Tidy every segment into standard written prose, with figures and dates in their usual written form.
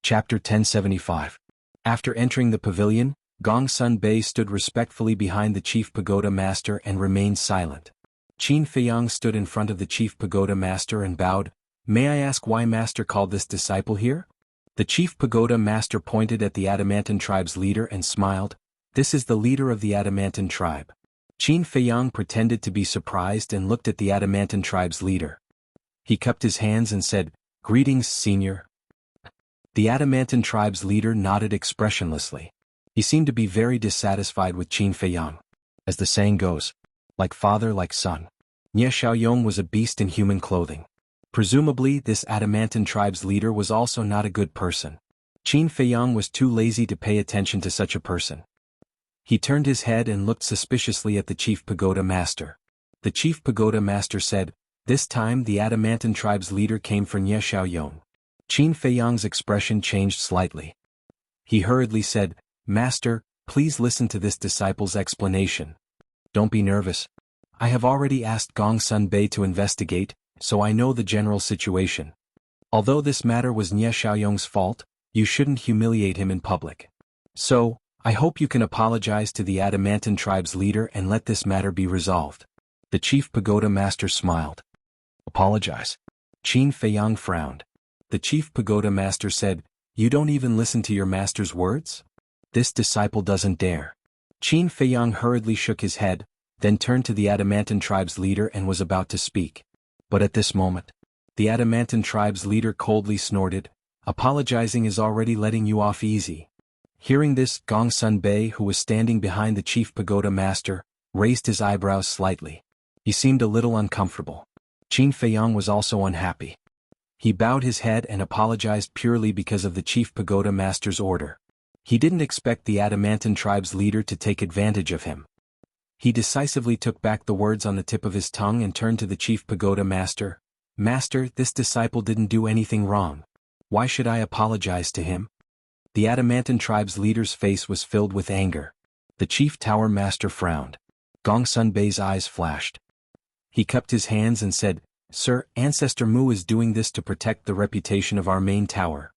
Chapter 1075. After entering the pavilion, Gongsun Bei stood respectfully behind the chief pagoda master and remained silent. Qin Feiyang stood in front of the chief pagoda master and bowed. "May I ask why master called this disciple here?" The chief pagoda master pointed at the Adamantine tribe's leader and smiled. "This is the leader of the Adamantine tribe." Qin Feiyang pretended to be surprised and looked at the Adamantine tribe's leader. He cupped his hands and said, "Greetings, senior." The Adamantine tribe's leader nodded expressionlessly. He seemed to be very dissatisfied with Qin Feiyang. As the saying goes, like father like son. Nie Xiaoyong was a beast in human clothing. Presumably this Adamantine tribe's leader was also not a good person. Qin Feiyang was too lazy to pay attention to such a person. He turned his head and looked suspiciously at the chief pagoda master. The chief pagoda master said, "This time the Adamantine tribe's leader came for Nie Xiaoyong." Qin Feiyang's expression changed slightly. He hurriedly said, "Master, please listen to this disciple's explanation. Don't be nervous. I have already asked Gongsun Bei to investigate, so I know the general situation. Although this matter was Nie Xiaoyong's fault, you shouldn't humiliate him in public. So, I hope you can apologize to the Adamantine tribe's leader and let this matter be resolved." The chief pagoda master smiled. "Apologize?" Qin Feiyang frowned. The chief pagoda master said, "You don't even listen to your master's words? This disciple doesn't dare." Qin Feiyang hurriedly shook his head, then turned to the Adamantine tribe's leader and was about to speak. But at this moment, the Adamantine tribe's leader coldly snorted, "Apologizing is already letting you off easy." Hearing this, Gongsun Bei, who was standing behind the chief pagoda master, raised his eyebrows slightly. He seemed a little uncomfortable. Qin Feiyang was also unhappy. He bowed his head and apologized purely because of the chief pagoda master's order. He didn't expect the Adamantine tribe's leader to take advantage of him. He decisively took back the words on the tip of his tongue and turned to the chief pagoda master. "Master, this disciple didn't do anything wrong. Why should I apologize to him?" The Adamantine tribe's leader's face was filled with anger. The chief tower master frowned. Gongsun Bei's eyes flashed. He cupped his hands and said, "Sir, Ancestor Mu is doing this to protect the reputation of our main tower."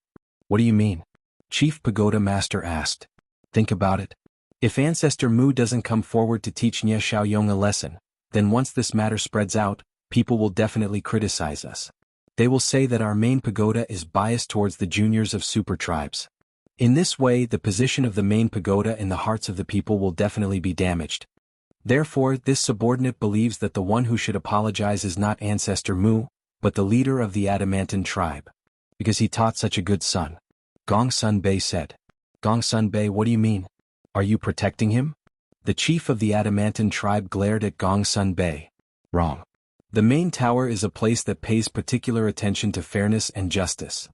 "What do you mean?" Chief Pagoda Master asked. "Think about it. If Ancestor Mu doesn't come forward to teach Nie Xiaoyong a lesson, then once this matter spreads out, people will definitely criticize us. They will say that our main pagoda is biased towards the juniors of super tribes. In this way, the position of the main pagoda in the hearts of the people will definitely be damaged. Therefore, this subordinate believes that the one who should apologize is not Ancestor Mu, but the leader of the Adamantine tribe. Because he taught such a good son." Gongsun Bei said. "Gongsun Bei, what do you mean? Are you protecting him?" The chief of the Adamantine tribe glared at Gongsun Bei. "Wrong. The main tower is a place that pays particular attention to fairness and justice.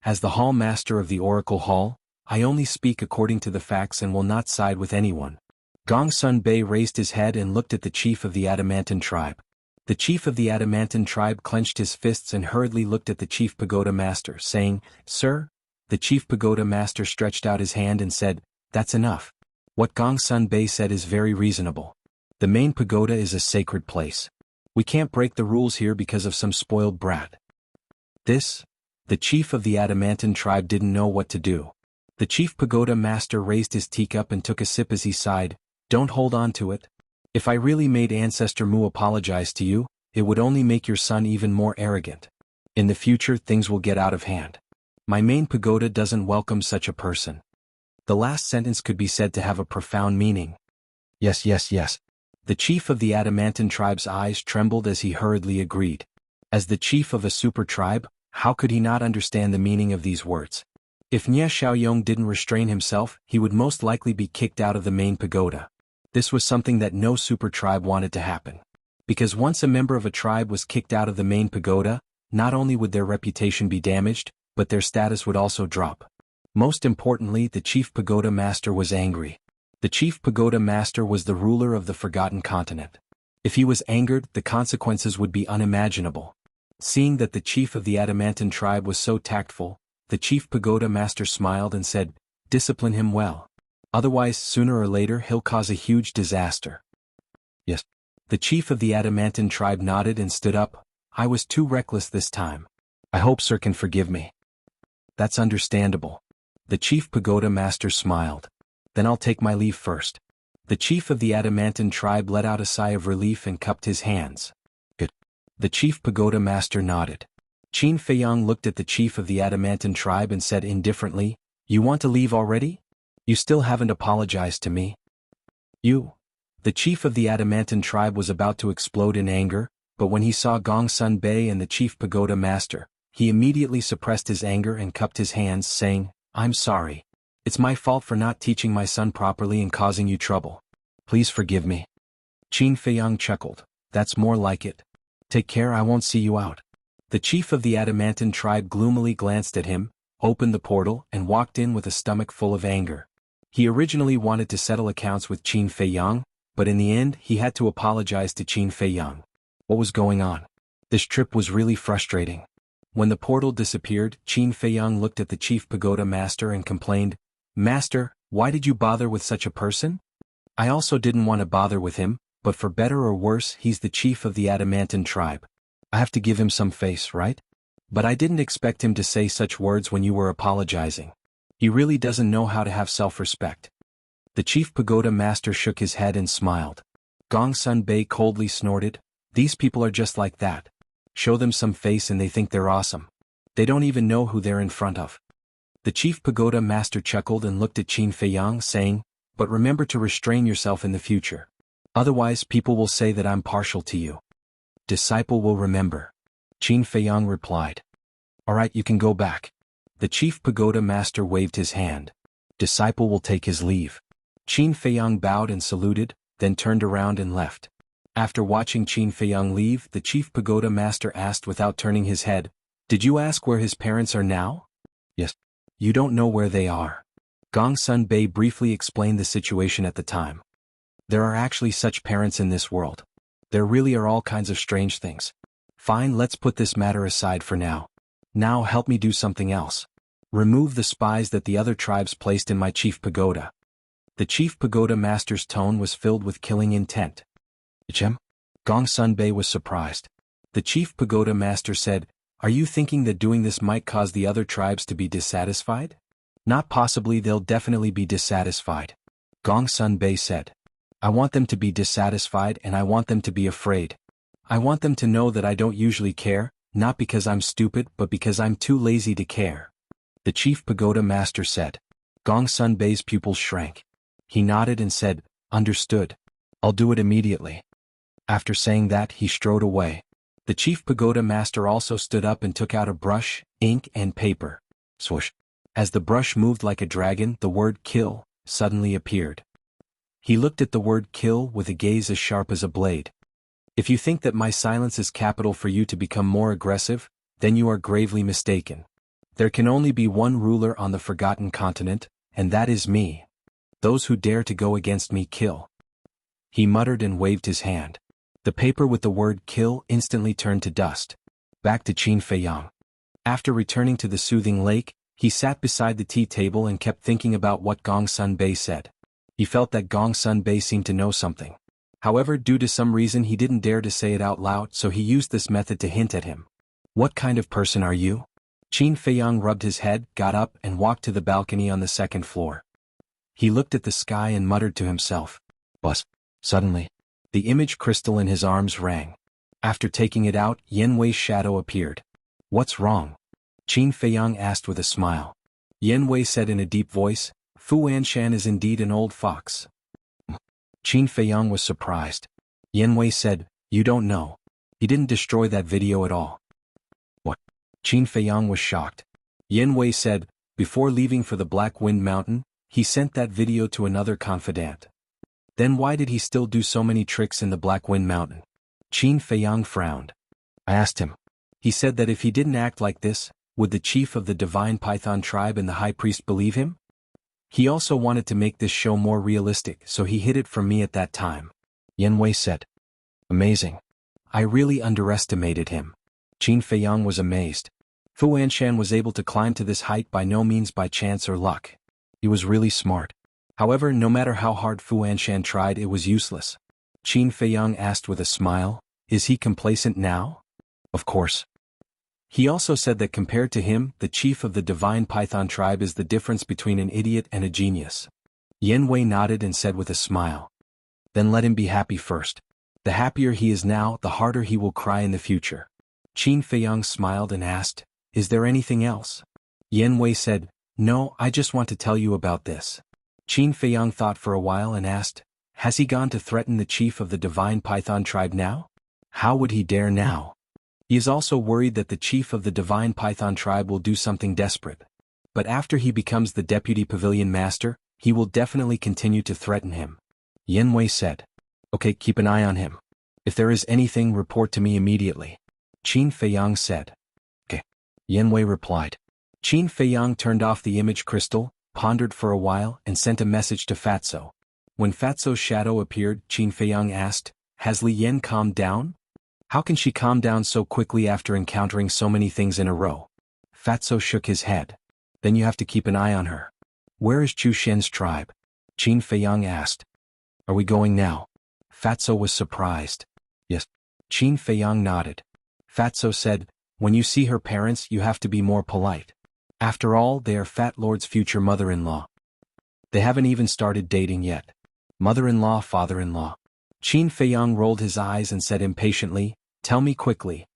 As the hall master of the Oracle Hall, I only speak according to the facts and will not side with anyone." Gongsun Bei raised his head and looked at the chief of the Adamantine tribe. The chief of the Adamantine tribe clenched his fists and hurriedly looked at the chief pagoda master, saying, "Sir?" The chief pagoda master stretched out his hand and said, "That's enough. What Gongsun Bei said is very reasonable. The main pagoda is a sacred place. We can't break the rules here because of some spoiled brat." The chief of the Adamantine tribe didn't know what to do. The chief pagoda master raised his teacup and took a sip as he sighed, "Don't hold on to it. If I really made Ancestor Mu apologize to you, it would only make your son even more arrogant. In the future things will get out of hand. My main pagoda doesn't welcome such a person." The last sentence could be said to have a profound meaning. Yes. The chief of the Adamantine tribe's eyes trembled as he hurriedly agreed. As the chief of a super tribe, how could he not understand the meaning of these words? If Nie Xiaoyong didn't restrain himself, he would most likely be kicked out of the main pagoda. This was something that no super tribe wanted to happen. Because once a member of a tribe was kicked out of the main pagoda, not only would their reputation be damaged, but their status would also drop. Most importantly, the chief pagoda master was angry. The chief pagoda master was the ruler of the Forgotten Continent. If he was angered, the consequences would be unimaginable. Seeing that the chief of the Adamantine tribe was so tactful, the chief pagoda master smiled and said, "Discipline him well. Otherwise, sooner or later he'll cause a huge disaster." "Yes." The chief of the Adamantine tribe nodded and stood up. "I was too reckless this time. I hope sir can forgive me." That's understandable. The chief pagoda master smiled. Then I'll take my leave first. The chief of the Adamantine tribe let out a sigh of relief and cupped his hands. Good. The chief pagoda master nodded. Qin Feiyang looked at the chief of the Adamantine tribe and said indifferently, "You want to leave already? You still haven't apologized to me." The chief of the Adamantine tribe was about to explode in anger, but when he saw Gongsun Bei and the chief pagoda master, he immediately suppressed his anger and cupped his hands, saying, "I'm sorry. It's my fault for not teaching my son properly and causing you trouble. Please forgive me." Qin Feiyang chuckled. "That's more like it. Take care, I won't see you out." The chief of the Adamantine tribe gloomily glanced at him, opened the portal, and walked in with a stomach full of anger. He originally wanted to settle accounts with Qin Feiyang, but in the end he had to apologize to Qin Feiyang. What was going on? This trip was really frustrating. When the portal disappeared, Qin Feiyang looked at the chief pagoda master and complained, "Master, why did you bother with such a person?" "I also didn't want to bother with him, but for better or worse he's the chief of the Adamantine tribe. I have to give him some face, right? But I didn't expect him to say such words when you were apologizing. He really doesn't know how to have self-respect." The chief pagoda master shook his head and smiled. Gongsun Bei coldly snorted, "These people are just like that. Show them some face and they think they're awesome. They don't even know who they're in front of." The chief pagoda master chuckled and looked at Qin Feiyang, saying, "But remember to restrain yourself in the future. Otherwise people will say that I'm partial to you." "Disciple will remember," Qin Feiyang replied. "All right, you can go back." The chief pagoda master waved his hand. "Disciple will take his leave." Qin Feiyang bowed and saluted, then turned around and left. After watching Qin Feiyang leave, the chief pagoda master asked without turning his head, "Did you ask where his parents are now?" "Yes." "You don't know where they are." Gongsun Bei briefly explained the situation at the time. "There are actually such parents in this world. There really are all kinds of strange things. Fine, let's put this matter aside for now. Now help me do something else. Remove the spies that the other tribes placed in my chief pagoda." The chief pagoda master's tone was filled with killing intent. "Chem?" Gongsun Bei was surprised. The chief pagoda master said, "Are you thinking that doing this might cause the other tribes to be dissatisfied?" "Not possibly, they'll definitely be dissatisfied," Gongsun Bei said. "I want them to be dissatisfied and I want them to be afraid. I want them to know that I don't usually care, not because I'm stupid but because I'm too lazy to care," the chief pagoda master said. Gongsun Bei's pupils shrank. He nodded and said, "Understood. I'll do it immediately." After saying that, he strode away. The chief pagoda master also stood up and took out a brush, ink, and paper. Swoosh. As the brush moved like a dragon, the word "kill" suddenly appeared. He looked at the word "kill" with a gaze as sharp as a blade. "If you think that my silence is capital for you to become more aggressive, then you are gravely mistaken. There can only be one ruler on the forgotten continent, and that is me. Those who dare to go against me kill." He muttered and waved his hand. The paper with the word "kill" instantly turned to dust. Back to Qin Feiyang. After returning to the soothing lake, he sat beside the tea table and kept thinking about what Gongsun Bei said. He felt that Gongsun Bei seemed to know something. However, due to some reason he didn't dare to say it out loud, so he used this method to hint at him. "What kind of person are you?" Qin Feiyang rubbed his head, got up, and walked to the balcony on the second floor. He looked at the sky and muttered to himself. Buzz. Suddenly, the image crystal in his arms rang. After taking it out, Yan Wei's shadow appeared. "What's wrong?" Qin Feiyang asked with a smile. Yan Wei said in a deep voice, "Fu Anshan is indeed an old fox." Qin Feiyang was surprised. Yan Wei said, "You don't know. He didn't destroy that video at all." "What?" Qin Feiyang was shocked. Yan Wei said, "Before leaving for the Black Wind Mountain, he sent that video to another confidant." "Then why did he still do so many tricks in the Black Wind Mountain?" Qin Feiyang frowned. "I asked him. He said that if he didn't act like this, would the chief of the Divine Python tribe and the high priest believe him? He also wanted to make this show more realistic, so he hid it from me at that time." Yan Wei said. "Amazing. I really underestimated him." Qin Feiyang was amazed. Fu Anshan was able to climb to this height by no means by chance or luck. He was really smart. However, no matter how hard Fu Anshan tried, it was useless. Qin Feiyang asked with a smile, "Is he complacent now?" "Of course." He also said that compared to him, the chief of the divine python tribe is the difference between an idiot and a genius. Yan Wei nodded and said with a smile. Then let him be happy first. The happier he is now, the harder he will cry in the future. Qin Feiyang smiled and asked, Is there anything else? Yan Wei said, No, I just want to tell you about this. Qin Feiyang thought for a while and asked, Has he gone to threaten the chief of the divine python tribe now? How would he dare now? He is also worried that the chief of the divine python tribe will do something desperate. But after he becomes the deputy pavilion master, he will definitely continue to threaten him. Yan Wei said. Okay, keep an eye on him. If there is anything, report to me immediately. Qin Feiyang said. Okay. Yan Wei replied. Qin Feiyang turned off the image crystal, pondered for a while, and sent a message to Fatso. When Fatso's shadow appeared, Qin Feiyang asked, Has Li Yan calmed down? How can she calm down so quickly after encountering so many things in a row? Fatso shook his head. Then you have to keep an eye on her. Where is Chu Shen's tribe? Qin Feiyang asked. Are we going now? Fatso was surprised. Yes. Qin Feiyang nodded. Fatso said, When you see her parents, you have to be more polite. After all, they are Fat Lord's future mother-in-law. They haven't even started dating yet. Mother-in-law, father-in-law. Qin Feiyang rolled his eyes and said impatiently, Tell me quickly.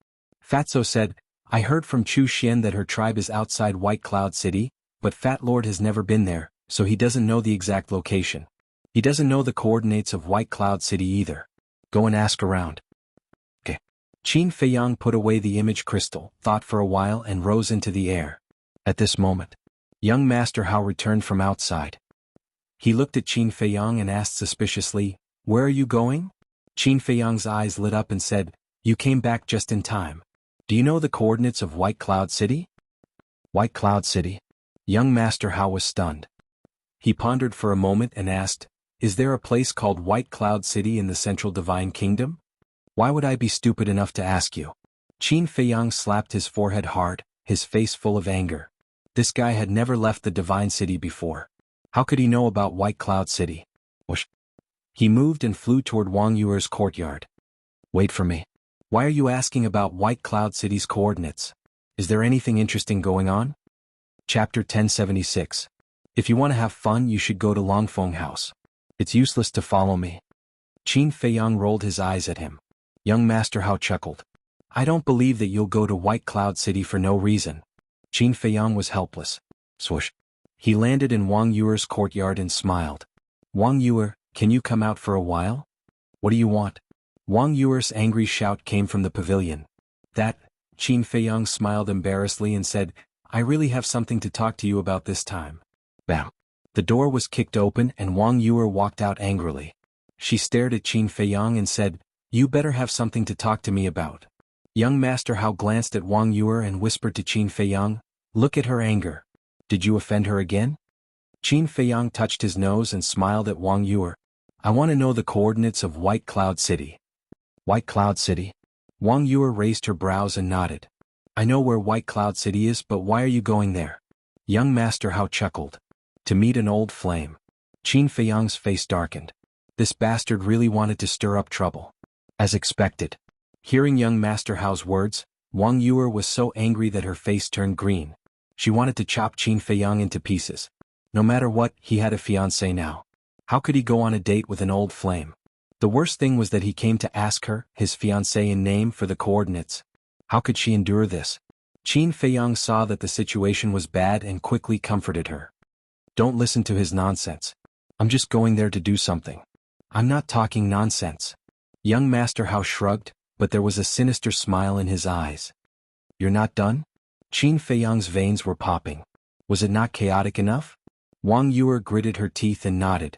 Fatso said, I heard from Chu Xian that her tribe is outside White Cloud City, but Fat Lord has never been there, so he doesn't know the exact location. He doesn't know the coordinates of White Cloud City either. Go and ask around. Okay. Qin Feiyang put away the image crystal, thought for a while and rose into the air. At this moment, young Master Hao returned from outside. He looked at Qin Feiyang and asked suspiciously, Where are you going? Qin Feiyang's eyes lit up and said, You came back just in time. Do you know the coordinates of White Cloud City? White Cloud City? Young Master Hao was stunned. He pondered for a moment and asked, Is there a place called White Cloud City in the Central Divine Kingdom? Why would I be stupid enough to ask you? Qin Feiyang slapped his forehead hard, his face full of anger. This guy had never left the Divine City before. How could he know about White Cloud City? Whoosh. He moved and flew toward Wang Yuer's courtyard. Wait for me. Why are you asking about White Cloud City's coordinates? Is there anything interesting going on? Chapter 1076. If you want to have fun, you should go to Longfeng House. It's useless to follow me. Qin Feiyang rolled his eyes at him. Young Master Hao chuckled. I don't believe that you'll go to White Cloud City for no reason. Qin Feiyang was helpless. Swoosh. He landed in Wang Yuer's courtyard and smiled. Wang Yuer, can you come out for a while? What do you want? Wang Yuer's angry shout came from the pavilion. That, Qin Feiyang smiled embarrassedly and said, I really have something to talk to you about this time. Bam. The door was kicked open and Wang Yuer walked out angrily. She stared at Qin Feiyang and said, You better have something to talk to me about. Young Master Hao glanced at Wang Yuer and whispered to Qin Feiyang, Look at her anger. Did you offend her again? Qin Feiyang touched his nose and smiled at Wang Yuer. I want to know the coordinates of White Cloud City. White Cloud City? Wang Yuer raised her brows and nodded. I know where White Cloud City is, but why are you going there? Young Master Hao chuckled. To meet an old flame. Qin Feiyang's face darkened. This bastard really wanted to stir up trouble. As expected. Hearing young Master Hao's words, Wang Yuer was so angry that her face turned green. She wanted to chop Qin Feiyang into pieces. No matter what, he had a fiancée now. How could he go on a date with an old flame? The worst thing was that he came to ask her, his fiancée in name, for the coordinates. How could she endure this? Qin Feiyang saw that the situation was bad and quickly comforted her. Don't listen to his nonsense. I'm just going there to do something. I'm not talking nonsense. Young Master Hao shrugged, but there was a sinister smile in his eyes. You're not done? Qin Feiyang's veins were popping. Was it not chaotic enough? Wang Yuer gritted her teeth and nodded.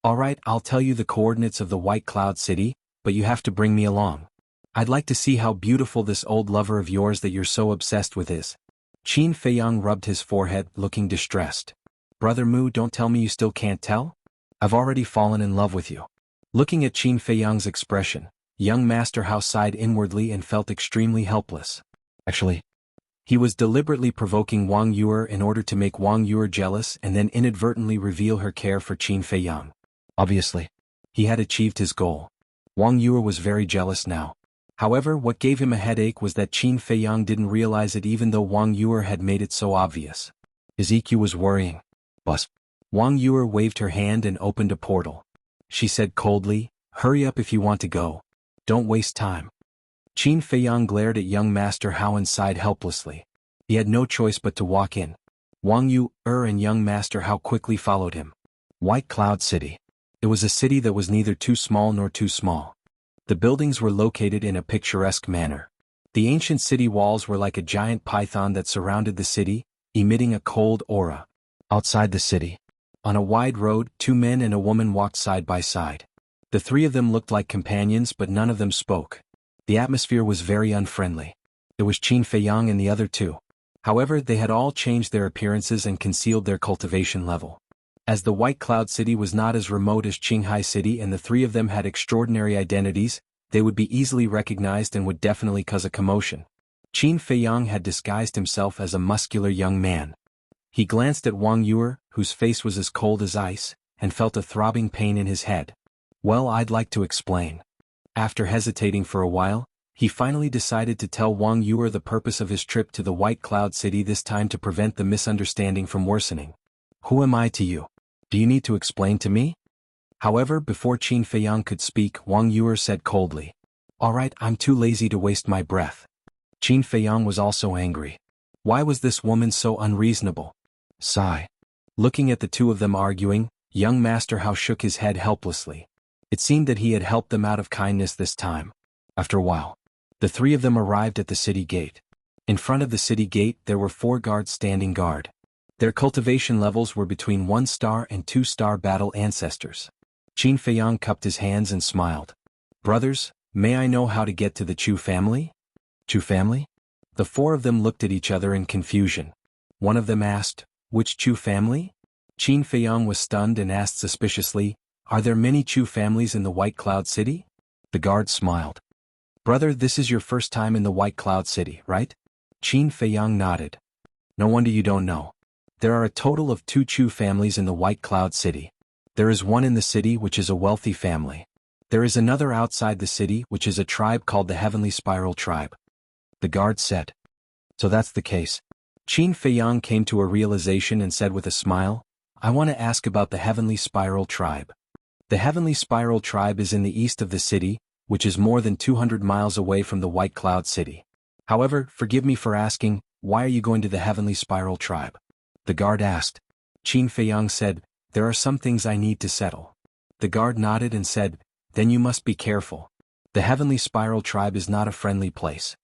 All right, I'll tell you the coordinates of the White Cloud City, but you have to bring me along. I'd like to see how beautiful this old lover of yours that you're so obsessed with is. Qin Feiyang rubbed his forehead, looking distressed. Brother Mu, don't tell me you still can't tell? I've already fallen in love with you. Looking at Qin Feiyang's expression, young Master Hao sighed inwardly and felt extremely helpless. Actually, he was deliberately provoking Wang Yuer in order to make Wang Yuer jealous and then inadvertently reveal her care for Qin Feiyang. Obviously, he had achieved his goal. Wang Yuer was very jealous now. However, what gave him a headache was that Qin Feiyang didn't realize it even though Wang Yuer had made it so obvious. His EQ was worrying. Bus. Wang Yuer waved her hand and opened a portal. She said coldly, "Hurry up if you want to go. Don't waste time." Qin Feiyang glared at young Master Hao and sighed helplessly. He had no choice but to walk in. Wang Yuer and young Master Hao quickly followed him. White Cloud City. It was a city that was neither too small nor too small. The buildings were located in a picturesque manner. The ancient city walls were like a giant python that surrounded the city, emitting a cold aura. Outside the city, on a wide road, 2 men and a woman walked side by side. The 3 of them looked like companions but none of them spoke. The atmosphere was very unfriendly. It was Qin Feiyang and the other 2. However, they had all changed their appearances and concealed their cultivation level. As the White Cloud City was not as remote as Qinghai City and the 3 of them had extraordinary identities, they would be easily recognized and would definitely cause a commotion. Qin Feiyang had disguised himself as a muscular young man. He glanced at Wang Yuer, whose face was as cold as ice, and felt a throbbing pain in his head. "Well, I'd like to explain." After hesitating for a while, he finally decided to tell Wang Yuer the purpose of his trip to the White Cloud City, this time to prevent the misunderstanding from worsening. "Who am I to you? Do you need to explain to me?" However, before Qin Feiyang could speak, Wang Yuer said coldly, "All right, I'm too lazy to waste my breath." Qin Feiyang was also angry. Why was this woman so unreasonable? Sigh. Looking at the 2 of them arguing, young Master Hao shook his head helplessly. It seemed that he had helped them out of kindness this time. After a while, the 3 of them arrived at the city gate. In front of the city gate there were 4 guards standing guard. Their cultivation levels were between 1-star and 2-star battle ancestors. Qin Feiyang cupped his hands and smiled. "Brothers, may I know how to get to the Chu family?" "Chu family?" The 4 of them looked at each other in confusion. One of them asked, "Which Chu family?" Qin Feiyang was stunned and asked suspiciously, "Are there many Chu families in the White Cloud City?" The guard smiled. "Brother, this is your first time in the White Cloud City, right?" Qin Feiyang nodded. "No wonder you don't know. There are a total of 2 Chu families in the White Cloud City. There is one in the city which is a wealthy family. There is another outside the city which is a tribe called the Heavenly Spiral Tribe." The guard said. "So that's the case." Qin Feiyang came to a realization and said with a smile, "I want to ask about the Heavenly Spiral Tribe." The Heavenly Spiral Tribe is in the east of the city, which is more than 200 miles away from the White Cloud City. However, forgive me for asking, why are you going to the Heavenly Spiral Tribe? The guard asked. Qin Feiyang said, "There are some things I need to settle." The guard nodded and said, "Then you must be careful. The Heavenly Spiral Tribe is not a friendly place."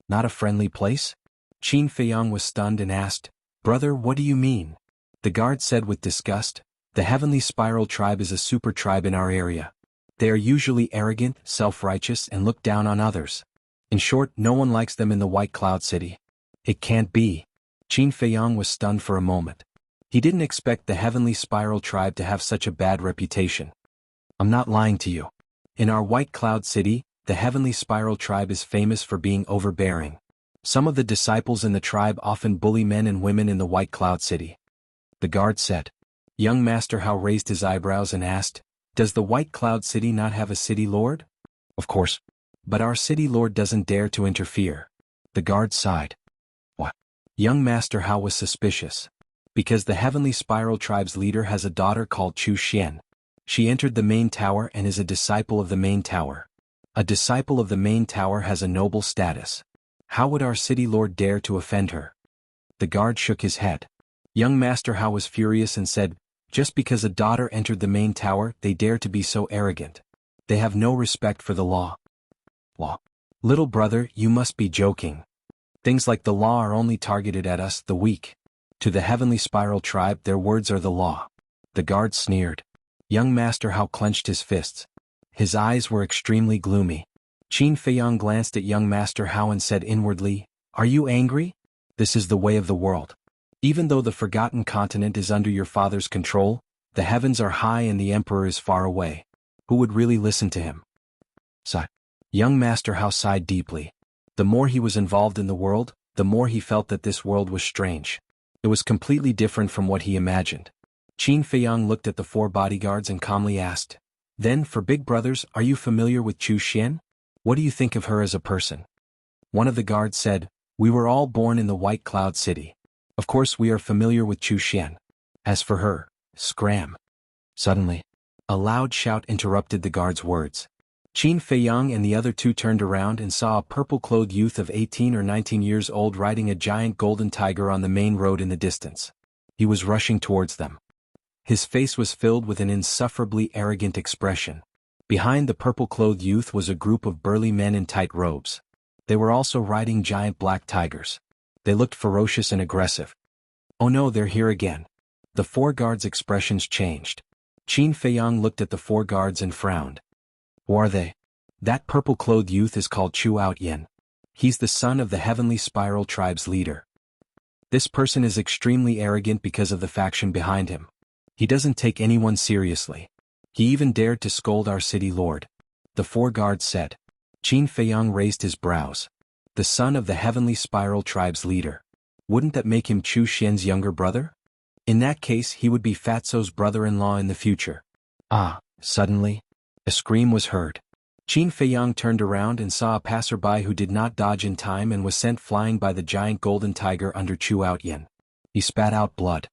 "Not a friendly place?" Qin Feiyang was stunned and asked, "Brother, what do you mean?" The guard said with disgust, "The Heavenly Spiral Tribe is a super tribe in our area. They are usually arrogant, self-righteous, and look down on others. In short, no one likes them in the White Cloud City." "It can't be." Qin Feiyang was stunned for a moment. He didn't expect the Heavenly Spiral Tribe to have such a bad reputation. "I'm not lying to you. In our White Cloud City, the Heavenly Spiral Tribe is famous for being overbearing. Some of the disciples in the tribe often bully men and women in the White Cloud City." The guard said. Young Master Hao raised his eyebrows and asked, "Does the White Cloud City not have a city lord?" "Of course. But our city lord doesn't dare to interfere." The guard sighed. "What?" Young Master Hao was suspicious. "Because the Heavenly Spiral Tribe's leader has a daughter called Chu Xian. She entered the main tower and is a disciple of the main tower. A disciple of the main tower has a noble status. How would our city lord dare to offend her?" The guard shook his head. Young Master Hao was furious and said, "Just because a daughter entered the main tower, they dare to be so arrogant. They have no respect for the law." "Law? Little brother, you must be joking. Things like the law are only targeted at us, the weak. To the Heavenly Spiral Tribe, their words are the law." The guard sneered. Young Master Hao clenched his fists. His eyes were extremely gloomy. Qin Feiyang glanced at young Master Hao and said inwardly, "Are you angry? This is the way of the world. Even though the Forgotten Continent is under your father's control, the heavens are high and the Emperor is far away. Who would really listen to him?" Sigh. Young Master Hao sighed deeply. The more he was involved in the world, the more he felt that this world was strange. It was completely different from what he imagined. Qin Feiyang looked at the 4 bodyguards and calmly asked, "Then, for big brothers, are you familiar with Chu Xian? What do you think of her as a person? One of the guards said, We were all born in the White Cloud City. Of course we are familiar with Chu Xian. As for her, scram. Suddenly, a loud shout interrupted the guard's words. Qin Feiyang and the other two turned around and saw a purple-clothed youth of 18 or 19 years old riding a giant golden tiger on the main road in the distance. He was rushing towards them. His face was filled with an insufferably arrogant expression. Behind the purple-clothed youth was a group of burly men in tight robes. They were also riding giant black tigers. They looked ferocious and aggressive. Oh no, they're here again. The four guards' expressions changed. Qin Feiyang looked at the four guards and frowned. Who are they? That purple-clothed youth is called Chu Outyin. He's the son of the Heavenly Spiral Tribe's leader. This person is extremely arrogant because of the faction behind him. He doesn't take anyone seriously. He even dared to scold our city lord. The four guards said. Qin Feiyang raised his brows. The son of the Heavenly Spiral Tribe's leader. Wouldn't that make him Chu Xian's younger brother? In that case he would be Fatso's brother-in-law in the future. Suddenly, a scream was heard. Qin Feiyang turned around and saw a passerby who did not dodge in time and was sent flying by the giant golden tiger under Chu Outyin. He spat out blood.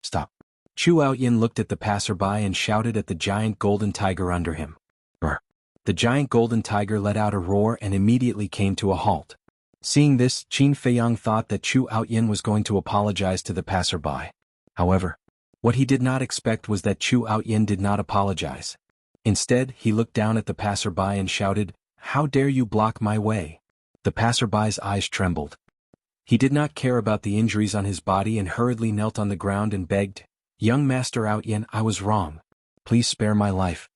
Stop. Chu Outyin looked at the passerby and shouted at the giant golden tiger under him. Brr. The giant golden tiger let out a roar and immediately came to a halt. Seeing this, Qin Feiyang thought that Chu Outyin was going to apologize to the passerby. However, what he did not expect was that Chu Outyin did not apologize. Instead, he looked down at the passerby and shouted, How dare you block my way? The passerby's eyes trembled. He did not care about the injuries on his body and hurriedly knelt on the ground and begged, Young Master Outyin, I was wrong. Please spare my life.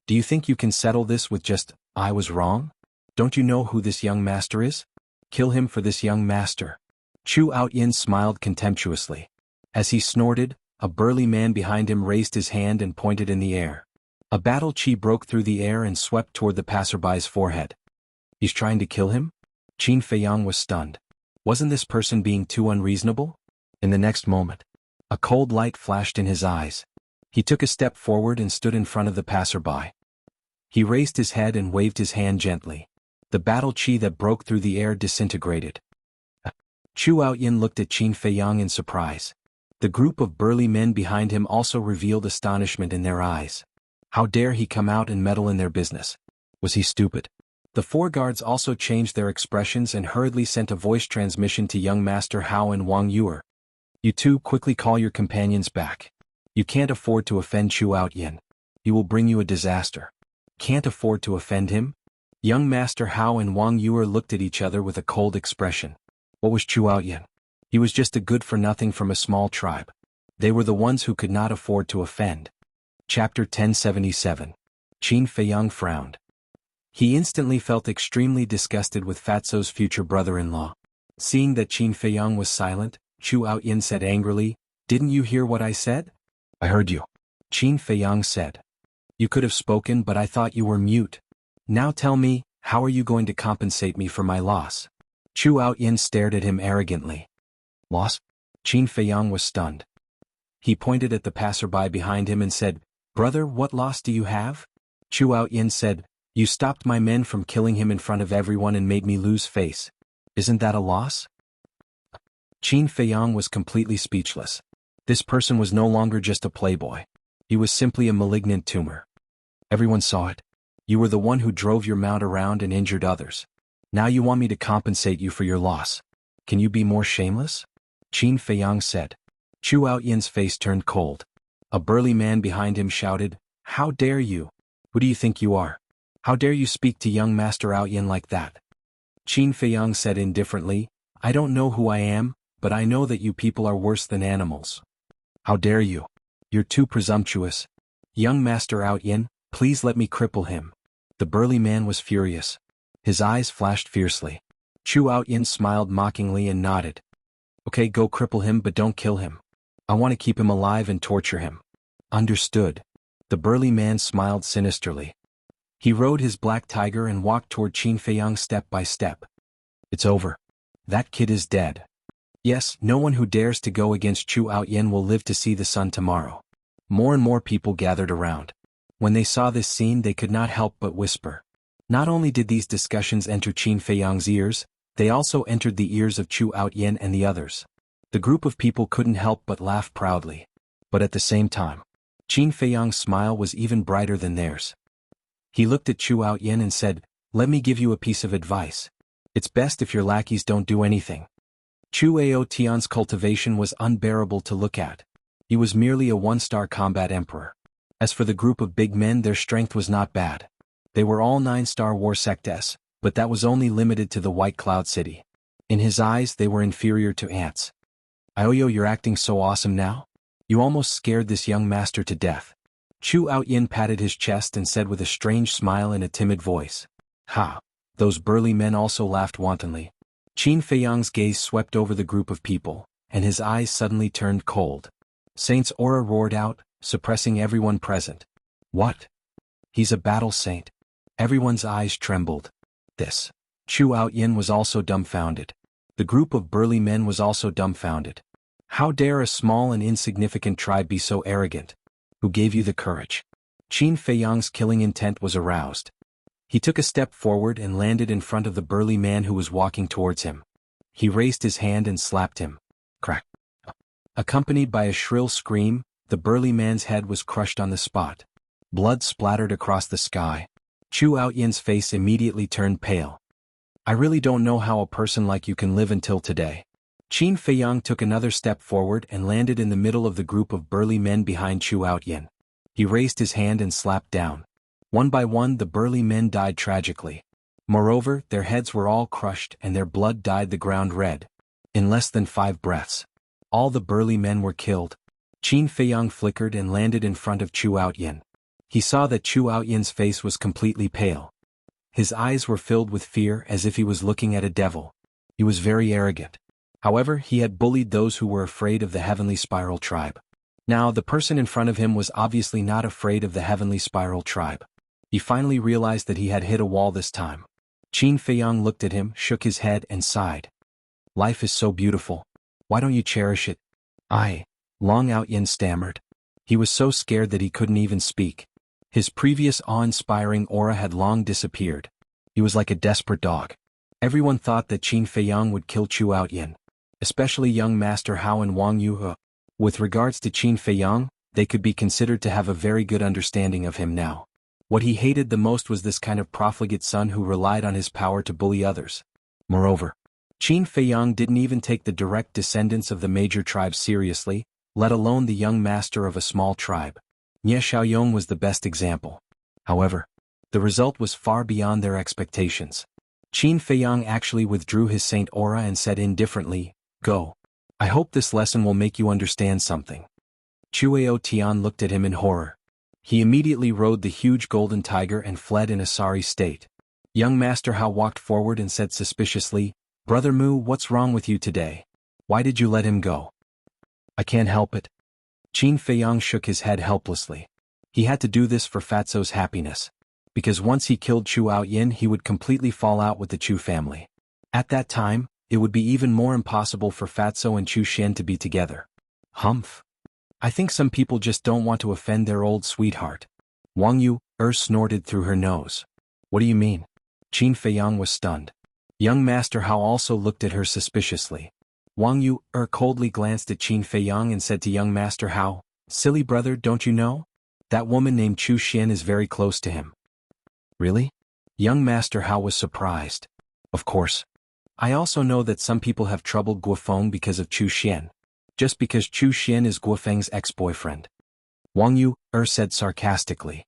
Do you think you can settle this with just, I was wrong? Don't you know who this young master is? Kill him for this young master. Chu Outyin smiled contemptuously. As he snorted, a burly man behind him raised his hand and pointed in the air. A battle chi broke through the air and swept toward the passerby's forehead. He's trying to kill him? Qin Feiyang was stunned. Wasn't this person being too unreasonable? In the next moment, a cold light flashed in his eyes. He took a step forward and stood in front of the passerby. He raised his head and waved his hand gently. The battle chi that broke through the air disintegrated. Chu Outyin looked at Qin Feiyang in surprise. The group of burly men behind him also revealed astonishment in their eyes. How dare he come out and meddle in their business? Was he stupid? The four guards also changed their expressions and hurriedly sent a voice transmission to young Master Hao and Wang Yuer. You two quickly call your companions back. You can't afford to offend Chu Outyin. He will bring you a disaster. Can't afford to offend him? Young Master Hao and Wang Yuer looked at each other with a cold expression. What was Chu Outyin? He was just a good-for-nothing from a small tribe. They were the ones who could not afford to offend. Chapter 1077. Qin Feiyang frowned. He instantly felt extremely disgusted with Fatso's future brother-in-law. Seeing that Qin Feiyang was silent, Chu Outyin said angrily, Didn't you hear what I said? I heard you. Qin Feiyang said. You could have spoken, but I thought you were mute. Now tell me, how are you going to compensate me for my loss? Chu Outyin stared at him arrogantly. Loss? Qin Feiyang was stunned. He pointed at the passerby behind him and said, Brother, what loss do you have? Chu Outyin said, You stopped my men from killing him in front of everyone and made me lose face. Isn't that a loss? Qin Feiyang was completely speechless. This person was no longer just a playboy. He was simply a malignant tumor. Everyone saw it. You were the one who drove your mount around and injured others. Now you want me to compensate you for your loss. Can you be more shameless? Qin Feiyang said. Chu Outyin's face turned cold. A burly man behind him shouted, How dare you? Who do you think you are? How dare you speak to young Master Outyin like that? Qin Feiyang said indifferently, I don't know who I am, but I know that you people are worse than animals. How dare you? You're too presumptuous. Young Master Outyin, please let me cripple him. The burly man was furious. His eyes flashed fiercely. Chu Outyin smiled mockingly and nodded. Okay, go cripple him, but don't kill him. I want to keep him alive and torture him. Understood. The burly man smiled sinisterly. He rode his black tiger and walked toward Qin Feiyang step by step. It's over. That kid is dead. Yes, no one who dares to go against Chu Outyin will live to see the sun tomorrow. More and more people gathered around. When they saw this scene, they could not help but whisper. Not only did these discussions enter Qin Feiyang's ears, they also entered the ears of Chu Outyin and the others. The group of people couldn't help but laugh proudly. But at the same time, Qin Feiyang's smile was even brighter than theirs. He looked at Chu Outyin and said, "Let me give you a piece of advice. It's best if your lackeys don't do anything." Chu Ao Tian's cultivation was unbearable to look at. He was merely a one-star combat emperor. As for the group of big men, their strength was not bad. They were all 9-star war sectes, but that was only limited to the White Cloud City. In his eyes, they were inferior to ants. "Ioyo, you're acting so awesome now? You almost scared this young master to death." Chu Outyin patted his chest and said with a strange smile and a timid voice. "Ha!" Those burly men also laughed wantonly. Qin Feiyang's gaze swept over the group of people, and his eyes suddenly turned cold. Saint's aura roared out, suppressing everyone present. "What? He's a battle saint." Everyone's eyes trembled. This. Chu Outyin was also dumbfounded. The group of burly men was also dumbfounded. How dare a small and insignificant tribe be so arrogant? Who gave you the courage? Qin Feiyang's killing intent was aroused. He took a step forward and landed in front of the burly man who was walking towards him. He raised his hand and slapped him. Crack. Accompanied by a shrill scream, the burly man's head was crushed on the spot. Blood splattered across the sky. Chu Outyin's face immediately turned pale. "I really don't know how a person like you can live until today." Qin Feiyang took another step forward and landed in the middle of the group of burly men behind Chu Outyin. He raised his hand and slapped down. One by one, the burly men died tragically. Moreover, their heads were all crushed and their blood dyed the ground red. In less than 5 breaths, all the burly men were killed. Qin Feiyang flickered and landed in front of Chu Outyin. He saw that Chu Outyin's face was completely pale. His eyes were filled with fear as if he was looking at a devil. He was very arrogant. However, he had bullied those who were afraid of the Heavenly Spiral tribe. Now, the person in front of him was obviously not afraid of the Heavenly Spiral tribe. He finally realized that he had hit a wall this time. Qin Feiyang looked at him, shook his head, and sighed. "Life is so beautiful. Why don't you cherish it?" Long Outyin stammered. He was so scared that he couldn't even speak. His previous awe-inspiring aura had long disappeared. He was like a desperate dog. Everyone thought that Qin Feiyang would kill Chu Outyin, especially young Master Hao and Wang Yu. With regards to Qin Feiyang, they could be considered to have a very good understanding of him now. What he hated the most was this kind of profligate son who relied on his power to bully others. Moreover, Qin Feiyang didn't even take the direct descendants of the major tribes seriously, let alone the young master of a small tribe. Nye Xiaoyong was the best example. However, the result was far beyond their expectations. Qin Feiyang actually withdrew his saint aura and said indifferently, "Go. I hope this lesson will make you understand something." Chu Ao Tian looked at him in horror. He immediately rode the huge golden tiger and fled in a sorry state. Young Master Hao walked forward and said suspiciously, "Brother Mu, what's wrong with you today? Why did you let him go?" "I can't help it." Qin Feiyang shook his head helplessly. He had to do this for Fatso's happiness. Because once he killed Chu Outyin, he would completely fall out with the Chu family. At that time, it would be even more impossible for Fatso and Chu Xian to be together. Humph. I think some people just don't want to offend their old sweetheart. Wang Yu snorted through her nose. "What do you mean?" Qin Feiyang was stunned. Young Master Hao also looked at her suspiciously. Wang Yu coldly glanced at Qin Feiyang and said to young Master Hao, "Silly brother, don't you know? That woman named Chu Xian is very close to him." "Really?" Young Master Hao was surprised. "Of course. I also know that some people have troubled Guofeng because of Chu Xian. Just because Chu Xian is Guofeng's ex-boyfriend." Wang Yu said sarcastically.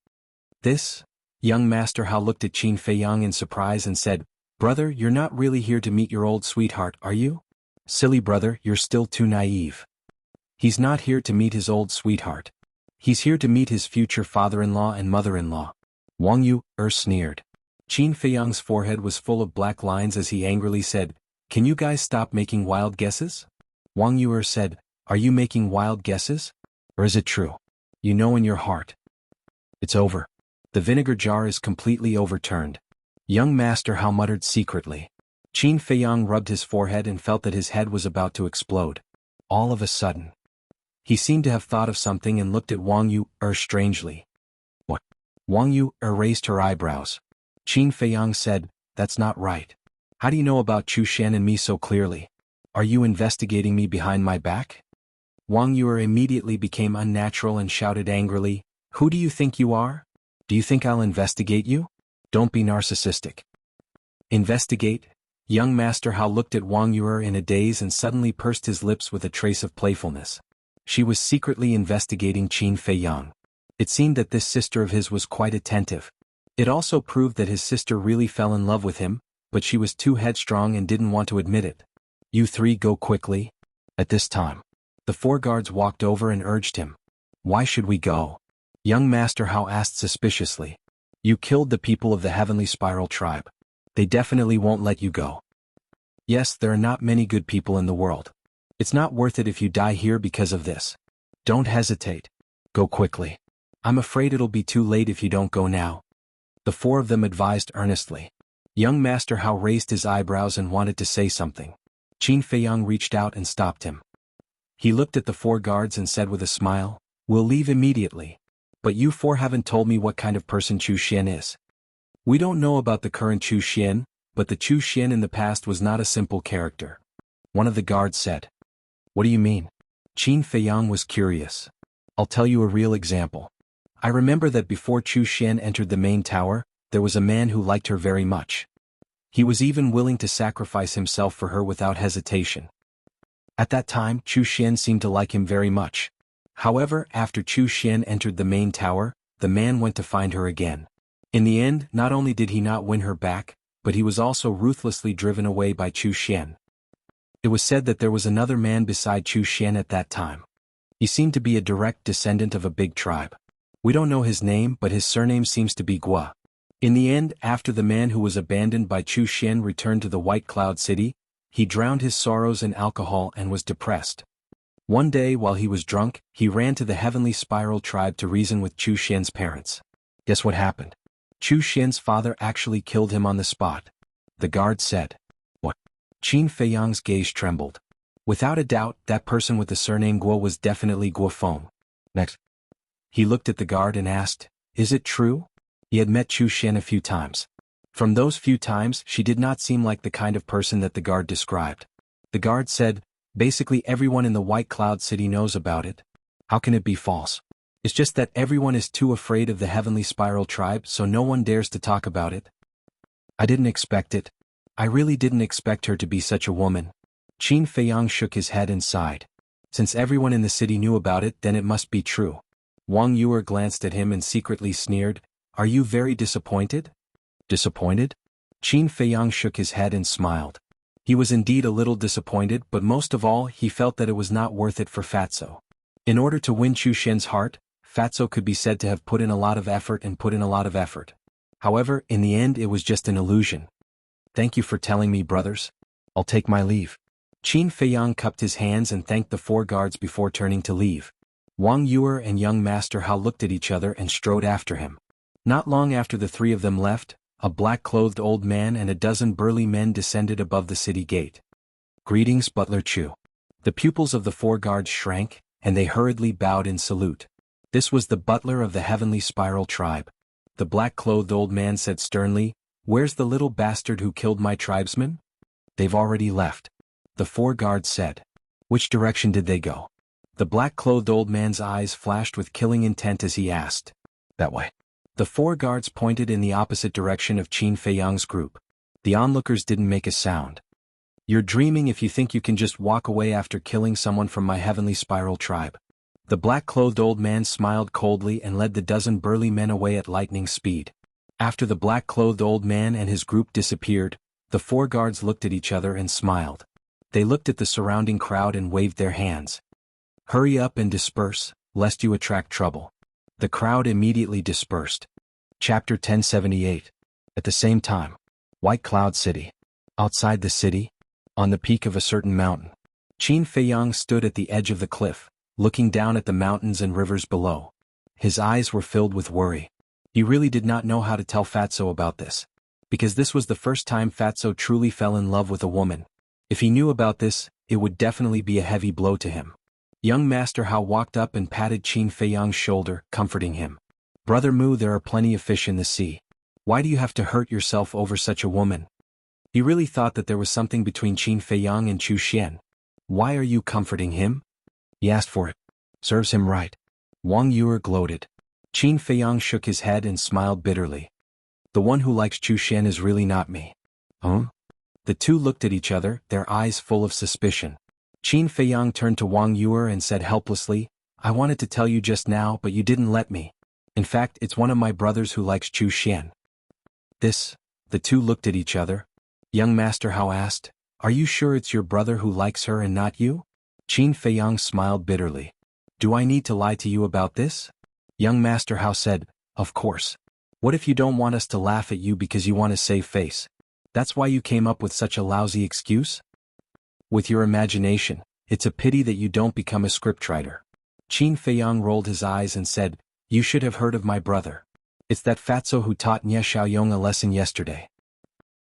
"This?" Young Master Hao looked at Qin Feiyang in surprise and said, "Brother, you're not really here to meet your old sweetheart, are you?" "Silly brother, you're still too naive. He's not here to meet his old sweetheart. He's here to meet his future father-in-law and mother-in-law." Wang Yu sneered. Qin Feiyang's forehead was full of black lines as he angrily said, "Can you guys stop making wild guesses?" Wang Yu said, "Are you making wild guesses? Or is it true? You know in your heart. It's over. The vinegar jar is completely overturned." Young Master Hao muttered secretly. Qin Feiyang rubbed his forehead and felt that his head was about to explode. All of a sudden, he seemed to have thought of something and looked at Wang Yu strangely. "What?" Wang Yu raised her eyebrows. Qin Feiyang said, "That's not right. How do you know about Chu Xian and me so clearly? Are you investigating me behind my back?" Wang Yue immediately became unnatural and shouted angrily, "Who do you think you are? Do you think I'll investigate you? Don't be narcissistic." "Investigate?" Young Master Hao looked at Wang Yue in a daze and suddenly pursed his lips with a trace of playfulness. She was secretly investigating Qin Feiyang. It seemed that this sister of his was quite attentive. It also proved that his sister really fell in love with him, but she was too headstrong and didn't want to admit it. "You three go quickly." At this time, the four guards walked over and urged him. "Why should we go?" Young Master Hao asked suspiciously. "You killed the people of the Heavenly Spiral tribe. They definitely won't let you go." "Yes, there are not many good people in the world. It's not worth it if you die here because of this. Don't hesitate. Go quickly. I'm afraid it'll be too late if you don't go now," the four of them advised earnestly. Young Master Hao raised his eyebrows and wanted to say something. Qin Feiyang reached out and stopped him. He looked at the four guards and said with a smile, "We'll leave immediately. But you four haven't told me what kind of person Chu Xian is." "We don't know about the current Chu Xian, but the Chu Xian in the past was not a simple character," one of the guards said. "What do you mean?" Qin Feiyang was curious. "I'll tell you a real example. I remember that before Chu Xian entered the main tower, there was a man who liked her very much. He was even willing to sacrifice himself for her without hesitation. At that time, Chu Xian seemed to like him very much. However, after Chu Xian entered the main tower, the man went to find her again. In the end, not only did he not win her back, but he was also ruthlessly driven away by Chu Xian. It was said that there was another man beside Chu Xian at that time. He seemed to be a direct descendant of a big tribe. We don't know his name, but his surname seems to be Gua. In the end, after the man who was abandoned by Chu Xian returned to the White Cloud City, he drowned his sorrows in alcohol and was depressed. One day while he was drunk, he ran to the Heavenly Spiral tribe to reason with Chu Xian's parents. Guess what happened? Chu Xian's father actually killed him on the spot. The guard said. "What?" Qin Feiyang's gaze trembled. Without a doubt, that person with the surname Guo was definitely Guo Feng. Next. He looked at the guard and asked, "Is it true?" He had met Chu Xian a few times. From those few times, she did not seem like the kind of person that the guard described. The guard said, "Basically everyone in the White Cloud City knows about it. How can it be false? It's just that everyone is too afraid of the Heavenly Spiral tribe, so no one dares to talk about it." "I didn't expect it. I really didn't expect her to be such a woman." Qin Feiyang shook his head and sighed. Since everyone in the city knew about it, then it must be true. Wang Yue glanced at him and secretly sneered, "Are you very disappointed?" "Disappointed?" Qin Feiyang shook his head and smiled. He was indeed a little disappointed, but most of all he felt that it was not worth it for Fatso. In order to win Chu Xian's heart, Fatso could be said to have put in a lot of effort and put in a lot of effort. However, in the end it was just an illusion. "Thank you for telling me, brothers. I'll take my leave." Qin Feiyang cupped his hands and thanked the four guards before turning to leave. Wang Yue and young Master Hao looked at each other and strode after him. Not long after the three of them left, a black-clothed old man and a dozen burly men descended above the city gate. "Greetings, Butler Chu." The pupils of the four guards shrank, and they hurriedly bowed in salute. This was the butler of the Heavenly Spiral tribe. The black-clothed old man said sternly, "Where's the little bastard who killed my tribesmen?" "They've already left," the four guards said. "Which direction did they go?" The black-clothed old man's eyes flashed with killing intent as he asked. "That way." The four guards pointed in the opposite direction of Qin Feiyang's group. The onlookers didn't make a sound. "You're dreaming if you think you can just walk away after killing someone from my Heavenly Spiral tribe." The black-clothed old man smiled coldly and led the dozen burly men away at lightning speed. After the black-clothed old man and his group disappeared, the four guards looked at each other and smiled. They looked at the surrounding crowd and waved their hands. "Hurry up and disperse, lest you attract trouble." The crowd immediately dispersed. Chapter 1078. At the same time, White Cloud City. Outside the city, on the peak of a certain mountain, Qin Feiyang stood at the edge of the cliff, looking down at the mountains and rivers below. His eyes were filled with worry. He really did not know how to tell Fatso about this, because this was the first time Fatso truly fell in love with a woman. If he knew about this, it would definitely be a heavy blow to him. Young Master Hao walked up and patted Qin Feiyang's shoulder, comforting him. "Brother Mu, there are plenty of fish in the sea. Why do you have to hurt yourself over such a woman? He really thought that there was something between Qin Feiyang and Chu Xian. Why are you comforting him? He asked for it. Serves him right. Wang Yuer gloated. Qin Feiyang shook his head and smiled bitterly. The one who likes Chu Xian is really not me. Huh? The two looked at each other, their eyes full of suspicion. Qin Feiyang turned to Wang Yuer and said helplessly, I wanted to tell you just now but you didn't let me. In fact, it's one of my brothers who likes Chu Xian. The two looked at each other. Young Master Hao asked, Are you sure it's your brother who likes her and not you? Qin Feiyang smiled bitterly. Do I need to lie to you about this? Young Master Hao said, Of course. What if you don't want us to laugh at you because you want to save face? That's why you came up with such a lousy excuse? With your imagination, it's a pity that you don't become a scriptwriter. Qin Feiyang rolled his eyes and said, You should have heard of my brother. It's that fatso who taught Nye Xiaoyong a lesson yesterday.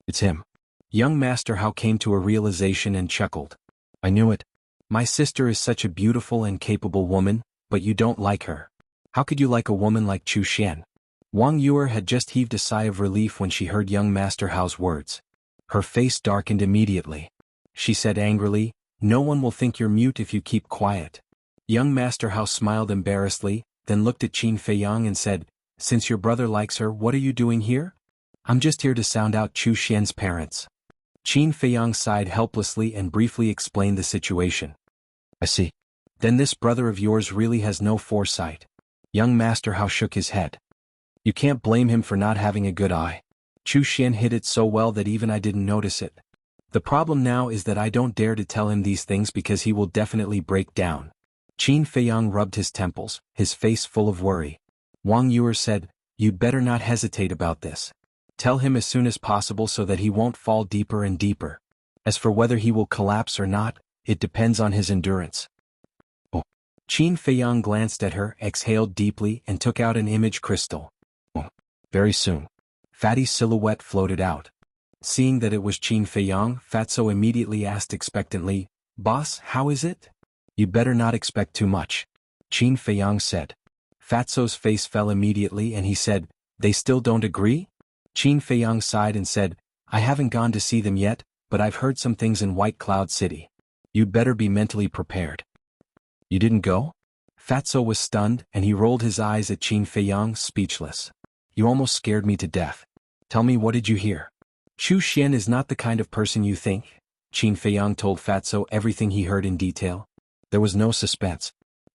It's him. Young Master Hao came to a realization and chuckled. I knew it. My sister is such a beautiful and capable woman, but you don't like her. How could you like a woman like Chu Xian? Wang Yuer had just heaved a sigh of relief when she heard young Master Hao's words. Her face darkened immediately. She said angrily, No one will think you're mute if you keep quiet. Young Master Hao smiled embarrassedly, then looked at Qin Feiyang and said, Since your brother likes her, what are you doing here? I'm just here to sound out Chu Xian's parents. Qin Feiyang sighed helplessly and briefly explained the situation. I see. Then this brother of yours really has no foresight. Young Master Hao shook his head. You can't blame him for not having a good eye. Chu Xian hid it so well that even I didn't notice it. The problem now is that I don't dare to tell him these things because he will definitely break down. Qin Feiyang rubbed his temples, his face full of worry. Wang Yuer said, You'd better not hesitate about this. Tell him as soon as possible so that he won't fall deeper and deeper. As for whether he will collapse or not, it depends on his endurance. Oh. Qin Feiyang glanced at her, exhaled deeply and took out an image crystal. Oh. Very soon. Fatty's silhouette floated out. Seeing that it was Qin Feiyang, Fatso immediately asked expectantly, Boss, how is it? You'd better not expect too much. Qin Feiyang said. Fatso's face fell immediately and he said, They still don't agree? Qin Feiyang sighed and said, I haven't gone to see them yet, but I've heard some things in White Cloud City. You'd better be mentally prepared. You didn't go? Fatso was stunned and he rolled his eyes at Qin Feiyang, speechless. You almost scared me to death. Tell me, what did you hear? Chu Xian is not the kind of person you think. Qin Feiyang told Fatso everything he heard in detail. There was no suspense.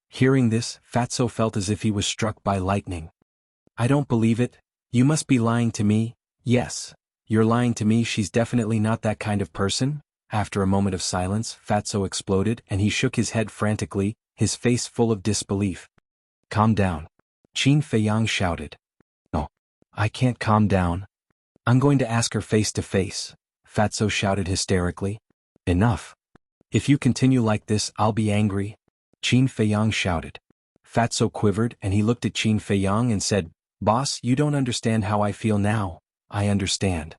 Hearing this, Fatso felt as if he was struck by lightning. I don't believe it. You must be lying to me. Yes. You're lying to me. She's definitely not that kind of person. After a moment of silence, Fatso exploded and he shook his head frantically, his face full of disbelief. Calm down. Qin Feiyang shouted. No. I can't calm down. I'm going to ask her face to face. Fatso shouted hysterically. Enough. If you continue like this, I'll be angry. Qin Feiyang shouted. Fatso quivered and he looked at Qin Feiyang and said, Boss, you don't understand how I feel now. I understand.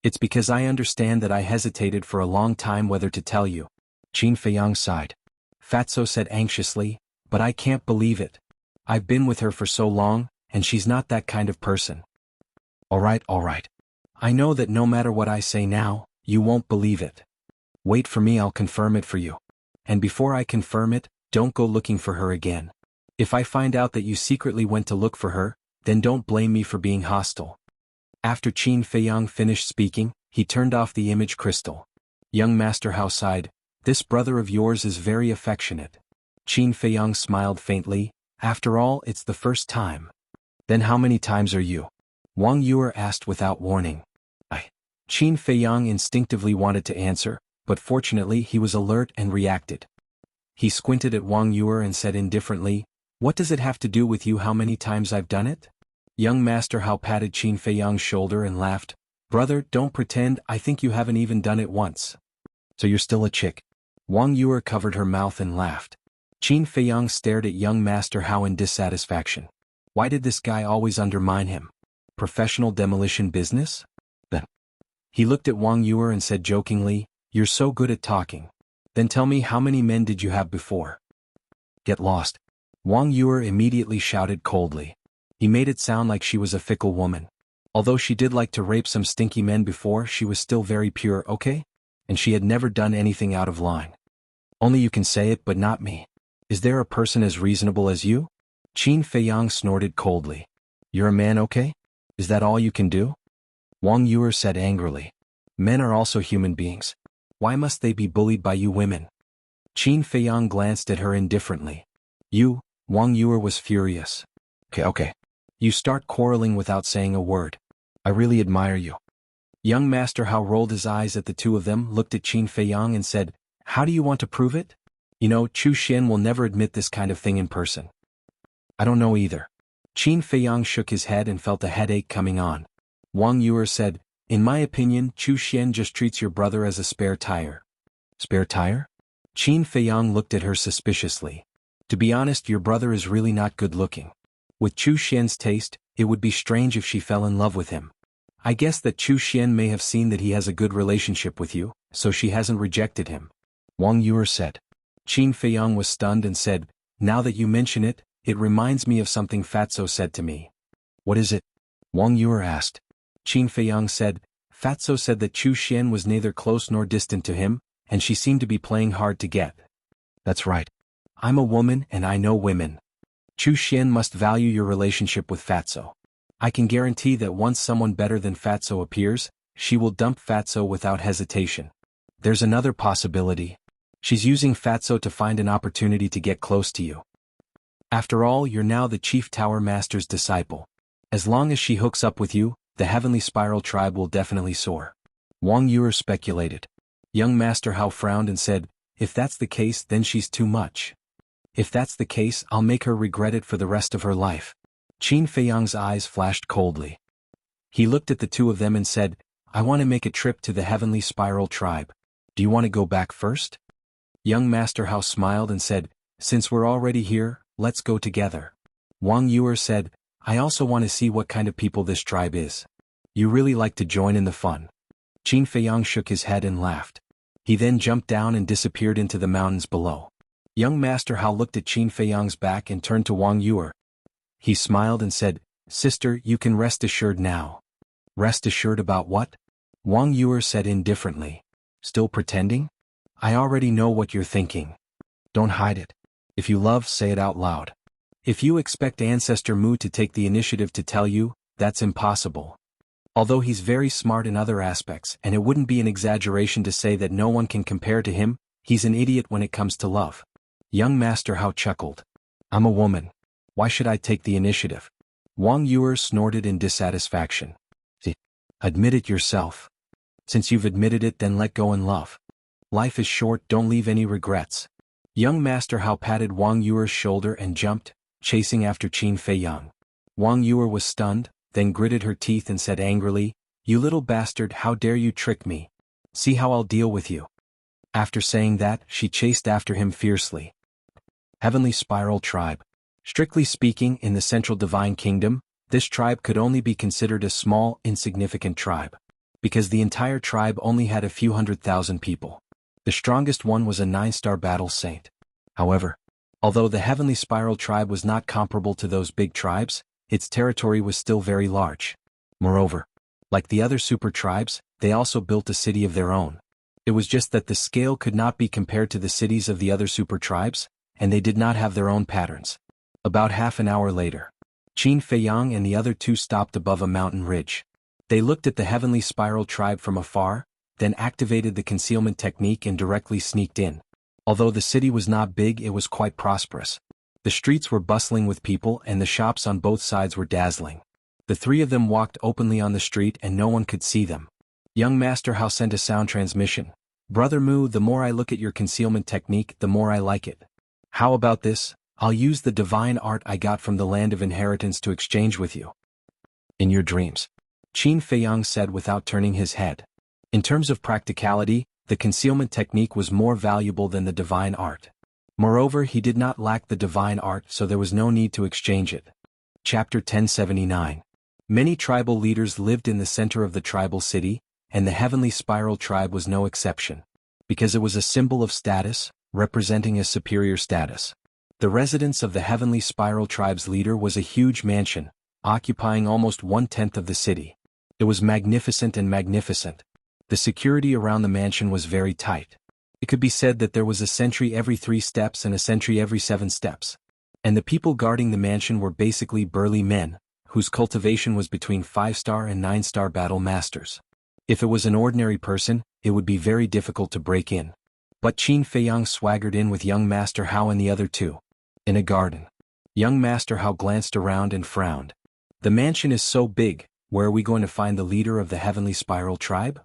It's because I understand that I hesitated for a long time whether to tell you. Qin Feiyang sighed. Fatso said anxiously, But I can't believe it. I've been with her for so long, and she's not that kind of person. All right. I know that no matter what I say now, you won't believe it. Wait for me, I'll confirm it for you. And before I confirm it, don't go looking for her again. If I find out that you secretly went to look for her, then don't blame me for being hostile. After Qin Feiyang finished speaking, he turned off the image crystal. Young Master Hao sighed, This brother of yours is very affectionate. Qin Feiyang smiled faintly, After all, it's the first time. Then how many times are you? Wang Yuer asked without warning. Qin Feiyang instinctively wanted to answer, but fortunately he was alert and reacted. He squinted at Wang Yuer and said indifferently, What does it have to do with you how many times I've done it? Young Master Hao patted Qin Feiyang's shoulder and laughed. Brother, don't pretend, I think you haven't even done it once. So you're still a chick. Wang Yuer covered her mouth and laughed. Qin Feiyang stared at young Master Hao in dissatisfaction. Why did this guy always undermine him? Professional demolition business? Then he looked at Wang Yuer and said jokingly, You're so good at talking. Then tell me, how many men did you have before? Get lost. Wang Yuer immediately shouted coldly. He made it sound like she was a fickle woman. Although she did like to rape some stinky men before, she was still very pure, okay? And she had never done anything out of line. Only you can say it but not me. Is there a person as reasonable as you? Qin Feiyang snorted coldly. You're a man, okay? Is that all you can do? Wang Yuer said angrily. Men are also human beings. Why must they be bullied by you women? Qin Feiyang glanced at her indifferently. You, Wang Yuer was furious. Okay. You start quarreling without saying a word. I really admire you. Young Master Hao rolled his eyes at the two of them, looked at Qin Feiyang and said, How do you want to prove it? You know, Chu Xian will never admit this kind of thing in person. I don't know either. Qin Feiyang shook his head and felt a headache coming on. Wang Yuer said, In my opinion, Chu Xian just treats your brother as a spare tire. Spare tire? Qin Feiyang looked at her suspiciously. To be honest, your brother is really not good looking. With Chu Xian's taste, it would be strange if she fell in love with him. I guess that Chu Xian may have seen that he has a good relationship with you, so she hasn't rejected him. Wang Yuer said. Qin Feiyang was stunned and said, Now that you mention it, it reminds me of something Fatso said to me. What is it? Wang Yuer asked. Qin Feiyang said, Fatso said that Chu Xian was neither close nor distant to him, and she seemed to be playing hard to get. That's right. I'm a woman and I know women. Chu Xian must value your relationship with Fatso. I can guarantee that once someone better than Fatso appears, she will dump Fatso without hesitation. There's another possibility. She's using Fatso to find an opportunity to get close to you. After all, you're now the Chief Tower Master's disciple. As long as she hooks up with you, the Heavenly Spiral tribe will definitely soar. Wang Yuer speculated. Young Master Hao frowned and said, If that's the case, then she's too much. If that's the case, I'll make her regret it for the rest of her life. Qin Feiyang's eyes flashed coldly. He looked at the two of them and said, I want to make a trip to the Heavenly Spiral tribe. Do you want to go back first? Young Master Hao smiled and said, Since we're already here, let's go together. Wang Yuer said, I also want to see what kind of people this tribe is. You really like to join in the fun. Qin Feiyang shook his head and laughed. He then jumped down and disappeared into the mountains below. Young Master Hao looked at Qin Feiyang's back and turned to Wang Yuer. He smiled and said, Sister, you can rest assured now. Rest assured about what? Wang Yuer said indifferently. Still pretending? I already know what you're thinking. Don't hide it. If you love, say it out loud. If you expect Ancestor Mu to take the initiative to tell you, that's impossible. Although he's very smart in other aspects, and it wouldn't be an exaggeration to say that no one can compare to him, he's an idiot when it comes to love. Young Master Hao chuckled. I'm a woman. Why should I take the initiative? Wang Yuer snorted in dissatisfaction. Admit it yourself. Since you've admitted it, then let go and love. Life is short, don't leave any regrets. Young Master Hao patted Wang Yuer's shoulder and jumped, chasing after Qin Feiyang. Wang Yuer was stunned, then gritted her teeth and said angrily, You little bastard, how dare you trick me? See how I'll deal with you. After saying that, she chased after him fiercely. Heavenly Spiral Tribe. Strictly speaking, in the Central Divine Kingdom, this tribe could only be considered a small, insignificant tribe. Because the entire tribe only had a few 100,000 people. The strongest one was a 9-star battle saint. However, although the Heavenly Spiral tribe was not comparable to those big tribes, its territory was still very large. Moreover, like the other super tribes, they also built a city of their own. It was just that the scale could not be compared to the cities of the other super tribes, and they did not have their own patterns. About half an hour later, Qin Feiyang and the other two stopped above a mountain ridge. They looked at the Heavenly Spiral tribe from afar, then activated the concealment technique and directly sneaked in. Although the city was not big, it was quite prosperous. The streets were bustling with people and the shops on both sides were dazzling. The three of them walked openly on the street and no one could see them. Young Master Hao sent a sound transmission. Brother Mu, the more I look at your concealment technique, the more I like it. How about this? I'll use the divine art I got from the land of inheritance to exchange with you. In your dreams. Qin Feiyang said without turning his head. In terms of practicality, the concealment technique was more valuable than the divine art. Moreover, he did not lack the divine art, so there was no need to exchange it. Chapter 1079. Many tribal leaders lived in the center of the tribal city, and the Heavenly Spiral tribe was no exception. Because it was a symbol of status, representing a superior status. The residence of the Heavenly Spiral tribe's leader was a huge mansion, occupying almost 1/10 of the city. It was magnificent and magnificent. The security around the mansion was very tight. It could be said that there was a sentry every 3 steps and a sentry every 7 steps. And the people guarding the mansion were basically burly men, whose cultivation was between 5-star and 9-star battle masters. If it was an ordinary person, it would be very difficult to break in. But Qin Feiyang swaggered in with young Master Hao and the other 2. In a garden. Young Master Hao glanced around and frowned. The mansion is so big, where are we going to find the leader of the Heavenly Spiral Tribe?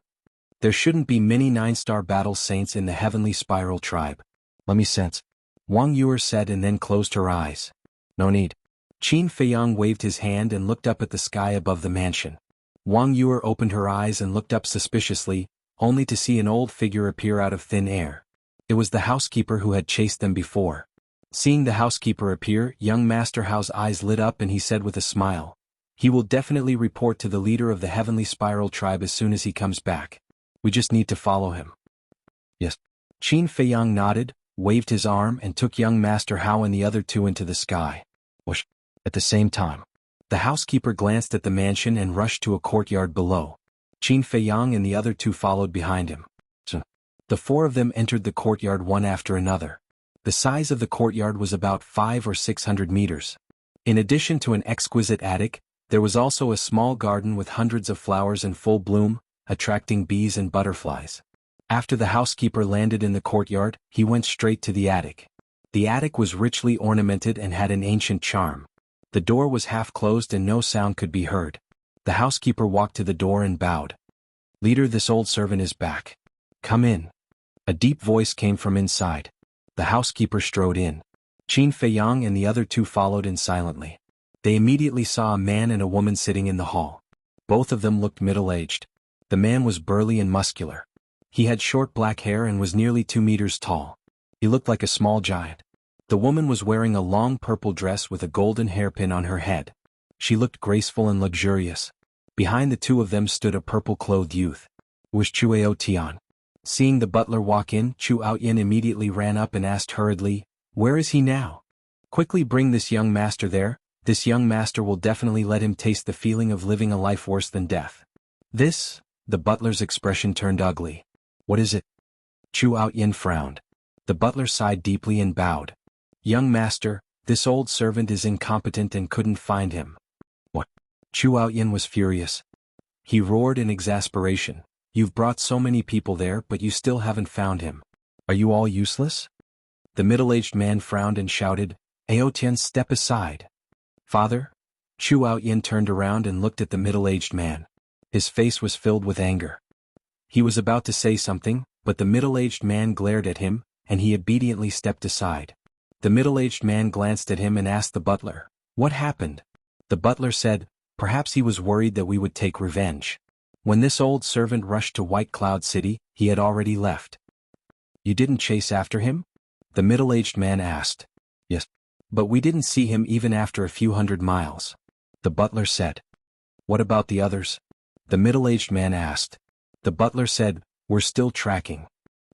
There shouldn't be many 9-star battle saints in the Heavenly Spiral Tribe. Let me sense. Wang Yuer said and then closed her eyes. No need. Qin Feiyang waved his hand and looked up at the sky above the mansion. Wang Yuer opened her eyes and looked up suspiciously, only to see an old figure appear out of thin air. It was the housekeeper who had chased them before. Seeing the housekeeper appear, young Master Hao's eyes lit up and he said with a smile, "He will definitely report to the leader of the Heavenly Spiral Tribe as soon as he comes back. We just need to follow him." Yes. Qin Feiyang nodded, waved his arm and took young Master Hao and the other 2 into the sky. Whoosh. At the same time, the housekeeper glanced at the mansion and rushed to a courtyard below. Qin Feiyang and the other 2 followed behind him. So, the 4 of them entered the courtyard one after another. The size of the courtyard was about 500 or 600 meters. In addition to an exquisite attic, there was also a small garden with hundreds of flowers in full bloom, attracting bees and butterflies. After the housekeeper landed in the courtyard, he went straight to the attic. The attic was richly ornamented and had an ancient charm. The door was half closed and no sound could be heard. The housekeeper walked to the door and bowed. "Leader, this old servant is back. Come in." A deep voice came from inside. The housekeeper strode in. Qin Feiyang and the other 2 followed in silently. They immediately saw a man and a woman sitting in the hall. Both of them looked middle-aged. The man was burly and muscular. He had short black hair and was nearly 2 meters tall. He looked like a small giant. The woman was wearing a long purple dress with a golden hairpin on her head. She looked graceful and luxurious. Behind the 2 of them stood a purple-clothed youth. It was Chuao Tian. Seeing the butler walk in, Chu Aoyan immediately ran up and asked hurriedly, "Where is he now? Quickly bring this young master there. This young master will definitely let him taste the feeling of living a life worse than death." "This?" The butler's expression turned ugly. "What is it?" Chu Aoyan frowned. The butler sighed deeply and bowed. "Young master, this old servant is incompetent and couldn't find him." "What?" Chu Aoyan was furious. He roared in exasperation. "You've brought so many people there but you still haven't found him. Are you all useless?" The middle-aged man frowned and shouted, "Aotian, step aside." "Father?" Chu Aoyan turned around and looked at the middle-aged man. His face was filled with anger. He was about to say something, but the middle-aged man glared at him, and he obediently stepped aside. The middle-aged man glanced at him and asked the butler, "What happened?" The butler said, "Perhaps he was worried that we would take revenge. When this old servant rushed to White Cloud City, he had already left." "You didn't chase after him?" The middle-aged man asked. "Yes. But we didn't see him even after a few hundred miles." The butler said. "What about the others?" The middle-aged man asked. The butler said, "We're still tracking."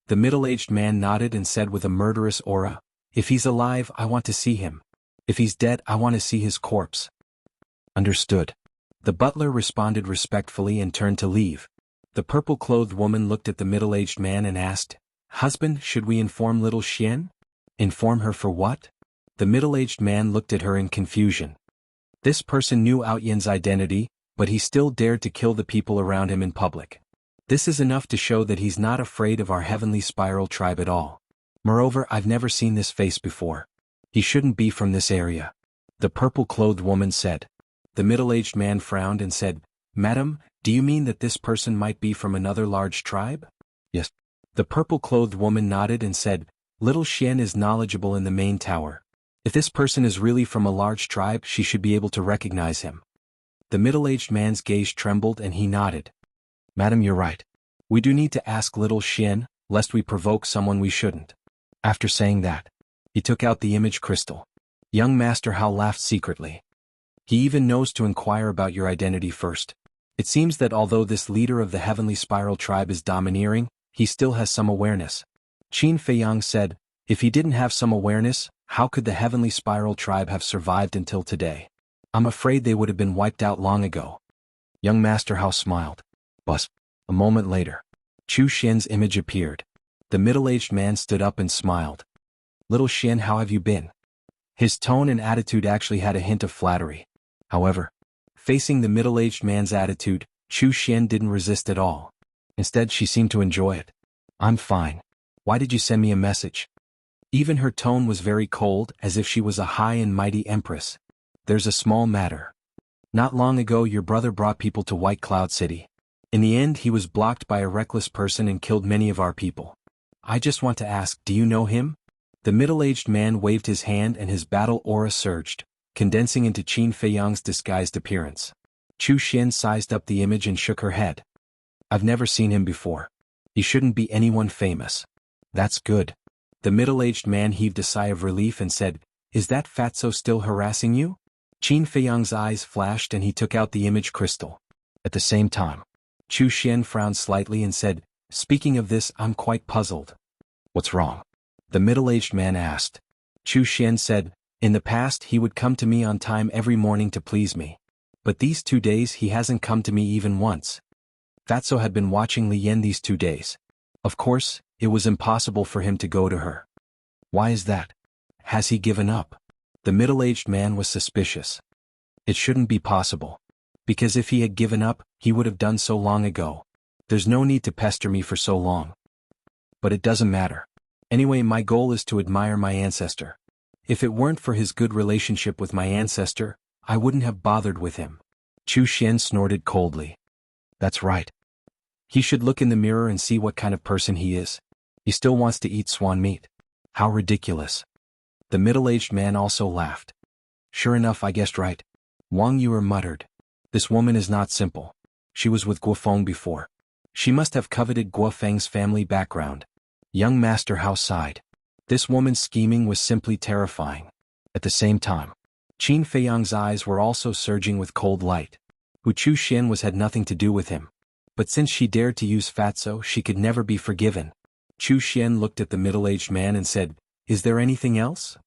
The middle-aged man nodded and said with a murderous aura, "If he's alive, I want to see him. If he's dead, I want to see his corpse." "Understood." The butler responded respectfully and turned to leave. The purple-clothed woman looked at the middle-aged man and asked, "Husband, should we inform little Xian?" "Inform her for what?" The middle-aged man looked at her in confusion. This person knew Aoyan's identity, but he still dared to kill the people around him in public. This is enough to show that he's not afraid of our Heavenly Spiral Tribe at all. Moreover, I've never seen this face before. He shouldn't be from this area. The purple-clothed woman said. The middle-aged man frowned and said, "Madam, do you mean that this person might be from another large tribe?" "Yes." The purple-clothed woman nodded and said, "Little Xian is knowledgeable in the main tower. If this person is really from a large tribe, she should be able to recognize him." The middle-aged man's gaze trembled and he nodded. "Madam, you're right. We do need to ask little Xian, lest we provoke someone we shouldn't." After saying that, he took out the image crystal. Young Master Hao laughed secretly. "He even knows to inquire about your identity first. It seems that although this leader of the Heavenly Spiral Tribe is domineering, he still has some awareness." Qin Feiyang said, "If he didn't have some awareness, how could the Heavenly Spiral Tribe have survived until today? I'm afraid they would have been wiped out long ago." Young Master Hao smiled. Buzz. A moment later, Chu Xian's image appeared. The middle-aged man stood up and smiled. Little Xian, how have you been? His tone and attitude actually had a hint of flattery. However, facing the middle-aged man's attitude, Chu Xian didn't resist at all. Instead, she seemed to enjoy it. I'm fine. Why did you send me a message? Even her tone was very cold, as if she was a high and mighty empress. There's a small matter. Not long ago your brother brought people to White Cloud City. In the end he was blocked by a reckless person and killed many of our people. I just want to ask, do you know him? The middle-aged man waved his hand and his battle aura surged, condensing into Qin Feiyang's disguised appearance. Chu Xian sized up the image and shook her head. I've never seen him before. He shouldn't be anyone famous. That's good. The middle-aged man heaved a sigh of relief and said, Is that fatso still harassing you? Qin Feiyang's eyes flashed and he took out the image crystal. At the same time, Chu Xian frowned slightly and said, Speaking of this, I'm quite puzzled. What's wrong? The middle-aged man asked. Chu Xian said, In the past he would come to me on time every morning to please me. But these 2 days he hasn't come to me even once. Fatso had been watching Li Yan these 2 days. Of course, it was impossible for him to go to her. Why is that? Has he given up? The middle-aged man was suspicious. It shouldn't be possible. Because if he had given up, he would have done so long ago. There's no need to pester me for so long. But it doesn't matter. Anyway, my goal is to admire my ancestor. If it weren't for his good relationship with my ancestor, I wouldn't have bothered with him. Chu Xian snorted coldly. That's right. He should look in the mirror and see what kind of person he is. He still wants to eat swan meat. How ridiculous. The middle-aged man also laughed. Sure enough, I guessed right. Wang Yue muttered. This woman is not simple. She was with Guofeng before. She must have coveted Guofeng's family background. Young Master Hao sighed. This woman's scheming was simply terrifying. At the same time, Qin Feiyang's eyes were also surging with cold light. Wu Chu Xian had nothing to do with him. But since she dared to use fatso, she could never be forgiven. Chu Xian looked at the middle-aged man and said, Is there anything else?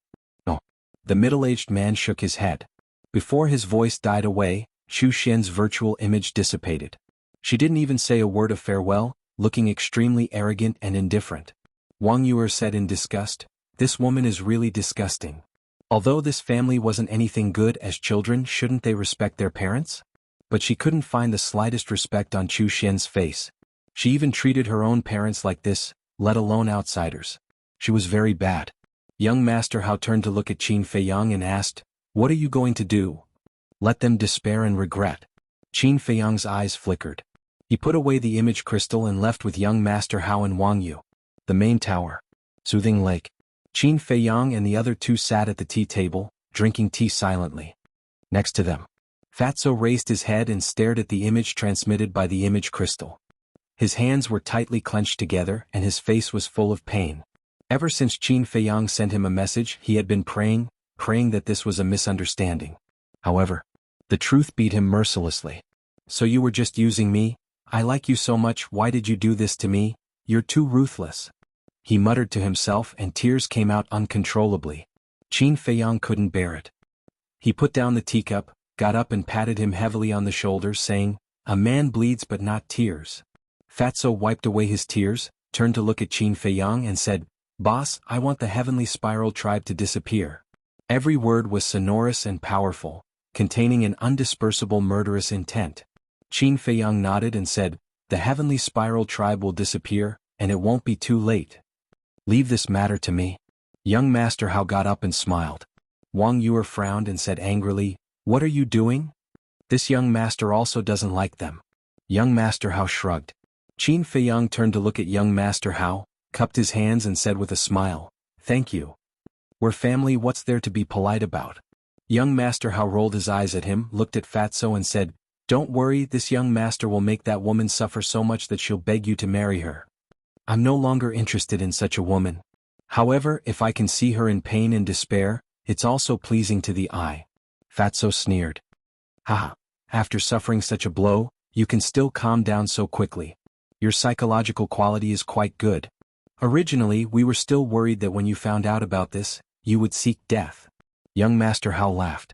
No. The middle-aged man shook his head. Before his voice died away, Chu Xian's virtual image dissipated. She didn't even say a word of farewell, looking extremely arrogant and indifferent. Wang Yue said in disgust, This woman is really disgusting. Although this family wasn't anything good as children, shouldn't they respect their parents? But she couldn't find the slightest respect on Chu Xian's face. She even treated her own parents like this, let alone outsiders. She was very bad. Young Master Hao turned to look at Qin Feiyang and asked, What are you going to do? Let them despair and regret. Qin Feiyang's eyes flickered. He put away the image crystal and left with young Master Hao and Wang Yu. The main tower. Soothing Lake. Qin Feiyang and the other 2 sat at the tea table, drinking tea silently. Next to them, Fatso raised his head and stared at the image transmitted by the image crystal. His hands were tightly clenched together and his face was full of pain. Ever since Qin Feiyang sent him a message, he had been praying that this was a misunderstanding. However, the truth beat him mercilessly. So you were just using me? I like you so much, why did you do this to me? You're too ruthless. He muttered to himself and tears came out uncontrollably. Qin Feiyang couldn't bear it. He put down the teacup, got up and patted him heavily on the shoulder, saying, A man bleeds but not tears. Fatso wiped away his tears, turned to look at Qin Feiyang and said, Boss, I want the Heavenly Spiral Tribe to disappear. Every word was sonorous and powerful, containing an undispersible murderous intent. Qin Feiyang nodded and said, The Heavenly Spiral Tribe will disappear, and it won't be too late. Leave this matter to me. Young Master Hao got up and smiled. Wang Yue frowned and said angrily, What are you doing? This young master also doesn't like them. Young Master Hao shrugged. Qin Feiyang turned to look at young Master Hao, cupped his hands and said with a smile, Thank you. We're family, what's there to be polite about? Young Master Hao rolled his eyes at him, looked at Fatso and said, Don't worry, this young master will make that woman suffer so much that she'll beg you to marry her. I'm no longer interested in such a woman. However, if I can see her in pain and despair, it's also pleasing to the eye. Fatso sneered. Haha, after suffering such a blow, you can still calm down so quickly. Your psychological quality is quite good. Originally, we were still worried that when you found out about this, you would seek death. Young Master Hao laughed.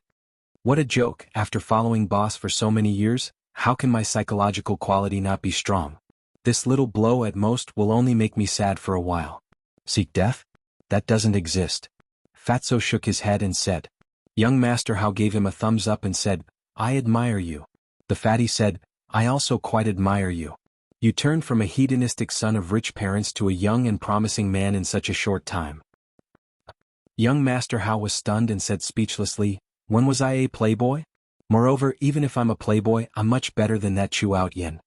What a joke, after following boss for so many years, How can my psychological quality not be strong? This little blow at most will only make me sad for a while. Seek death? That doesn't exist. Fatso shook his head and said. Young Master Hao gave him a thumbs up and said, I admire you. The fatty said, I also quite admire you. You turned from a hedonistic son of rich parents to a young and promising man in such a short time. Young Master Hao was stunned and said speechlessly, when was I a playboy? Moreover, even if I'm a playboy, I'm much better than that Chu Out Yin.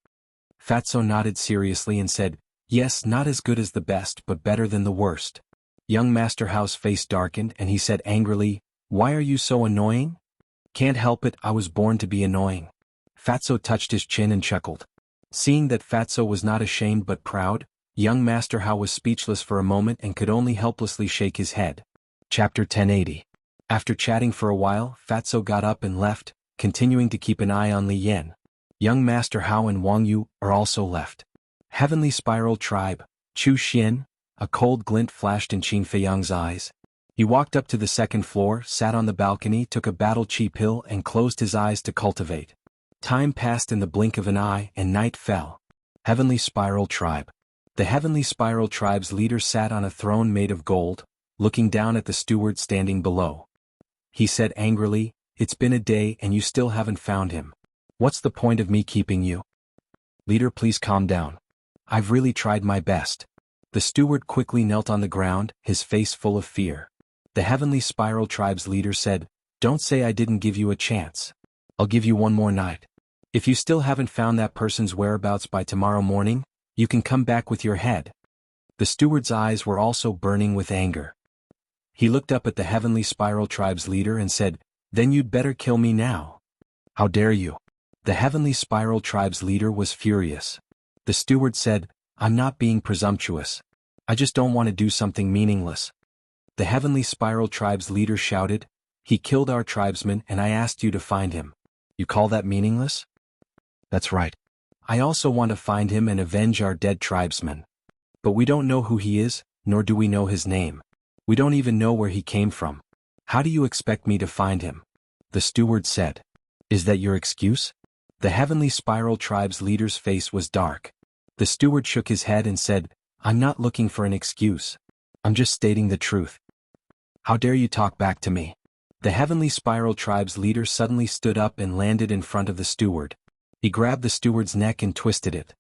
Fatso nodded seriously and said, yes, not as good as the best but better than the worst. Young Master Hao's face darkened and he said angrily, why are you so annoying? Can't help it, I was born to be annoying. Fatso touched his chin and chuckled. Seeing that Fatso was not ashamed but proud, young Master Hao was speechless for a moment and could only helplessly shake his head. Chapter 1080. After chatting for a while, Fatso got up and left, continuing to keep an eye on Li Yan. Young Master Hao and Wang Yu are also left. Heavenly Spiral Tribe, Chu Xian. A cold glint flashed in Qin Feiyang's eyes. He walked up to the second floor, sat on the balcony, took a battle chi pill and closed his eyes to cultivate. Time passed in the blink of an eye and night fell. Heavenly Spiral Tribe. The Heavenly Spiral Tribe's leader sat on a throne made of gold, looking down at the steward standing below. He said angrily, it's been a day and you still haven't found him. What's the point of me keeping you? Leader, please calm down. I've really tried my best. The steward quickly knelt on the ground, his face full of fear. The Heavenly Spiral Tribe's leader said, don't say I didn't give you a chance. I'll give you one more night. If you still haven't found that person's whereabouts by tomorrow morning, you can come back with your head. The steward's eyes were also burning with anger. He looked up at the Heavenly Spiral Tribe's leader and said, then you'd better kill me now. How dare you? The Heavenly Spiral Tribe's leader was furious. The steward said, I'm not being presumptuous. I just don't want to do something meaningless. The Heavenly Spiral Tribe's leader shouted, he killed our tribesman and I asked you to find him. You call that meaningless? That's right. I also want to find him and avenge our dead tribesman. But we don't know who he is, nor do we know his name. We don't even know where he came from. How do you expect me to find him? The steward said. Is that your excuse? The Heavenly Spiral Tribe's leader's face was dark. The steward shook his head and said, I'm not looking for an excuse. I'm just stating the truth. How dare you talk back to me? The Heavenly Spiral Tribe's leader suddenly stood up and landed in front of the steward. He grabbed the steward's neck and twisted it.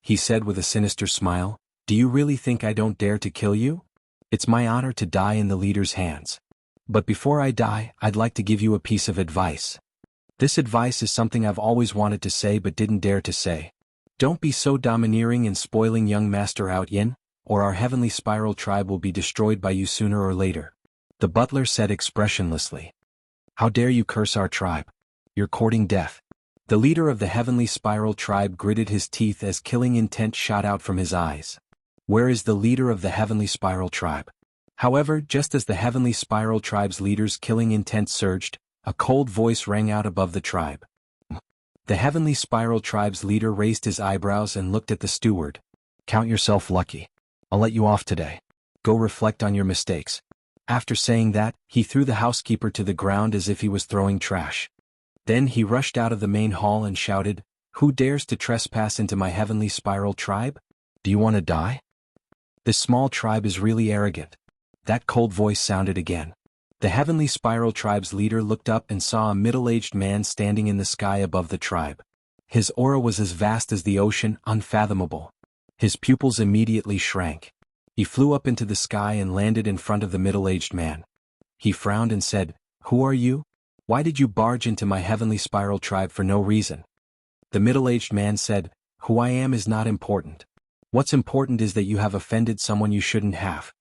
He said with a sinister smile, do you really think I don't dare to kill you? It's my honor to die in the leader's hands. But before I die, I'd like to give you a piece of advice. This advice is something I've always wanted to say but didn't dare to say. Don't be so domineering and spoiling young Master Out Yin, or our Heavenly Spiral Tribe will be destroyed by you sooner or later. The butler said expressionlessly. How dare you curse our tribe? You're courting death. The leader of the Heavenly Spiral Tribe gritted his teeth as killing intent shot out from his eyes. Where is the leader of the Heavenly Spiral Tribe? However, just as the Heavenly Spiral Tribe's leader's killing intent surged, a cold voice rang out above the tribe. The Heavenly Spiral Tribe's leader raised his eyebrows and looked at the steward. Count yourself lucky. I'll let you off today. Go reflect on your mistakes. After saying that, he threw the housekeeper to the ground as if he was throwing trash. Then he rushed out of the main hall and shouted, who dares to trespass into my Heavenly Spiral Tribe? Do you want to die? This small tribe is really arrogant. That cold voice sounded again. The Heavenly Spiral Tribe's leader looked up and saw a middle-aged man standing in the sky above the tribe. His aura was as vast as the ocean, unfathomable. His pupils immediately shrank. He flew up into the sky and landed in front of the middle-aged man. He frowned and said, who are you? Why did you barge into my Heavenly Spiral Tribe for no reason? The middle-aged man said, who I am is not important. What's important is that you have offended someone you shouldn't have.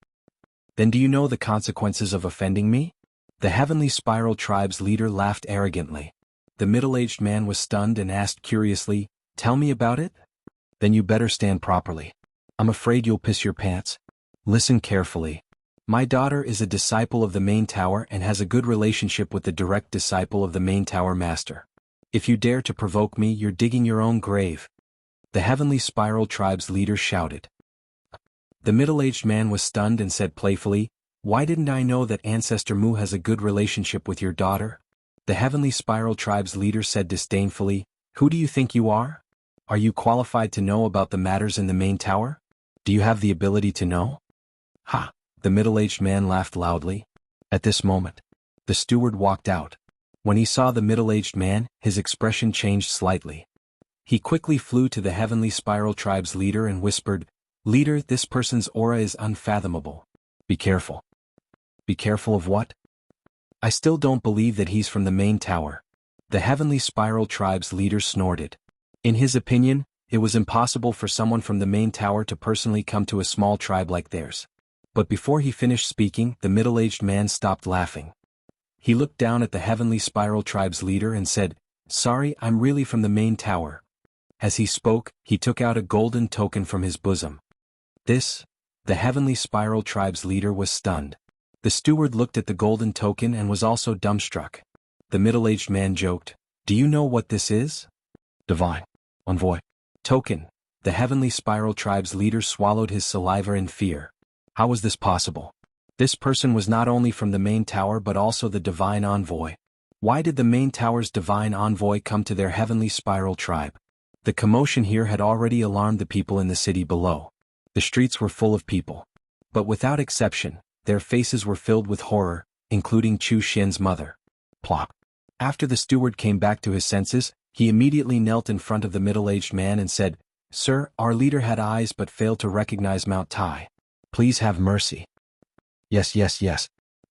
Then do you know the consequences of offending me? The Heavenly Spiral Tribe's leader laughed arrogantly. The middle-aged man was stunned and asked curiously, tell me about it? Then you better stand properly. I'm afraid you'll piss your pants. Listen carefully. My daughter is a disciple of the main tower and has a good relationship with the direct disciple of the main tower master. If you dare to provoke me, you're digging your own grave. The Heavenly Spiral Tribe's leader shouted. The middle-aged man was stunned and said playfully, why didn't I know that Ancestor Mu has a good relationship with your daughter? The Heavenly Spiral Tribe's leader said disdainfully, Who do you think you are? Are you qualified to know about the matters in the main tower? Do you have the ability to know? Ha! The middle-aged man laughed loudly. At this moment, the steward walked out. When he saw the middle-aged man, his expression changed slightly. He quickly flew to the Heavenly Spiral Tribe's leader and whispered, "Leader, this person's aura is unfathomable. Be careful." Be careful of what? I still don't believe that he's from the main tower. The Heavenly Spiral Tribe's leader snorted. In his opinion, it was impossible for someone from the main tower to personally come to a small tribe like theirs. But before he finished speaking, the middle-aged man stopped laughing. He looked down at the Heavenly Spiral Tribe's leader and said, "Sorry, I'm really from the main tower." As he spoke, he took out a golden token from his bosom. The Heavenly Spiral Tribe's leader was stunned. The steward looked at the golden token and was also dumbstruck. The middle-aged man joked, "Do you know what this is?" "Divine Envoy Token." The Heavenly Spiral Tribe's leader swallowed his saliva in fear. How was this possible? This person was not only from the main tower but also the Divine Envoy. Why did the main tower's Divine Envoy come to their Heavenly Spiral Tribe? The commotion here had already alarmed the people in the city below. The streets were full of people. But without exception, their faces were filled with horror, including Chu Xin's mother. Plop. After the steward came back to his senses, he immediately knelt in front of the middle-aged man and said, "Sir, our leader had eyes but failed to recognize Mount Tai. Please have mercy." Yes.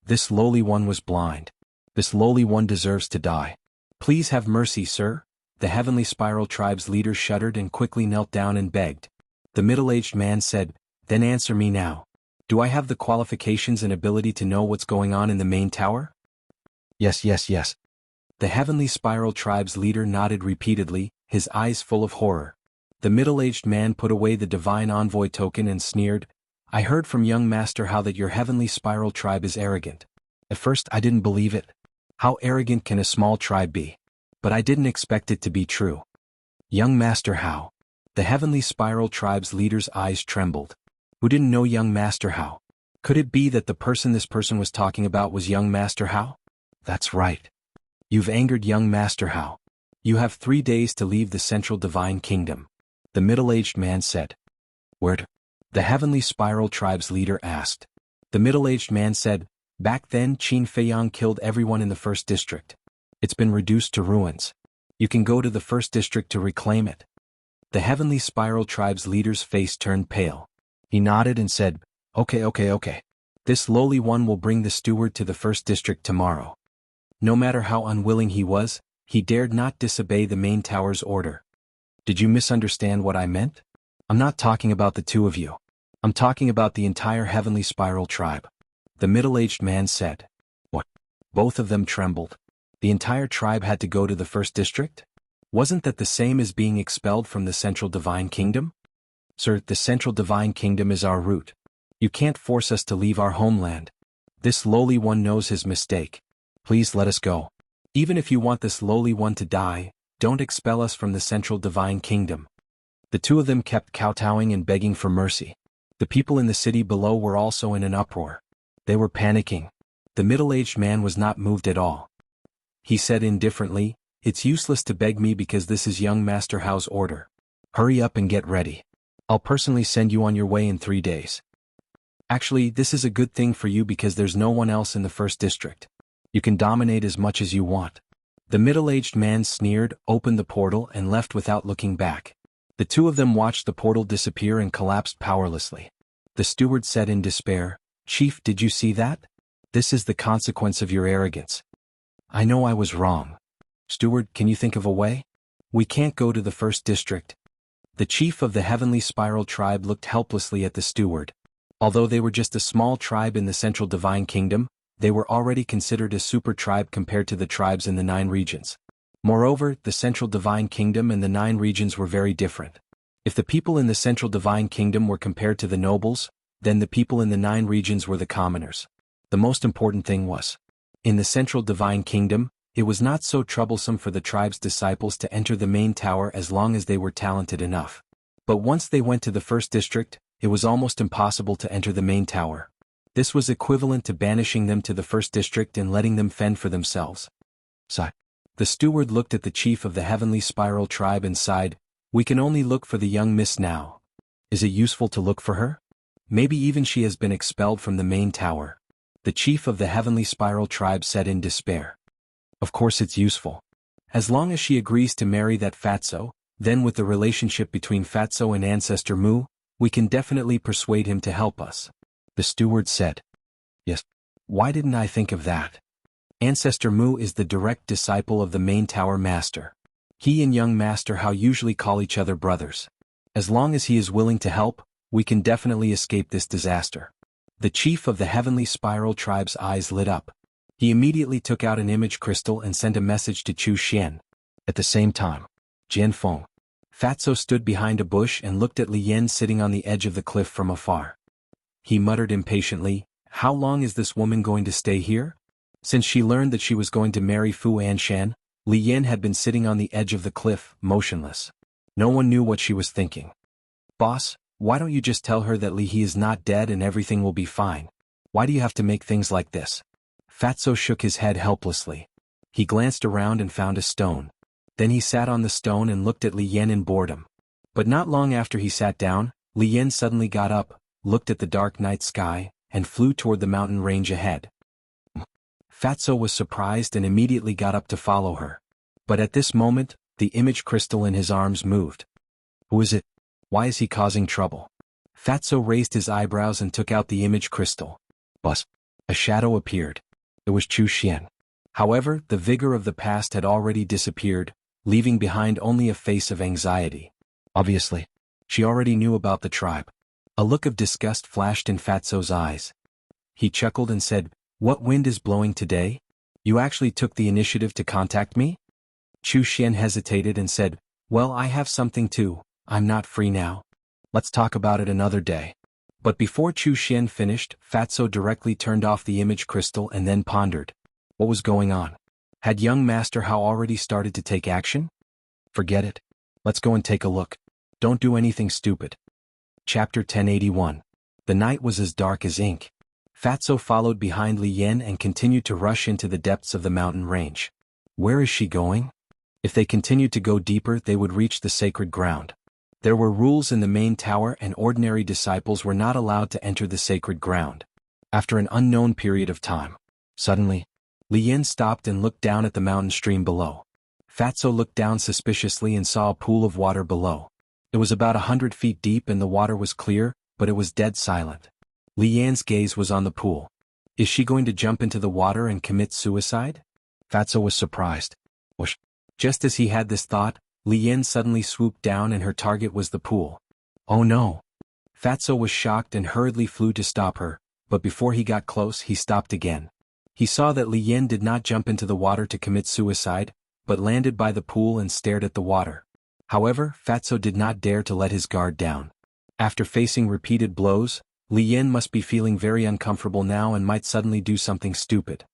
This lowly one was blind. This lowly one deserves to die. Please have mercy, sir. The Heavenly Spiral Tribe's leader shuddered and quickly knelt down and begged. The middle-aged man said, "Then answer me now. Do I have the qualifications and ability to know what's going on in the main tower?" Yes. The Heavenly Spiral Tribe's leader nodded repeatedly, his eyes full of horror. The middle-aged man put away the Divine Envoy token and sneered, "I heard from young master how that your Heavenly Spiral Tribe is arrogant. At first I didn't believe it. How arrogant can a small tribe be? But I didn't expect it to be true." "Young master how?" The Heavenly Spiral Tribe's leader's eyes trembled. Who didn't know young master how? Could it be that the person this person was talking about was young master how? That's right. You've angered young master how. You have 3 days to leave the Central Divine Kingdom. The middle-aged man said. "Where to?" The Heavenly Spiral Tribe's leader asked. The middle-aged man said, "Back then Qin Feiyang killed everyone in the first district. It's been reduced to ruins. You can go to the first district to reclaim it." The Heavenly Spiral Tribe's leader's face turned pale. He nodded and said, Okay. This lowly one will bring the steward to the first district tomorrow." No matter how unwilling he was, he dared not disobey the main tower's order. Did you misunderstand what I meant? I'm not talking about the two of you. I'm talking about the entire Heavenly Spiral Tribe. The middle-aged man said. What? Both of them trembled. The entire tribe had to go to the first district? Wasn't that the same as being expelled from the Central Divine Kingdom? Sir, the Central Divine Kingdom is our route. You can't force us to leave our homeland. This lowly one knows his mistake. Please let us go. Even if you want this lowly one to die, don't expel us from the Central Divine Kingdom. The two of them kept kowtowing and begging for mercy. The people in the city below were also in an uproar. They were panicking. The middle-aged man was not moved at all. He said indifferently, "It's useless to beg me because this is young Master Hao's order. Hurry up and get ready. I'll personally send you on your way in 3 days. Actually, this is a good thing for you because there's no one else in the first district. You can dominate as much as you want." The middle-aged man sneered, opened the portal and left without looking back. The two of them watched the portal disappear and collapsed powerlessly. The steward said in despair, "Chief, did you see that? This is the consequence of your arrogance." "I know I was wrong. Steward, can you think of a way? We can't go to the first district." The chief of the Heavenly Spiral Tribe looked helplessly at the steward. Although they were just a small tribe in the Central Divine Kingdom, they were already considered a super tribe compared to the tribes in the 9 regions. Moreover, the Central Divine Kingdom and the 9 regions were very different. If the people in the Central Divine Kingdom were compared to the nobles, then the people in the 9 regions were the commoners. The most important thing was, in the Central Divine Kingdom, it was not so troublesome for the tribe's disciples to enter the main tower as long as they were talented enough. But once they went to the first district, it was almost impossible to enter the main tower. This was equivalent to banishing them to the first district and letting them fend for themselves. The steward looked at the chief of the Heavenly Spiral tribe and sighed, "We can only look for the young miss now. Is it useful to look for her? Maybe even she has been expelled from the main tower." The chief of the Heavenly Spiral tribe said in despair. "Of course it's useful. As long as she agrees to marry that Fatso, then with the relationship between Fatso and Ancestor Mu, we can definitely persuade him to help us," the steward said. "Yes. Why didn't I think of that? Ancestor Mu is the direct disciple of the main tower master. He and young Master Hao usually call each other brothers. As long as he is willing to help, we can definitely escape this disaster." The chief of the Heavenly Spiral tribe's eyes lit up. He immediately took out an image crystal and sent a message to Chu Xian. At the same time, Jian Feng, Fatso stood behind a bush and looked at Li Yan sitting on the edge of the cliff from afar. He muttered impatiently, "How long is this woman going to stay here?" Since she learned that she was going to marry Fu Anshan, Li Yan had been sitting on the edge of the cliff, motionless. No one knew what she was thinking. "Boss, why don't you just tell her that Li He is not dead and everything will be fine? Why do you have to make things like this?" Fatso shook his head helplessly. He glanced around and found a stone. Then he sat on the stone and looked at Li Yan in boredom. But not long after he sat down, Li Yan suddenly got up, looked at the dark night sky, and flew toward the mountain range ahead. Fatso was surprised and immediately got up to follow her. But at this moment, the image crystal in his arms moved. "Who is it? Why is he causing trouble?" Fatso raised his eyebrows and took out the image crystal. Buzz. A shadow appeared. It was Chu Xian. However, the vigor of the past had already disappeared, leaving behind only a face of anxiety. Obviously, she already knew about the tribe. A look of disgust flashed in Fatso's eyes. He chuckled and said, "What wind is blowing today? You actually took the initiative to contact me?" Chu Xian hesitated and said, "Well, I have something too. I'm not free now. Let's talk about it another day." But before Chu Xian finished, Fatso directly turned off the image crystal and then pondered. What was going on? Had young Master Hao already started to take action? Forget it. Let's go and take a look. Don't do anything stupid. Chapter 1081. The night was as dark as ink. Fatso followed behind Li Yan and continued to rush into the depths of the mountain range. Where is she going? If they continued to go deeper, they would reach the sacred ground. There were rules in the main tower and ordinary disciples were not allowed to enter the sacred ground. After an unknown period of time, suddenly, Li Yan stopped and looked down at the mountain stream below. Fatso looked down suspiciously and saw a pool of water below. It was about 100 feet deep and the water was clear, but it was dead silent. Li Yan's gaze was on the pool. Is she going to jump into the water and commit suicide? Fatso was surprised. Whoosh. Just as he had this thought, Li Yan suddenly swooped down and her target was the pool. Oh no! Fatso was shocked and hurriedly flew to stop her, but before he got close he stopped again. He saw that Li Yan did not jump into the water to commit suicide, but landed by the pool and stared at the water. However, Fatso did not dare to let his guard down. After facing repeated blows, Li Yan must be feeling very uncomfortable now and might suddenly do something stupid.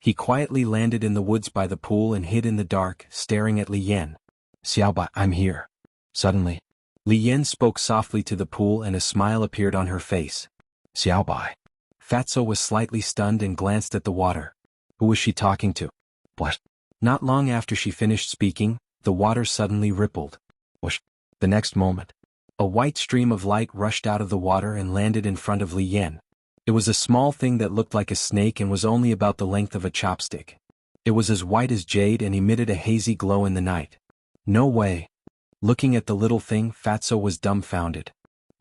He quietly landed in the woods by the pool and hid in the dark, staring at Li Yan. "Xiaobai, I'm here." Suddenly, Li Yan spoke softly to the pool and a smile appeared on her face. "Xiaobai." Fatso was slightly stunned and glanced at the water. Who was she talking to? What? Not long after she finished speaking, the water suddenly rippled. Whoosh. The next moment, a white stream of light rushed out of the water and landed in front of Li Yan. It was a small thing that looked like a snake and was only about the length of a chopstick. It was as white as jade and emitted a hazy glow in the night. No way. Looking at the little thing, Fatso was dumbfounded.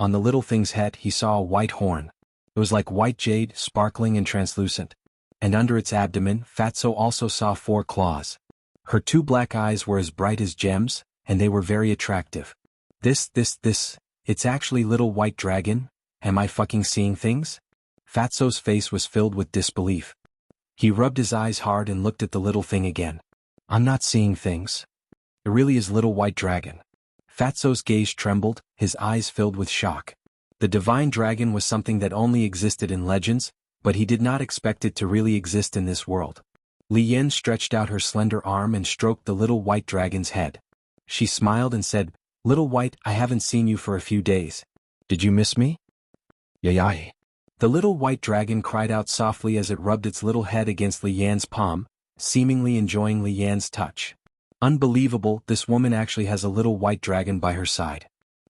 On the little thing's head he saw a white horn. It was like white jade, sparkling and translucent. And under its abdomen, Fatso also saw 4 claws. Her 2 black eyes were as bright as gems, and they were very attractive. It's actually little white dragon? Am I fucking seeing things? Fatso's face was filled with disbelief. He rubbed his eyes hard and looked at the little thing again. I'm not seeing things. It really is little white dragon. Fatso's gaze trembled, his eyes filled with shock. The divine dragon was something that only existed in legends, but he did not expect it to really exist in this world. Li Yan stretched out her slender arm and stroked the little white dragon's head. She smiled and said, "Little white, I haven't seen you for a few days. Did you miss me?" Yayai. The little white dragon cried out softly as it rubbed its little head against Li Yan's palm, seemingly enjoying Li Yan's touch. Unbelievable, this woman actually has a little white dragon by her side.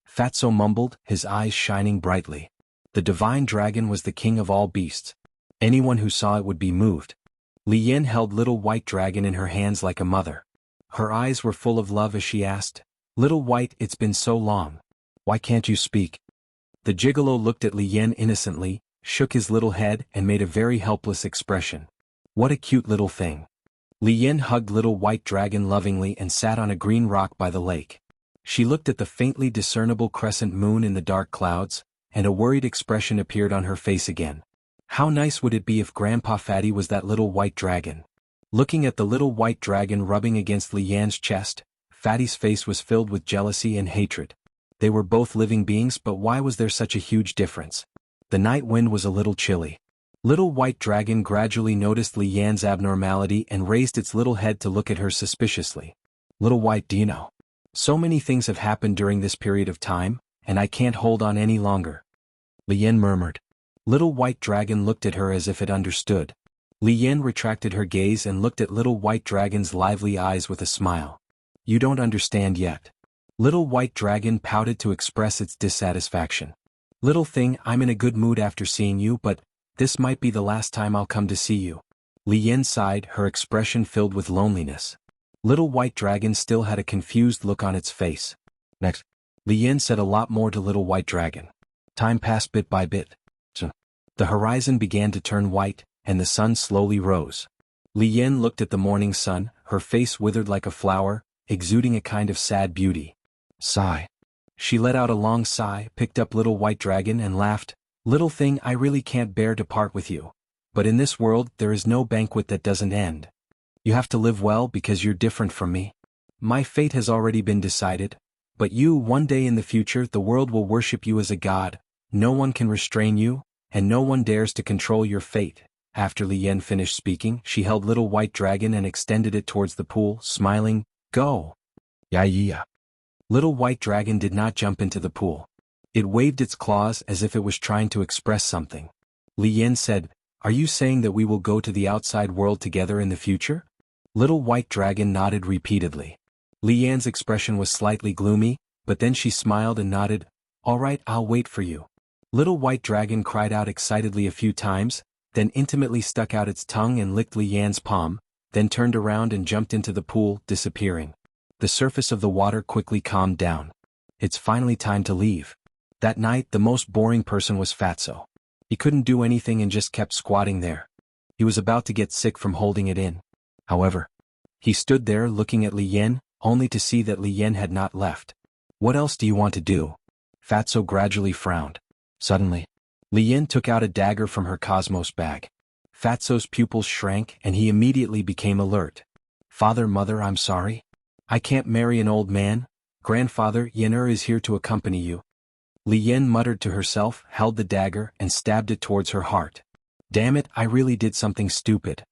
Fatso mumbled, his eyes shining brightly. The divine dragon was the king of all beasts. Anyone who saw it would be moved. Li Yan held little white dragon in her hands like a mother. Her eyes were full of love as she asked, "Little white, it's been so long. Why can't you speak?" The gigolo looked at Li Yan innocently, shook his little head and made a very helpless expression. What a cute little thing. Li Yan hugged little white dragon lovingly and sat on a green rock by the lake. She looked at the faintly discernible crescent moon in the dark clouds, and a worried expression appeared on her face again. How nice would it be if Grandpa Fatty was that little white dragon? Looking at the little white dragon rubbing against Li Yan's chest, Fatty's face was filled with jealousy and hatred. They were both living beings, but why was there such a huge difference? The night wind was a little chilly. Little white dragon gradually noticed Li Yan's abnormality and raised its little head to look at her suspiciously. Little white, do you know? So many things have happened during this period of time, and I can't hold on any longer. Li Yan murmured. Little white dragon looked at her as if it understood. Li Yan retracted her gaze and looked at little white dragon's lively eyes with a smile. You don't understand yet. Little white dragon pouted to express its dissatisfaction. Little thing, I'm in a good mood after seeing you, but this might be the last time I'll come to see you. Li Yan sighed, her expression filled with loneliness. Little white dragon still had a confused look on its face. Next, Li Yan said a lot more to little white dragon. Time passed bit by bit. The horizon began to turn white, and the sun slowly rose. Li Yan looked at the morning sun, her face withered like a flower, exuding a kind of sad beauty. Sigh. She let out a long sigh, picked up little white dragon and laughed. Little thing, I really can't bear to part with you. But in this world there is no banquet that doesn't end. You have to live well because you're different from me. My fate has already been decided. But you, one day in the future, the world will worship you as a god. No one can restrain you, and no one dares to control your fate. After Li Yan finished speaking, she held little white dragon and extended it towards the pool, smiling, Go! Yeah. Little white dragon did not jump into the pool. It waved its claws as if it was trying to express something. Li Yan said, Are you saying that we will go to the outside world together in the future? Little white dragon nodded repeatedly. Li Yan's expression was slightly gloomy, but then she smiled and nodded, All right, I'll wait for you. Little white dragon cried out excitedly a few times, then intimately stuck out its tongue and licked Li Yan's palm, then turned around and jumped into the pool, disappearing. The surface of the water quickly calmed down. It's finally time to leave. That night the most boring person was Fatso. He couldn't do anything and just kept squatting there. He was about to get sick from holding it in. However, he stood there looking at Li Yan, only to see that Li Yan had not left. What else do you want to do? Fatso gradually frowned. Suddenly, Li Yan took out a dagger from her cosmos bag. Fatso's pupils shrank and he immediately became alert. Father, mother, I'm sorry. I can't marry an old man. Grandfather, Yen'er is here to accompany you. Li Yan muttered to herself, held the dagger, and stabbed it towards her heart. Damn it, I really did something stupid.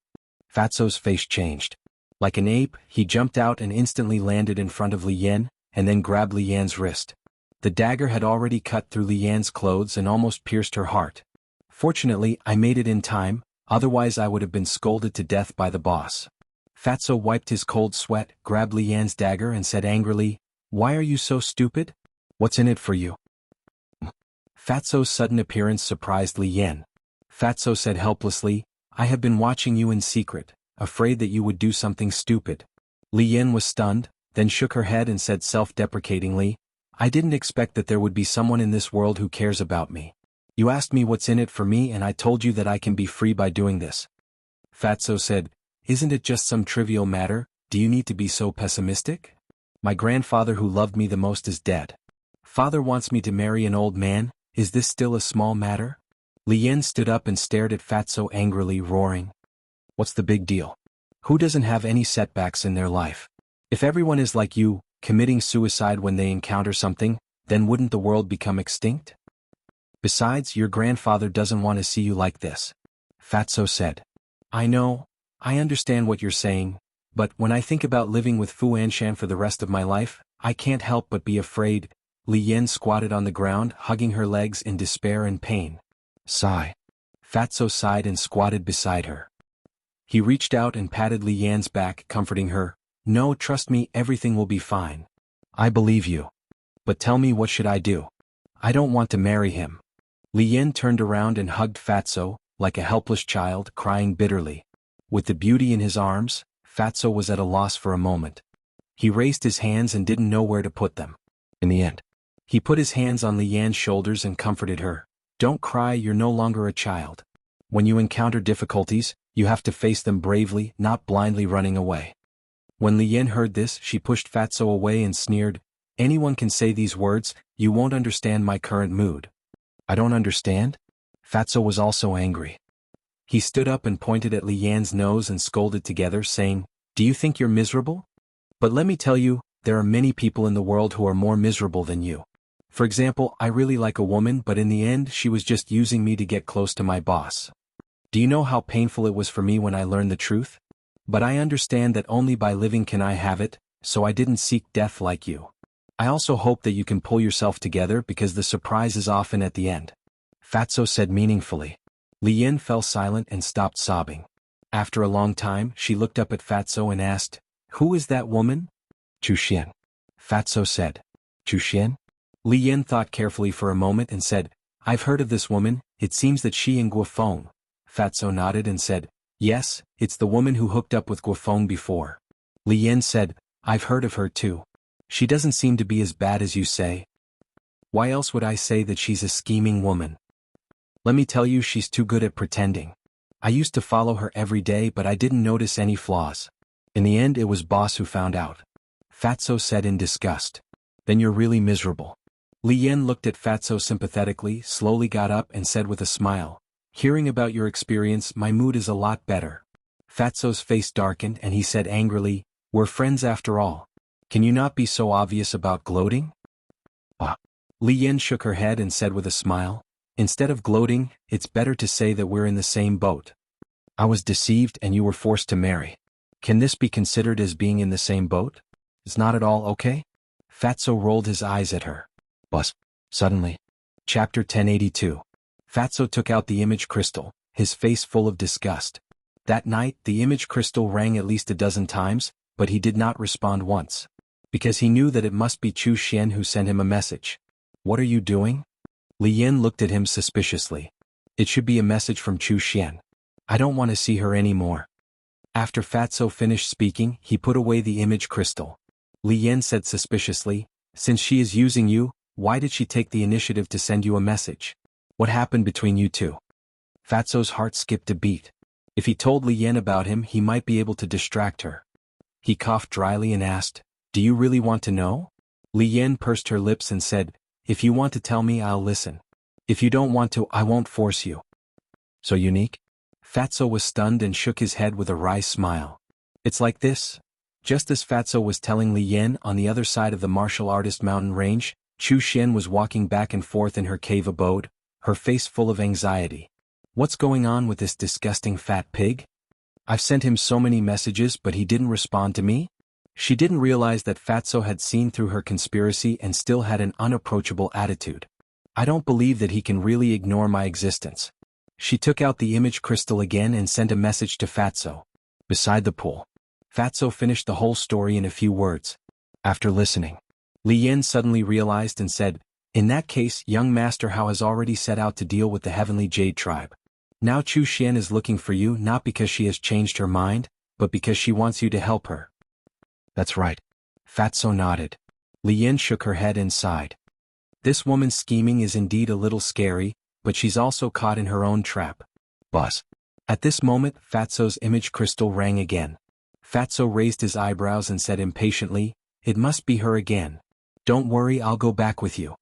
Fatso's face changed. Like an ape, he jumped out and instantly landed in front of Li Yan, and then grabbed Li Yan's wrist. The dagger had already cut through Li Yan's clothes and almost pierced her heart. Fortunately, I made it in time, otherwise I would have been scolded to death by the boss. Fatso wiped his cold sweat, grabbed Li Yan's dagger and said angrily, Why are you so stupid? What's in it for you? Fatso's sudden appearance surprised Li Yan. Fatso said helplessly, I have been watching you in secret, afraid that you would do something stupid. Li Yan was stunned, then shook her head and said self-deprecatingly, I didn't expect that there would be someone in this world who cares about me. You asked me what's in it for me and I told you that I can be free by doing this. Fatso said, Isn't it just some trivial matter? Do you need to be so pessimistic? My grandfather who loved me the most is dead. Father wants me to marry an old man. Is this still a small matter? Li Yan stood up and stared at Fatso angrily, roaring. What's the big deal? Who doesn't have any setbacks in their life? If everyone is like you, committing suicide when they encounter something, then wouldn't the world become extinct? Besides, your grandfather doesn't want to see you like this. Fatso said. I know, I understand what you're saying, but when I think about living with Fu Anshan for the rest of my life, I can't help but be afraid. Li Yan squatted on the ground, hugging her legs in despair and pain. Sigh. Fatso sighed and squatted beside her. He reached out and patted Li Yan's back, comforting her. No, trust me, everything will be fine. I believe you. But tell me, what should I do? I don't want to marry him. Li Yan turned around and hugged Fatso, like a helpless child, crying bitterly. With the beauty in his arms, Fatso was at a loss for a moment. He raised his hands and didn't know where to put them. In the end, he put his hands on Li Yan's shoulders and comforted her. Don't cry, you're no longer a child. When you encounter difficulties, you have to face them bravely, not blindly running away. When Li Yan heard this, she pushed Fatso away and sneered, anyone can say these words, you won't understand my current mood. I don't understand? Fatso was also angry. He stood up and pointed at Li Yan's nose and scolded together, saying, do you think you're miserable? But let me tell you, there are many people in the world who are more miserable than you. For example, I really like a woman, but in the end she was just using me to get close to my boss. Do you know how painful it was for me when I learned the truth? But I understand that only by living can I have it, so I didn't seek death like you. I also hope that you can pull yourself together because the surprise is often at the end. Fatso said meaningfully. Li Yan fell silent and stopped sobbing. After a long time, she looked up at Fatso and asked, who is that woman? Chu Xian. Fatso said. Chu Xian? Li Yan thought carefully for a moment and said, I've heard of this woman, it seems that she and Guofeng. Fatso nodded and said, yes, it's the woman who hooked up with Guofeng before. Li Yan said, I've heard of her too. She doesn't seem to be as bad as you say. Why else would I say that she's a scheming woman? Let me tell you, she's too good at pretending. I used to follow her every day, but I didn't notice any flaws. In the end, it was boss who found out. Fatso said in disgust. Then you're really miserable. Li Yan looked at Fatso sympathetically, slowly got up and said with a smile, hearing about your experience, my mood is a lot better. Fatso's face darkened and he said angrily, we're friends after all. Can you not be so obvious about gloating? Li Yan shook her head and said with a smile, instead of gloating, it's better to say that we're in the same boat. I was deceived and you were forced to marry. Can this be considered as being in the same boat? It's not at all okay? Fatso rolled his eyes at her. Suddenly. Chapter 1082. Fatso took out the image crystal, his face full of disgust. That night, the image crystal rang at least a dozen times, but he did not respond once. Because he knew that it must be Chu Xian who sent him a message. What are you doing? Li Yan looked at him suspiciously. It should be a message from Chu Xian. I don't want to see her anymore. After Fatso finished speaking, he put away the image crystal. Li Yan said suspiciously, since she is using you, why did she take the initiative to send you a message? What happened between you two? Fatso's heart skipped a beat. If he told Li Yan about him, he might be able to distract her. He coughed dryly and asked, do you really want to know? Li Yan pursed her lips and said, if you want to tell me, I'll listen. If you don't want to, I won't force you. So unique? Fatso was stunned and shook his head with a wry smile. It's like this. Just as Fatso was telling Li Yan, on the other side of the martial artist mountain range, Chu Xian was walking back and forth in her cave abode, her face full of anxiety. What's going on with this disgusting fat pig? I've sent him so many messages but he didn't respond to me? She didn't realize that Fatso had seen through her conspiracy and still had an unapproachable attitude. I don't believe that he can really ignore my existence. She took out the image crystal again and sent a message to Fatso. Beside the pool. Fatso finished the whole story in a few words. After listening, Li Yan suddenly realized and said, in that case, young Master Hao has already set out to deal with the Heavenly Jade tribe. Now Chu Xian is looking for you not because she has changed her mind, but because she wants you to help her. That's right. Fatso nodded. Li Yan shook her head and sighed. This woman's scheming is indeed a little scary, but she's also caught in her own trap. Boss. At this moment, Fatso's image crystal rang again. Fatso raised his eyebrows and said impatiently, it must be her again. Don't worry, I'll go back with you.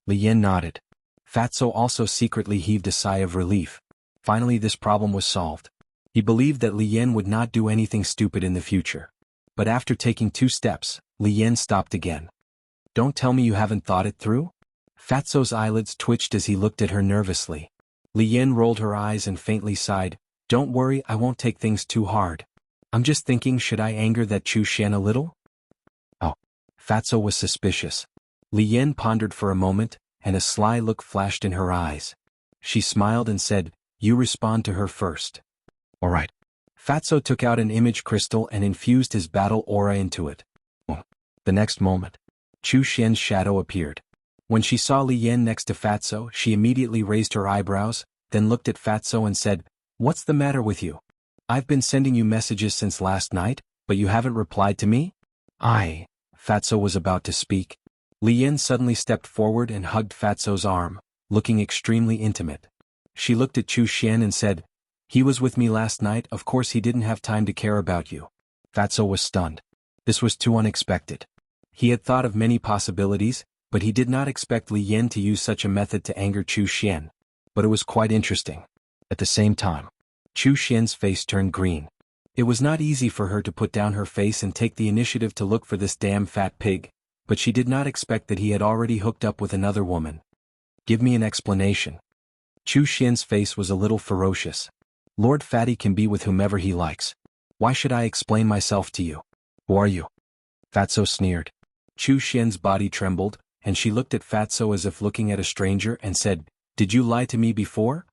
Li Yan nodded. Fatso also secretly heaved a sigh of relief. Finally this problem was solved. He believed that Li Yan would not do anything stupid in the future. But after taking 2 steps, Li Yan stopped again. Don't tell me you haven't thought it through? Fatso's eyelids twitched as he looked at her nervously. Li Yan rolled her eyes and faintly sighed, don't worry, I won't take things too hard. I'm just thinking, should I anger that Chu Xian a little? Oh. Fatso was suspicious. Li Yan pondered for a moment, and a sly look flashed in her eyes. She smiled and said, you respond to her first. All right. Fatso took out an image crystal and infused his battle aura into it. The next moment, Chu Xian's shadow appeared. When she saw Li Yan next to Fatso, she immediately raised her eyebrows, then looked at Fatso and said, "What's the matter with you? I've been sending you messages since last night, but you haven't replied to me?" Fatso was about to speak. Li Yan suddenly stepped forward and hugged Fatso's arm, looking extremely intimate. She looked at Chu Xian and said, "He was with me last night, of course he didn't have time to care about you." Fatso was stunned. This was too unexpected. He had thought of many possibilities, but he did not expect Li Yan to use such a method to anger Chu Xian. But it was quite interesting. At the same time, Chu Xian's face turned green. It was not easy for her to put down her face and take the initiative to look for this damn fat pig, but she did not expect that he had already hooked up with another woman. "Give me an explanation." Chu Xian's face was a little ferocious. "Lord Fatty can be with whomever he likes. Why should I explain myself to you? Who are you?" Fatso sneered. Chu Xian's body trembled, and she looked at Fatso as if looking at a stranger and said, "Did you lie to me before?"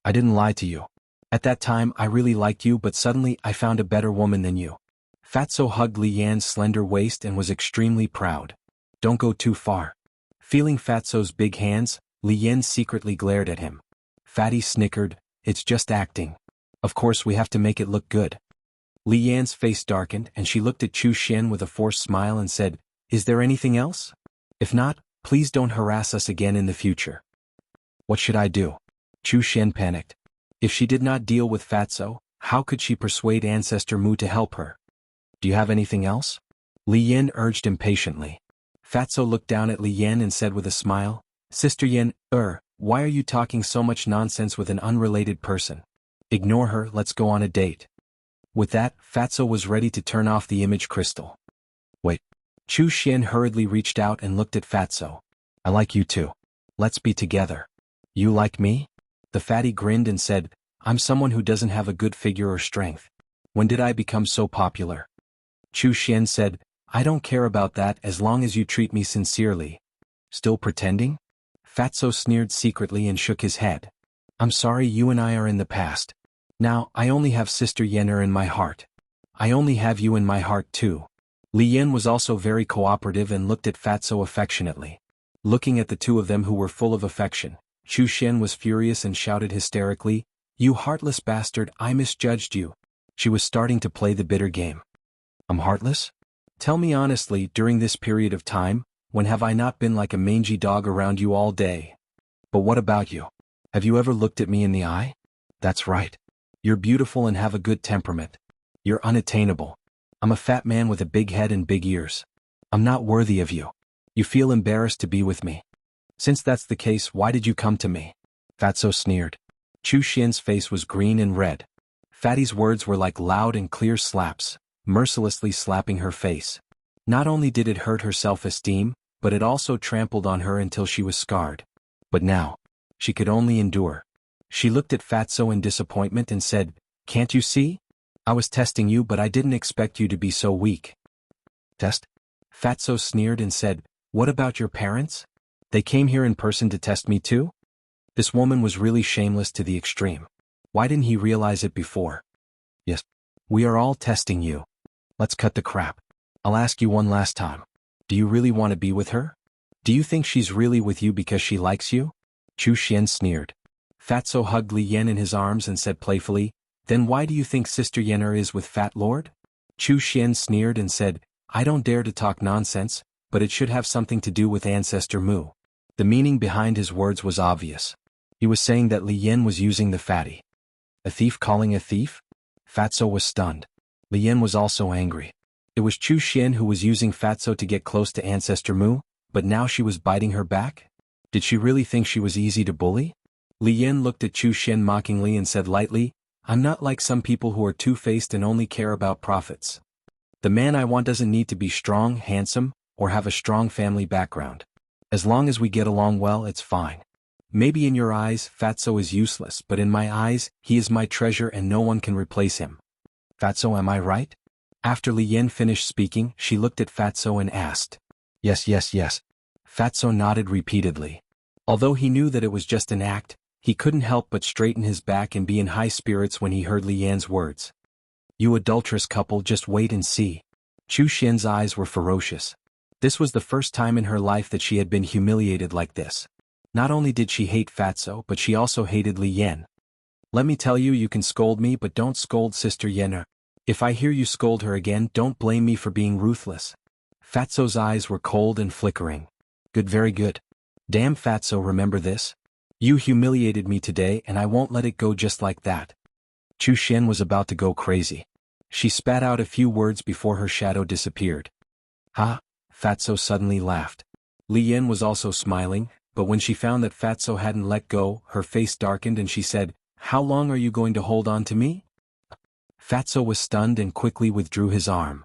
"I didn't lie to you. At that time I really liked you, but suddenly I found a better woman than you." Fatso hugged Li Yan's slender waist and was extremely proud. "Don't go too far." Feeling Fatso's big hands, Li Yan secretly glared at him. Fatty snickered, "It's just acting. Of course we have to make it look good." Li Yan's face darkened and she looked at Chu Xian with a forced smile and said, "Is there anything else? If not, please don't harass us again in the future." "What should I do?" Chu Xian panicked. If she did not deal with Fatso, how could she persuade Ancestor Mu to help her? "Do you have anything else?" Li Yan urged impatiently. Fatso looked down at Li Yan and said with a smile, "Sister Yan, why are you talking so much nonsense with an unrelated person? Ignore her, let's go on a date." With that, Fatso was ready to turn off the image crystal. "Wait." Chu Xian hurriedly reached out and looked at Fatso. "I like you too. Let's be together." "You like me?" The fatty grinned and said, "I'm someone who doesn't have a good figure or strength. When did I become so popular?" Chu Xian said, "I don't care about that as long as you treat me sincerely." "Still pretending?" Fatso sneered secretly and shook his head. "I'm sorry, you and I are in the past. Now, I only have Sister Yen'er in my heart. I only have you in my heart too." Li Yan was also very cooperative and looked at Fatso affectionately. Looking at the two of them who were full of affection, Chu Xian was furious and shouted hysterically, "You heartless bastard, I misjudged you." She was starting to play the bitter game. "I'm heartless? Tell me honestly, during this period of time, when have I not been like a mangy dog around you all day? But what about you? Have you ever looked at me in the eye? That's right. You're beautiful and have a good temperament. You're unattainable. I'm a fat man with a big head and big ears. I'm not worthy of you. You feel embarrassed to be with me. Since that's the case, why did you come to me?" Fatso sneered. Chu Xian's face was green and red. Fatty's words were like loud and clear slaps, mercilessly slapping her face. Not only did it hurt her self-esteem, but it also trampled on her until she was scarred. But now, she could only endure. She looked at Fatso in disappointment and said, "Can't you see? I was testing you, but I didn't expect you to be so weak." "Test?" Fatso sneered and said, "What about your parents? They came here in person to test me too?" This woman was really shameless to the extreme. Why didn't he realize it before? "Yes. We are all testing you. Let's cut the crap. I'll ask you one last time. Do you really want to be with her? Do you think she's really with you because she likes you?" Chu Xian sneered. Fatso hugged Li Yan in his arms and said playfully, "Then why do you think Sister Yen'er is with Fat Lord?" Chu Xian sneered and said, "I don't dare to talk nonsense, but it should have something to do with Ancestor Mu." The meaning behind his words was obvious. He was saying that Li Yan was using the fatty. A thief calling a thief? Fatso was stunned. Li Yan was also angry. It was Chu Xian who was using Fatso to get close to Ancestor Mu, but now she was biting her back? Did she really think she was easy to bully? Li Yan looked at Chu Xian mockingly and said lightly, "I'm not like some people who are two-faced and only care about profits. The man I want doesn't need to be strong, handsome, or have a strong family background. As long as we get along well, it's fine. Maybe in your eyes, Fatso is useless, but in my eyes, he is my treasure and no one can replace him. Fatso, am I right?" After Li Yan finished speaking, she looked at Fatso and asked, "Yes, yes, yes." Fatso nodded repeatedly. Although he knew that it was just an act, he couldn't help but straighten his back and be in high spirits when he heard Li Yan's words. You adulterous couple, just wait and see. Chu Xian's eyes were ferocious. This was the first time in her life that she had been humiliated like this. Not only did she hate Fatso, but she also hated Li Yan. Let me tell you, you can scold me, but don't scold Sister Yenna. If I hear you scold her again, don't blame me for being ruthless. Fatso's eyes were cold and flickering. Good, very good. Damn Fatso, remember this? You humiliated me today and I won't let it go just like that. Chu Xian was about to go crazy. She spat out a few words before her shadow disappeared. Ha! Fatso suddenly laughed. Li Yan was also smiling, but when she found that Fatso hadn't let go, her face darkened and she said, "How long are you going to hold on to me?" Fatso was stunned and quickly withdrew his arm.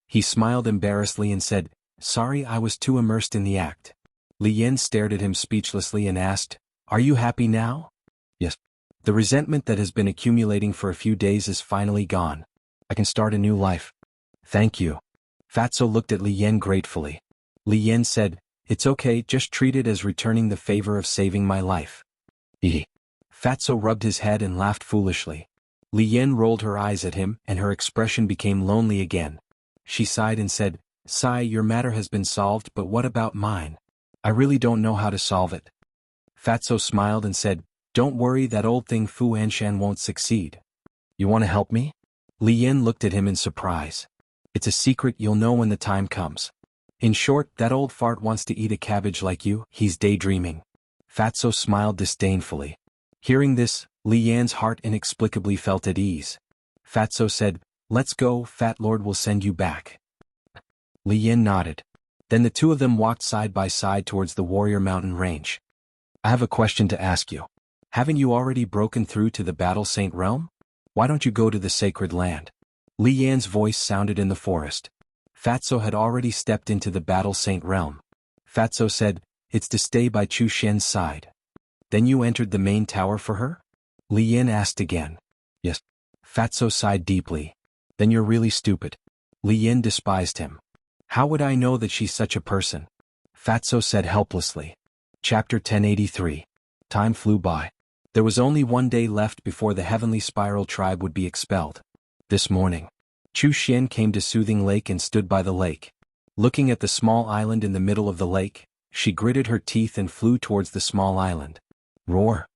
He smiled embarrassedly and said, "Sorry, I was too immersed in the act." Li Yan stared at him speechlessly and asked, "Are you happy now?" "Yes. The resentment that has been accumulating for a few days is finally gone. I can start a new life." "Thank you." Fatso looked at Li Yan gratefully. Li Yan said, "It's okay, just treat it as returning the favor of saving my life." Fatso rubbed his head and laughed foolishly. Li Yan rolled her eyes at him and her expression became lonely again. She sighed and said, "Sai, your matter has been solved, but what about mine? I really don't know how to solve it." Fatso smiled and said, "Don't worry, that old thing Fu Anshan won't succeed." "You want to help me?" Li Yan looked at him in surprise. "It's a secret, you'll know when the time comes. In short, that old fart wants to eat a cabbage like you, he's daydreaming." Fatso smiled disdainfully. Hearing this, Li Yan's heart inexplicably felt at ease. Fatso said, "Let's go, Fat Lord will send you back." Li Yan nodded. Then the two of them walked side by side towards the Warrior Mountain range. "I have a question to ask you. Haven't you already broken through to the Battle Saint realm? Why don't you go to the sacred land?" Li Yan's voice sounded in the forest. Fatso had already stepped into the Battle Saint realm. Fatso said, "It's to stay by Chu Xian's side." "Then you entered the main tower for her?" Li Yan asked again. "Yes." Fatso sighed deeply. "Then you're really stupid." Li Yan despised him. "How would I know that she's such a person?" Fatso said helplessly. Chapter 1083. Time flew by. There was only one day left before the Heavenly Spiral tribe would be expelled. This morning, Chu Xian came to Soothing Lake and stood by the lake. Looking at the small island in the middle of the lake, she gritted her teeth and flew towards the small island. Roar!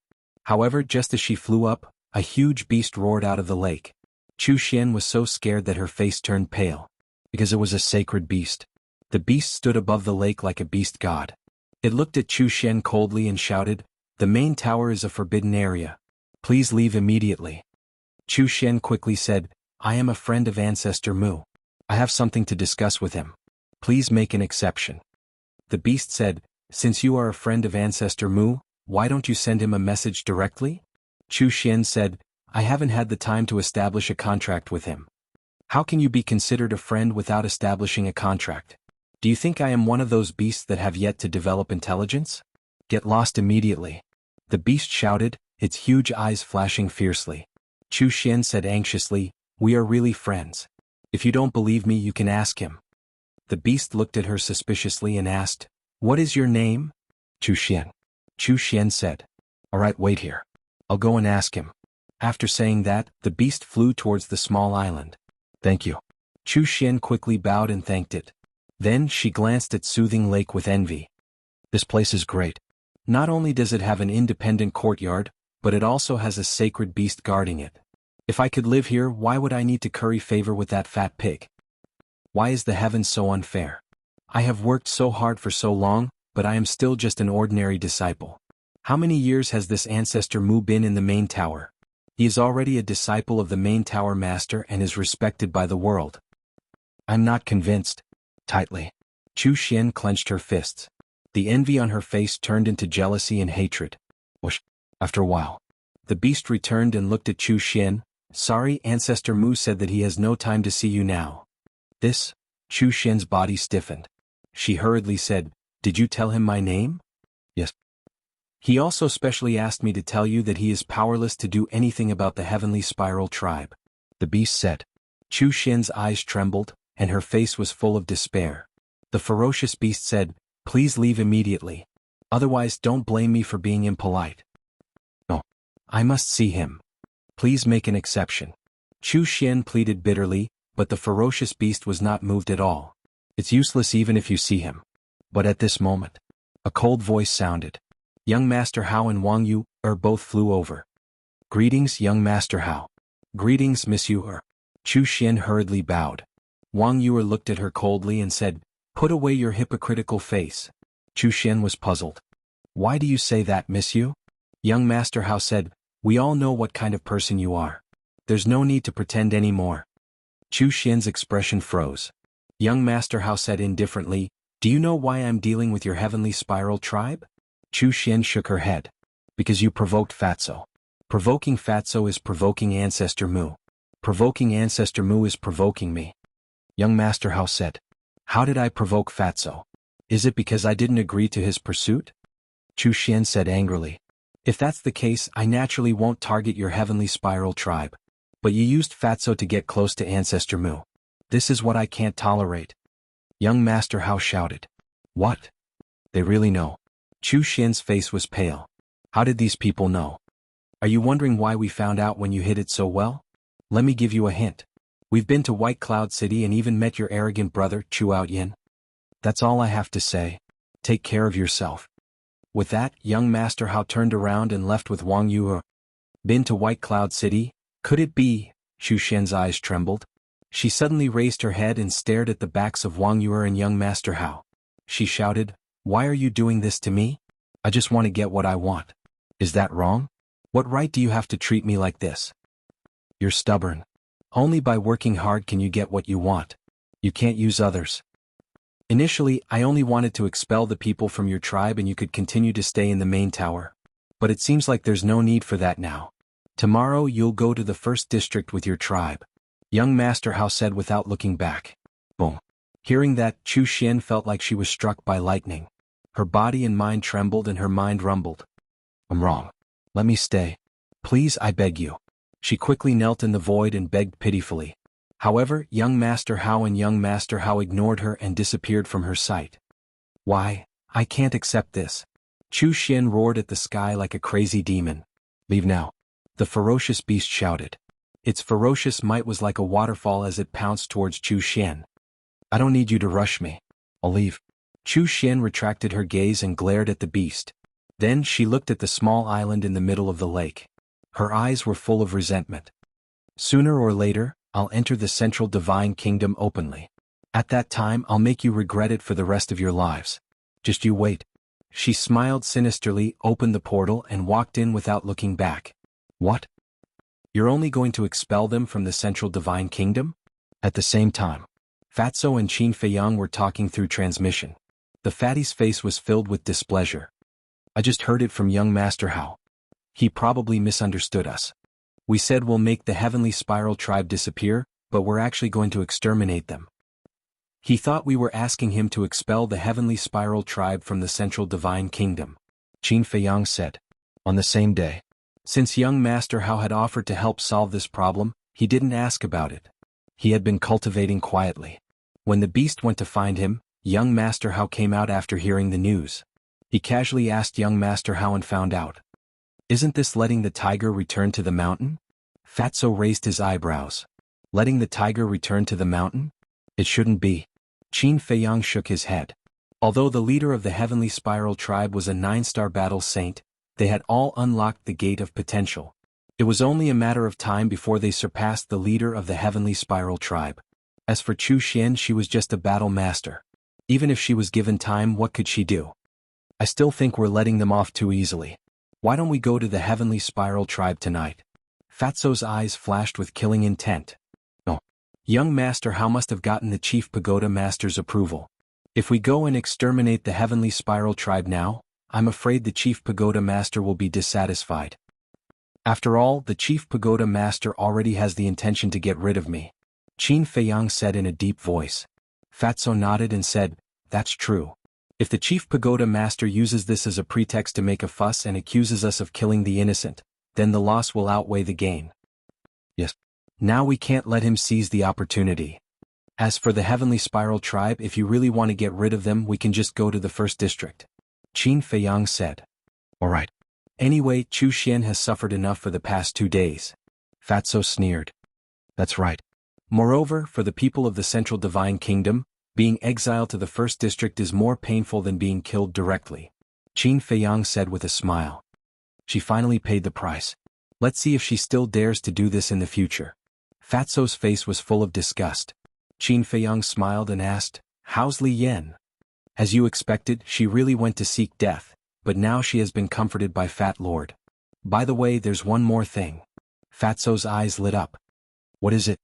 However, just as she flew up, a huge beast roared out of the lake. Chu Xian was so scared that her face turned pale. Because it was a sacred beast. The beast stood above the lake like a beast god. It looked at Chu Xian coldly and shouted, "The main tower is a forbidden area. Please leave immediately." Chu Xian quickly said, "I am a friend of Ancestor Mu. I have something to discuss with him. Please make an exception." The beast said, "Since you are a friend of Ancestor Mu, why don't you send him a message directly?" Chu Xian said, "I haven't had the time to establish a contract with him." "How can you be considered a friend without establishing a contract? Do you think I am one of those beasts that have yet to develop intelligence? Get lost immediately." The beast shouted, its huge eyes flashing fiercely. Chu Xian said anxiously, "We are really friends. If you don't believe me, you can ask him." The beast looked at her suspiciously and asked, "What is your name?" "Chu Xian." Chu Xian said, "All right, wait here. I'll go and ask him." After saying that, the beast flew towards the small island. "Thank you." Chu Xian quickly bowed and thanked it. Then she glanced at Soothing Lake with envy. "This place is great. Not only does it have an independent courtyard, but it also has a sacred beast guarding it. If I could live here, why would I need to curry favor with that fat pig? Why is the heavens so unfair? I have worked so hard for so long, but I am still just an ordinary disciple. How many years has this Ancestor Mu been in the main tower? He is already a disciple of the main tower master and is respected by the world. I'm not convinced." Tightly. Chu Xian clenched her fists. The envy on her face turned into jealousy and hatred. Whoosh. After a while, the beast returned and looked at Chu Xian. "Sorry, Ancestor Mu said that he has no time to see you now." This, Chu Xian's body stiffened. She hurriedly said, "Did you tell him my name?" "Yes." "He also specially asked me to tell you that he is powerless to do anything about the Heavenly Spiral tribe," the beast said. Chu Xian's eyes trembled, and her face was full of despair. The ferocious beast said, "Please leave immediately. Otherwise don't blame me for being impolite." "No. I must see him. Please make an exception." Chu Xian pleaded bitterly, but the ferocious beast was not moved at all. It's useless even if you see him. But at this moment, a cold voice sounded. Young Master Hao and Wang Yu both flew over. Greetings, young Master Hao. Greetings, Miss Yu. Chu Xian hurriedly bowed. Wang Yu looked at her coldly and said, "Put away your hypocritical face." Chu Xian was puzzled. "Why do you say that, Miss Yu?" Young Master Hao said, "We all know what kind of person you are. There's no need to pretend anymore." Chu Xian's expression froze. Young Master Hao said indifferently, "Do you know why I'm dealing with your heavenly spiral tribe?" Chu Xian shook her head. "Because you provoked Fatso. Provoking Fatso is provoking Ancestor Mu. Provoking Ancestor Mu is provoking me." Young Master Hao said, "How did I provoke Fatso? Is it because I didn't agree to his pursuit?" Chu Xian said angrily, "If that's the case, I naturally won't target your heavenly spiral tribe. But you used Fatso to get close to Ancestor Mu. This is what I can't tolerate." Young Master Hao shouted, "What? They really know?" Chu Xian's face was pale. "How did these people know? Are you wondering why we found out when you hid it so well? Let me give you a hint. We've been to White Cloud City and even met your arrogant brother, Chu Outyin. That's all I have to say. Take care of yourself." With that, young Master Hao turned around and left with Wang Yu. Been to White Cloud City? Could it be? Chu Xian's eyes trembled. She suddenly raised her head and stared at the backs of Wang Yu and young Master Hao. She shouted, "Why are you doing this to me? I just want to get what I want. Is that wrong? What right do you have to treat me like this? You're stubborn. Only by working hard can you get what you want. You can't use others. Initially, I only wanted to expel the people from your tribe and you could continue to stay in the main tower. But it seems like there's no need for that now. Tomorrow you'll go to the first district with your tribe." Young Master Hao said without looking back. Boom. Hearing that, Chu Xian felt like she was struck by lightning. Her body and mind trembled and her mind rumbled. "I'm wrong. Let me stay. Please, I beg you." She quickly knelt in the void and begged pitifully. However, young Master Hao and young Master Hao ignored her and disappeared from her sight. "Why? I can't accept this." Chu Xian roared at the sky like a crazy demon. "Leave now." The ferocious beast shouted. Its ferocious might was like a waterfall as it pounced towards Chu Xian. "I don't need you to rush me. I'll leave." Chu Xian retracted her gaze and glared at the beast. Then she looked at the small island in the middle of the lake. Her eyes were full of resentment. "Sooner or later, I'll enter the central divine kingdom openly. At that time I'll make you regret it for the rest of your lives. Just you wait." She smiled sinisterly, opened the portal and walked in without looking back. "What? You're only going to expel them from the central divine kingdom?" At the same time, Fatso and Qin Feiyang were talking through transmission. The fatty's face was filled with displeasure. "I just heard it from young Master Hao. He probably misunderstood us. We said we'll make the heavenly spiral tribe disappear, but we're actually going to exterminate them. He thought we were asking him to expel the heavenly spiral tribe from the central divine kingdom," Qin Feiyang said. On the same day, since young Master Hao had offered to help solve this problem, he didn't ask about it. He had been cultivating quietly. When the beast went to find him, young Master Hao came out after hearing the news. He casually asked young Master Hao and found out. "Isn't this letting the tiger return to the mountain?" Fatso raised his eyebrows. "Letting the tiger return to the mountain? It shouldn't be." Qin Feiyang shook his head. Although the leader of the heavenly spiral tribe was a 9-star battle saint, they had all unlocked the gate of potential. It was only a matter of time before they surpassed the leader of the heavenly spiral tribe. As for Chu Xian, she was just a battle master. Even if she was given time, what could she do? "I still think we're letting them off too easily. Why don't we go to the heavenly spiral tribe tonight?" Fatso's eyes flashed with killing intent. "Oh. Young Master Hao must have gotten the Chief Pagoda Master's approval. If we go and exterminate the heavenly spiral tribe now, I'm afraid the Chief Pagoda Master will be dissatisfied. After all, the Chief Pagoda Master already has the intention to get rid of me," Qin Feiyang said in a deep voice. Fatso nodded and said, "That's true. If the Chief Pagoda Master uses this as a pretext to make a fuss and accuses us of killing the innocent, then the loss will outweigh the gain. Yes. Now we can't let him seize the opportunity. As for the heavenly spiral tribe, if you really want to get rid of them, we can just go to the first district," Qin Feiyang said. "All right. Anyway, Chu Xian has suffered enough for the past 2 days." Fatso sneered. That's right. Moreover, for the people of the Central Divine Kingdom, being exiled to the first district is more painful than being killed directly. Qin Feiyang said with a smile. She finally paid the price. Let's see if she still dares to do this in the future. Fatso's face was full of disgust. Qin Feiyang smiled and asked, "How's Li Yan?" "As you expected, she really went to seek death, but now she has been comforted by Fat Lord. By the way, there's one more thing." Fatso's eyes lit up. "What is it?"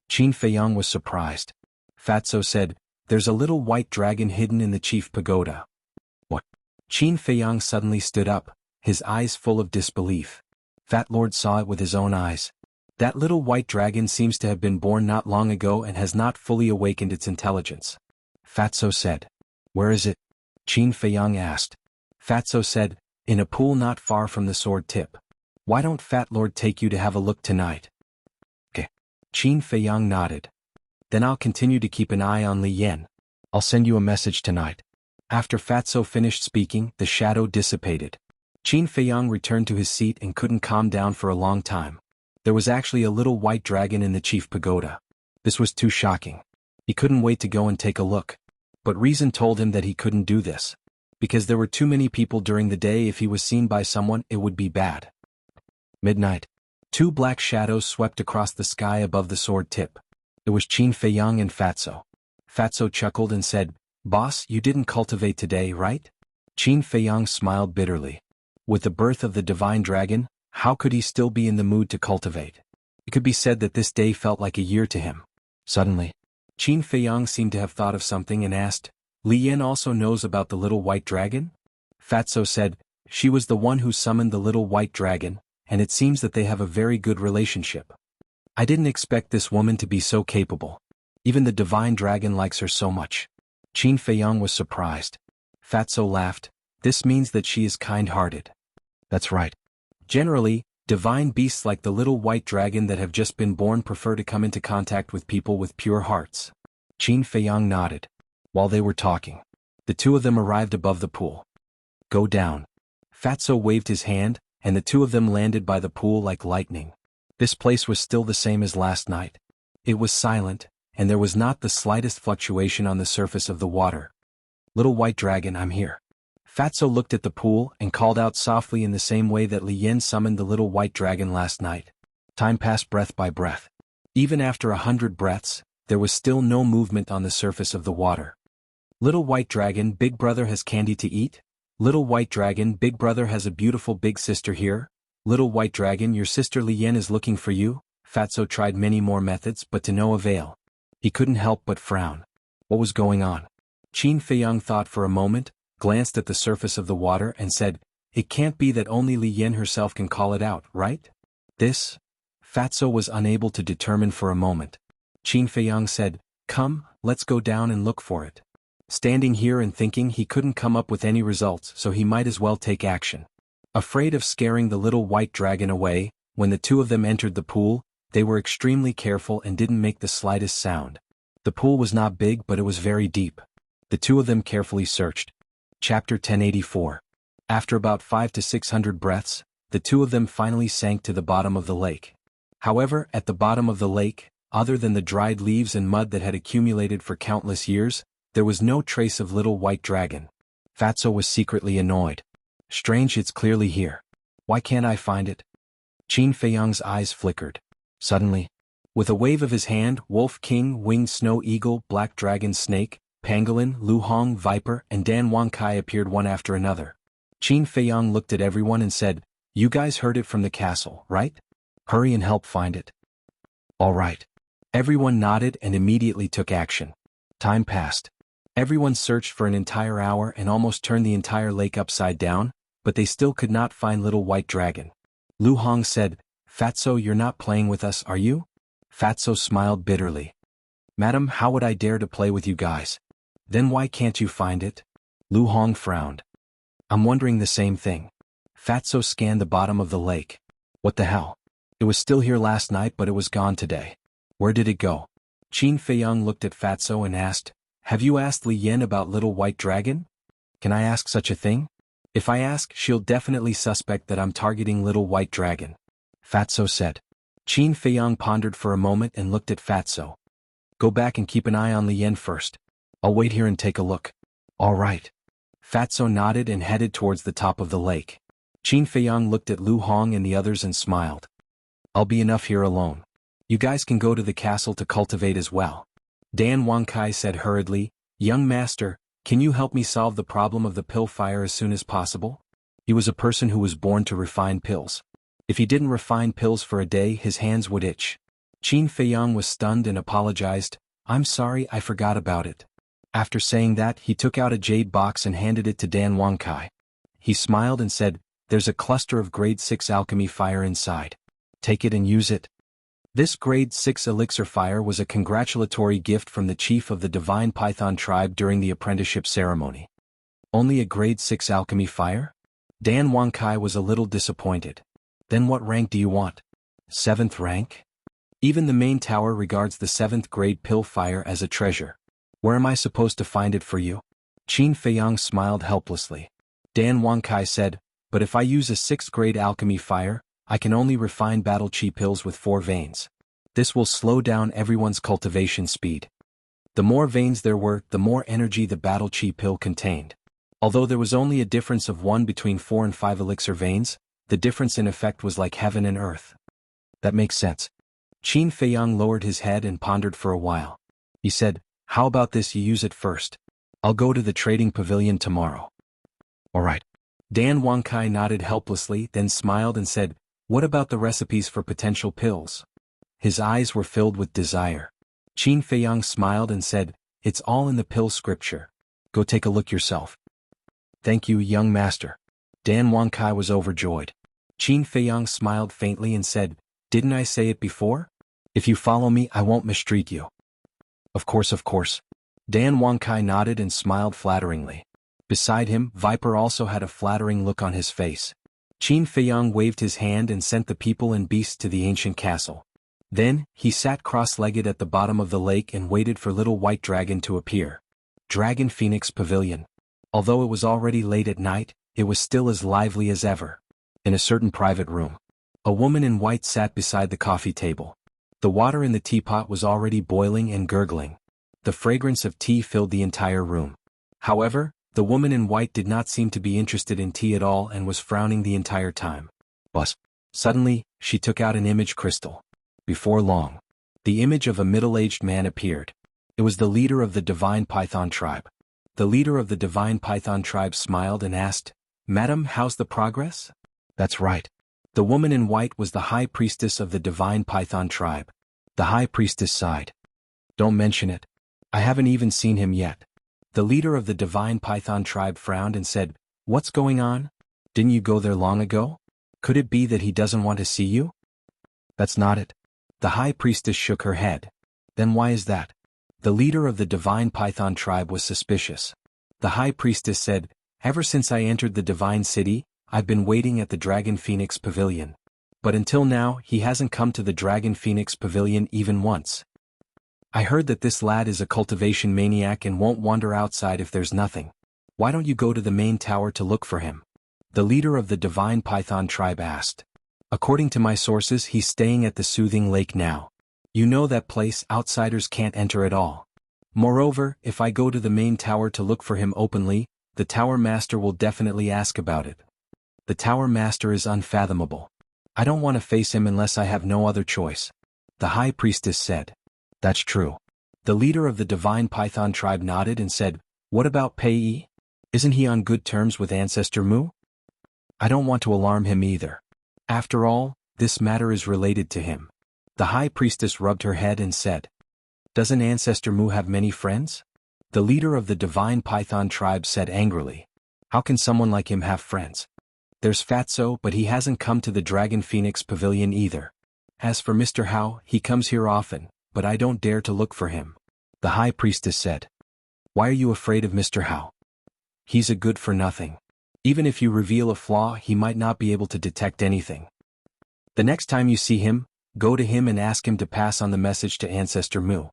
Qin Feiyang was surprised. Fatso said, "There's a little white dragon hidden in the chief pagoda." "What?" Qin Feiyang suddenly stood up, his eyes full of disbelief. Fat Lord saw it with his own eyes. That little white dragon seems to have been born not long ago and has not fully awakened its intelligence. Fatso said. "Where is it?" Qin Feiyang asked. Fatso said, "In a pool not far from the sword tip. Why don't Fat Lord take you to have a look tonight?" "Okay." Qin Feiyang nodded. "Then I'll continue to keep an eye on Li Yan. I'll send you a message tonight." After Fatso finished speaking, the shadow dissipated. Qin Feiyang returned to his seat and couldn't calm down for a long time. There was actually a little white dragon in the chief pagoda. This was too shocking. He couldn't wait to go and take a look. But reason told him that he couldn't do this. Because there were too many people during the day. If he was seen by someone, it would be bad. Midnight. Two black shadows swept across the sky above the sword tip. It was Qin Feiyang and Fatso. Fatso chuckled and said, "Boss, you didn't cultivate today, right?" Qin Feiyang smiled bitterly. With the birth of the divine dragon, how could he still be in the mood to cultivate? It could be said that this day felt like a year to him. Suddenly, Qin Feiyang seemed to have thought of something and asked, "Li Yan also knows about the little white dragon?" Fatso said, "She was the one who summoned the little white dragon, and it seems that they have a very good relationship. I didn't expect this woman to be so capable. Even the divine dragon likes her so much." Qin Feiyang was surprised. Fatso laughed. "This means that she is kind-hearted." "That's right. Generally, divine beasts like the little white dragon that have just been born prefer to come into contact with people with pure hearts." Qin Feiyang nodded. While they were talking, the two of them arrived above the pool. "Go down." Fatso waved his hand, and the two of them landed by the pool like lightning. This place was still the same as last night. It was silent, and there was not the slightest fluctuation on the surface of the water. "Little white dragon, I'm here." Fatso looked at the pool and called out softly in the same way that Li Yan summoned the little white dragon last night. Time passed breath by breath. Even after 100 breaths, there was still no movement on the surface of the water. "Little white dragon, big brother has candy to eat?" "Little white dragon, big brother has a beautiful big sister here?" "Little white dragon, your sister Li Yan is looking for you?" Fatso tried many more methods but to no avail. He couldn't help but frown. What was going on? Qin Feiyang thought for a moment, glanced at the surface of the water and said, "It can't be that only Li Yan herself can call it out, right?" "This?" Fatso was unable to determine for a moment. Qin Feiyang said, "Come, let's go down and look for it." Standing here and thinking, he couldn't come up with any results, so he might as well take action. Afraid of scaring the little white dragon away, when the two of them entered the pool, they were extremely careful and didn't make the slightest sound. The pool was not big but it was very deep. The two of them carefully searched. Chapter 1084. After about 500 to 600 breaths, the two of them finally sank to the bottom of the lake. However, at the bottom of the lake, other than the dried leaves and mud that had accumulated for countless years, there was no trace of little white dragon. Fatso was secretly annoyed. "Strange, it's clearly here. Why can't I find it?" Qin Feiyang's eyes flickered. Suddenly, with a wave of his hand, Wolf King, Winged Snow Eagle, Black Dragon Snake, Pangolin, Lu Hong Viper, and Dan Wankai appeared one after another. Qin Feiyang looked at everyone and said, "You guys heard it from the castle, right? Hurry and help find it." "All right." Everyone nodded and immediately took action. Time passed. Everyone searched for an entire hour and almost turned the entire lake upside down, but they still could not find little white dragon. Lu Hong said, "Fatso, you're not playing with us, are you?" Fatso smiled bitterly. "Madam, how would I dare to play with you guys? Then why can't you find it?" Lu Hong frowned. "I'm wondering the same thing." Fatso scanned the bottom of the lake. "What the hell? It was still here last night but it was gone today. Where did it go?" Qin Feiyang looked at Fatso and asked, "Have you asked Li Yan about little white dragon?" "Can I ask such a thing? If I ask, she'll definitely suspect that I'm targeting little white dragon." Fatso said. Qin Feiyang pondered for a moment and looked at Fatso. Go back and keep an eye on Li Yan first. I'll wait here and take a look. All right. Fatso nodded and headed towards the top of the lake. Qin Feiyang looked at Lu Hong and the others and smiled. I'll be enough here alone. You guys can go to the castle to cultivate as well. Dan Wangkai said hurriedly, Young master, can you help me solve the problem of the pill fire as soon as possible? He was a person who was born to refine pills. If he didn't refine pills for a day, his hands would itch. Qin Feiyang was stunned and apologized, I'm sorry, I forgot about it. After saying that, he took out a jade box and handed it to Dan Wangkai. He smiled and said, There's a cluster of grade 6 alchemy fire inside. Take it and use it. This grade 6 elixir fire was a congratulatory gift from the chief of the Divine Python tribe during the apprenticeship ceremony. Only a grade 6 alchemy fire? Dan Wangkai was a little disappointed. Then what rank do you want? 7th rank? Even the main tower regards the 7th grade pill fire as a treasure. Where am I supposed to find it for you? Qin Feiyang smiled helplessly. Dan Wangkai said, But if I use a 6th grade alchemy fire, I can only refine battle chi pills with 4 veins. This will slow down everyone's cultivation speed. The more veins there were, the more energy the battle chi pill contained. Although there was only a difference of 1 between 4 and 5 elixir veins, the difference in effect was like heaven and earth. That makes sense. Qin Feiyang lowered his head and pondered for a while. He said, How about this, you use it first? I'll go to the trading pavilion tomorrow. All right. Dan Wangkai nodded helplessly, then smiled and said, What about the recipes for potential pills? His eyes were filled with desire. Qin Feiyang smiled and said, It's all in the pill scripture. Go take a look yourself. Thank you, young master. Dan Wangkai was overjoyed. Qin Feiyang smiled faintly and said, Didn't I say it before? If you follow me, I won't mistreat you. Of course, of course. Dan Wangkai nodded and smiled flatteringly. Beside him, Viper also had a flattering look on his face. Qin Feiyang waved his hand and sent the people and beasts to the ancient castle. Then, he sat cross-legged at the bottom of the lake and waited for Little White Dragon to appear. Dragon Phoenix Pavilion. Although it was already late at night, it was still as lively as ever. In a certain private room, a woman in white sat beside the coffee table. The water in the teapot was already boiling and gurgling. The fragrance of tea filled the entire room. However, the woman in white did not seem to be interested in tea at all and was frowning the entire time. But suddenly, she took out an image crystal. Before long, the image of a middle-aged man appeared. It was the leader of the Divine Python tribe. The leader of the Divine Python tribe smiled and asked, Madam, how's the progress? That's right. The woman in white was the high priestess of the Divine Python tribe. The high priestess sighed. Don't mention it. I haven't even seen him yet. The leader of the Divine Python tribe frowned and said, What's going on? Didn't you go there long ago? Could it be that he doesn't want to see you? That's not it. The high priestess shook her head. Then why is that? The leader of the Divine Python tribe was suspicious. The high priestess said, Ever since I entered the Divine City, I've been waiting at the Dragon Phoenix Pavilion. But until now, he hasn't come to the Dragon Phoenix Pavilion even once. I heard that this lad is a cultivation maniac and won't wander outside if there's nothing. Why don't you go to the main tower to look for him? The leader of the Divine Python tribe asked. According to my sources, he's staying at the Soothing Lake now. You know that place, outsiders can't enter at all. Moreover, if I go to the main tower to look for him openly, the tower master will definitely ask about it. The tower master is unfathomable. I don't want to face him unless I have no other choice. The high priestess said. That's true. The leader of the Divine Python tribe nodded and said, What about Pei? Isn't he on good terms with Ancestor Mu? I don't want to alarm him either. After all, this matter is related to him. The high priestess rubbed her head and said, Doesn't Ancestor Mu have many friends? The leader of the Divine Python tribe said angrily, How can someone like him have friends? There's Fatso, but he hasn't come to the Dragon Phoenix Pavilion either. As for Mr. Hao, he comes here often, but I don't dare to look for him. The high priestess said, Why are you afraid of Mr. Hao? He's a good-for-nothing. Even if you reveal a flaw, he might not be able to detect anything. The next time you see him, go to him and ask him to pass on the message to Ancestor Mu.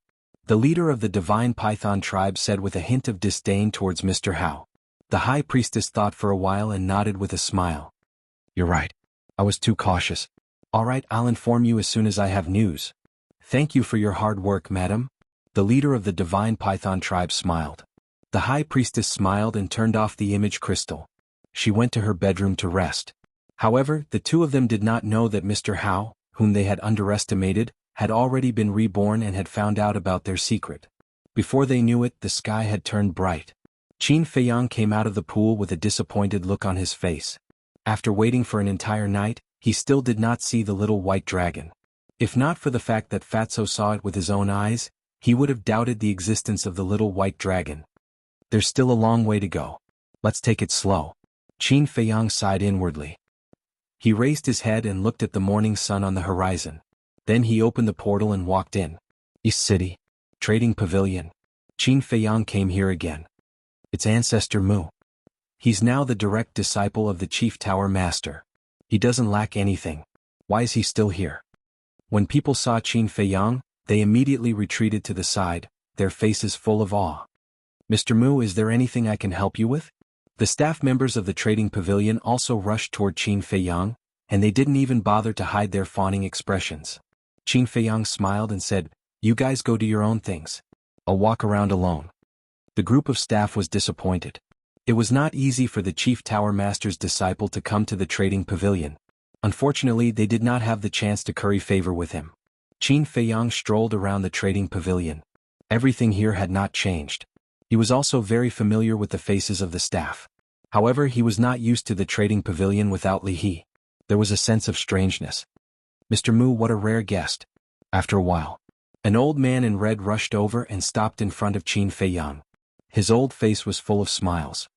The leader of the Divine Python tribe said with a hint of disdain towards Mr. Hao. The high priestess thought for a while and nodded with a smile. You're right. I was too cautious. Alright, I'll inform you as soon as I have news. Thank you for your hard work, madam. The leader of the divine python tribe smiled. The high priestess smiled and turned off the image crystal. She went to her bedroom to rest. However, the two of them did not know that Mr. Hao, whom they had underestimated, had already been reborn and had found out about their secret. Before they knew it, the sky had turned bright. Qin Feiyang came out of the pool with a disappointed look on his face. After waiting for an entire night, he still did not see the little white dragon. If not for the fact that Fatso saw it with his own eyes, he would have doubted the existence of the little white dragon. There's still a long way to go. Let's take it slow. Qin Feiyang sighed inwardly. He raised his head and looked at the morning sun on the horizon. Then he opened the portal and walked in. East City. Trading Pavilion. Qin Feiyang came here again. It's Ancestor Mu. He's now the direct disciple of the Chief Tower Master. He doesn't lack anything. Why is he still here? When people saw Qin Feiyang, they immediately retreated to the side, their faces full of awe. Mr. Mu, is there anything I can help you with? The staff members of the Trading Pavilion also rushed toward Qin Feiyang, and they didn't even bother to hide their fawning expressions. Qin Feiyang smiled and said, "You guys go do your own things. I'll walk around alone." The group of staff was disappointed. It was not easy for the Chief Tower Master's disciple to come to the Trading Pavilion. Unfortunately, they did not have the chance to curry favor with him. Qin Feiyang strolled around the Trading Pavilion. Everything here had not changed. He was also very familiar with the faces of the staff. However, he was not used to the Trading Pavilion without Li He. There was a sense of strangeness. "Mr. Mu, what a rare guest." After a while, an old man in red rushed over and stopped in front of Qin Feiyang. His old face was full of smiles.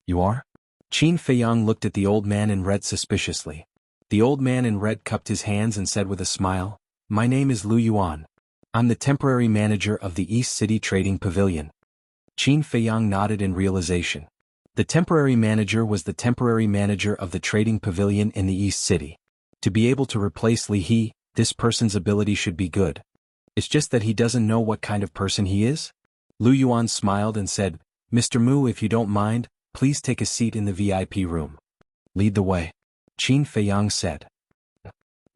"You are?" Qin Feiyang looked at the old man in red suspiciously. The old man in red cupped his hands and said with a smile, "My name is Lu Yuan. I'm the temporary manager of the East City Trading Pavilion." Qin Feiyang nodded in realization. The temporary manager was the temporary manager of the Trading Pavilion in the East City. To be able to replace Li He, this person's ability should be good. It's just that he doesn't know what kind of person he is? Lu Yuan smiled and said, "Mr. Mu, if you don't mind, please take a seat in the VIP room." "Lead the way," Qin Feiyang said.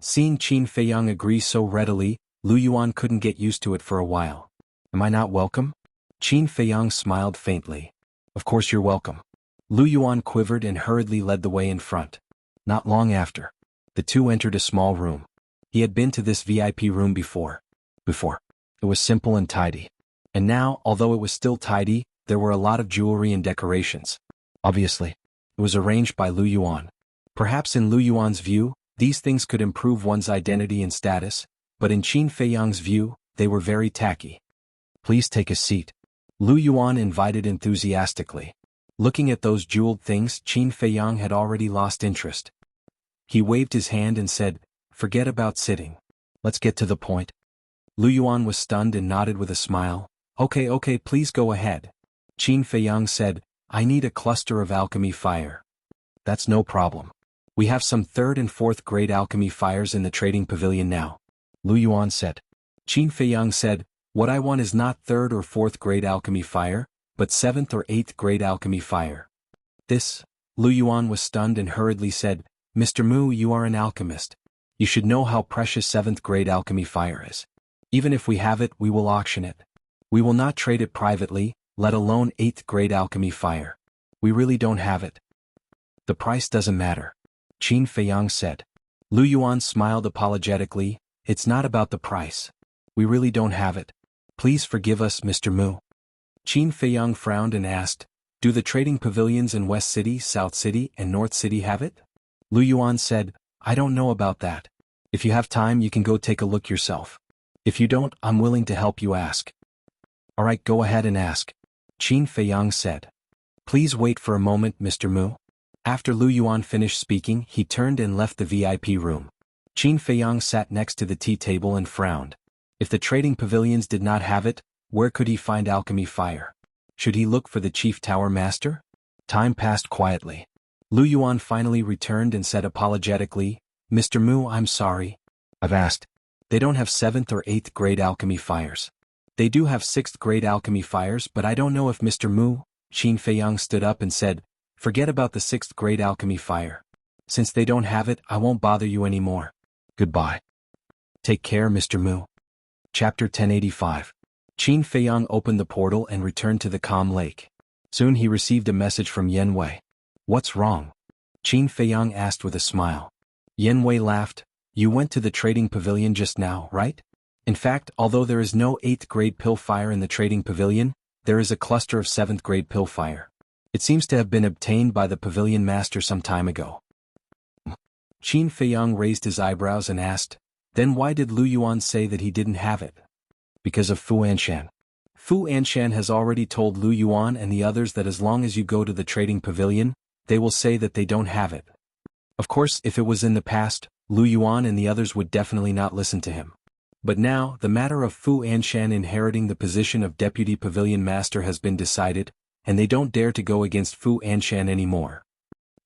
Seeing Qin Feiyang agree so readily, Lu Yuan couldn't get used to it for a while. "Am I not welcome?" Qin Feiyang smiled faintly. "Of course you're welcome." Lu Yuan quivered and hurriedly led the way in front. Not long after, the two entered a small room. He had been to this VIP room before. It was simple and tidy. And now, although it was still tidy, there were a lot of jewelry and decorations. Obviously, it was arranged by Lu Yuan. Perhaps in Lu Yuan's view, these things could improve one's identity and status, but in Qin Feiyang's view, they were very tacky. "Please take a seat," Lu Yuan invited enthusiastically. Looking at those jeweled things, Qin Feiyang had already lost interest. He waved his hand and said, "Forget about sitting. Let's get to the point." Lu Yuan was stunned and nodded with a smile. Okay, please go ahead." Qin Feiyang said, "I need a cluster of alchemy fire." "That's no problem. We have some 3rd and 4th grade alchemy fires in the Trading Pavilion now," Lu Yuan said. Qin Feiyang said, "What I want is not 3rd or 4th grade alchemy fire, but 7th or 8th grade alchemy fire." This, Lu Yuan was stunned and hurriedly said, "Mr. Mu, you are an alchemist. You should know how precious 7th grade alchemy fire is. Even if we have it, we will auction it. We will not trade it privately, let alone 8th grade alchemy fire. We really don't have it." "The price doesn't matter," Qin Feiyang said. Lu Yuan smiled apologetically, "It's not about the price. We really don't have it. Please forgive us, Mr. Mu." Qin Feiyang frowned and asked, "Do the trading pavilions in West City, South City, and North City have it?" Lu Yuan said, "I don't know about that. If you have time, you can go take a look yourself. If you don't, I'm willing to help you ask." "Alright, go ahead and ask," Qin Feiyang said. "Please wait for a moment, Mr. Mu." After Lu Yuan finished speaking, he turned and left the VIP room. Qin Feiyang sat next to the tea table and frowned. If the trading pavilions did not have it, where could he find alchemy fire? Should he look for the Chief Tower Master? Time passed quietly. Lu Yuan finally returned and said apologetically, "Mr. Mu, I'm sorry. I've asked. They don't have 7th or 8th grade alchemy fires. They do have 6th grade alchemy fires, but I don't know if Mr. Mu." Qin Feiyang stood up and said, "Forget about the 6th grade alchemy fire. Since they don't have it, I won't bother you anymore. Goodbye. Take care, Mr. Mu. Chapter 1085. Qin Feiyang opened the portal and returned to the calm lake. Soon he received a message from Yen Wei. What's wrong? Qin Feiyang asked with a smile. Yen Wei laughed. You went to the trading pavilion just now, right? In fact, although there is no 8th grade pill fire in the trading pavilion, there is a cluster of 7th grade pill fire. It seems to have been obtained by the pavilion master some time ago. Qin Feiyang raised his eyebrows and asked, then why did Lu Yuan say that he didn't have it? Because of Fu Anshan. Fu Anshan has already told Lu Yuan and the others that as long as you go to the trading pavilion, they will say that they don't have it. Of course, if it was in the past, Lu Yuan and the others would definitely not listen to him. But now, the matter of Fu Anshan inheriting the position of deputy pavilion master has been decided, and they don't dare to go against Fu Anshan anymore.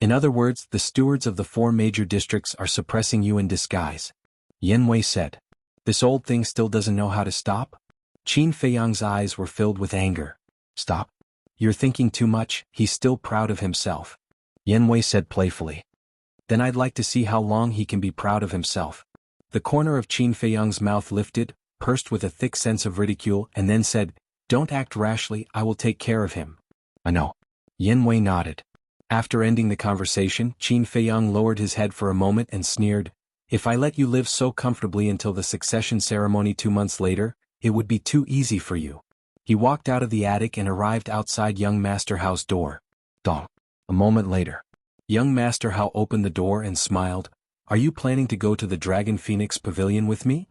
In other words, the stewards of the 4 major districts are suppressing you in disguise. Yen Wei said. This old thing still doesn't know how to stop? Qin Feiyang's eyes were filled with anger. Stop. You're thinking too much, he's still proud of himself. Yen Wei said playfully. Then I'd like to see how long he can be proud of himself. The corner of Qin Feiyang's mouth lifted, pursed with a thick sense of ridicule, and then said, Don't act rashly, I will take care of him. I know. Yen Wei nodded. After ending the conversation, Qin Feiyang lowered his head for a moment and sneered, If I let you live so comfortably until the succession ceremony 2 months later, it would be too easy for you. He walked out of the attic and arrived outside young Master Hao's door. Dong. A moment later. Young Master Hao opened the door and smiled. Are you planning to go to the Dragon Phoenix Pavilion with me?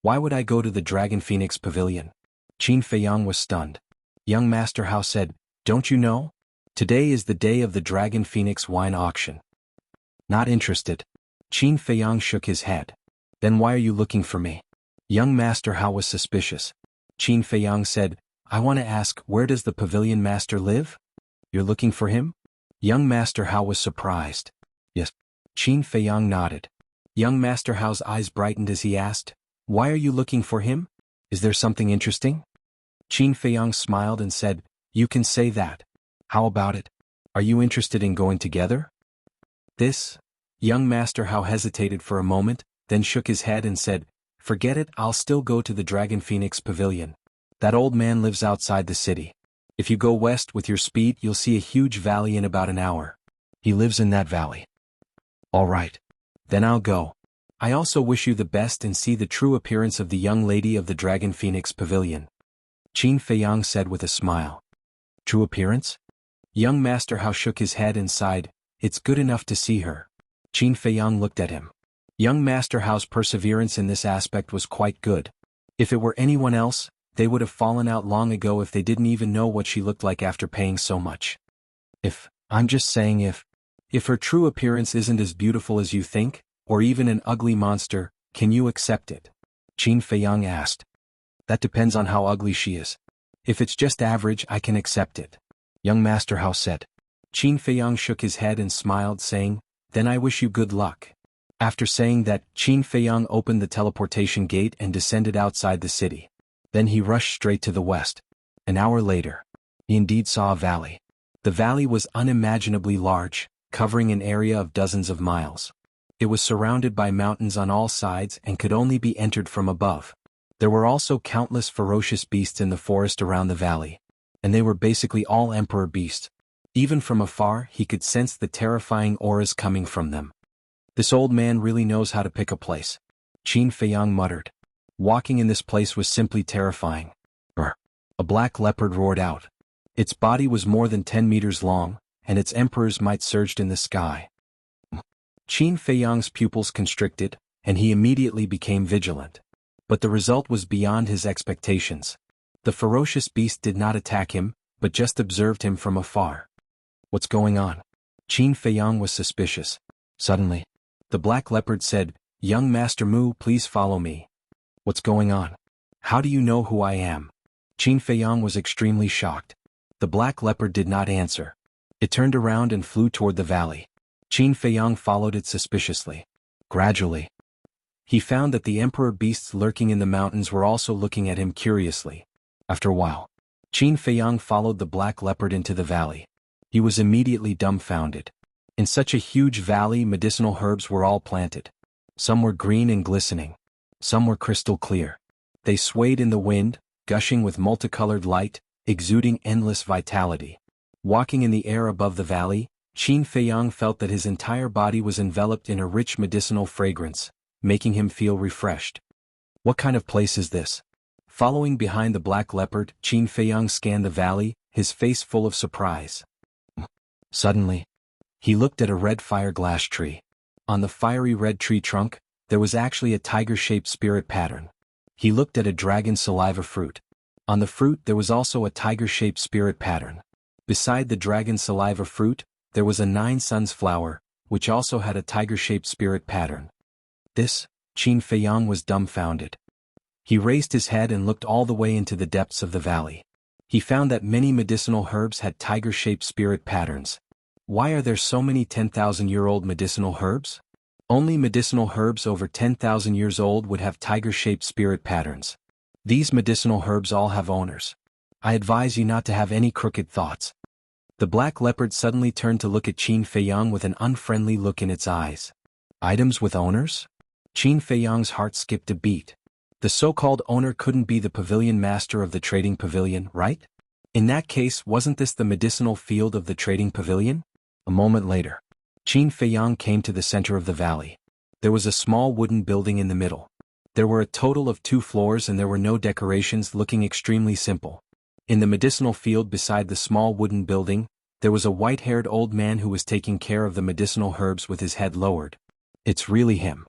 Why would I go to the Dragon Phoenix Pavilion? Qin Feiyang was stunned. Young Master Hao said, Don't you know? Today is the day of the Dragon Phoenix wine auction. Not interested. Qin Feiyang shook his head. Then why are you looking for me? Young Master Hao was suspicious. Qin Feiyang said, I want to ask, where does the pavilion master live? You're looking for him? Young Master Hao was surprised. Yes. Qin Feiyang nodded. Young Master Hao's eyes brightened as he asked, Why are you looking for him? Is there something interesting? Qin Feiyang smiled and said, You can say that. How about it? Are you interested in going together? This? Young Master Hao hesitated for a moment, then shook his head and said, Forget it, I'll still go to the Dragon Phoenix Pavilion. That old man lives outside the city. If you go west with your speed, you'll see a huge valley in about an hour. He lives in that valley. All right. Then I'll go. I also wish you the best and see the true appearance of the young lady of the Dragon Phoenix Pavilion. Qin Feiyang said with a smile. True appearance? Young Master Hao shook his head and sighed, It's good enough to see her. Qin Feiyang looked at him. Young Master Hao's perseverance in this aspect was quite good. If it were anyone else, they would have fallen out long ago if they didn't even know what she looked like after paying so much. I'm just saying if her true appearance isn't as beautiful as you think, or even an ugly monster, can you accept it? Qin Feiyang asked. That depends on how ugly she is. If it's just average, I can accept it. Young Master Hao said. Qin Feiyang shook his head and smiled, saying, Then I wish you good luck. After saying that, Qin Feiyang opened the teleportation gate and descended outside the city. Then he rushed straight to the west. An hour later, he indeed saw a valley. The valley was unimaginably large, covering an area of dozens of miles. It was surrounded by mountains on all sides and could only be entered from above. There were also countless ferocious beasts in the forest around the valley, and they were basically all emperor beasts. Even from afar, he could sense the terrifying auras coming from them. This old man really knows how to pick a place. Qin Feiyang muttered. Walking in this place was simply terrifying. Brr. A black leopard roared out. Its body was more than 10 meters long, and its emperor's might surged in the sky. Qin Feiyang's pupils constricted, and he immediately became vigilant. But the result was beyond his expectations. The ferocious beast did not attack him, but just observed him from afar. What's going on? Qin Feiyang was suspicious. Suddenly, the black leopard said, Young Master Mu, please follow me. What's going on? How do you know who I am? Qin Feiyang was extremely shocked. The black leopard did not answer. It turned around and flew toward the valley. Qin Feiyang followed it suspiciously. Gradually, he found that the emperor beasts lurking in the mountains were also looking at him curiously. After a while, Qin Feiyang followed the black leopard into the valley. He was immediately dumbfounded. In such a huge valley, medicinal herbs were all planted. Some were green and glistening. Some were crystal clear. They swayed in the wind, gushing with multicolored light, exuding endless vitality. Walking in the air above the valley, Qin Feiyang felt that his entire body was enveloped in a rich medicinal fragrance, making him feel refreshed. What kind of place is this? Following behind the black leopard, Qin Feiyang scanned the valley, his face full of surprise. Suddenly, he looked at a red fire-glass tree. On the fiery red tree trunk, there was actually a tiger-shaped spirit pattern. He looked at a dragon saliva fruit. On the fruit there was also a tiger-shaped spirit pattern. Beside the dragon saliva fruit, there was a 9 suns flower, which also had a tiger-shaped spirit pattern. Qin Feiyang was dumbfounded. He raised his head and looked all the way into the depths of the valley. He found that many medicinal herbs had tiger-shaped spirit patterns. Why are there so many 10,000-year-old medicinal herbs? Only medicinal herbs over 10,000 years old would have tiger-shaped spirit patterns. These medicinal herbs all have owners. I advise you not to have any crooked thoughts. The black leopard suddenly turned to look at Qin Feiyang with an unfriendly look in its eyes. Items with owners? Qin Feiyang's heart skipped a beat. The so-called owner couldn't be the pavilion master of the trading pavilion, right? In that case, wasn't this the medicinal field of the trading pavilion? A moment later, Qin Feiyang came to the center of the valley. There was a small wooden building in the middle. There were a total of 2 floors and there were no decorations, looking extremely simple. In the medicinal field beside the small wooden building, there was a white-haired old man who was taking care of the medicinal herbs with his head lowered. It's really him,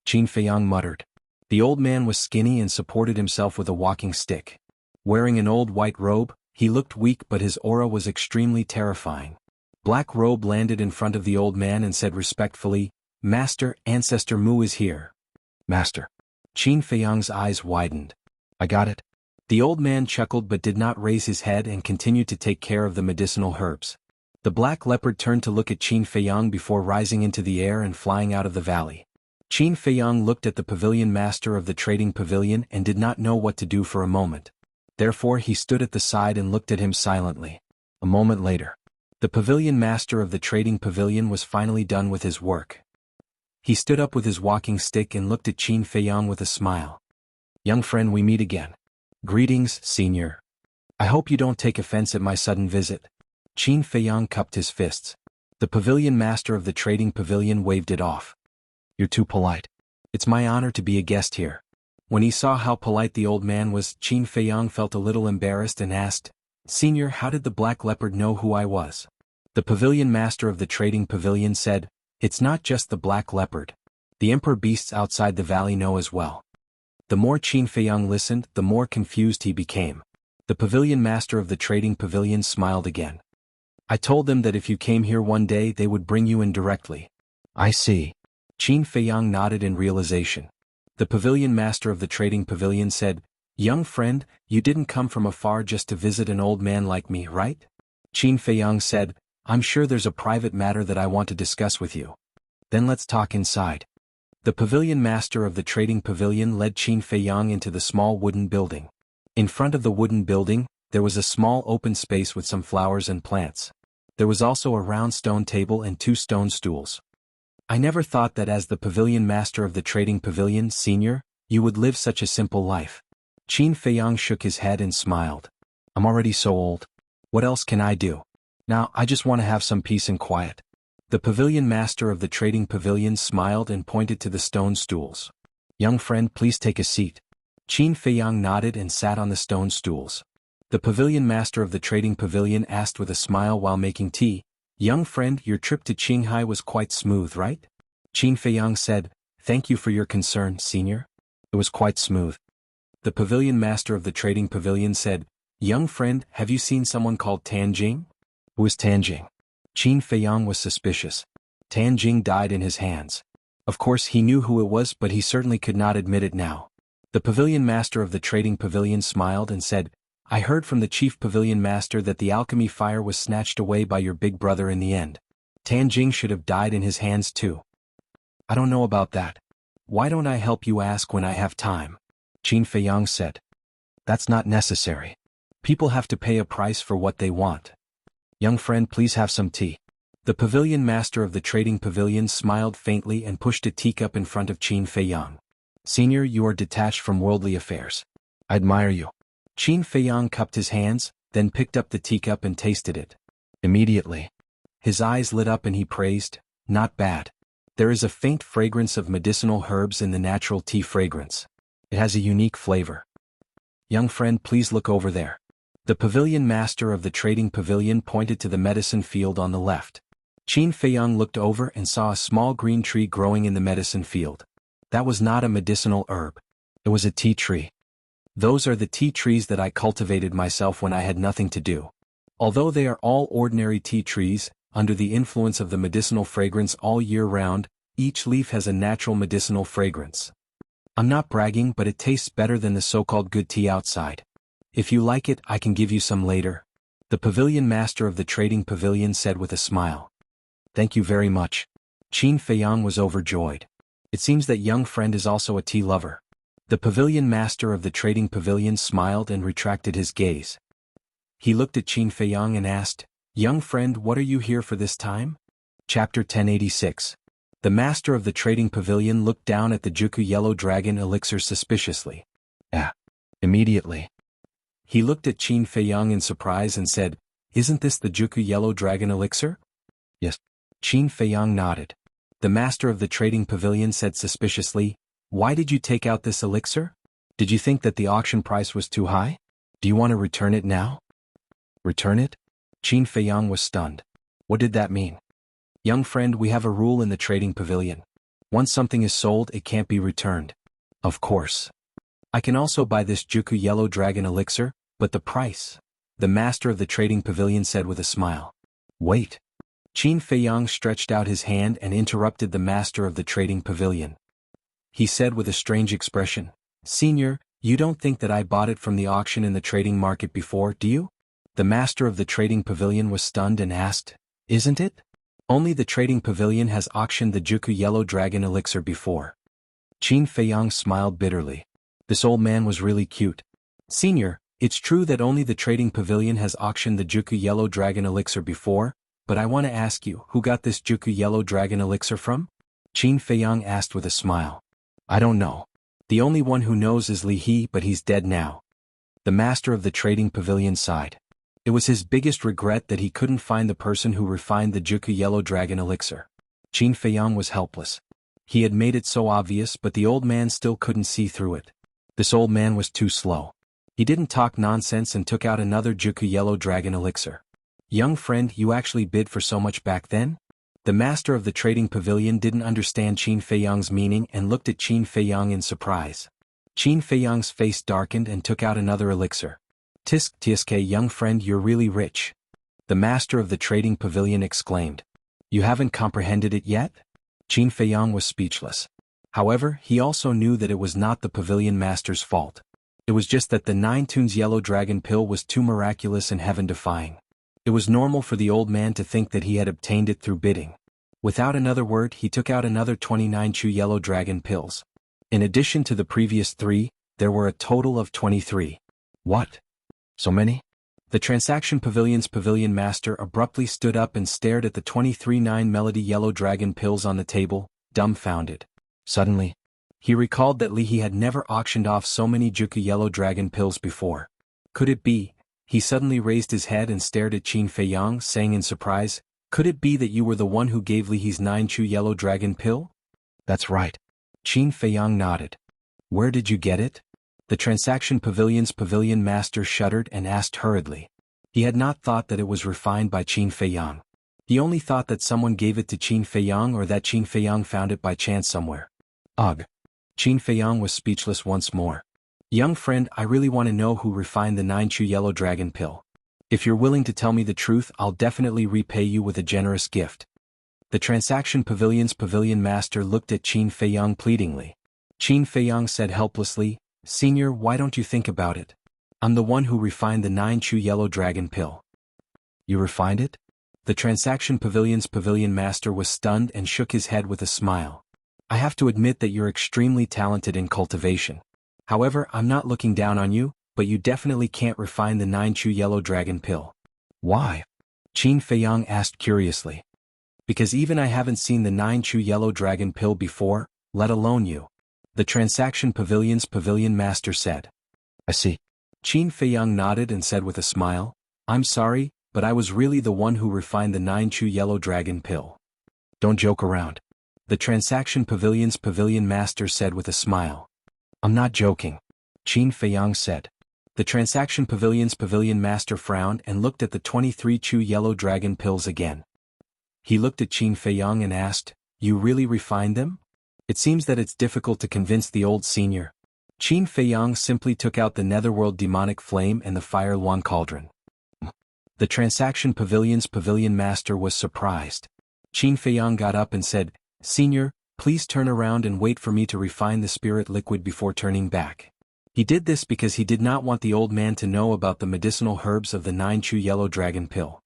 Qin Feiyang muttered. The old man was skinny and supported himself with a walking stick. Wearing an old white robe, he looked weak but his aura was extremely terrifying. Black Robe landed in front of the old man and said respectfully, "Master, Ancestor Mu is here." "Master." Qin Feiyang's eyes widened. "I got it." The old man chuckled but did not raise his head and continued to take care of the medicinal herbs. The black leopard turned to look at Qin Feiyang before rising into the air and flying out of the valley. Qin Feiyang looked at the pavilion master of the trading pavilion and did not know what to do for a moment. Therefore he stood at the side and looked at him silently. A moment later, the pavilion master of the trading pavilion was finally done with his work. He stood up with his walking stick and looked at Qin Feiyang with a smile. "Young friend, we meet again. Greetings, senior. I hope you don't take offense at my sudden visit." Qin Feiyang cupped his fists. The pavilion master of the trading pavilion waved it off. "You're too polite. It's my honor to be a guest here." When he saw how polite the old man was, Qin Feiyang felt a little embarrassed and asked, "Senior, how did the black leopard know who I was?" The pavilion master of the trading pavilion said, "It's not just the black leopard. The emperor beasts outside the valley know as well." The more Qin Feiyang listened, the more confused he became. The pavilion master of the trading pavilion smiled again. "I told them that if you came here one day they would bring you in directly." "I see." Qin Feiyang nodded in realization. The pavilion master of the trading pavilion said, "Young friend, you didn't come from afar just to visit an old man like me, right?" Qin Feiyang said, "I'm sure there's a private matter that I want to discuss with you." "Then let's talk inside." The pavilion master of the trading pavilion led Qin Feiyang into the small wooden building. In front of the wooden building, there was a small open space with some flowers and plants. There was also a round stone table and 2 stone stools. "I never thought that as the pavilion master of the trading pavilion, senior, you would live such a simple life." Qin Feiyang shook his head and smiled. "I'm already so old. What else can I do? Now I just want to have some peace and quiet." The pavilion master of the trading pavilion smiled and pointed to the stone stools. "Young friend, please take a seat." Qin Feiyang nodded and sat on the stone stools. The pavilion master of the trading pavilion asked with a smile while making tea, "Young friend, your trip to Qinghai was quite smooth, right?" Qin Feiyang said, "Thank you for your concern, senior. It was quite smooth." The pavilion master of the trading pavilion said, "Young friend, have you seen someone called Tanjing?" "Who is Tanjing?" Qin Feiyang was suspicious. Tanjing died in his hands. Of course he knew who it was, but he certainly could not admit it now. The pavilion master of the trading pavilion smiled and said, "I heard from the chief pavilion master that the alchemy fire was snatched away by your big brother in the end. Tanjing should have died in his hands too." "I don't know about that. Why don't I help you ask when I have time?" Qin Feiyang said. "That's not necessary. People have to pay a price for what they want. Young friend, please have some tea." The pavilion master of the trading pavilion smiled faintly and pushed a teacup in front of Qin Feiyang. Senior, you are detached from worldly affairs. I admire you. Qin Feiyang cupped his hands, then picked up the teacup and tasted it. Immediately, his eyes lit up and he praised, not bad. There is a faint fragrance of medicinal herbs in the natural tea fragrance. It has a unique flavor. Young friend, please look over there. The pavilion master of the trading pavilion pointed to the medicine field on the left. Qin Feiyang looked over and saw a small green tree growing in the medicine field. That was not a medicinal herb. It was a tea tree. Those are the tea trees that I cultivated myself when I had nothing to do. Although they are all ordinary tea trees, under the influence of the medicinal fragrance all year round, each leaf has a natural medicinal fragrance. I'm not bragging, but it tastes better than the so-called good tea outside. If you like it, I can give you some later. The pavilion master of the trading pavilion said with a smile. Thank you very much. Qin Feiyang was overjoyed. It seems that young friend is also a tea lover. The pavilion master of the trading pavilion smiled and retracted his gaze. He looked at Qin Feiyang and asked, Young friend, what are you here for this time? Chapter 1086. The master of the trading pavilion looked down at the Jianghu yellow dragon elixir suspiciously. Immediately, he looked at Qin Feiyang in surprise and said, Isn't this the Jianghu yellow dragon elixir? Yes. Qin Feiyang nodded. The master of the trading pavilion said suspiciously, Why did you take out this elixir? Did you think that the auction price was too high? Do you want to return it now? Return it? Qin Feiyang was stunned. What did that mean? Young friend, we have a rule in the trading pavilion. Once something is sold, it can't be returned. Of course. I can also buy this Jianghu yellow dragon elixir, but the price? The master of the trading pavilion said with a smile. Wait. Qin Feiyang stretched out his hand and interrupted the master of the trading pavilion. He said with a strange expression, Senior, you don't think that I bought it from the auction in the trading market before, do you? The master of the trading pavilion was stunned and asked, Isn't it? Only the trading pavilion has auctioned the Jianghu yellow dragon elixir before. Qin Feiyang smiled bitterly. This old man was really cute. Senior, it's true that only the trading pavilion has auctioned the Jianghu yellow dragon elixir before, but I want to ask you, who got this Jianghu yellow dragon elixir from? Qin Feiyang asked with a smile. I don't know. The only one who knows is Li He, but he's dead now. The master of the trading pavilion sighed. It was his biggest regret that he couldn't find the person who refined the Jianghu yellow dragon elixir. Qin Feiyang was helpless. He had made it so obvious, but the old man still couldn't see through it. This old man was too slow. He didn't talk nonsense and took out another Jianghu yellow dragon elixir. Young friend, you actually bid for so much back then? The master of the trading pavilion didn't understand Qin Feiyang's meaning and looked at Qin Feiyang in surprise. Qin Feiyang's face darkened and took out another elixir. Tsk, young friend, you're really rich. The master of the trading pavilion exclaimed. You haven't comprehended it yet? Qin Feiyang was speechless. However, he also knew that it was not the pavilion master's fault. It was just that the 9 tunes yellow dragon pill was too miraculous and heaven-defying. It was normal for the old man to think that he had obtained it through bidding. Without another word, he took out another 29 chew yellow dragon pills. In addition to the previous 3, there were a total of 23. What? So many? The transaction pavilion's pavilion master abruptly stood up and stared at the 23 9-melody yellow dragon pills on the table, dumbfounded. Suddenly, he recalled that Li He had never auctioned off so many Jianghu yellow dragon pills before. Could it be? He suddenly raised his head and stared at Qin Feiyang, saying in surprise, Could it be that you were the one who gave Li He's 9 chew yellow dragon pill? That's right. Qin Feiyang nodded. Where did you get it? The transaction pavilion's pavilion master shuddered and asked hurriedly. He had not thought that it was refined by Qin Feiyang. He only thought that someone gave it to Qin Feiyang or that Qin Feiyang found it by chance somewhere. Ugh. Qin Feiyang was speechless once more. Young friend, I really want to know who refined the 9 chew yellow dragon pill. If you're willing to tell me the truth, I'll definitely repay you with a generous gift. The transaction pavilion's pavilion master looked at Qin Feiyang pleadingly. Qin Feiyang said helplessly, Senior, why don't you think about it? I'm the one who refined the 9 chew yellow dragon pill. You refined it? The transaction pavilion's pavilion master was stunned and shook his head with a smile. I have to admit that you're extremely talented in cultivation. However, I'm not looking down on you, but you definitely can't refine the 9 chew yellow dragon pill. Why? Qin Feiyang asked curiously. Because even I haven't seen the 9 Chu yellow dragon pill before, let alone you. The Transaction Pavilion's pavilion master said. I see. Qin Feiyang nodded and said with a smile, I'm sorry, but I was really the one who refined the 9 Chu yellow dragon pill. Don't joke around. The Transaction Pavilion's pavilion master said with a smile. I'm not joking. Qin Feiyang said. The Transaction Pavilion's pavilion master frowned and looked at the 23 Chu yellow dragon pills again. He looked at Qin Feiyang and asked, You really refined them? It seems that it's difficult to convince the old senior. Qin Feiyang simply took out the netherworld demonic flame and the fire Luan cauldron. The Transaction Pavilion's pavilion master was surprised. Qin Feiyang got up and said, Senior, please turn around and wait for me to refine the spirit liquid before turning back. He did this because he did not want the old man to know about the medicinal herbs of the 9 Chu yellow dragon pill.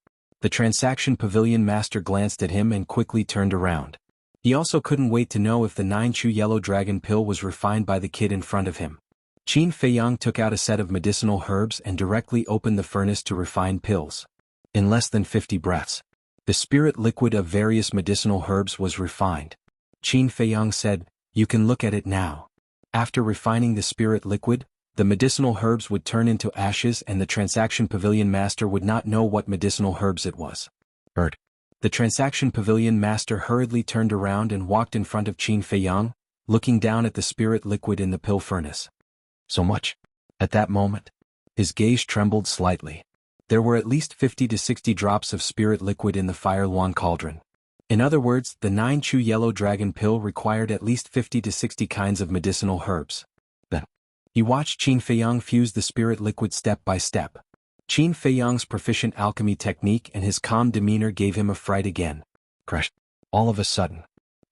The Transaction Pavilion master glanced at him and quickly turned around. He also couldn't wait to know if the 9 Chu yellow dragon pill was refined by the kid in front of him. Qin Feiyang took out a set of medicinal herbs and directly opened the furnace to refine pills. In less than 50 breaths, the spirit liquid of various medicinal herbs was refined. Qin Feiyang said, You can look at it now. After refining the spirit liquid, the medicinal herbs would turn into ashes and the Transaction Pavilion master would not know what medicinal herbs it was. The Transaction Pavilion master hurriedly turned around and walked in front of Qin Feiyang, looking down at the spirit liquid in the pill furnace. So much. At that moment, his gaze trembled slightly. There were at least 50 to 60 drops of spirit liquid in the fire Luan cauldron. In other words, the 9 Chu yellow dragon pill required at least 50 to 60 kinds of medicinal herbs. Then, he watched Qin Feiyang fuse the spirit liquid step by step. Qin Feiyang's proficient alchemy technique and his calm demeanor gave him a fright again. Crash. All of a sudden,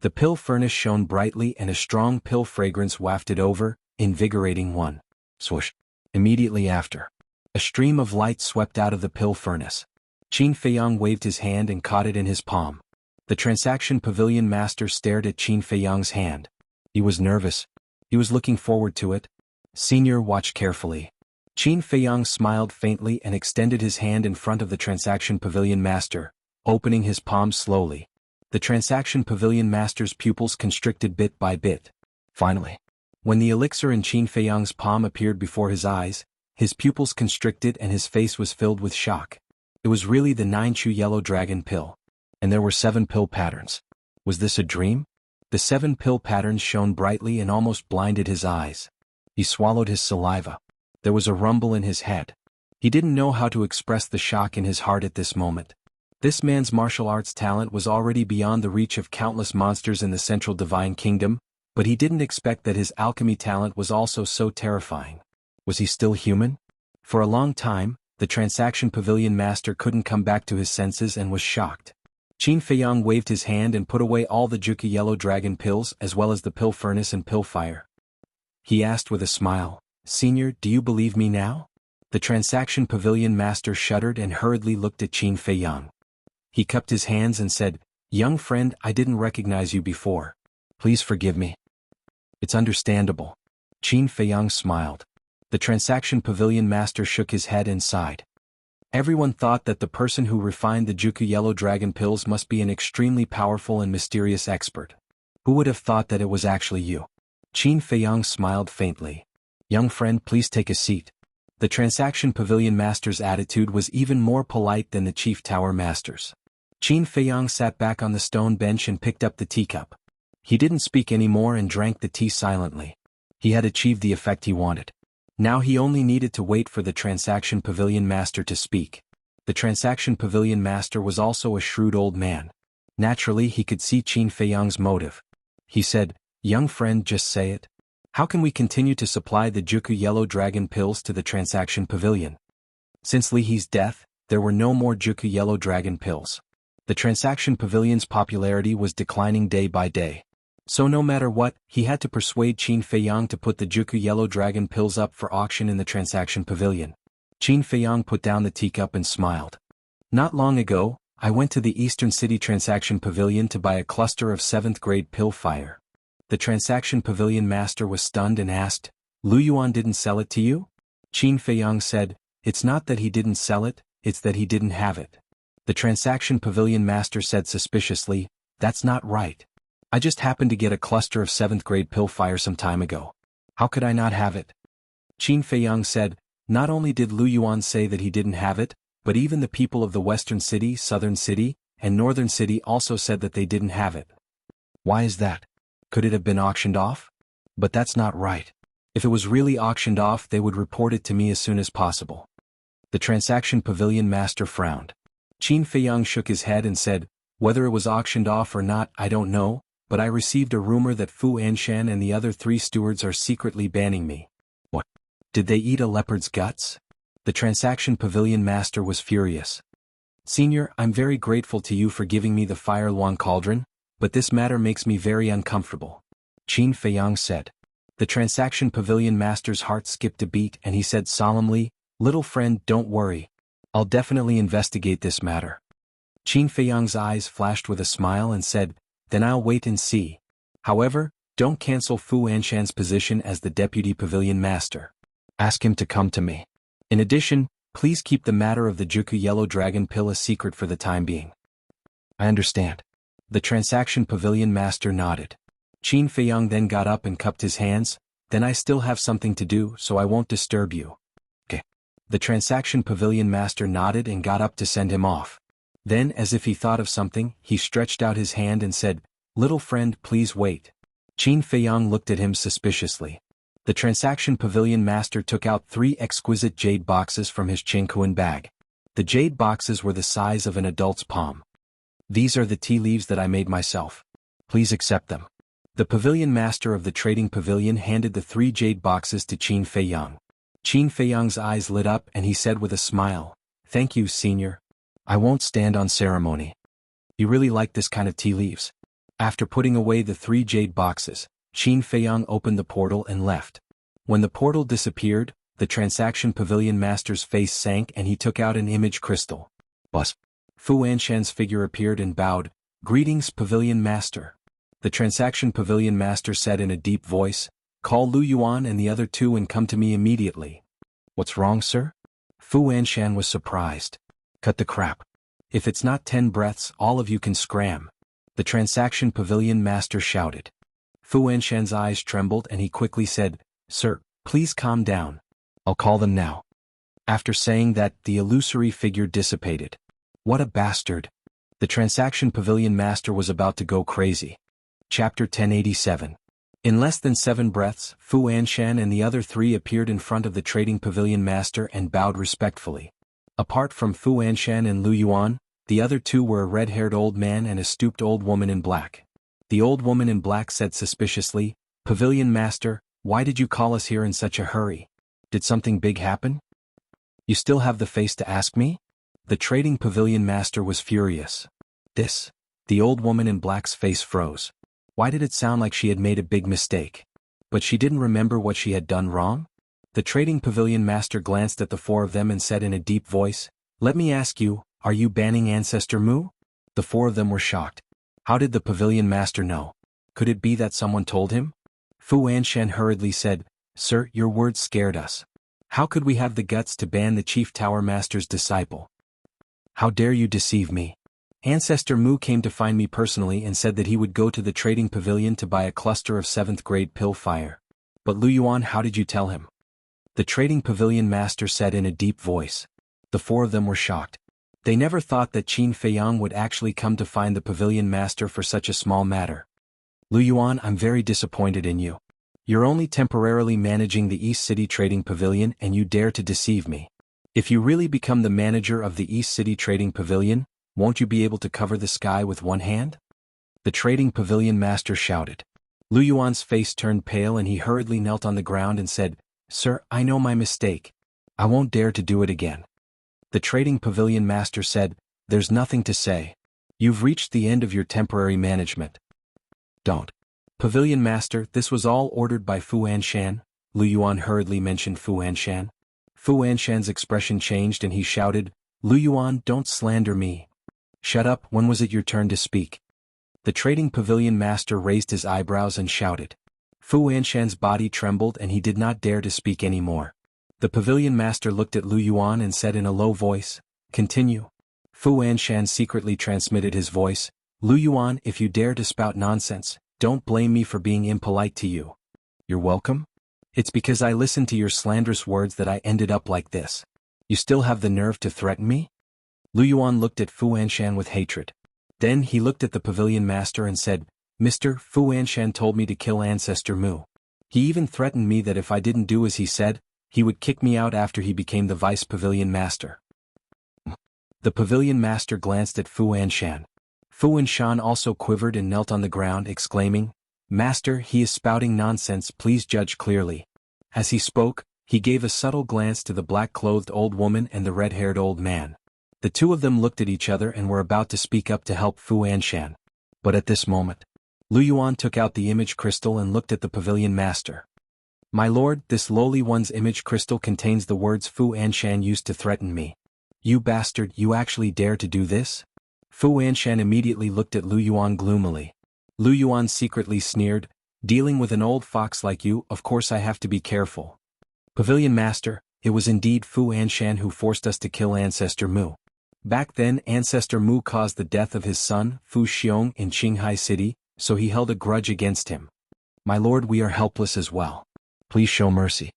the pill furnace shone brightly and a strong pill fragrance wafted over, invigorating one. Swoosh. Immediately after, a stream of light swept out of the pill furnace. Qin Feiyang waved his hand and caught it in his palm. The Transaction Pavilion master stared at Qin Feiyang's hand. He was nervous. He was looking forward to it. Senior, watch carefully. Qin Feiyang smiled faintly and extended his hand in front of the Transaction Pavilion master, opening his palm slowly. The Transaction Pavilion master's pupils constricted bit by bit. Finally, when the elixir in Qin Feiyang's palm appeared before his eyes, his pupils constricted and his face was filled with shock. It was really the 9 Chu yellow dragon pill. And there were 7 pill patterns. Was this a dream? The 7 pill patterns shone brightly and almost blinded his eyes. He swallowed his saliva. There was a rumble in his head. He didn't know how to express the shock in his heart at this moment. This man's martial arts talent was already beyond the reach of countless monsters in the Central Divine Kingdom, but he didn't expect that his alchemy talent was also so terrifying. Was he still human? For a long time, the Transaction Pavilion master couldn't come back to his senses and was shocked. Qin Feiyang waved his hand and put away all the Juku yellow dragon pills as well as the pill furnace and pill fire. He asked with a smile, Senior, do you believe me now? The Transaction Pavilion master shuddered and hurriedly looked at Qin Feiyang. He cupped his hands and said, Young friend, I didn't recognize you before. Please forgive me. It's understandable. Qin Feiyang smiled. The Transaction Pavilion master shook his head and sighed. Everyone thought that the person who refined the Juku yellow dragon pills must be an extremely powerful and mysterious expert. Who would have thought that it was actually you? Qin Feiyang smiled faintly. Young friend, please take a seat. The Transaction Pavilion master's attitude was even more polite than the Chief Tower master's. Qin Feiyang sat back on the stone bench and picked up the teacup. He didn't speak anymore and drank the tea silently. He had achieved the effect he wanted. Now he only needed to wait for the Transaction Pavilion master to speak. The Transaction Pavilion master was also a shrewd old man. Naturally, he could see Qin Feiyang's motive. He said, Young friend, just say it. How can we continue to supply the Juku yellow dragon pills to the Transaction Pavilion? Since Li He's death, there were no more Juku yellow dragon pills. The Transaction Pavilion's popularity was declining day by day. So no matter what, he had to persuade Qin Feiyang to put the Juku yellow dragon pills up for auction in the Transaction Pavilion. Qin Feiyang put down the teacup and smiled. Not long ago, I went to the Eastern City Transaction Pavilion to buy a cluster of 7th grade pill fire. The Transaction Pavilion master was stunned and asked, Lu Yuan didn't sell it to you? Qin Feiyang said, It's not that he didn't sell it, it's that he didn't have it. The transaction pavilion master said suspiciously, "That's not right. I just happened to get a cluster of 7th grade pill fire some time ago. How could I not have it?" Qin Feiyang said, "Not only did Lu Yuan say that he didn't have it, but even the people of the Western City, Southern City, and Northern City also said that they didn't have it. Why is that? Could it have been auctioned off? But that's not right. If it was really auctioned off, they would report it to me as soon as possible." The transaction pavilion master frowned. Qin Feiyang shook his head and said, "Whether it was auctioned off or not, I don't know, but I received a rumor that Fu Anshan and the other 3 stewards are secretly banning me." "What? Did they eat a leopard's guts?" The transaction pavilion master was furious. "Senior, I'm very grateful to you for giving me the Fire Luang cauldron, but this matter makes me very uncomfortable," Qin Feiyang said. The transaction pavilion master's heart skipped a beat and he said solemnly, "Little friend, don't worry. I'll definitely investigate this matter." Qin Feiyang's eyes flashed with a smile and said, "Then I'll wait and see. However, don't cancel Fu Anshan's position as the deputy pavilion master. Ask him to come to me. In addition, please keep the matter of the Jianghu Yellow Dragon pill a secret for the time being." "I understand." The transaction pavilion master nodded. Qin Feiyang then got up and cupped his hands. "Then I still have something to do, so I won't disturb you." "Okay." The transaction pavilion master nodded and got up to send him off. Then, as if he thought of something, he stretched out his hand and said, "Little friend, please wait." Qin Feiyang looked at him suspiciously. The transaction pavilion master took out 3 exquisite jade boxes from his Jianghu bag. The jade boxes were the size of an adult's palm. "These are the tea leaves that I made myself. Please accept them." The pavilion master of the trading pavilion handed the 3 jade boxes to Qin Feiyang. Qin Feiyang's eyes lit up and he said with a smile, "Thank you, senior. I won't stand on ceremony. You really like this kind of tea leaves." After putting away the 3 jade boxes, Qin Feiyang opened the portal and left. When the portal disappeared, the transaction pavilion master's face sank and he took out an image crystal. Bus. Fu Anshan's figure appeared and bowed, "Greetings, pavilion master." The transaction pavilion master said in a deep voice, "Call Lu Yuan and the other 2 and come to me immediately." "What's wrong, sir?" Fu Anshan was surprised. "Cut the crap. If it's not 10 breaths, all of you can scram," the transaction pavilion master shouted. Fu Anshan's eyes trembled and he quickly said, "Sir, please calm down. I'll call them now." After saying that, the illusory figure dissipated. What a bastard. The transaction pavilion master was about to go crazy. Chapter 1087. In less than 7 breaths, Fu Anshan and the other 3 appeared in front of the trading pavilion master and bowed respectfully. Apart from Fu Anshan and Lu Yuan, the other 2 were a red-haired old man and a stooped old woman in black. The old woman in black said suspiciously, "Pavilion master, why did you call us here in such a hurry? Did something big happen? You still have the face to ask me?" The trading pavilion master was furious. The old woman in black's face froze. Why did it sound like she had made a big mistake? But she didn't remember what she had done wrong? The trading pavilion master glanced at the 4 of them and said in a deep voice, "Let me ask you, are you banning Ancestor Mu?" The 4 of them were shocked. How did the pavilion master know? Could it be that someone told him? Fu Anshan hurriedly said, "Sir, your words scared us. How could we have the guts to ban the chief tower master's disciple? How dare you deceive me? Ancestor Mu came to find me personally and said that he would go to the trading pavilion to buy a cluster of 7th grade pill fire. But Lu Yuan, how did you tell him?" The trading pavilion master said in a deep voice. The 4 of them were shocked. They never thought that Qin Feiyang would actually come to find the pavilion master for such a small matter. "Lu Yuan, I'm very disappointed in you. You're only temporarily managing the East City Trading Pavilion and you dare to deceive me. If you really become the manager of the East City Trading Pavilion, won't you be able to cover the sky with one hand?" The trading pavilion master shouted. Lu Yuan's face turned pale and he hurriedly knelt on the ground and said, "Sir, I know my mistake. I won't dare to do it again." The trading pavilion master said, "There's nothing to say. You've reached the end of your temporary management. Don't." "Pavilion master, this was all ordered by Fu Anshan," Lu Yuan hurriedly mentioned Fu Anshan. Fu Anshan's expression changed and he shouted, "Lu Yuan, don't slander me." "Shut up, when was it your turn to speak?" The trading pavilion master raised his eyebrows and shouted. Fu Anshan's body trembled and he did not dare to speak anymore. The pavilion master looked at Lu Yuan and said in a low voice, "Continue." Fu Anshan secretly transmitted his voice, "Lu Yuan, if you dare to spout nonsense, don't blame me for being impolite to you. You're welcome? It's because I listened to your slanderous words that I ended up like this. You still have the nerve to threaten me?" Lu Yuan looked at Fu Anshan with hatred. Then he looked at the pavilion master and said, "Mr. Fu Anshan told me to kill Ancestor Mu. He even threatened me that if I didn't do as he said, he would kick me out after he became the vice pavilion master." The pavilion master glanced at Fu Anshan. Fu Anshan also quivered and knelt on the ground, exclaiming, "Master, he is spouting nonsense, please judge clearly." As he spoke, he gave a subtle glance to the black-clothed old woman and the red-haired old man. The two of them looked at each other and were about to speak up to help Fu Anshan. But at this moment, Lu Yuan took out the image crystal and looked at the pavilion master. "My lord, this lowly one's image crystal contains the words Fu Anshan used to threaten me. You bastard, you actually dare to do this?" Fu Anshan immediately looked at Lu Yuan gloomily. Lu Yuan secretly sneered, "Dealing with an old fox like you, of course I have to be careful. Pavilion master, it was indeed Fu Anshan who forced us to kill Ancestor Mu. Back then Ancestor Mu caused the death of his son, Fu Xiong, in Qinghai City, so he held a grudge against him. My lord, we are helpless as well. Please show mercy."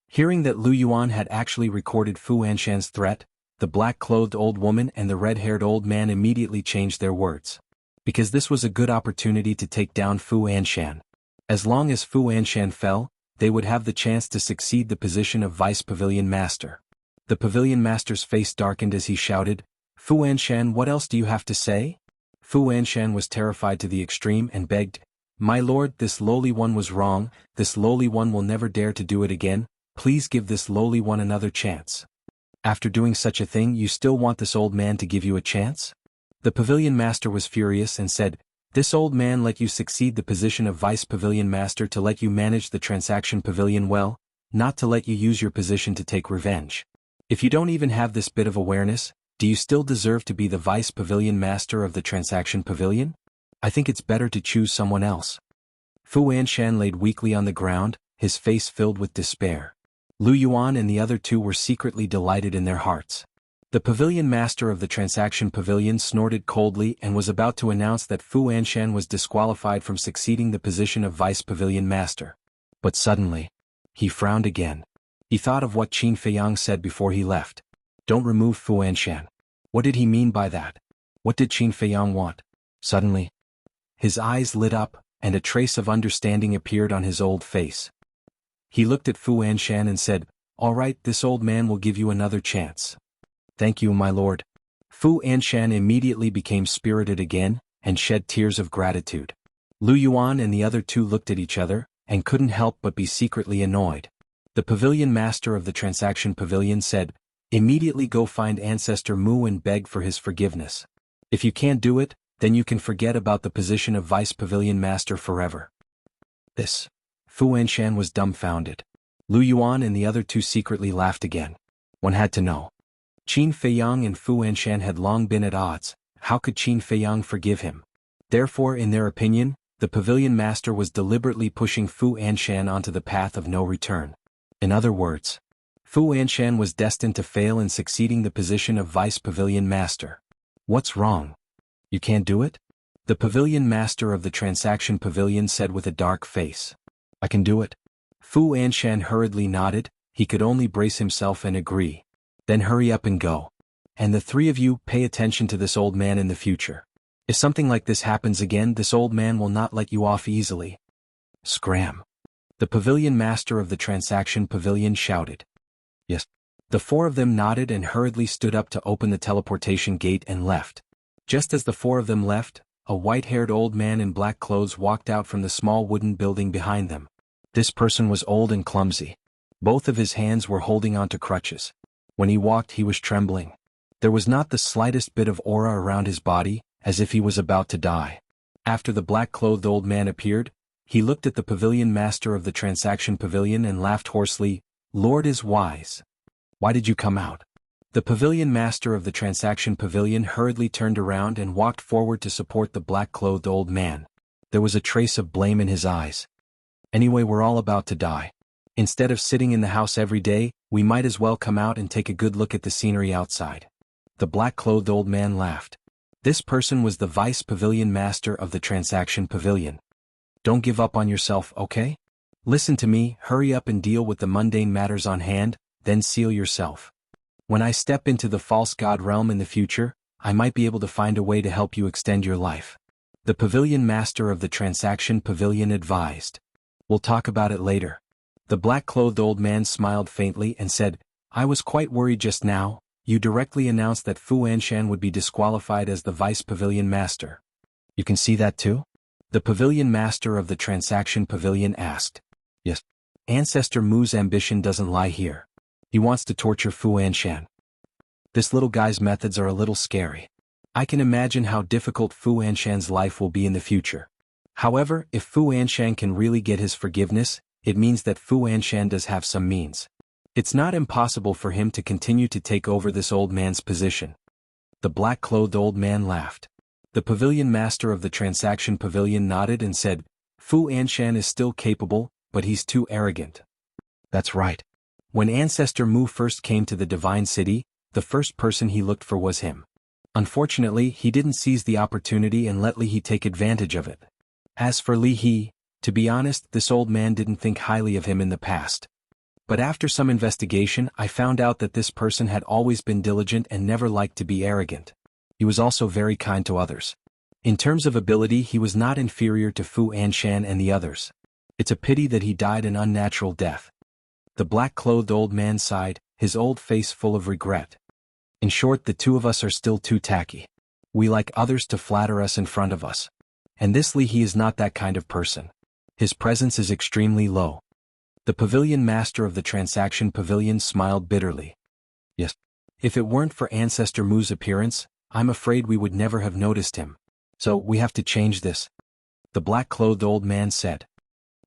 Hearing that Lu Yuan had actually recorded Fu Anshan's threat, the black-clothed old woman and the red-haired old man immediately changed their words. Because this was a good opportunity to take down Fu Anshan. As long as Fu Anshan fell, they would have the chance to succeed the position of vice pavilion master. The pavilion master's face darkened as he shouted, "Fu Anshan, what else do you have to say?" Fu Anshan was terrified to the extreme and begged, "My lord, this lowly one was wrong, this lowly one will never dare to do it again, please give this lowly one another chance." "After doing such a thing you still want this old man to give you a chance?" The pavilion master was furious and said, "This old man let you succeed the position of vice pavilion master to let you manage the transaction pavilion well, not to let you use your position to take revenge. If you don't even have this bit of awareness, do you still deserve to be the vice pavilion master of the transaction pavilion? I think it's better to choose someone else." Fu Anshan laid weakly on the ground, his face filled with despair. Lu Yuan and the other two were secretly delighted in their hearts. The pavilion master of the transaction pavilion snorted coldly and was about to announce that Fu Anshan was disqualified from succeeding the position of vice pavilion master. But suddenly, he frowned again. He thought of what Qin Feiyang said before he left. "Don't remove Fu Anshan." What did he mean by that? What did Qin Feiyang want? Suddenly, his eyes lit up, and a trace of understanding appeared on his old face. He looked at Fu Anshan and said, "All right, this old man will give you another chance." "Thank you, my lord." Fu Anshan immediately became spirited again, and shed tears of gratitude. Lu Yuan and the other two looked at each other, and couldn't help but be secretly annoyed. The pavilion master of the transaction pavilion said, "Immediately go find Ancestor Mu and beg for his forgiveness. If you can't do it, then you can forget about the position of vice pavilion master forever." This. Fu Anshan was dumbfounded. Lu Yuan and the other two secretly laughed again. One had to know. Qin Feiyang and Fu Anshan had long been at odds. How could Qin Feiyang forgive him? Therefore, in their opinion, the pavilion master was deliberately pushing Fu Anshan onto the path of no return. In other words, Fu Anshan was destined to fail in succeeding the position of vice pavilion master. What's wrong? You can't do it? The pavilion master of the transaction pavilion said with a dark face. "I can do it." Fu Anshan hurriedly nodded, he could only brace himself and agree. "Then hurry up and go. And the three of you pay attention to this old man in the future. If something like this happens again, this old man will not let you off easily." Scram. The pavilion master of the transaction pavilion shouted. "Yes." The four of them nodded and hurriedly stood up to open the teleportation gate and left. Just as the four of them left, a white-haired old man in black clothes walked out from the small wooden building behind them. This person was old and clumsy. Both of his hands were holding onto crutches. When he walked, he was trembling. There was not the slightest bit of aura around his body, as if he was about to die. After the black-clothed old man appeared, he looked at the pavilion master of the transaction pavilion and laughed hoarsely, "Lord is wise. Why did you come out?" The pavilion master of the transaction pavilion hurriedly turned around and walked forward to support the black-clothed old man. There was a trace of blame in his eyes. "Anyway, we're all about to die. Instead of sitting in the house every day, we might as well come out and take a good look at the scenery outside." The black-clothed old man laughed. This person was the vice pavilion master of the transaction pavilion. Don't give up on yourself, okay? Listen to me, hurry up and deal with the mundane matters on hand, then seal yourself. When I step into the false god realm in the future, I might be able to find a way to help you extend your life. The pavilion master of the transaction pavilion advised. We'll talk about it later. The black-clothed old man smiled faintly and said, I was quite worried just now. You directly announced that Fu Anshan would be disqualified as the vice pavilion master. You can see that too? The pavilion master of the transaction pavilion asked. Yes. Ancestor Mu's ambition doesn't lie here. He wants to torture Fu Anshan. This little guy's methods are a little scary. I can imagine how difficult Fu Anshan's life will be in the future. However, if Fu Anshan can really get his forgiveness, it means that Fu Anshan does have some means. It's not impossible for him to continue to take over this old man's position. The black-clothed old man laughed. The pavilion master of the transaction pavilion nodded and said, Fu Anshan is still capable, but he's too arrogant. That's right. When Ancestor Mu first came to the Divine City, the first person he looked for was him. Unfortunately, he didn't seize the opportunity and let Li He take advantage of it. As for Li He, to be honest, this old man didn't think highly of him in the past. But after some investigation, I found out that this person had always been diligent and never liked to be arrogant. He was also very kind to others. In terms of ability, he was not inferior to Fu Anshan and the others. It's a pity that he died an unnatural death. The black-clothed old man sighed, his old face full of regret. In short, the two of us are still too tacky. We like others to flatter us in front of us. And this Li He is not that kind of person. His presence is extremely low. The pavilion master of the transaction pavilion smiled bitterly. Yes. If it weren't for Ancestor Mu's appearance, I'm afraid we would never have noticed him. So we have to change this. The black-clothed old man said.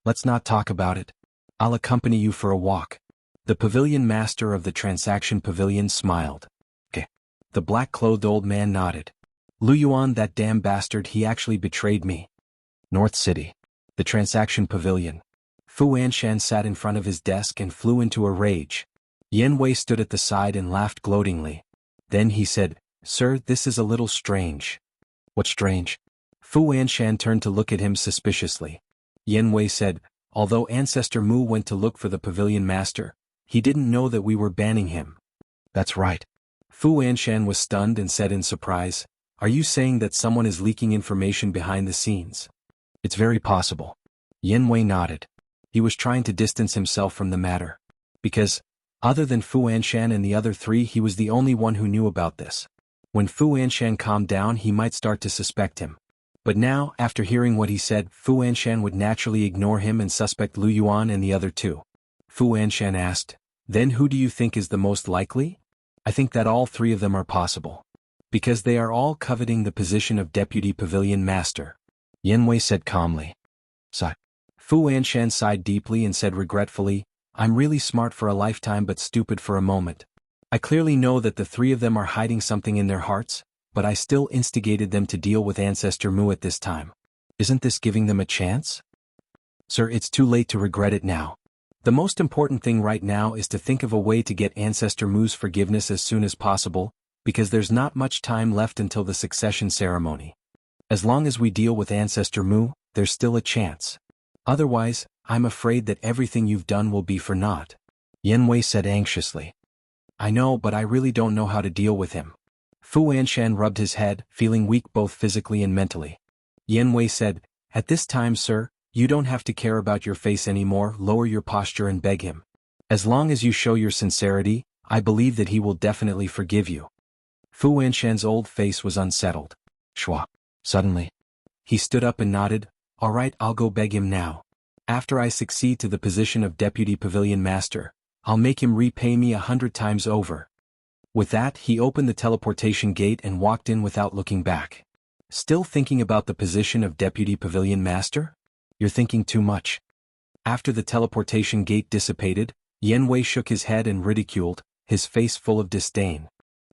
Let's not talk about it. I'll accompany you for a walk. The pavilion master of the transaction pavilion smiled. Okay. The black-clothed old man nodded. Lu Yuan, that damn bastard, he actually betrayed me. North City. The transaction pavilion. Fu Anshan sat in front of his desk and flew into a rage. Yan Wei stood at the side and laughed gloatingly. Then he said, Sir, this is a little strange. What's strange? Fu Anshan turned to look at him suspiciously. Yan Wei said, although Ancestor Mu went to look for the pavilion master, he didn't know that we were banning him. That's right. Fu Anshan was stunned and said in surprise, Are you saying that someone is leaking information behind the scenes? It's very possible. Yan Wei nodded. He was trying to distance himself from the matter. Because, other than Fu Anshan and the other three, he was the only one who knew about this. When Fu Anshan calmed down, he might start to suspect him. But now, after hearing what he said, Fu Anshan would naturally ignore him and suspect Lu Yuan and the other two. Fu Anshan asked, Then who do you think is the most likely? I think that all three of them are possible. Because they are all coveting the position of Deputy Pavilion Master. Yan Wei said calmly. Sigh. Fu Anshan sighed deeply and said regretfully, I'm really smart for a lifetime but stupid for a moment. I clearly know that the three of them are hiding something in their hearts, but I still instigated them to deal with Ancestor Mu at this time. Isn't this giving them a chance? Sir, it's too late to regret it now. The most important thing right now is to think of a way to get Ancestor Mu's forgiveness as soon as possible, because there's not much time left until the succession ceremony. As long as we deal with Ancestor Mu, there's still a chance. Otherwise, I'm afraid that everything you've done will be for naught. Yan Wei said anxiously. I know, but I really don't know how to deal with him. Fu Anshan rubbed his head, feeling weak both physically and mentally. Yan Wei said, At this time, sir, you don't have to care about your face anymore, lower your posture and beg him. As long as you show your sincerity, I believe that he will definitely forgive you. Fu Anshan's old face was unsettled. Shua. Suddenly. He stood up and nodded, All right, I'll go beg him now. After I succeed to the position of Deputy Pavilion Master, I'll make him repay me 100 times over. With that, he opened the teleportation gate and walked in without looking back. Still thinking about the position of Deputy Pavilion Master? You're thinking too much. After the teleportation gate dissipated, Yan Wei shook his head and ridiculed, his face full of disdain.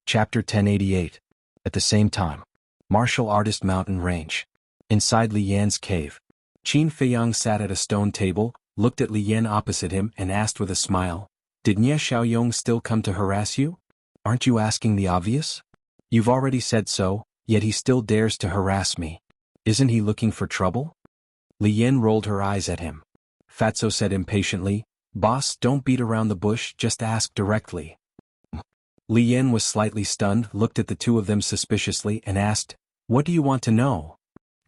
Chapter 1088. At the same time. Martial Artist Mountain Range. Inside Li Yan's cave. Qin Feiyang sat at a stone table, looked at Li Yan opposite him and asked with a smile, Did Nie Xiaoyong still come to harass you? Aren't you asking the obvious? You've already said so, yet he still dares to harass me. Isn't he looking for trouble? Li Yin rolled her eyes at him. Fatso said impatiently, Boss, don't beat around the bush, just ask directly. Li Yin was slightly stunned, looked at the two of them suspiciously and asked, What do you want to know?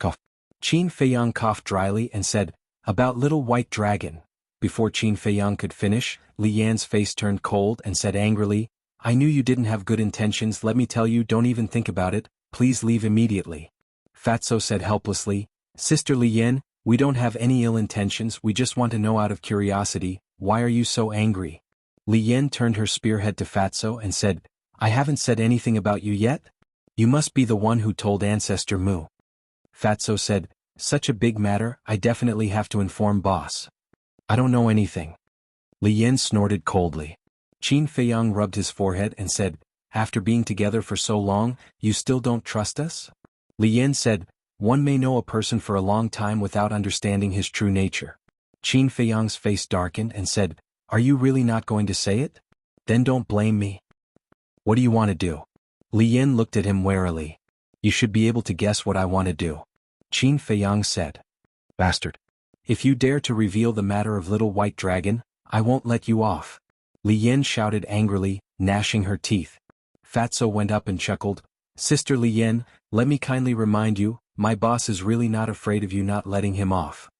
Cough. Qin Feiyang coughed dryly and said, About little white dragon. Before Qin Feiyang could finish, Li Yan's face turned cold and said angrily, I knew you didn't have good intentions, let me tell you, don't even think about it, please leave immediately. Fatso said helplessly, Sister Li Yan, we don't have any ill intentions, we just want to know out of curiosity, why are you so angry? Li Yan turned her spearhead to Fatso and said, I haven't said anything about you yet? You must be the one who told Ancestor Mu. Fatso said, Such a big matter, I definitely have to inform boss. I don't know anything. Li Yan snorted coldly. Qin Feiyang rubbed his forehead and said, After being together for so long, you still don't trust us? Li Yan said, One may know a person for a long time without understanding his true nature. Qin Feiyang's face darkened and said, Are you really not going to say it? Then don't blame me. What do you want to do? Li Yan looked at him warily. You should be able to guess what I want to do. Qin Feiyang said. Bastard. If you dare to reveal the matter of little white dragon, I won't let you off. Li Yan shouted angrily, gnashing her teeth. Fatso went up and chuckled, Sister Li Yan, let me kindly remind you, my boss is really not afraid of you not letting him off.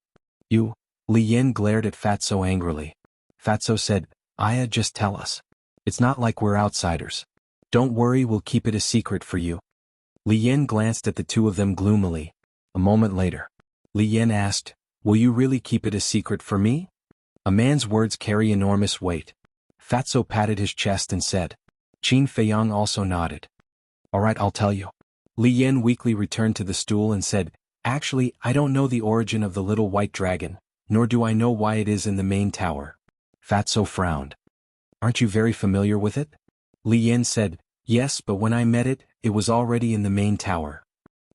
You? Li Yan glared at Fatso angrily. Fatso said, Aya, just tell us. It's not like we're outsiders. Don't worry, we'll keep it a secret for you. Li Yan glanced at the two of them gloomily. A moment later, Li Yan asked, Will you really keep it a secret for me? A man's words carry enormous weight. Fatso patted his chest and said. Qin Feiyang also nodded. All right, I'll tell you. Li Yan weakly returned to the stool and said, Actually, I don't know the origin of the little white dragon, nor do I know why it is in the main tower. Fatso frowned. Aren't you very familiar with it? Li Yan said, Yes, but when I met it, it was already in the main tower.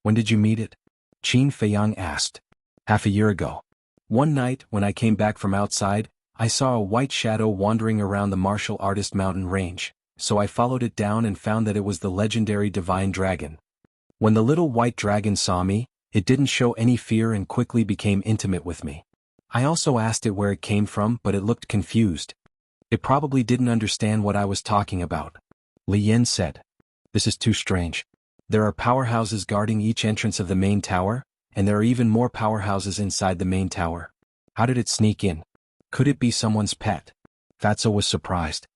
When did you meet it? Qin Feiyang asked. Half a year ago. One night, when I came back from outside, I saw a white shadow wandering around the martial artist mountain range, so I followed it down and found that it was the legendary divine dragon. When the little white dragon saw me, it didn't show any fear and quickly became intimate with me. I also asked it where it came from, but it looked confused. It probably didn't understand what I was talking about. Li Yan said. This is too strange. There are powerhouses guarding each entrance of the main tower, and there are even more powerhouses inside the main tower. How did it sneak in? Could it be someone's pet? Fatso was surprised.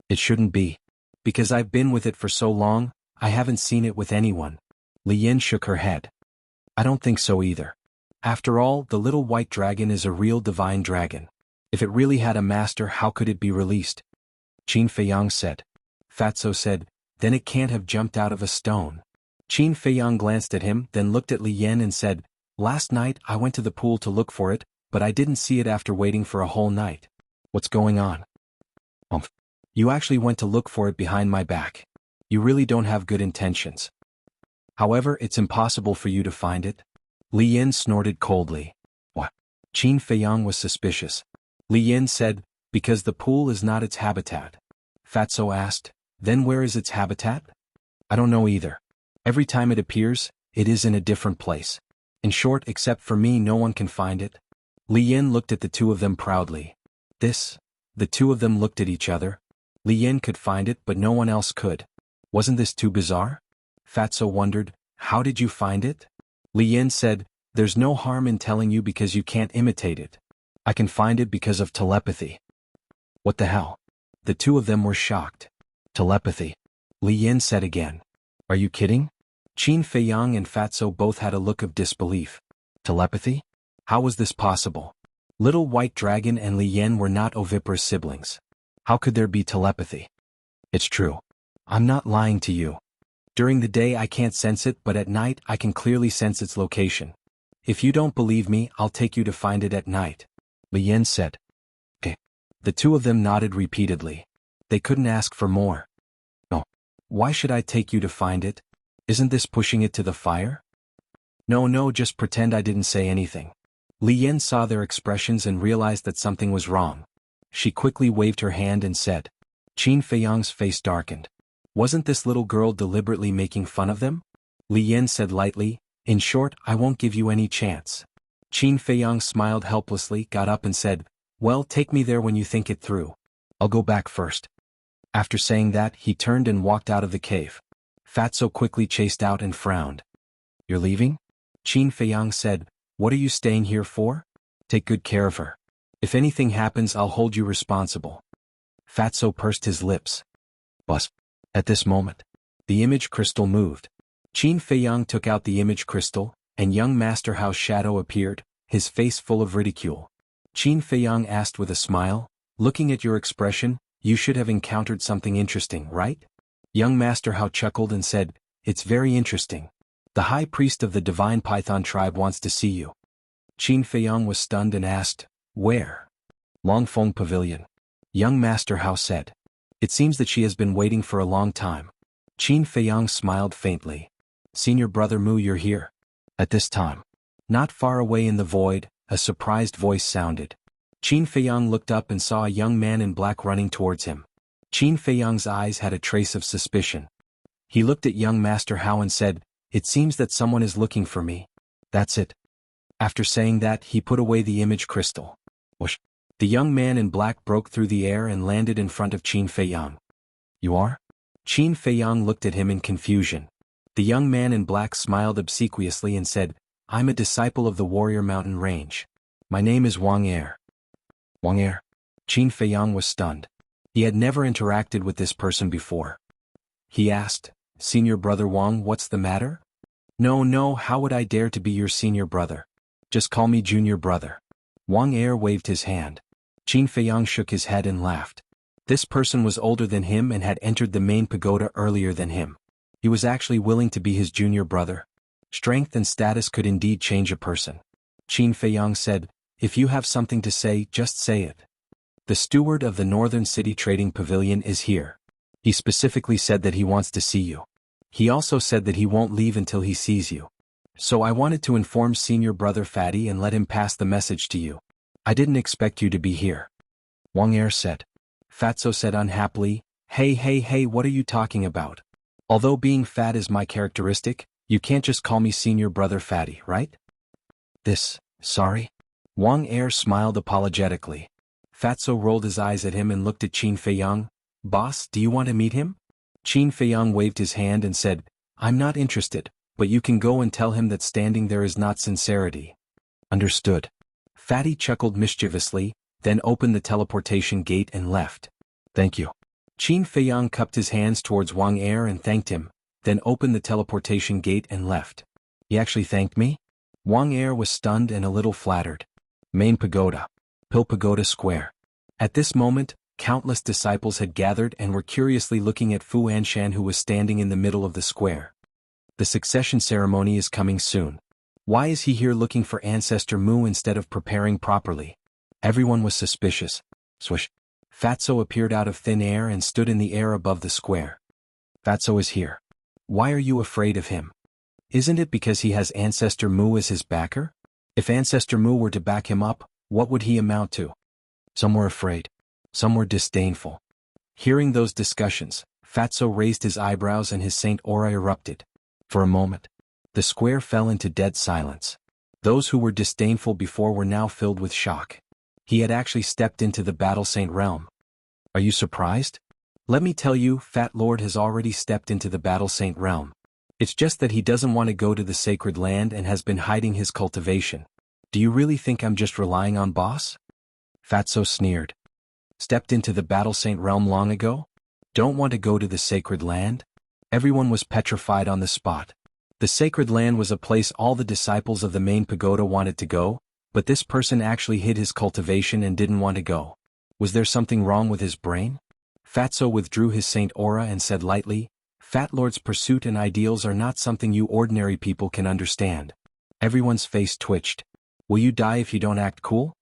It shouldn't be. Because I've been with it for so long, I haven't seen it with anyone. Li Yan shook her head. I don't think so either. After all, the little white dragon is a real divine dragon. If it really had a master, how could it be released? Qin Feiyang said. Fatso said, Then it can't have jumped out of a stone. Qin Feiyang glanced at him, then looked at Li Yan and said, Last night I went to the pool to look for it, but I didn't see it after waiting for a whole night. What's going on? You actually went to look for it behind my back. You really don't have good intentions. However, it's impossible for you to find it. Li Yan snorted coldly. What? Qin Feiyang was suspicious. Li Yan said, Because the pool is not its habitat. Fatso asked, Then where is its habitat? I don't know either. Every time it appears, it is in a different place. In short, except for me, no one can find it. Li Yan looked at the two of them proudly. The two of them looked at each other. Li Yan could find it, but no one else could. Wasn't this too bizarre? Fatso wondered, How did you find it? Li Yan said, There's no harm in telling you because you can't imitate it. I can find it because of telepathy. What the hell? The two of them were shocked. Telepathy. Li Yan said again. Are you kidding? Qin Feiyang and Fatso both had a look of disbelief. Telepathy? How was this possible? Little White Dragon and Li Yan were not oviparous siblings. How could there be telepathy? It's true. I'm not lying to you. During the day I can't sense it, but at night I can clearly sense its location. If you don't believe me, I'll take you to find it at night. Li Yan said. Okay. The two of them nodded repeatedly. They couldn't ask for more. No. Why should I take you to find it? Isn't this pushing it to the fire? No, just pretend I didn't say anything. Li Yan saw their expressions and realized that something was wrong. She quickly waved her hand and said. Qin Feiyang's face darkened. Wasn't this little girl deliberately making fun of them? Li Yin said lightly, in short, I won't give you any chance. Qin Feiyang smiled helplessly, got up and said, well, take me there when you think it through. I'll go back first. After saying that, he turned and walked out of the cave. Fatso quickly chased out and frowned. You're leaving? Qin Feiyang said, what are you staying here for? Take good care of her. If anything happens, I'll hold you responsible. Fatso pursed his lips. Buzz. At this moment, the image crystal moved. Qin Feiyang took out the image crystal, and young Master Hao's shadow appeared, his face full of ridicule. Qin Feiyang asked with a smile, looking at your expression, you should have encountered something interesting, right? Young Master Hao chuckled and said, it's very interesting. The high priest of the divine python tribe wants to see you. Qin Feiyang was stunned and asked, where? Longfeng Pavilion. Young Master Hao said. It seems that she has been waiting for a long time. Qin Feiyang smiled faintly. Senior brother Mu, you're here. At this time. Not far away in the void, a surprised voice sounded. Qin Feiyang looked up and saw a young man in black running towards him. Qin Feiyang's eyes had a trace of suspicion. He looked at young Master Hao and said, it seems that someone is looking for me. That's it. After saying that, he put away the image crystal. Whoosh. The young man in black broke through the air and landed in front of Qin Feiyang. You are? Qin Feiyang looked at him in confusion. The young man in black smiled obsequiously and said, I'm a disciple of the Warrior Mountain Range. My name is Wang Er. Wang Er? Qin Feiyang was stunned. He had never interacted with this person before. He asked, Senior brother Wang, what's the matter? No, how would I dare to be your senior brother? Just call me junior brother. Wang Er waved his hand. Qin Feiyang shook his head and laughed. This person was older than him and had entered the main pagoda earlier than him. He was actually willing to be his junior brother. Strength and status could indeed change a person. Qin Feiyang said, if you have something to say, just say it. The steward of the Northern City Trading Pavilion is here. He specifically said that he wants to see you. He also said that he won't leave until he sees you. So I wanted to inform senior brother Fatty and let him pass the message to you. I didn't expect you to be here. Wang Er said. Fatso said unhappily, Hey, what are you talking about? Although being fat is my characteristic, you can't just call me senior brother Fatty, right? Sorry? Wang Er smiled apologetically. Fatso rolled his eyes at him and looked at Qin Feiyang. Boss, do you want to meet him? Qin Feiyang waved his hand and said, I'm not interested, but you can go and tell him that standing there is not sincerity. Understood. Fatty chuckled mischievously, then opened the teleportation gate and left. Thank you. Qin Feiyang cupped his hands towards Wang Er and thanked him, then opened the teleportation gate and left. He actually thanked me? Wang Er was stunned and a little flattered. Main Pagoda. Pill Pagoda Square. At this moment, countless disciples had gathered and were curiously looking at Fu Anshan, who was standing in the middle of the square. The succession ceremony is coming soon. Why is he here looking for Ancestor Mu instead of preparing properly? Everyone was suspicious. Swish. Fatso appeared out of thin air and stood in the air above the square. Fatso is here. Why are you afraid of him? Isn't it because he has Ancestor Mu as his backer? If Ancestor Mu were to back him up, what would he amount to? Some were afraid. Some were disdainful. Hearing those discussions, Fatso raised his eyebrows and his saint aura erupted. For a moment, the square fell into dead silence. Those who were disdainful before were now filled with shock. He had actually stepped into the Battle Saint realm. Are you surprised? Let me tell you, Fat Lord has already stepped into the Battle Saint realm. It's just that he doesn't want to go to the sacred land and has been hiding his cultivation. Do you really think I'm just relying on boss? Fatso sneered. Stepped into the Battle Saint realm long ago? Don't want to go to the sacred land? Everyone was petrified on the spot. The sacred land was a place all the disciples of the main pagoda wanted to go, but this person actually hid his cultivation and didn't want to go. Was there something wrong with his brain? Fatso withdrew his saint aura and said lightly, Fat Lord's pursuit and ideals are not something you ordinary people can understand. Everyone's face twitched. Will you die if you don't act cool?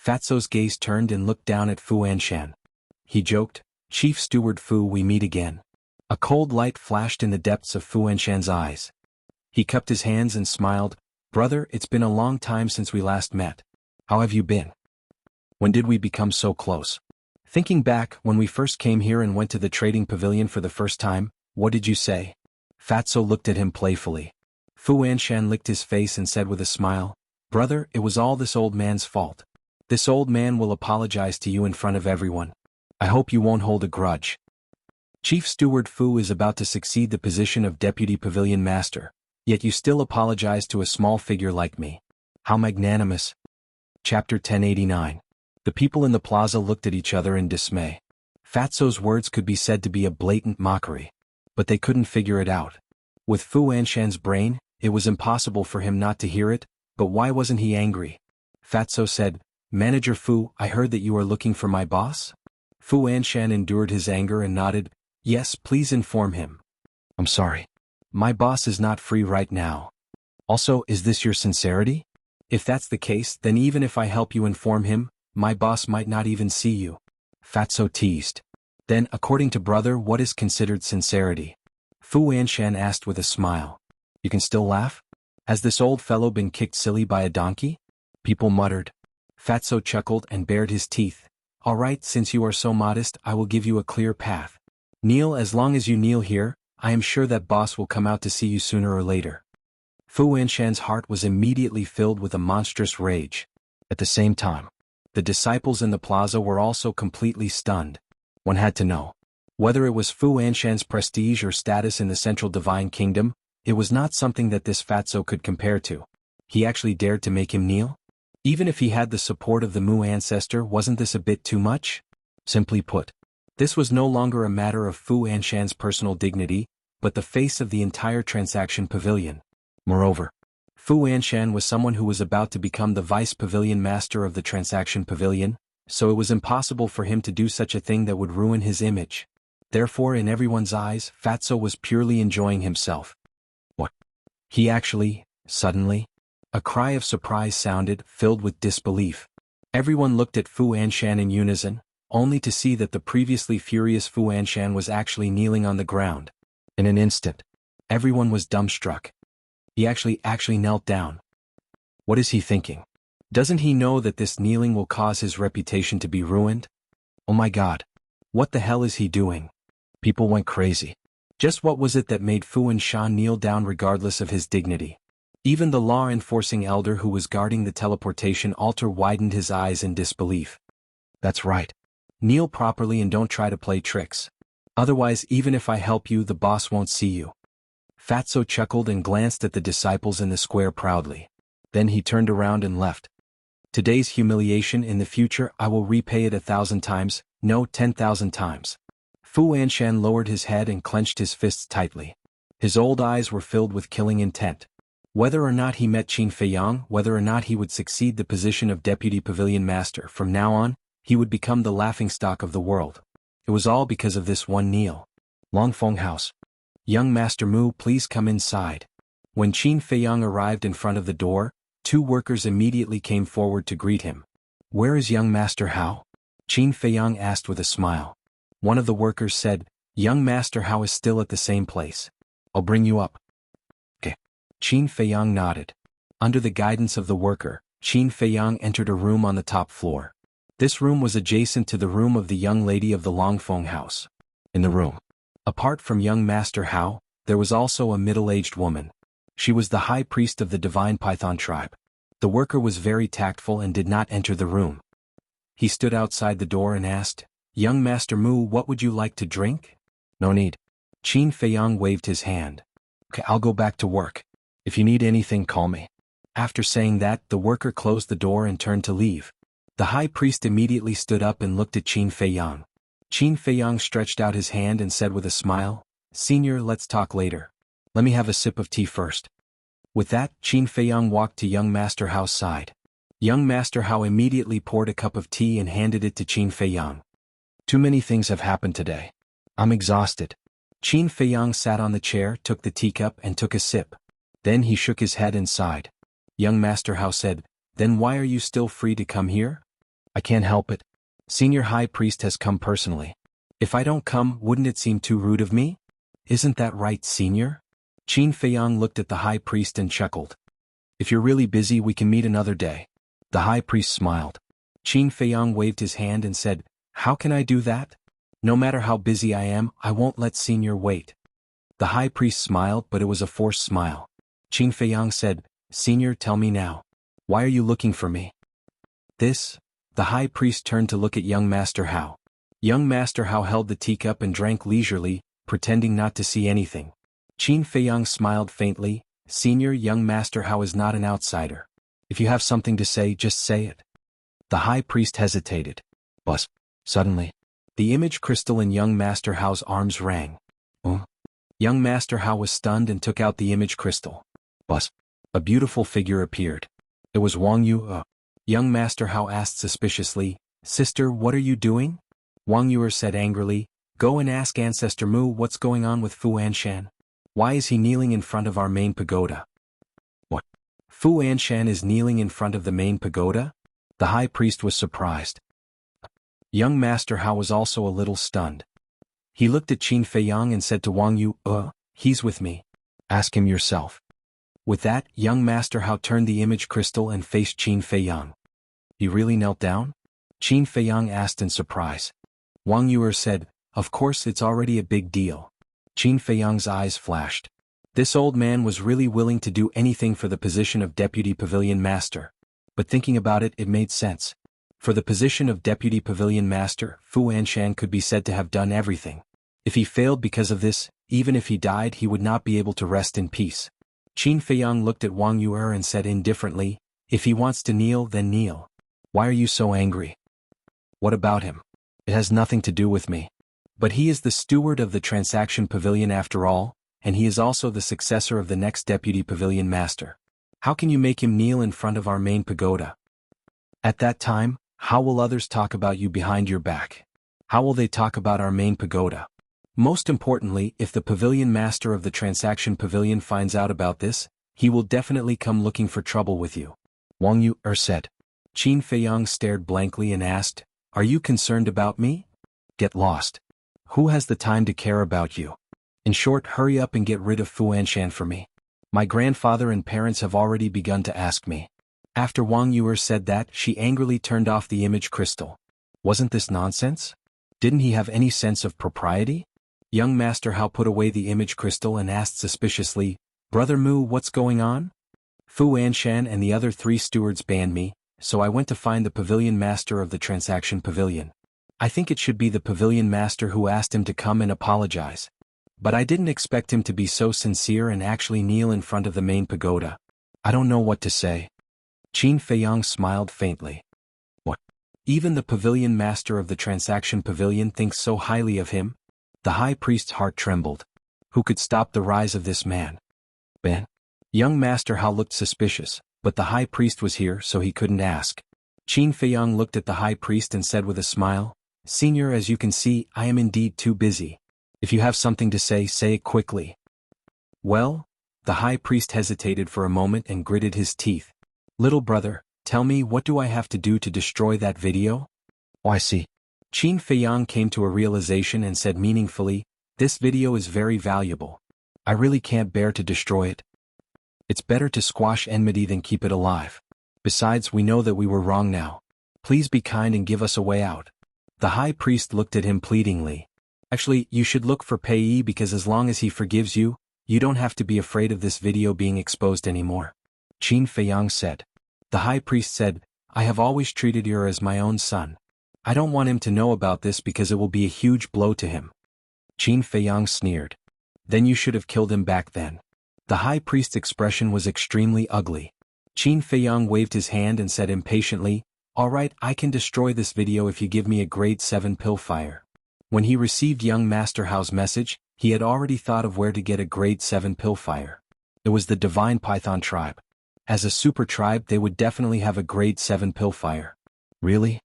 Fatso's gaze turned and looked down at Fu Anshan. He joked, Chief Steward Fu, we meet again. A cold light flashed in the depths of Fu Anshan's eyes. He cupped his hands and smiled, Brother, it's been a long time since we last met. How have you been? When did we become so close? Thinking back, when we first came here and went to the trading pavilion for the first time, What did you say? Fatso looked at him playfully. Fu Anshan licked his face and said with a smile, Brother, it was all this old man's fault. This old man will apologize to you in front of everyone. I hope you won't hold a grudge. Chief Steward Fu is about to succeed the position of Deputy Pavilion Master, yet you still apologize to a small figure like me. How magnanimous. Chapter 1089. The people in the plaza looked at each other in dismay. Fatso's words could be said to be a blatant mockery, but they couldn't figure it out. With Fu Anshan's brain, it was impossible for him not to hear it, but why wasn't he angry? Fatso said, Manager Fu, I heard that you are looking for my boss? Fu Anshan endured his anger and nodded, Yes, please inform him. I'm sorry. My boss is not free right now. Also, is this your sincerity? If that's the case, then even if I help you inform him, my boss might not even see you. Fatso teased. Then, according to brother, what is considered sincerity? Fu Anshan asked with a smile. You can still laugh? Has this old fellow been kicked silly by a donkey? People muttered. Fatso chuckled and bared his teeth. All right, since you are so modest, I will give you a clear path. Kneel. As long as you kneel here, I am sure that boss will come out to see you sooner or later. Fu Anshan's heart was immediately filled with a monstrous rage. At the same time, the disciples in the plaza were also completely stunned. One had to know. Whether it was Fu Anshan's prestige or status in the Central Divine Kingdom, it was not something that this Fatso could compare to. He actually dared to make him kneel? Even if he had the support of the Mu ancestor, wasn't this a bit too much? Simply put, this was no longer a matter of Fu Anshan's personal dignity, but the face of the entire transaction pavilion. Moreover, Fu Anshan was someone who was about to become the vice pavilion master of the transaction pavilion, so it was impossible for him to do such a thing that would ruin his image. Therefore, in everyone's eyes, Fatso was purely enjoying himself. What? He actually, suddenly? A cry of surprise sounded, filled with disbelief. Everyone looked at Fu Anshan in unison, only to see that the previously furious Fu Anshan was actually kneeling on the ground. In an instant, everyone was dumbstruck. He actually knelt down. What is he thinking? Doesn't he know that this kneeling will cause his reputation to be ruined? Oh my God. What the hell is he doing? People went crazy. Just what was it that made Fu Anshan kneel down regardless of his dignity? Even the law-enforcing elder who was guarding the teleportation altar widened his eyes in disbelief. That's right. Kneel properly and don't try to play tricks. Otherwise, even if I help you, the boss won't see you. Fatso chuckled and glanced at the disciples in the square proudly. Then he turned around and left. Today's humiliation, in the future I will repay it 1,000 times, no 10,000 times. Fu Anshan lowered his head and clenched his fists tightly. His old eyes were filled with killing intent. Whether or not he met Qin Feiyang, whether or not he would succeed the position of Deputy Pavilion Master, from now on, he would become the laughingstock of the world. It was all because of this one kneel. Longfeng House. Young Master Mu, please come inside. When Qin Feiyang arrived in front of the door, two workers immediately came forward to greet him. Where is young Master Hao? Qin Feiyang asked with a smile. One of the workers said, Young Master Hao is still at the same place. I'll bring you up. Okay. Qin Feiyang nodded. Under the guidance of the worker, Qin Feiyang entered a room on the top floor. This room was adjacent to the room of the young lady of the Longfeng House. In the room, apart from young Master Hao, there was also a middle-aged woman. She was the high priest of the divine Python tribe. The worker was very tactful and did not enter the room. He stood outside the door and asked, Young Master Mu, what would you like to drink? No need. Qin Feiyang waved his hand. Okay, I'll go back to work. If you need anything, call me. After saying that, the worker closed the door and turned to leave. The high priest immediately stood up and looked at Qin Feiyang. Qin Feiyang stretched out his hand and said with a smile, Senior, let's talk later. Let me have a sip of tea first. With that, Qin Feiyang walked to young Master Hao's side. Young Master Hao immediately poured a cup of tea and handed it to Qin Feiyang. Too many things have happened today. I'm exhausted. Qin Feiyang sat on the chair, took the teacup and took a sip. Then he shook his head and sighed. Young Master Hao said, Then why are you still free to come here? I can't help it. Senior High Priest has come personally. If I don't come, wouldn't it seem too rude of me? Isn't that right, Senior? Qin Feiyang looked at the High Priest and chuckled. If you're really busy, we can meet another day. The High Priest smiled. Qin Feiyang waved his hand and said, How can I do that? No matter how busy I am, I won't let Senior wait. The high priest smiled, but it was a forced smile. Qin Feiyang said, "Senior, tell me now. Why are you looking for me?" The high priest turned to look at young Master Hao. Young Master Hao held the teacup and drank leisurely, pretending not to see anything. Qin Feiyang smiled faintly. "Senior, young Master Hao is not an outsider. If you have something to say, just say it." The high priest hesitated. But suddenly, the image crystal in young Master Hao's arms rang. Young Master Hao was stunned and took out the image crystal. But a beautiful figure appeared. It was Wang Yu. Young Master Hao asked suspiciously, "Sister, what are you doing?" Wang Yu said angrily, "Go and ask Ancestor Mu what's going on with Fu Anshan. Why is he kneeling in front of our main pagoda?" "What? Fu Anshan is kneeling in front of the main pagoda?" The high priest was surprised. Young Master Hao was also a little stunned. He looked at Qin Feiyang and said to Wang Yu, "He's with me. Ask him yourself." With that, young Master Hao turned the image crystal and faced Qin Feiyang. "He really knelt down?" Qin Feiyang asked in surprise. Wang Yu said, "Of course, it's already a big deal." Qin Feiyang's eyes flashed. This old man was really willing to do anything for the position of Deputy Pavilion Master. But thinking about it, it made sense. For the position of Deputy Pavilion Master, Fu Anshan could be said to have done everything. If he failed because of this, even if he died, he would not be able to rest in peace. Qin Feiyang looked at Wang Yu and said indifferently, "If he wants to kneel, then kneel. Why are you so angry?" "What about him? It has nothing to do with me. But he is the steward of the Transaction Pavilion after all, and he is also the successor of the next Deputy Pavilion Master. How can you make him kneel in front of our main pagoda? At that time, how will others talk about you behind your back? How will they talk about our main pagoda? Most importantly, if the Pavilion Master of the Transaction Pavilion finds out about this, he will definitely come looking for trouble with you." Wang Yu said. Qin Feiyang stared blankly and asked, "Are you concerned about me? Get lost. Who has the time to care about you? In short, hurry up and get rid of Fu Anshan for me. My grandfather and parents have already begun to ask me." After Wang Yu said that, she angrily turned off the image crystal. Wasn't this nonsense? Didn't he have any sense of propriety? Young Master Hao put away the image crystal and asked suspiciously, "Brother Mu, what's going on?" "Fu Anshan and the other 3 stewards banned me, so I went to find the Pavilion Master of the Transaction Pavilion. I think it should be the Pavilion Master who asked him to come and apologize. But I didn't expect him to be so sincere and actually kneel in front of the main pagoda. I don't know what to say." Qin Feiyang smiled faintly. "What? Even the Pavilion Master of the Transaction Pavilion thinks so highly of him?" The high priest's heart trembled. Who could stop the rise of this man? Ben? Young Master Hao looked suspicious, but the high priest was here so he couldn't ask. Qin Feiyang looked at the high priest and said with a smile, "Senior, as you can see, I am indeed too busy. If you have something to say it quickly." "Well?" The high priest hesitated for a moment and gritted his teeth. "Little brother, tell me, what do I have to do to destroy that video?" "Oh, I see." Qin Feiyang came to a realization and said meaningfully, "This video is very valuable. I really can't bear to destroy it. It's better to squash enmity than keep it alive. Besides, we know that we were wrong now. Please be kind and give us a way out." The high priest looked at him pleadingly. "Actually, you should look for Pei, because as long as he forgives you, you don't have to be afraid of this video being exposed anymore." Qin Feiyang said. The high priest said, "I have always treated Ura as my own son. I don't want him to know about this because it will be a huge blow to him." Qin Feiyang sneered. "Then you should have killed him back then." The high priest's expression was extremely ugly. Qin Feiyang waved his hand and said impatiently, "All right, I can destroy this video if you give me a grade 7 pill fire." When he received young Master Hao's message, he had already thought of where to get a grade 7 pill fire. It was the Divine Python tribe. As a super tribe, they would definitely have a grade 7 pill fire. "Really?"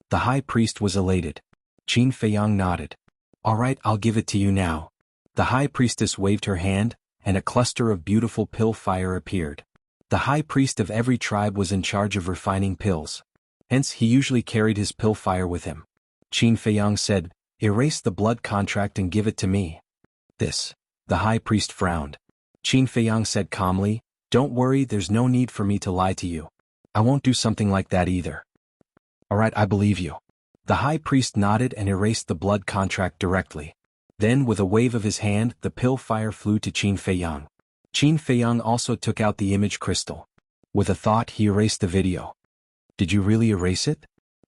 The high priest was elated. Qin Feiyang nodded. "All right, I'll give it to you now." The high priestess waved her hand, and a cluster of beautiful pill fire appeared. The high priest of every tribe was in charge of refining pills. Hence, he usually carried his pill fire with him. Qin Feiyang said, "Erase the blood contract and give it to me." "This." The high priest frowned. Qin Feiyang said calmly, "Don't worry, there's no need for me to lie to you. I won't do something like that either." "All right, I believe you." The high priest nodded and erased the blood contract directly. Then with a wave of his hand, the pill fire flew to Qin Feiyang. Qin Feiyang also took out the image crystal. With a thought, he erased the video. Did you really erase it?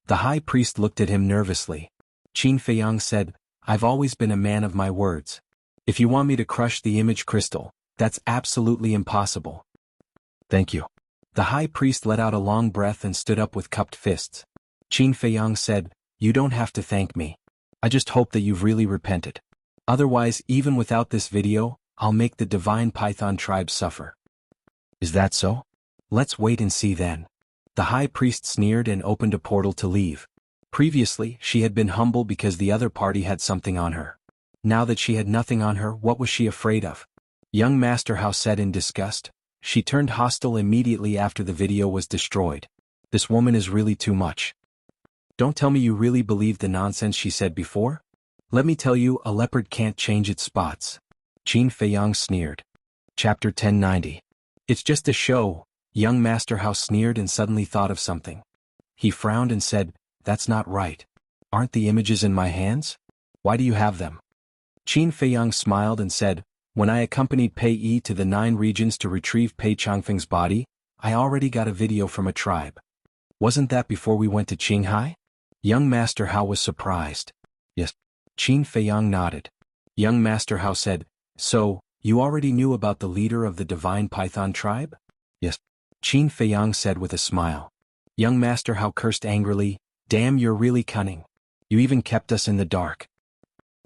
The high priest looked at him nervously. Qin Feiyang said, I've always been a man of my words. If you want me to crush the image crystal, that's absolutely impossible. Thank you. The high priest let out a long breath and stood up with cupped fists. Qin Feiyang said, You don't have to thank me. I just hope that you've really repented. Otherwise, even without this video, I'll make the divine python tribe suffer. Is that so? Let's wait and see then. The high priest sneered and opened a portal to leave. Previously, she had been humble because the other party had something on her. Now that she had nothing on her, what was she afraid of? Young Master Hao said in disgust. She turned hostile immediately after the video was destroyed. This woman is really too much. Don't tell me you really believe the nonsense she said before? Let me tell you, a leopard can't change its spots. Qin Feiyang sneered. Chapter 1090. It's just a show. Young Master Hao sneered and suddenly thought of something. He frowned and said, That's not right. Aren't the images in my hands? Why do you have them? Qin Feiyang smiled and said, When I accompanied Pei Yi to the 9 regions to retrieve Pei Changfeng's body, I already got a video from a tribe. Wasn't that before we went to Qinghai? Young Master Hao was surprised. Yes. Qin Feiyang nodded. Young Master Hao said, So, you already knew about the leader of the divine python tribe? Yes. Qin Feiyang said with a smile. Young Master Hao cursed angrily, Damn, you're really cunning. You even kept us in the dark.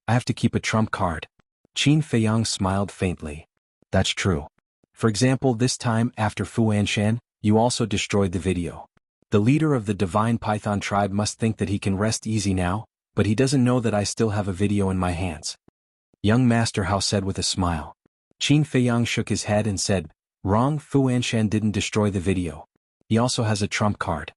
I have to keep a trump card. Qin Feiyang smiled faintly. That's true. For example, this time, after Fu Anshan, you also destroyed the video. The leader of the divine python tribe must think that he can rest easy now, but he doesn't know that I still have a video in my hands. Young Master Hao said with a smile. Qin Feiyang shook his head and said, Wrong, Fu Anshan didn't destroy the video. He also has a trump card.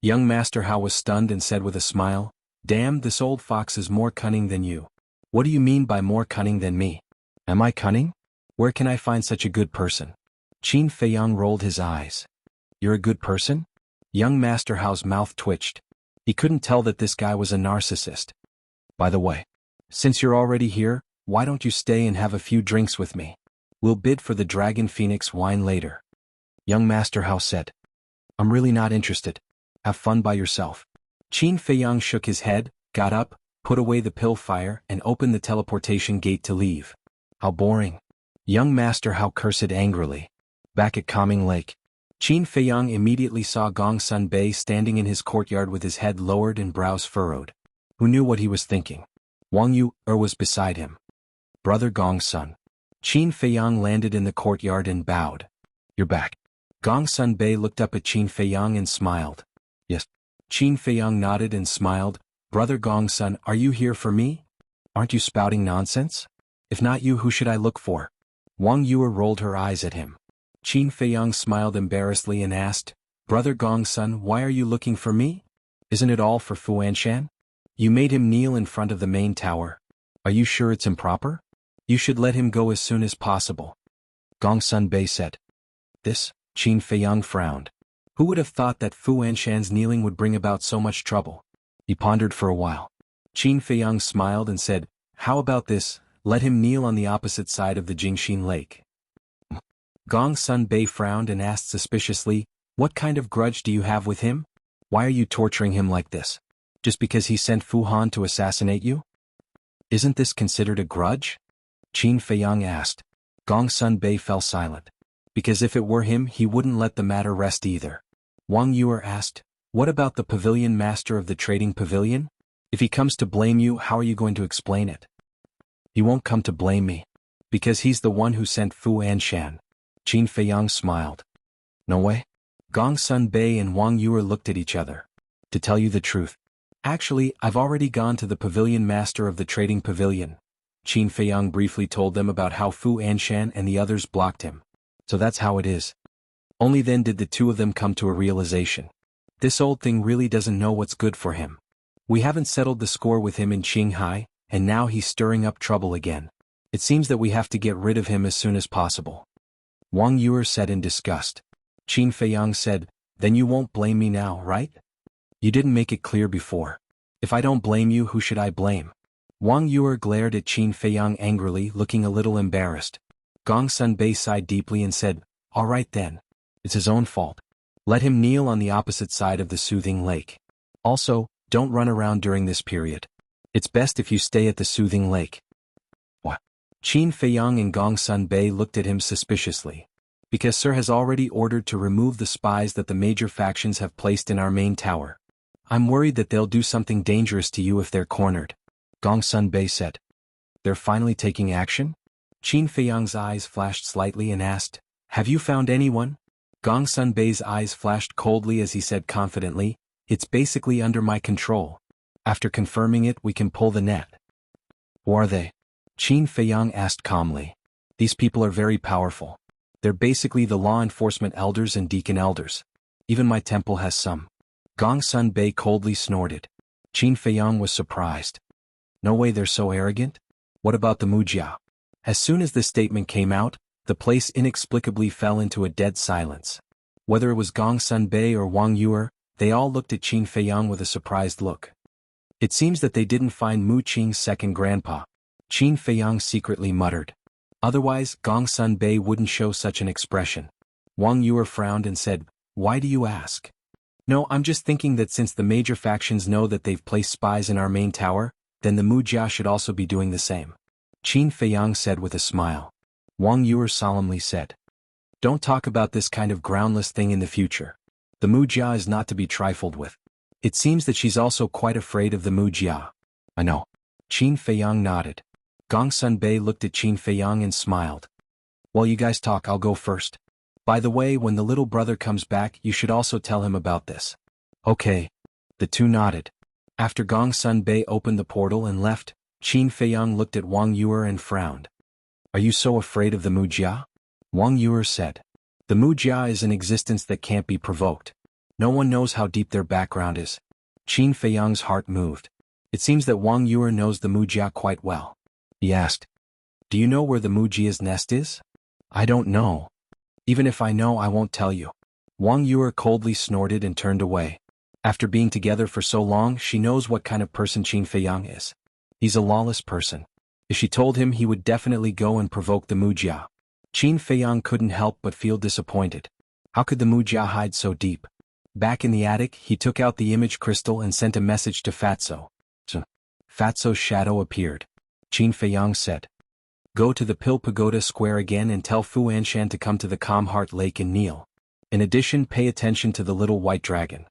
Young Master Hao was stunned and said with a smile, Damn, this old fox is more cunning than you. What do you mean by more cunning than me? Am I cunning? Where can I find such a good person? Qin Feiyang rolled his eyes. You're a good person? Young Master Hao's mouth twitched. He couldn't tell that this guy was a narcissist. By the way, since you're already here, why don't you stay and have a few drinks with me? We'll bid for the Dragon Phoenix wine later. Young Master Hao said. I'm really not interested. Have fun by yourself. Qin Feiyang shook his head, got up, put away the pill fire, and opened the teleportation gate to leave. How boring. Young Master Hao cursed angrily. Back at Calming Lake, Qin Feiyang immediately saw Gong Sun Bei standing in his courtyard with his head lowered and brows furrowed. Who knew what he was thinking? Wang Yu was beside him. Brother Gong Sun. Qin Feiyang landed in the courtyard and bowed. You're back. Gong Sun Bei looked up at Qin Feiyang and smiled. Yes. Qin Feiyang nodded and smiled. Brother Gong Sun, are you here for me? Aren't you spouting nonsense? If not you, who should I look for? Wang Yu rolled her eyes at him. Qin Feiyang smiled embarrassedly and asked, Brother Gong Sun, why are you looking for me? Isn't it all for Fu Anshan? You made him kneel in front of the main tower. Are you sure it's improper? You should let him go as soon as possible. Gong Sun Bei said. This? Qin Feiyang frowned. Who would have thought that Fu Anshan's kneeling would bring about so much trouble? He pondered for a while. Qin Feiyang smiled and said, How about this, let him kneel on the opposite side of the Jingxin Lake. Gong Sun Bei frowned and asked suspiciously, What kind of grudge do you have with him? Why are you torturing him like this? Just because he sent Fu Han to assassinate you? Isn't this considered a grudge? Qin Feiyang asked. Gong Sun Bei fell silent. Because if it were him, he wouldn't let the matter rest either. Wang Yu asked, What about the pavilion master of the trading pavilion? If he comes to blame you, how are you going to explain it? He won't come to blame me. Because he's the one who sent Fu Anshan. Qin Feiyang smiled. No way? Gong Sun Bei and Wang Yu looked at each other. To tell you the truth. Actually, I've already gone to the pavilion master of the trading pavilion. Qin Feiyang briefly told them about how Fu Anshan and the others blocked him. So that's how it is. Only then did the two of them come to a realization. This old thing really doesn't know what's good for him. We haven't settled the score with him in Qinghai, and now he's stirring up trouble again. It seems that we have to get rid of him as soon as possible. Wang Yu said in disgust. Qin Feiyang said, Then you won't blame me now, right? You didn't make it clear before. If I don't blame you, who should I blame? Wang Yuer glared at Qin Feiyang angrily, looking a little embarrassed. Gong Sun Bei sighed deeply and said, "All right then. It's his own fault. Let him kneel on the opposite side of the soothing lake. Also, don't run around during this period. It's best if you stay at the soothing lake." What? Qin Feiyang and Gong Sun Bei looked at him suspiciously. "Because Sir has already ordered to remove the spies that the major factions have placed in our main tower. I'm worried that they'll do something dangerous to you if they're cornered," Gong Sun Bei said. "They're finally taking action?" Qin Feiyang's eyes flashed slightly and asked, "Have you found anyone?" Gong Sun Bei's eyes flashed coldly as he said confidently, "It's basically under my control. After confirming it, we can pull the net." "Who are they?" Qin Feiyang asked calmly. "These people are very powerful. They're basically the law enforcement elders and deacon elders. Even my temple has some." Gong Sun Bei coldly snorted. Qin Feiyang was surprised. "No way they're so arrogant? What about the Mujia?" As soon as this statement came out, the place inexplicably fell into a dead silence. Whether it was Gong Sun Bei or Wang Yuer, they all looked at Qin Feiyang with a surprised look. "It seems that they didn't find Mu Qing's second grandpa," Qin Feiyang secretly muttered. "Otherwise, Gong Sun Bei wouldn't show such an expression." Wang Yuer frowned and said, "Why do you ask?" "No, I'm just thinking that since the major factions know that they've placed spies in our main tower, then the Mujia should also be doing the same," Qin Feiyang said with a smile. Wang Yuer solemnly said, "Don't talk about this kind of groundless thing in the future. The Mujia is not to be trifled with. It seems that she's also quite afraid of the Mujia." "I know." Qin Feiyang nodded. Gong Sun Bei looked at Qin Feiyang and smiled. "While you guys talk, I'll go first. By the way, when the little brother comes back, you should also tell him about this." "Okay." The two nodded. After Gong Sun Bei opened the portal and left, Qin Feiyang looked at Wang Yuer and frowned. "Are you so afraid of the Mujia?" Wang Yuer said. "The Mujia is an existence that can't be provoked. No one knows how deep their background is." Qin Feiyang's heart moved. It seems that Wang Yuer knows the Mujia quite well. He asked, "Do you know where the Mujia's nest is?" "I don't know. Even if I know, I won't tell you." Wang Yuer coldly snorted and turned away. After being together for so long, she knows what kind of person Qin Feiyang is. He's a lawless person. If she told him, he would definitely go and provoke the Mujia. Qin Feiyang couldn't help but feel disappointed. How could the Mujia hide so deep? Back in the attic, he took out the image crystal and sent a message to Fatso. Fatso's shadow appeared. Qin Feiyang said, "Go to the Pill Pagoda Square again and tell Fu Anshan to come to the Calm Heart Lake and kneel. In addition, pay attention to the little white dragon."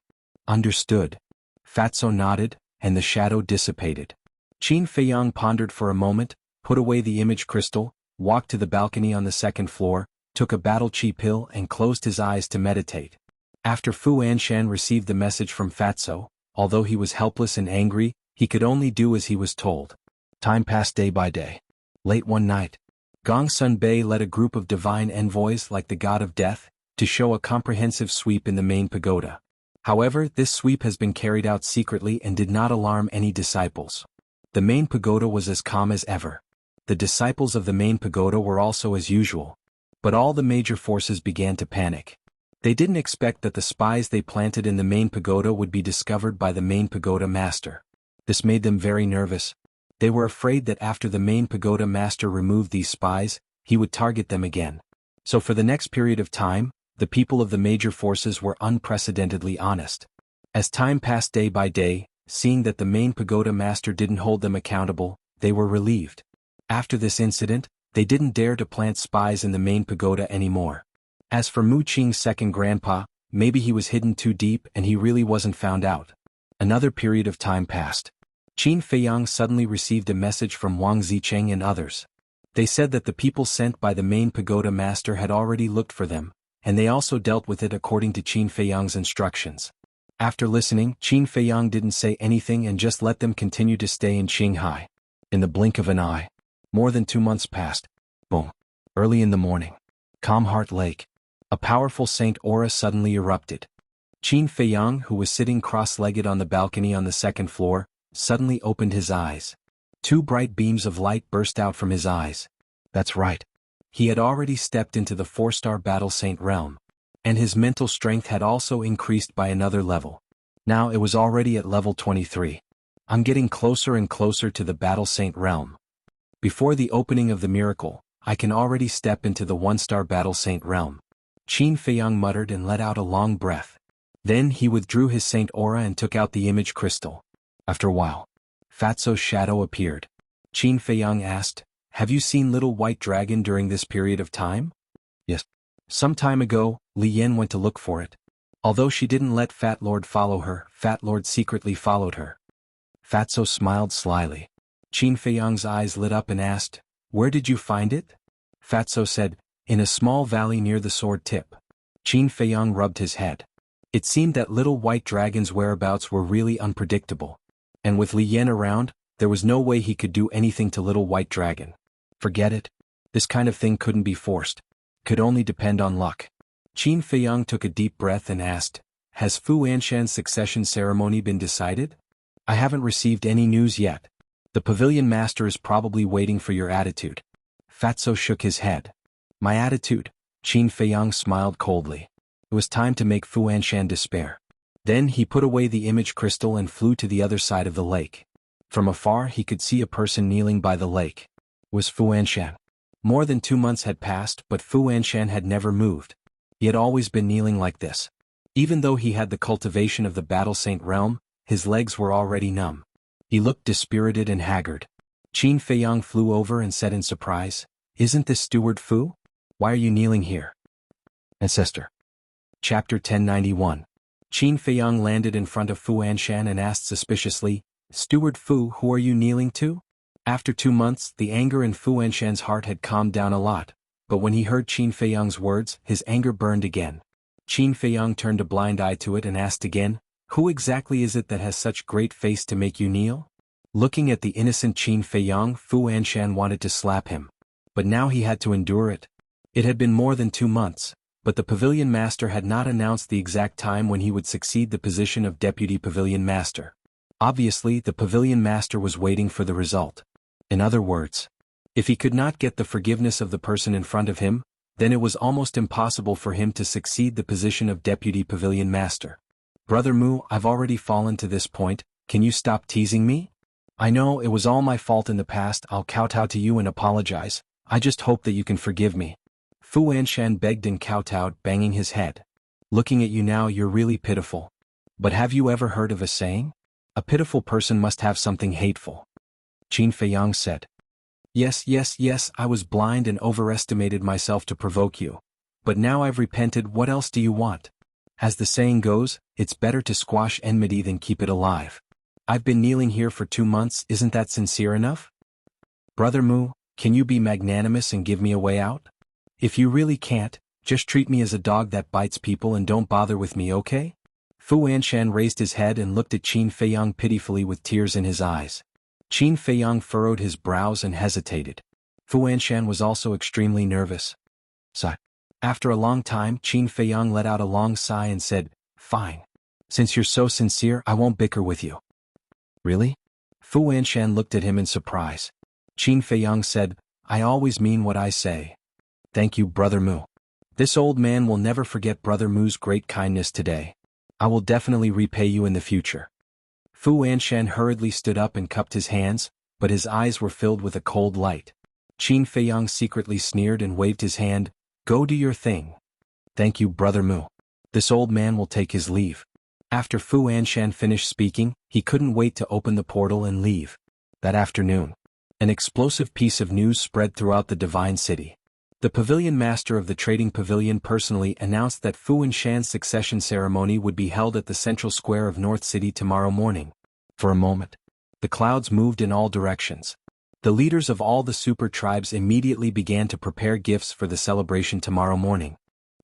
"Understood." Fatso nodded, and the shadow dissipated. Qin Feiyang pondered for a moment, put away the image crystal, walked to the balcony on the second floor, took a battle chi pill and closed his eyes to meditate. After Fu Anshan received the message from Fatso, although he was helpless and angry, he could only do as he was told. Time passed day by day. Late one night, Gong Sun Bei led a group of divine envoys like the god of death, to show a comprehensive sweep in the main pagoda. However, this sweep has been carried out secretly and did not alarm any disciples. The main pagoda was as calm as ever. The disciples of the main pagoda were also as usual. But all the major forces began to panic. They didn't expect that the spies they planted in the main pagoda would be discovered by the main pagoda master. This made them very nervous. They were afraid that after the main pagoda master removed these spies, he would target them again. So for the next period of time, the people of the major forces were unprecedentedly honest. As time passed day by day, seeing that the main pagoda master didn't hold them accountable, they were relieved. After this incident, they didn't dare to plant spies in the main pagoda anymore. As for Mu Qing's second grandpa, maybe he was hidden too deep and he really wasn't found out. Another period of time passed. Qin Feiyang suddenly received a message from Wang Zicheng and others. They said that the people sent by the main pagoda master had already looked for them, and they also dealt with it according to Qin Feiyang's instructions. After listening, Qin Feiyang didn't say anything and just let them continue to stay in Qinghai. In the blink of an eye, more than 2 months passed. Boom. Early in the morning. Calm Heart Lake. A powerful saint aura suddenly erupted. Qin Feiyang, who was sitting cross-legged on the balcony on the second floor, suddenly opened his eyes. 2 bright beams of light burst out from his eyes. That's right. He had already stepped into the 4-star battle saint realm. And his mental strength had also increased by another level. Now it was already at level 23. I'm getting closer and closer to the Battle Saint realm. Before the opening of the miracle, I can already step into the one-star Battle Saint realm. Qin Feiyang muttered and let out a long breath. Then he withdrew his saint aura and took out the image crystal. After a while, Fatso's shadow appeared. Qin Feiyang asked, "Have you seen Little White Dragon during this period of time?" "Yes. Some time ago, Li Yan went to look for it. Although she didn't let Fat Lord follow her, Fat Lord secretly followed her." Fatso smiled slyly. Qin Feiyang's eyes lit up and asked, "Where did you find it?" Fatso said, "In a small valley near the sword tip." Qin Feiyang rubbed his head. It seemed that Little White Dragon's whereabouts were really unpredictable. And with Li Yan around, there was no way he could do anything to Little White Dragon. Forget it. This kind of thing couldn't be forced. Could only depend on luck. Qin Feiyang took a deep breath and asked, "Has Fu Anshan's succession ceremony been decided?" "I haven't received any news yet. The pavilion master is probably waiting for your attitude." Fatso shook his head. "My attitude?" Qin Feiyang smiled coldly. It was time to make Fu Anshan despair. Then he put away the image crystal and flew to the other side of the lake. From afar he could see a person kneeling by the lake. It was Fu Anshan. More than 2 months had passed, but Fu Anshan had never moved. He had always been kneeling like this. Even though he had the cultivation of the Battle Saint realm, his legs were already numb. He looked dispirited and haggard. Qin Feiyang flew over and said in surprise, "Isn't this Steward Fu? Why are you kneeling here?" Ancestor. Chapter 1091. Qin Feiyang landed in front of Fu Anshan and asked suspiciously, "Steward Fu, who are you kneeling to?" After 2 months, the anger in Fu Anshan's heart had calmed down a lot, but when he heard Qin Feiyang's words, his anger burned again. Qin Feiyang turned a blind eye to it and asked again, "Who exactly is it that has such great face to make you kneel?" Looking at the innocent Qin Feiyang, Fu Anshan wanted to slap him. But now he had to endure it. It had been more than 2 months, but the pavilion master had not announced the exact time when he would succeed the position of deputy pavilion master. Obviously, the pavilion master was waiting for the result. In other words, if he could not get the forgiveness of the person in front of him, then it was almost impossible for him to succeed the position of deputy pavilion master. "Brother Mu, I've already fallen to this point, can you stop teasing me? I know it was all my fault in the past, I'll kowtow to you and apologize, I just hope that you can forgive me." Fu Anshan begged and kowtowed, banging his head. "Looking at you now, you're really pitiful. But have you ever heard of a saying? A pitiful person must have something hateful." Qin Feiyang said. Yes, I was blind and overestimated myself to provoke you. But now I've repented, what else do you want? As the saying goes, it's better to squash enmity than keep it alive. I've been kneeling here for 2 months, isn't that sincere enough? Brother Mu, can you be magnanimous and give me a way out? If you really can't, just treat me as a dog that bites people and don't bother with me, okay? Fu Anshan raised his head and looked at Qin Feiyang pitifully with tears in his eyes. Qin Feiyang furrowed his brows and hesitated. Fu Anshan was also extremely nervous. Sigh. After a long time, Qin Feiyang let out a long sigh and said, "Fine. Since you're so sincere, I won't bicker with you." "Really?" Fu Anshan looked at him in surprise. Qin Feiyang said, "I always mean what I say." "Thank you, Brother Mu. This old man will never forget Brother Mu's great kindness today. I will definitely repay you in the future." Fu Anshan hurriedly stood up and cupped his hands, but his eyes were filled with a cold light. Qin Feiyang secretly sneered and waved his hand, "Go do your thing." "Thank you, Brother Mu. This old man will take his leave." After Fu Anshan finished speaking, he couldn't wait to open the portal and leave. That afternoon, an explosive piece of news spread throughout the Divine City. The pavilion master of the trading pavilion personally announced that Fu Anshan's succession ceremony would be held at the central square of North City tomorrow morning. For a moment, the clouds moved in all directions. The leaders of all the super tribes immediately began to prepare gifts for the celebration tomorrow morning.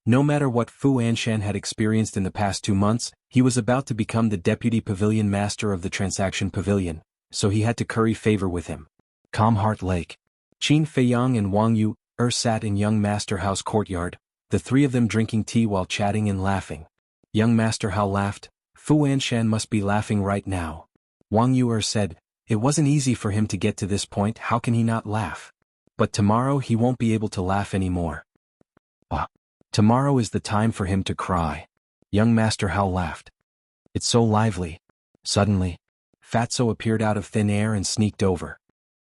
No matter what Fu Anshan had experienced in the past 2 months, he was about to become the deputy pavilion master of the transaction pavilion, so he had to curry favor with him. Calm Heart Lake. Qin Feiyang and Wang Yu sat in young Master Hao's courtyard, the 3 of them drinking tea while chatting and laughing. Young Master Hao laughed. "Fu Anshan must be laughing right now." Wang Yu said, "It wasn't easy for him to get to this point, how can he not laugh? But tomorrow he won't be able to laugh anymore. Tomorrow is the time for him to cry." Young Master Hao laughed. "It's so lively." Suddenly, Fatso appeared out of thin air and sneaked over.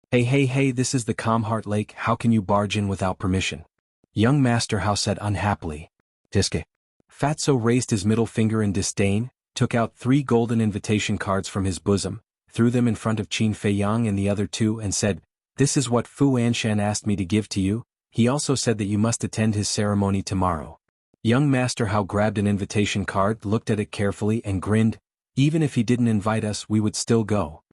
Hey, this is the Calmheart Lake, how can you barge in without permission? Young Master Hao said unhappily. Tiske. Fatso raised his middle finger in disdain, took out 3 golden invitation cards from his bosom, threw them in front of Qin Feiyang and the other 2 and said, "This is what Fu Anshan asked me to give to you. He also said that you must attend his ceremony tomorrow." Young Master Hao grabbed an invitation card, looked at it carefully and grinned. "Even if he didn't invite us, we would still go."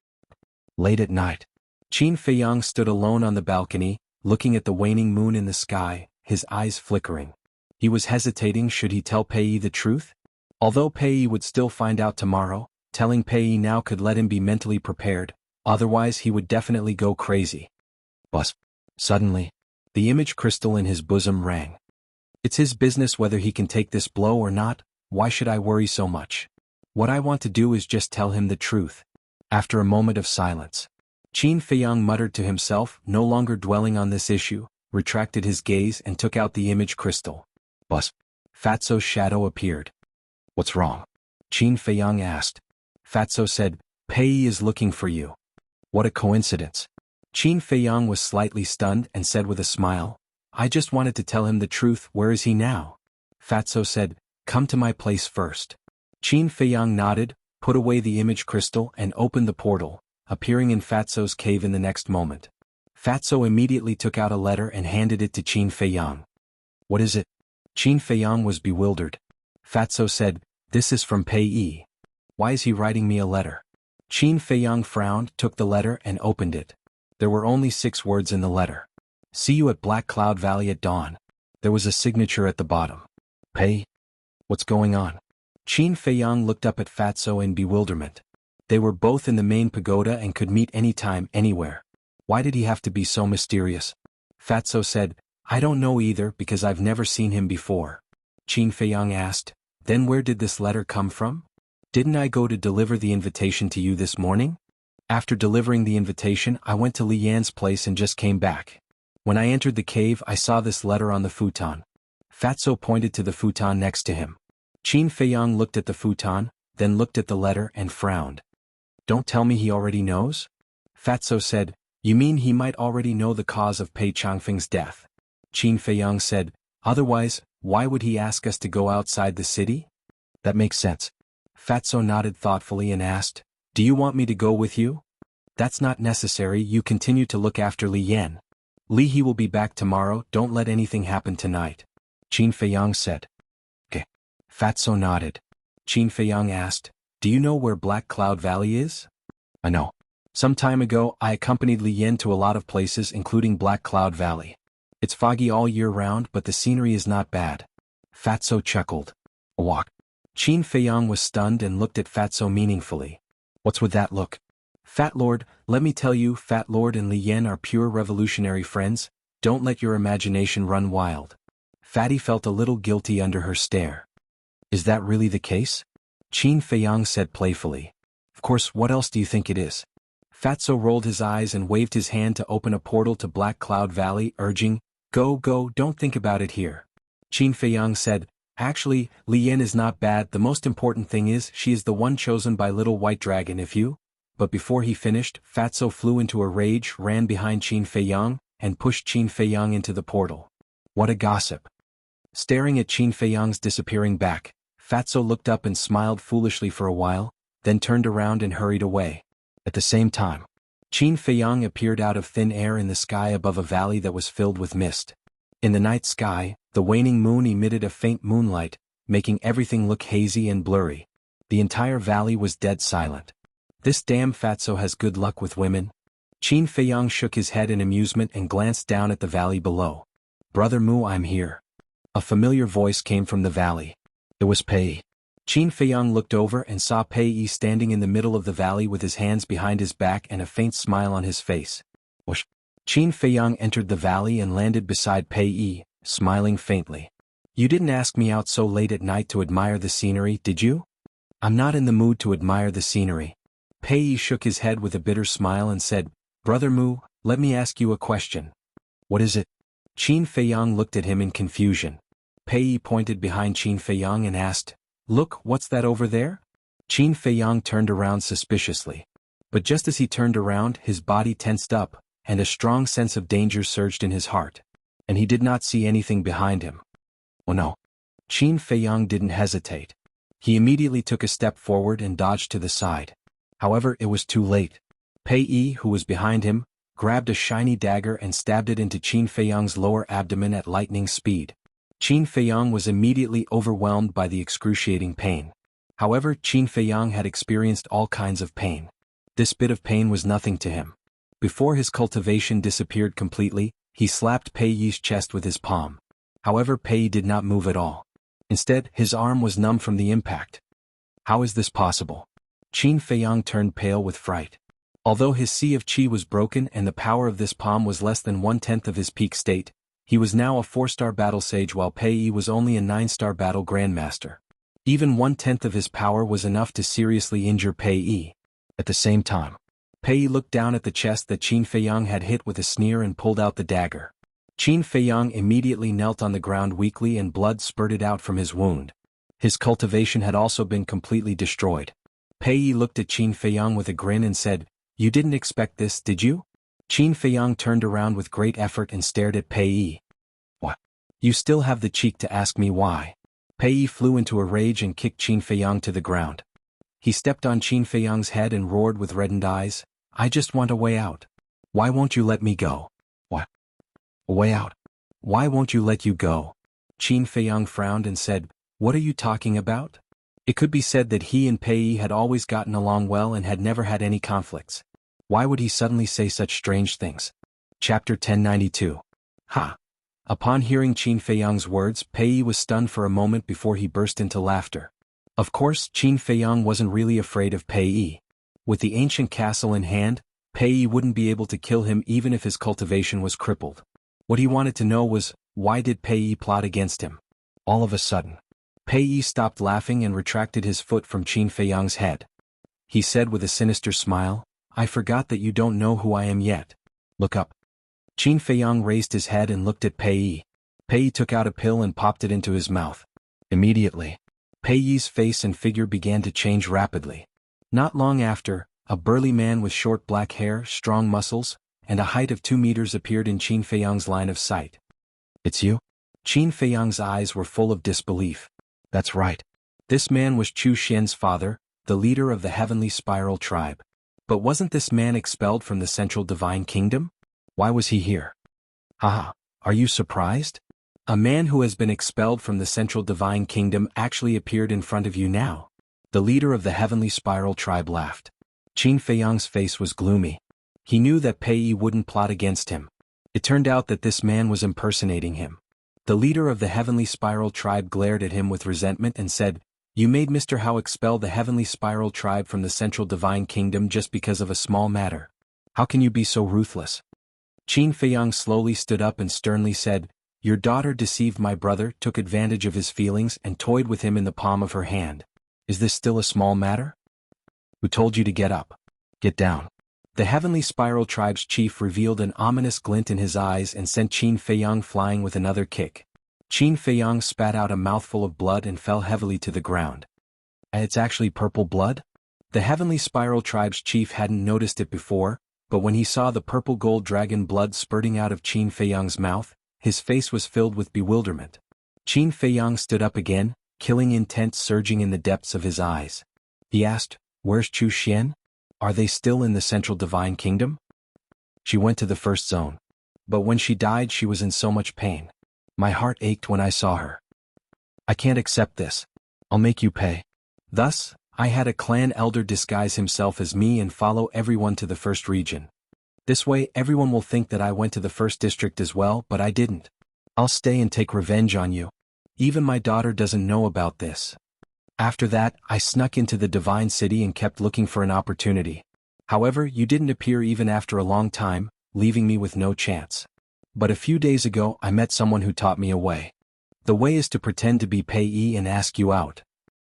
Late at night, Qin Feiyang stood alone on the balcony, looking at the waning moon in the sky, his eyes flickering. He was hesitating, should he tell Pei the truth? Although Pei would still find out tomorrow, telling Pei now could let him be mentally prepared, otherwise he would definitely go crazy. But suddenly, the image crystal in his bosom rang. It's his business whether he can take this blow or not, why should I worry so much? What I want to do is just tell him the truth. After a moment of silence, Qin Feiyang muttered to himself, no longer dwelling on this issue, retracted his gaze and took out the image crystal. But Fatso's shadow appeared. "What's wrong?" Qin Feiyang asked. Fatso said, "Pei is looking for you." What a coincidence. Qin Feiyang was slightly stunned and said with a smile, "I just wanted to tell him the truth, where is he now?" Fatso said, "Come to my place first." Qin Feiyang nodded, put away the image crystal and opened the portal, appearing in Fatso's cave in the next moment. Fatso immediately took out a letter and handed it to Qin Feiyang. "What is it?" Qin Feiyang was bewildered. Fatso said, "This is from Pei. Why is he writing me a letter?" Qin Feiyang frowned, took the letter and opened it. There were only 6 words in the letter. "See you at Black Cloud Valley at dawn." There was a signature at the bottom. "Pei? What's going on?" Qin Feiyang looked up at Fatso in bewilderment. They were both in the main pagoda and could meet anytime, anywhere. Why did he have to be so mysterious? Fatso said, "I don't know either because I've never seen him before." Qin Feiyang asked, "Then where did this letter come from?" "Didn't I go to deliver the invitation to you this morning?" "After delivering the invitation I went to Li Yan's place and just came back. When I entered the cave I saw this letter on the futon." Fatso pointed to the futon next to him. Qin Feiyang looked at the futon, then looked at the letter and frowned. "Don't tell me he already knows?" Fatso said, "You mean he might already know the cause of Pei Changfeng's death?" Qin Feiyang said, "Otherwise, why would he ask us to go outside the city?" "That makes sense." Fatso nodded thoughtfully and asked, "Do you want me to go with you?" "That's not necessary, you continue to look after Li Yan. He will be back tomorrow, don't let anything happen tonight," Qin Feiyang said. "Okay." Fatso nodded. Qin Feiyang asked, "Do you know where Black Cloud Valley is?" "I know. Some time ago I accompanied Li Yan to a lot of places including Black Cloud Valley. It's foggy all year round but the scenery is not bad." Fatso chuckled. "A walk?" Qin Feiyang was stunned and looked at Fatso meaningfully. "What's with that look?" "Fat Lord, let me tell you, Fat Lord and Li Yan are pure revolutionary friends, don't let your imagination run wild." Fatty felt a little guilty under her stare. "Is that really the case?" Qin Feiyang said playfully. "Of course, what else do you think it is?" Fatso rolled his eyes and waved his hand to open a portal to Black Cloud Valley, urging, Go, don't think about it here." Qin Feiyang said, "Actually, Li Yan is not bad, the most important thing is she is the one chosen by Little White Dragon if you—" But before he finished, Fatso flew into a rage, ran behind Qin Feiyang, and pushed Qin Feiyang into the portal. What a gossip. Staring at Qin Feiyang's disappearing back, Fatso looked up and smiled foolishly for a while, then turned around and hurried away. At the same time, Qin Feiyang appeared out of thin air in the sky above a valley that was filled with mist. In the night sky, the waning moon emitted a faint moonlight, making everything look hazy and blurry. The entire valley was dead silent. "This damn Fatso has good luck with women." Qin Feiyang shook his head in amusement and glanced down at the valley below. "Brother Mu, I'm here." A familiar voice came from the valley. It was Pei. Qin Feiyang looked over and saw Pei standing in the middle of the valley with his hands behind his back and a faint smile on his face. Whoosh. Qin Feiyang entered the valley and landed beside Pei, smiling faintly. "You didn't ask me out so late at night to admire the scenery, did you?" "I'm not in the mood to admire the scenery." Pei shook his head with a bitter smile and said, "Brother Mu, let me ask you a question." "What is it?" Qin Feiyang looked at him in confusion. Pei pointed behind Qin Feiyang and asked, "Look, what's that over there?" Qin Feiyang turned around suspiciously. But just as he turned around, his body tensed up, and a strong sense of danger surged in his heart. And he did not see anything behind him. Oh no. Qin Feiyang didn't hesitate. He immediately took a step forward and dodged to the side. However, it was too late. Pei Yi, who was behind him, grabbed a shiny dagger and stabbed it into Qin Feiyang's lower abdomen at lightning speed. Qin Feiyang was immediately overwhelmed by the excruciating pain. However, Qin Feiyang had experienced all kinds of pain. This bit of pain was nothing to him. Before his cultivation disappeared completely, he slapped Pei Yi's chest with his palm. However, Pei Yi did not move at all. Instead, his arm was numb from the impact. How is this possible? Qin Feiyang turned pale with fright. Although his sea of qi was broken and the power of this palm was less than 1/10 of his peak state, he was now a 4-star battle sage while Pei Yi was only a 9-star battle grandmaster. Even 1/10 of his power was enough to seriously injure Pei Yi. At the same time, Pei Yi looked down at the chest that Qin Feiyang had hit with a sneer and pulled out the dagger. Qin Feiyang immediately knelt on the ground weakly and blood spurted out from his wound. His cultivation had also been completely destroyed. Pei Yi looked at Qin Feiyang with a grin and said, "You didn't expect this, did you?" Qin Feiyang turned around with great effort and stared at Pei Yi. "What? You still have the cheek to ask me why?" Pei Yi flew into a rage and kicked Qin Feiyang to the ground. He stepped on Qin Feiyang's head and roared with reddened eyes, "I just want a way out. Why won't you let me go?" "What? A way out? Why won't you let you go?" Qin Feiyang frowned and said, "What are you talking about?" It could be said that he and Pei Yi had always gotten along well and had never had any conflicts. Why would he suddenly say such strange things? Chapter 1092. Ha! Upon hearing Qin Feiyang's words, Pei Yi was stunned for a moment before he burst into laughter. Of course, Qin Feiyang wasn't really afraid of Pei Yi. With the ancient castle in hand, Pei Yi wouldn't be able to kill him even if his cultivation was crippled. What he wanted to know was, why did Pei Yi plot against him? All of a sudden, Pei Yi stopped laughing and retracted his foot from Qin Feiyang's head. He said with a sinister smile, "I forgot that you don't know who I am yet. Look up." Qin Feiyang raised his head and looked at Pei Yi. Pei Yi took out a pill and popped it into his mouth. Immediately, Pei Yi's face and figure began to change rapidly. Not long after, a burly man with short black hair, strong muscles, and a height of 2 meters appeared in Qin Feiyang's line of sight. "It's you?" Qin Feiyang's eyes were full of disbelief. That's right. This man was Chu Xian's father, the leader of the Heavenly Spiral tribe. But wasn't this man expelled from the Central Divine Kingdom? Why was he here? Haha, are you surprised? A man who has been expelled from the Central Divine Kingdom actually appeared in front of you now. The leader of the Heavenly Spiral tribe laughed. Qin Feiyang's face was gloomy. He knew that Pei Yi wouldn't plot against him. It turned out that this man was impersonating him. The leader of the Heavenly Spiral tribe glared at him with resentment and said, "You made Mr. Hao expel the Heavenly Spiral tribe from the Central Divine Kingdom just because of a small matter. How can you be so ruthless?" Qin Feiyang slowly stood up and sternly said, "Your daughter deceived my brother, took advantage of his feelings and toyed with him in the palm of her hand. Is this still a small matter? Who told you to get up? Get down." The Heavenly Spiral tribe's chief revealed an ominous glint in his eyes and sent Qin Feiyang flying with another kick. Qin Feiyang spat out a mouthful of blood and fell heavily to the ground. It's actually purple blood? The Heavenly Spiral tribe's chief hadn't noticed it before, but when he saw the purple gold dragon blood spurting out of Qin Feiyang's mouth, his face was filled with bewilderment. Qin Feiyang stood up again, killing intent surging in the depths of his eyes. He asked, "Where's Chu Xian? Are they still in the Central Divine Kingdom?" "She went to the first zone. But when she died she was in so much pain. My heart ached when I saw her. I can't accept this. I'll make you pay." Thus, I had a clan elder disguise himself as me and follow everyone to the first region. This way everyone will think that I went to the first district as well, but I didn't. I'll stay and take revenge on you. Even my daughter doesn't know about this. After that, I snuck into the Divine City and kept looking for an opportunity. However, you didn't appear even after a long time, leaving me with no chance. But a few days ago I met someone who taught me a way. The way is to pretend to be Pei Yi and ask you out.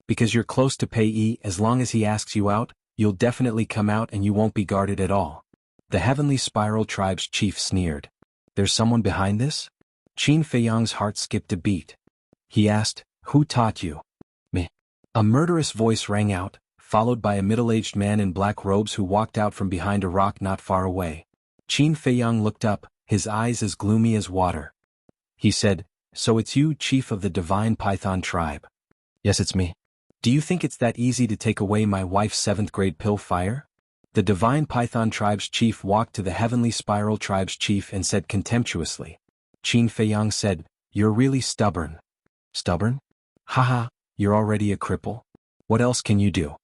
Because you're close to Pei Yi, as long as he asks you out, you'll definitely come out and you won't be guarded at all. The Heavenly Spiral tribe's chief sneered. There's someone behind this? Qin Feiyang's heart skipped a beat. He asked, "Who taught you?" "Me." A murderous voice rang out, followed by a middle-aged man in black robes who walked out from behind a rock not far away. Qin Feiyang looked up, his eyes as gloomy as water. He said, "So it's you, chief of the Divine Python tribe?" "Yes, it's me." "Do you think it's that easy to take away my wife's 7th grade pill fire?" The Divine Python tribe's chief walked to the Heavenly Spiral tribe's chief and said contemptuously. Qin Feiyang said, "You're really stubborn." "Stubborn? Haha, you're already a cripple. What else can you do?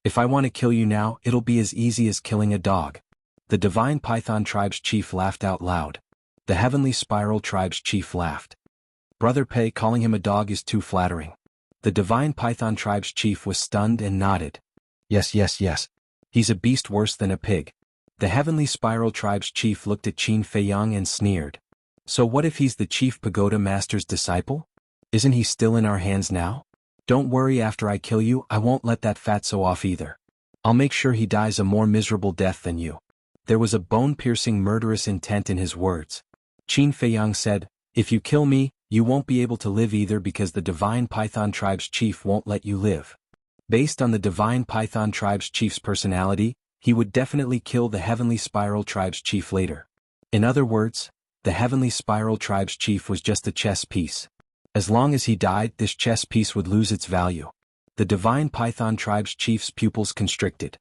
If I want to kill you now, it'll be as easy as killing a dog." The Divine Python tribe's chief laughed out loud. The Heavenly Spiral tribe's chief laughed. Brother Pei calling him a dog is too flattering. The Divine Python tribe's chief was stunned and nodded. Yes. He's a beast worse than a pig. The Heavenly Spiral tribe's chief looked at Qin Feiyang and sneered. So what if he's the chief pagoda master's disciple? Isn't he still in our hands now? Don't worry, after I kill you, I won't let that fatso off either. I'll make sure he dies a more miserable death than you. There was a bone-piercing murderous intent in his words. Qin Feiyang said, "If you kill me, you won't be able to live either because the Divine Python tribe's chief won't let you live." Based on the Divine Python tribe's chief's personality, he would definitely kill the Heavenly Spiral tribe's chief later. In other words, the Heavenly Spiral tribe's chief was just a chess piece. As long as he died, this chess piece would lose its value. The Divine Python tribe's chief's pupils constricted.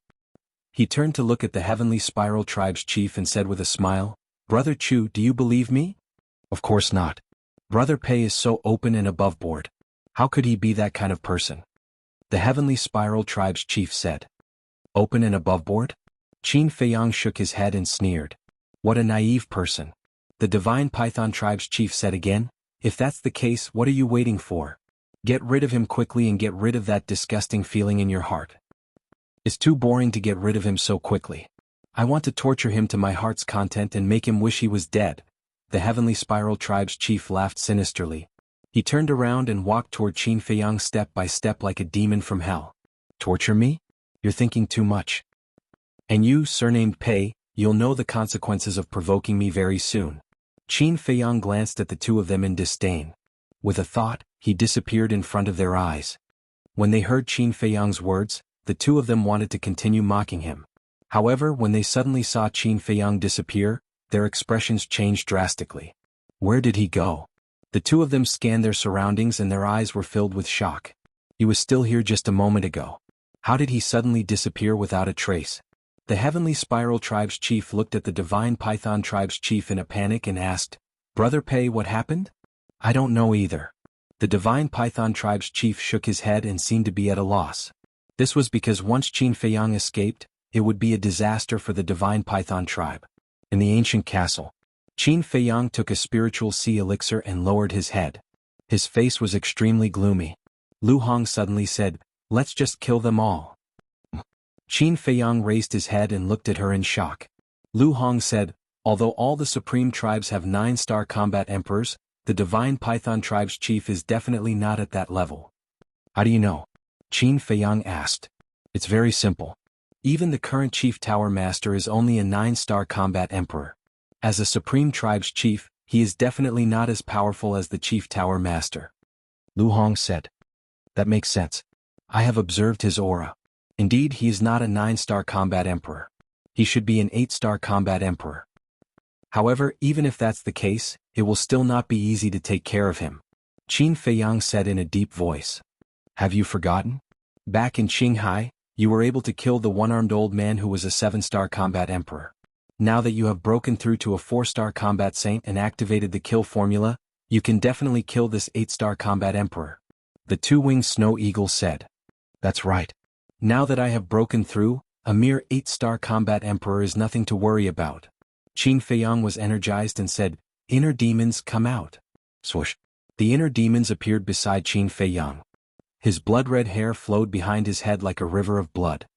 He turned to look at the Heavenly Spiral tribe's chief and said with a smile, "Brother Chu, do you believe me?" "Of course not. Brother Pei is so open and aboveboard. How could he be that kind of person?" The Heavenly Spiral tribe's chief said. "Open and aboveboard?" Qin Feiyang shook his head and sneered. "What a naive person." The Divine Python tribe's chief said again, "If that's the case, what are you waiting for? Get rid of him quickly and get rid of that disgusting feeling in your heart. It's too boring to get rid of him so quickly. I want to torture him to my heart's content and make him wish he was dead." The Heavenly Spiral tribe's chief laughed sinisterly. He turned around and walked toward Qin Feiyang step by step like a demon from hell. "Torture me? You're thinking too much. And you, surnamed Pei, you'll know the consequences of provoking me very soon." Qin Feiyang glanced at the two of them in disdain. With a thought, he disappeared in front of their eyes. When they heard Qin Feiyang's words, the two of them wanted to continue mocking him. However, when they suddenly saw Qin Feiyang disappear, their expressions changed drastically. Where did he go? The two of them scanned their surroundings and their eyes were filled with shock. He was still here just a moment ago. How did he suddenly disappear without a trace? The Heavenly Spiral tribe's chief looked at the Divine Python tribe's chief in a panic and asked, "Brother Pei, what happened?" "I don't know either." The Divine Python tribe's chief shook his head and seemed to be at a loss. This was because once Qin Feiyang escaped, it would be a disaster for the Divine Python tribe. In the ancient castle, Qin Feiyang took a spiritual sea elixir and lowered his head. His face was extremely gloomy. Lu Hong suddenly said, "Let's just kill them all." Qin Feiyang raised his head and looked at her in shock. Lu Hong said, "Although all the supreme tribes have 9-star combat emperors, the Divine Python tribe's chief is definitely not at that level." "How do you know?" Qin Feiyang asked. "It's very simple. Even the current chief tower master is only a 9-star combat emperor. As a supreme tribe's chief, he is definitely not as powerful as the chief tower master." Lu Hong said. "That makes sense. I have observed his aura. Indeed, he is not a 9-star combat emperor. He should be an 8-star combat emperor. However, even if that's the case, it will still not be easy to take care of him." Qin Feiyang said in a deep voice. "Have you forgotten? Back in Qinghai, you were able to kill the one-armed old man who was a 7-star combat emperor. Now that you have broken through to a 4-star combat saint and activated the kill formula, you can definitely kill this 8-star combat emperor." The two-winged snow eagle said. "That's right. Now that I have broken through, a mere 8-star combat emperor is nothing to worry about." Qin Feiyang was energized and said, "Inner demons, come out." Swoosh. The inner demons appeared beside Qin Feiyang. His blood-red hair flowed behind his head like a river of blood.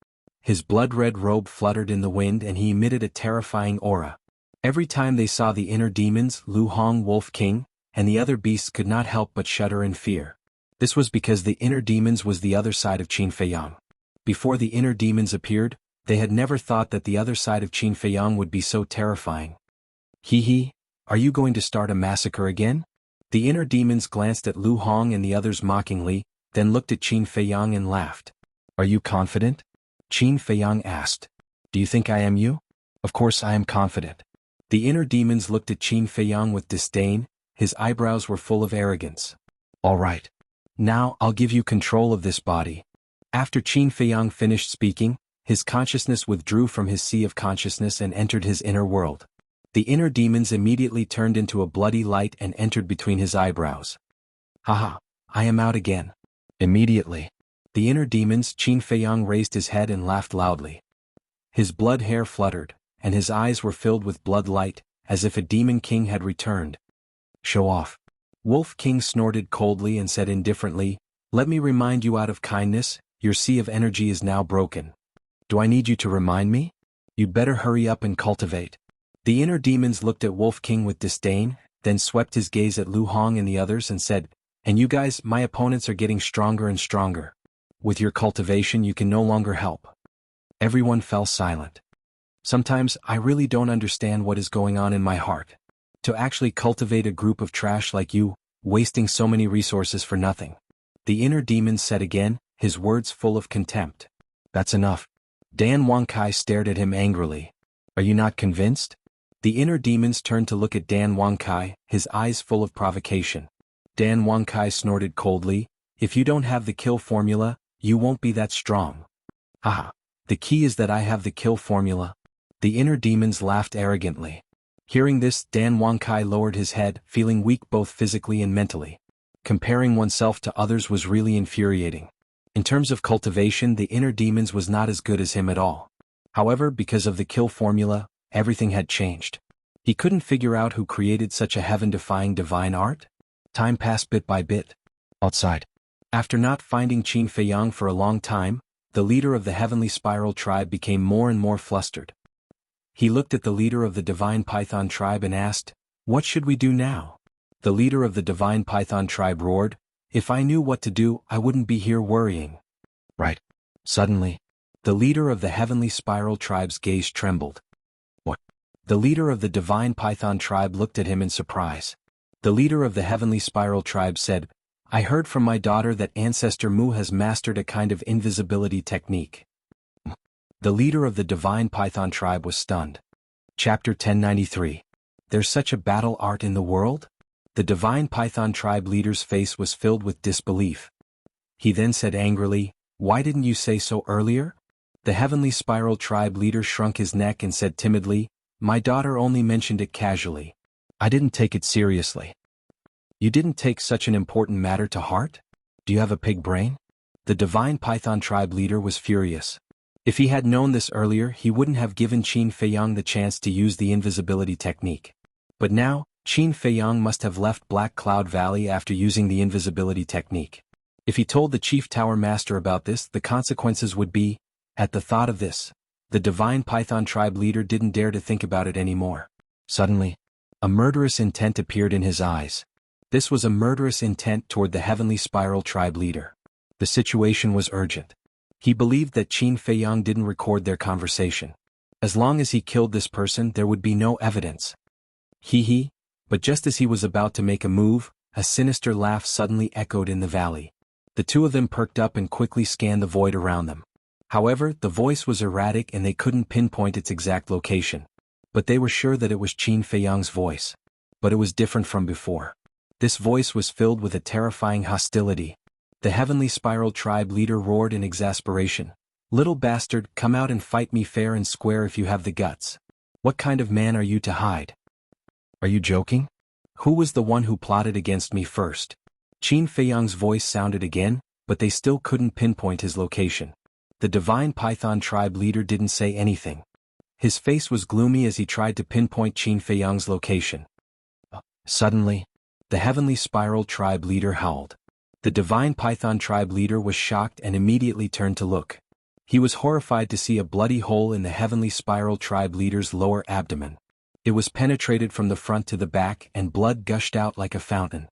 His blood-red robe fluttered in the wind and he emitted a terrifying aura. Every time they saw the inner demons, Lu Hong, Wolf King, and the other beasts could not help but shudder in fear. This was because the inner demons was the other side of Qin Feiyang. Before the inner demons appeared, they had never thought that the other side of Qin Feiyang would be so terrifying. "Hee, are you going to start a massacre again?" The inner demons glanced at Lu Hong and the others mockingly, then looked at Qin Feiyang and laughed. Are you confident? Qin Feiyang asked. Do you think I am you? Of course I am confident. The inner demons looked at Qin Feiyang with disdain, his eyebrows were full of arrogance. All right. Now I'll give you control of this body. After Qin Feiyang finished speaking, his consciousness withdrew from his sea of consciousness and entered his inner world. The inner demons immediately turned into a bloody light and entered between his eyebrows. Haha, I am out again. Immediately, the inner demons, Qin Feiyang raised his head and laughed loudly. His blood hair fluttered, and his eyes were filled with blood light, as if a demon king had returned. Show off. Wolf King snorted coldly and said indifferently, let me remind you out of kindness, your sea of energy is now broken. Do I need you to remind me? You'd better hurry up and cultivate. The inner demons looked at Wolf King with disdain, then swept his gaze at Lu Hong and the others and said, and you guys, my opponents are getting stronger and stronger. With your cultivation you can no longer help. Everyone fell silent. Sometimes I really don't understand what is going on in my heart. To actually cultivate a group of trash like you, wasting so many resources for nothing. The inner demon said again, his words full of contempt. That's enough. Dan Wangkai stared at him angrily. Are you not convinced? The inner demons turned to look at Dan Wangkai, his eyes full of provocation. Dan Wangkai snorted coldly, if you don't have the kill formula, you won't be that strong. Haha, the key is that I have the kill formula. The inner demons laughed arrogantly. Hearing this, Dan Wangkai lowered his head, feeling weak both physically and mentally. Comparing oneself to others was really infuriating. In terms of cultivation, the inner demons was not as good as him at all. However, because of the kill formula, everything had changed. He couldn't figure out who created such a heaven-defying divine art. Time passed bit by bit. Outside. After not finding Qin Feiyang for a long time, the leader of the Heavenly Spiral tribe became more and more flustered. He looked at the leader of the Divine Python tribe and asked, what should we do now? The leader of the Divine Python tribe roared, if I knew what to do, I wouldn't be here worrying. Right. Suddenly, the leader of the Heavenly Spiral tribe's gaze trembled. What? The leader of the Divine Python tribe looked at him in surprise. The leader of the Heavenly Spiral tribe said, I heard from my daughter that Ancestor Mu has mastered a kind of invisibility technique. The leader of the Divine Python tribe was stunned. Chapter 1093. There's such a battle art in the world? The Divine Python tribe leader's face was filled with disbelief. He then said angrily, why didn't you say so earlier? The Heavenly Spiral tribe leader shrunk his neck and said timidly, my daughter only mentioned it casually. I didn't take it seriously. You didn't take such an important matter to heart? Do you have a pig brain? The Divine Python tribe leader was furious. If he had known this earlier, he wouldn't have given Qin Feiyang the chance to use the invisibility technique. But now, Qin Feiyang must have left Black Cloud Valley after using the invisibility technique. If he told the Chief Tower Master about this, the consequences would be, at the thought of this, the Divine Python tribe leader didn't dare to think about it anymore. Suddenly, a murderous intent appeared in his eyes. This was a murderous intent toward the Heavenly Spiral tribe leader. The situation was urgent. He believed that Qin Feiyang didn't record their conversation. As long as he killed this person, there would be no evidence. Hee. But just as he was about to make a move, a sinister laugh suddenly echoed in the valley. The two of them perked up and quickly scanned the void around them. However, the voice was erratic and they couldn't pinpoint its exact location. But they were sure that it was Qin Feiyang's voice. But it was different from before. This voice was filled with a terrifying hostility. The Heavenly Spiral tribe leader roared in exasperation. Little bastard, come out and fight me fair and square if you have the guts. What kind of man are you to hide? Are you joking? Who was the one who plotted against me first? Qin Feiyang's voice sounded again, but they still couldn't pinpoint his location. The Divine Python tribe leader didn't say anything. His face was gloomy as he tried to pinpoint Qin Feiyang's location. Suddenly, the Heavenly Spiral tribe leader howled. The Divine Python tribe leader was shocked and immediately turned to look. He was horrified to see a bloody hole in the Heavenly Spiral tribe leader's lower abdomen. It was penetrated from the front to the back and blood gushed out like a fountain.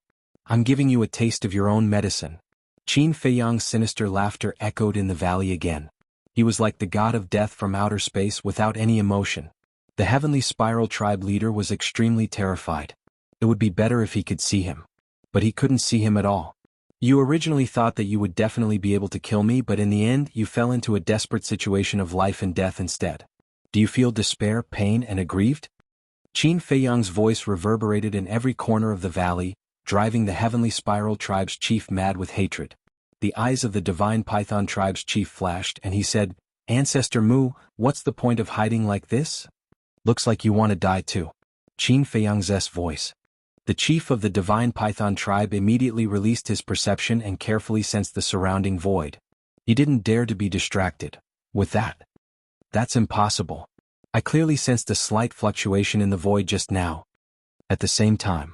I'm giving you a taste of your own medicine. Qin Feiyang's sinister laughter echoed in the valley again. He was like the god of death from outer space without any emotion. The Heavenly Spiral tribe leader was extremely terrified. It would be better if he could see him. But he couldn't see him at all. You originally thought that you would definitely be able to kill me, but in the end you fell into a desperate situation of life and death instead. Do you feel despair, pain, and aggrieved? Qin Feiyang's voice reverberated in every corner of the valley, driving the Heavenly Spiral Tribe's chief mad with hatred. The eyes of the Divine Python Tribe's chief flashed, and he said, "Ancestor Mu, what's the point of hiding like this? Looks like you want to die too." Qin Feiyang's voice. The chief of the Divine Python Tribe immediately released his perception and carefully sensed the surrounding void. He didn't dare to be distracted. With that. That's impossible. I clearly sensed a slight fluctuation in the void just now. At the same time,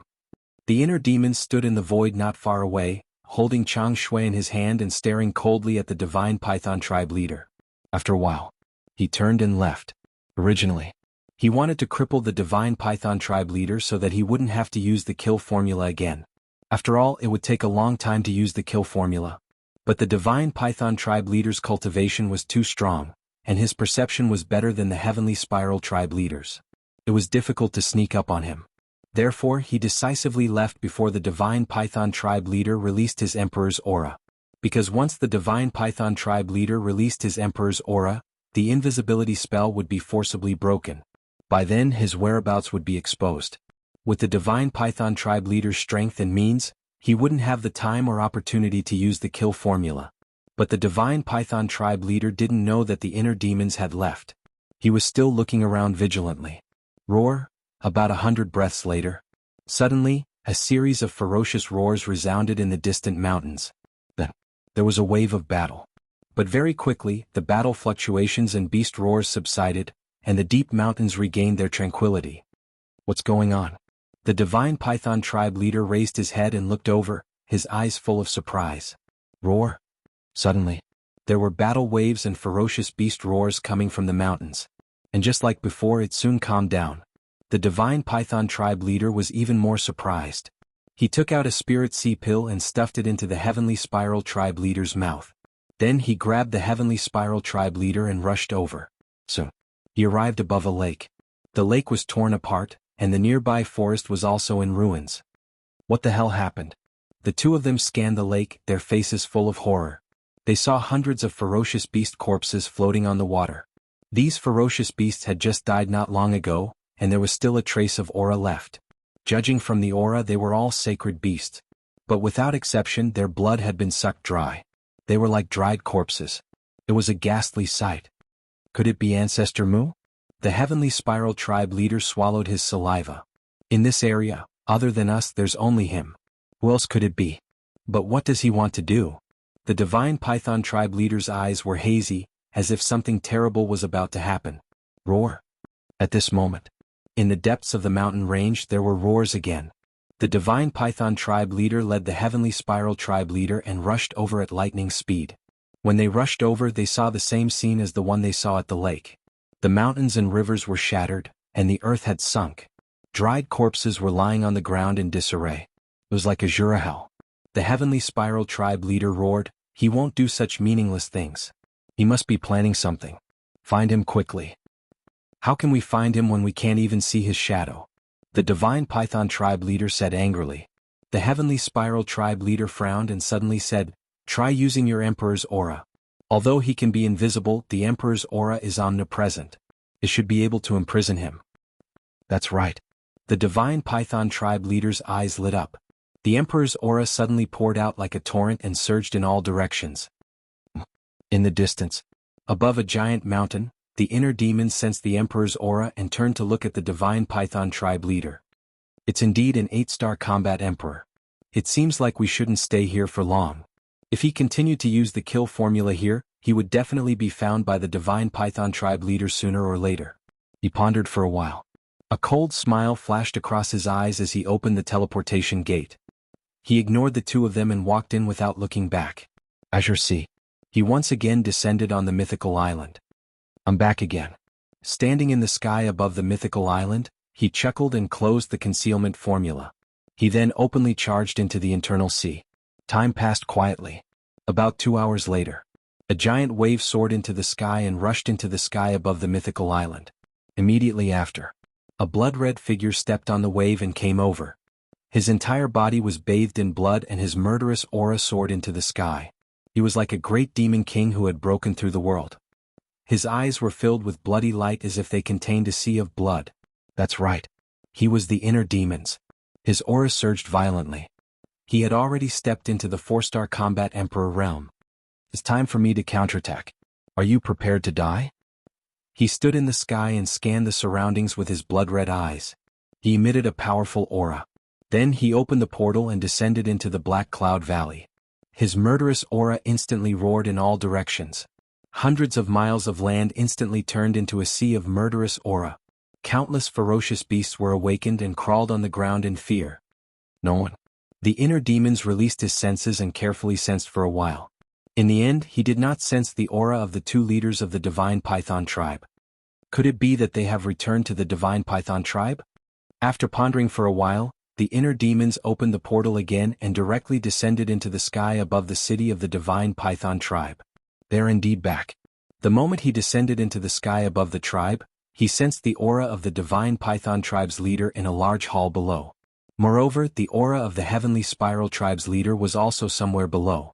the inner demon stood in the void not far away, holding Chang Shui in his hand and staring coldly at the Divine Python Tribe leader. After a while, he turned and left. Originally, he wanted to cripple the Divine Python Tribe leader so that he wouldn't have to use the kill formula again. After all, it would take a long time to use the kill formula. But the Divine Python Tribe leader's cultivation was too strong, and his perception was better than the Heavenly Spiral Tribe leader's. It was difficult to sneak up on him. Therefore, he decisively left before the Divine Python Tribe leader released his Emperor's aura. Because once the Divine Python Tribe leader released his Emperor's aura, the invisibility spell would be forcibly broken. By then his whereabouts would be exposed. With the Divine Python Tribe leader's strength and means, he wouldn't have the time or opportunity to use the kill formula. But the Divine Python Tribe leader didn't know that the inner demons had left. He was still looking around vigilantly. Roar! About 100 breaths later. Suddenly, a series of ferocious roars resounded in the distant mountains. Then, there was a wave of battle. But very quickly, the battle fluctuations and beast roars subsided, and the deep mountains regained their tranquility. What's going on? The Divine Python Tribe leader raised his head and looked over, his eyes full of surprise. Roar! Suddenly, there were battle waves and ferocious beast roars coming from the mountains. And just like before, it soon calmed down. The Divine Python Tribe leader was even more surprised. He took out a Spirit Sea pill and stuffed it into the Heavenly Spiral Tribe leader's mouth. Then he grabbed the Heavenly Spiral Tribe leader and rushed over. Soon, he arrived above a lake. The lake was torn apart, and the nearby forest was also in ruins. What the hell happened? The two of them scanned the lake, their faces full of horror. They saw hundreds of ferocious beast corpses floating on the water. These ferocious beasts had just died not long ago, and there was still a trace of aura left. Judging from the aura, they were all sacred beasts. But without exception, their blood had been sucked dry. They were like dried corpses. It was a ghastly sight. Could it be Ancestor Mu? The Heavenly Spiral Tribe leader swallowed his saliva. In this area, other than us, there's only him. Who else could it be? But what does he want to do? The Divine Python Tribe leader's eyes were hazy, as if something terrible was about to happen. Roar! At this moment, in the depths of the mountain range, there were roars again. The Divine Python Tribe leader led the Heavenly Spiral Tribe leader and rushed over at lightning speed. When they rushed over, they saw the same scene as the one they saw at the lake. The mountains and rivers were shattered, and the earth had sunk. Dried corpses were lying on the ground in disarray. It was like a Jurahel. The Heavenly Spiral Tribe leader roared, "He won't do such meaningless things. He must be planning something. Find him quickly." "How can we find him when we can't even see his shadow?" the Divine Python Tribe leader said angrily. The Heavenly Spiral Tribe leader frowned and suddenly said, "Try using your Emperor's aura. Although he can be invisible, the Emperor's aura is omnipresent. It should be able to imprison him." "That's right." The Divine Python Tribe leader's eyes lit up. The Emperor's aura suddenly poured out like a torrent and surged in all directions. In the distance, above a giant mountain, the inner demons sensed the Emperor's aura and turned to look at the Divine Python Tribe leader. "It's indeed an 8-star combat Emperor. It seems like we shouldn't stay here for long. If he continued to use the kill formula here, he would definitely be found by the Divine Python Tribe leader sooner or later." He pondered for a while. A cold smile flashed across his eyes as he opened the teleportation gate. He ignored the two of them and walked in without looking back. Azure Sea. He once again descended on the mythical island. "I'm back again." Standing in the sky above the mythical island, he chuckled and closed the concealment formula. He then openly charged into the internal sea. Time passed quietly. About 2 hours later, a giant wave soared into the sky and rushed into the sky above the mythical island. Immediately after, a blood-red figure stepped on the wave and came over. His entire body was bathed in blood and his murderous aura soared into the sky. He was like a great demon king who had broken through the world. His eyes were filled with bloody light as if they contained a sea of blood. That's right. He was the inner demons. His aura surged violently. He had already stepped into the 4-star combat emperor realm. It's time for me to counterattack. Are you prepared to die? He stood in the sky and scanned the surroundings with his blood-red eyes. He emitted a powerful aura. Then he opened the portal and descended into the Black Cloud Valley. His murderous aura instantly roared in all directions. Hundreds of miles of land instantly turned into a sea of murderous aura. Countless ferocious beasts were awakened and crawled on the ground in fear. No one. The inner demons released his senses and carefully sensed for a while. In the end, he did not sense the aura of the 2 leaders of the Divine Python tribe. Could it be that they have returned to the Divine Python tribe? After pondering for a while, the inner demons opened the portal again and directly descended into the sky above the city of the Divine Python tribe. They're indeed back. The moment he descended into the sky above the tribe, he sensed the aura of the Divine Python tribe's leader in a large hall below. Moreover, the aura of the Heavenly Spiral tribe's leader was also somewhere below.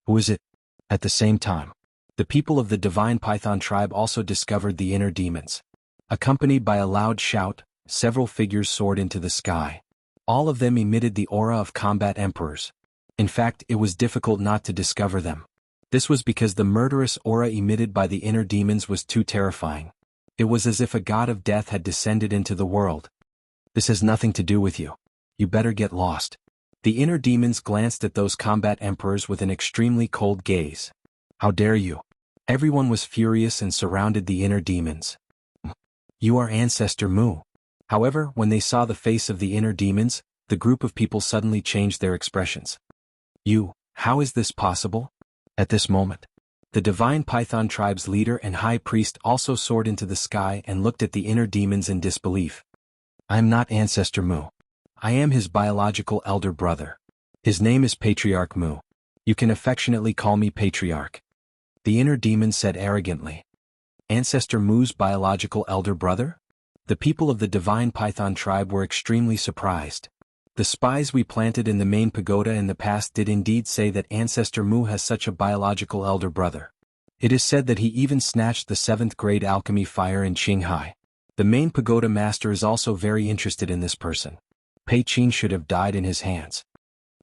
Who is it? At the same time, the people of the Divine Python tribe also discovered the inner demons. Accompanied by a loud shout, several figures soared into the sky. All of them emitted the aura of combat emperors. In fact, it was difficult not to discover them. This was because the murderous aura emitted by the inner demons was too terrifying. It was as if a god of death had descended into the world. This has nothing to do with you. You better get lost. The inner demons glanced at those combat emperors with an extremely cold gaze. How dare you? Everyone was furious and surrounded the inner demons. You are Ancestor Mu. However, when they saw the face of the inner demons, the group of people suddenly changed their expressions. How is this possible? At this moment, the Divine Python tribe's leader and high priest also soared into the sky and looked at the inner demons in disbelief. I am not Ancestor Mu. I am his biological elder brother. His name is Patriarch Mu. You can affectionately call me Patriarch. The inner demon said arrogantly. Ancestor Mu's biological elder brother? The people of the Divine Python tribe were extremely surprised. The spies we planted in the main pagoda in the past did indeed say that Ancestor Mu has such a biological elder brother. It is said that he even snatched the 7th grade alchemy fire in Jianghu. The main pagoda master is also very interested in this person. Pei Qin should have died in his hands.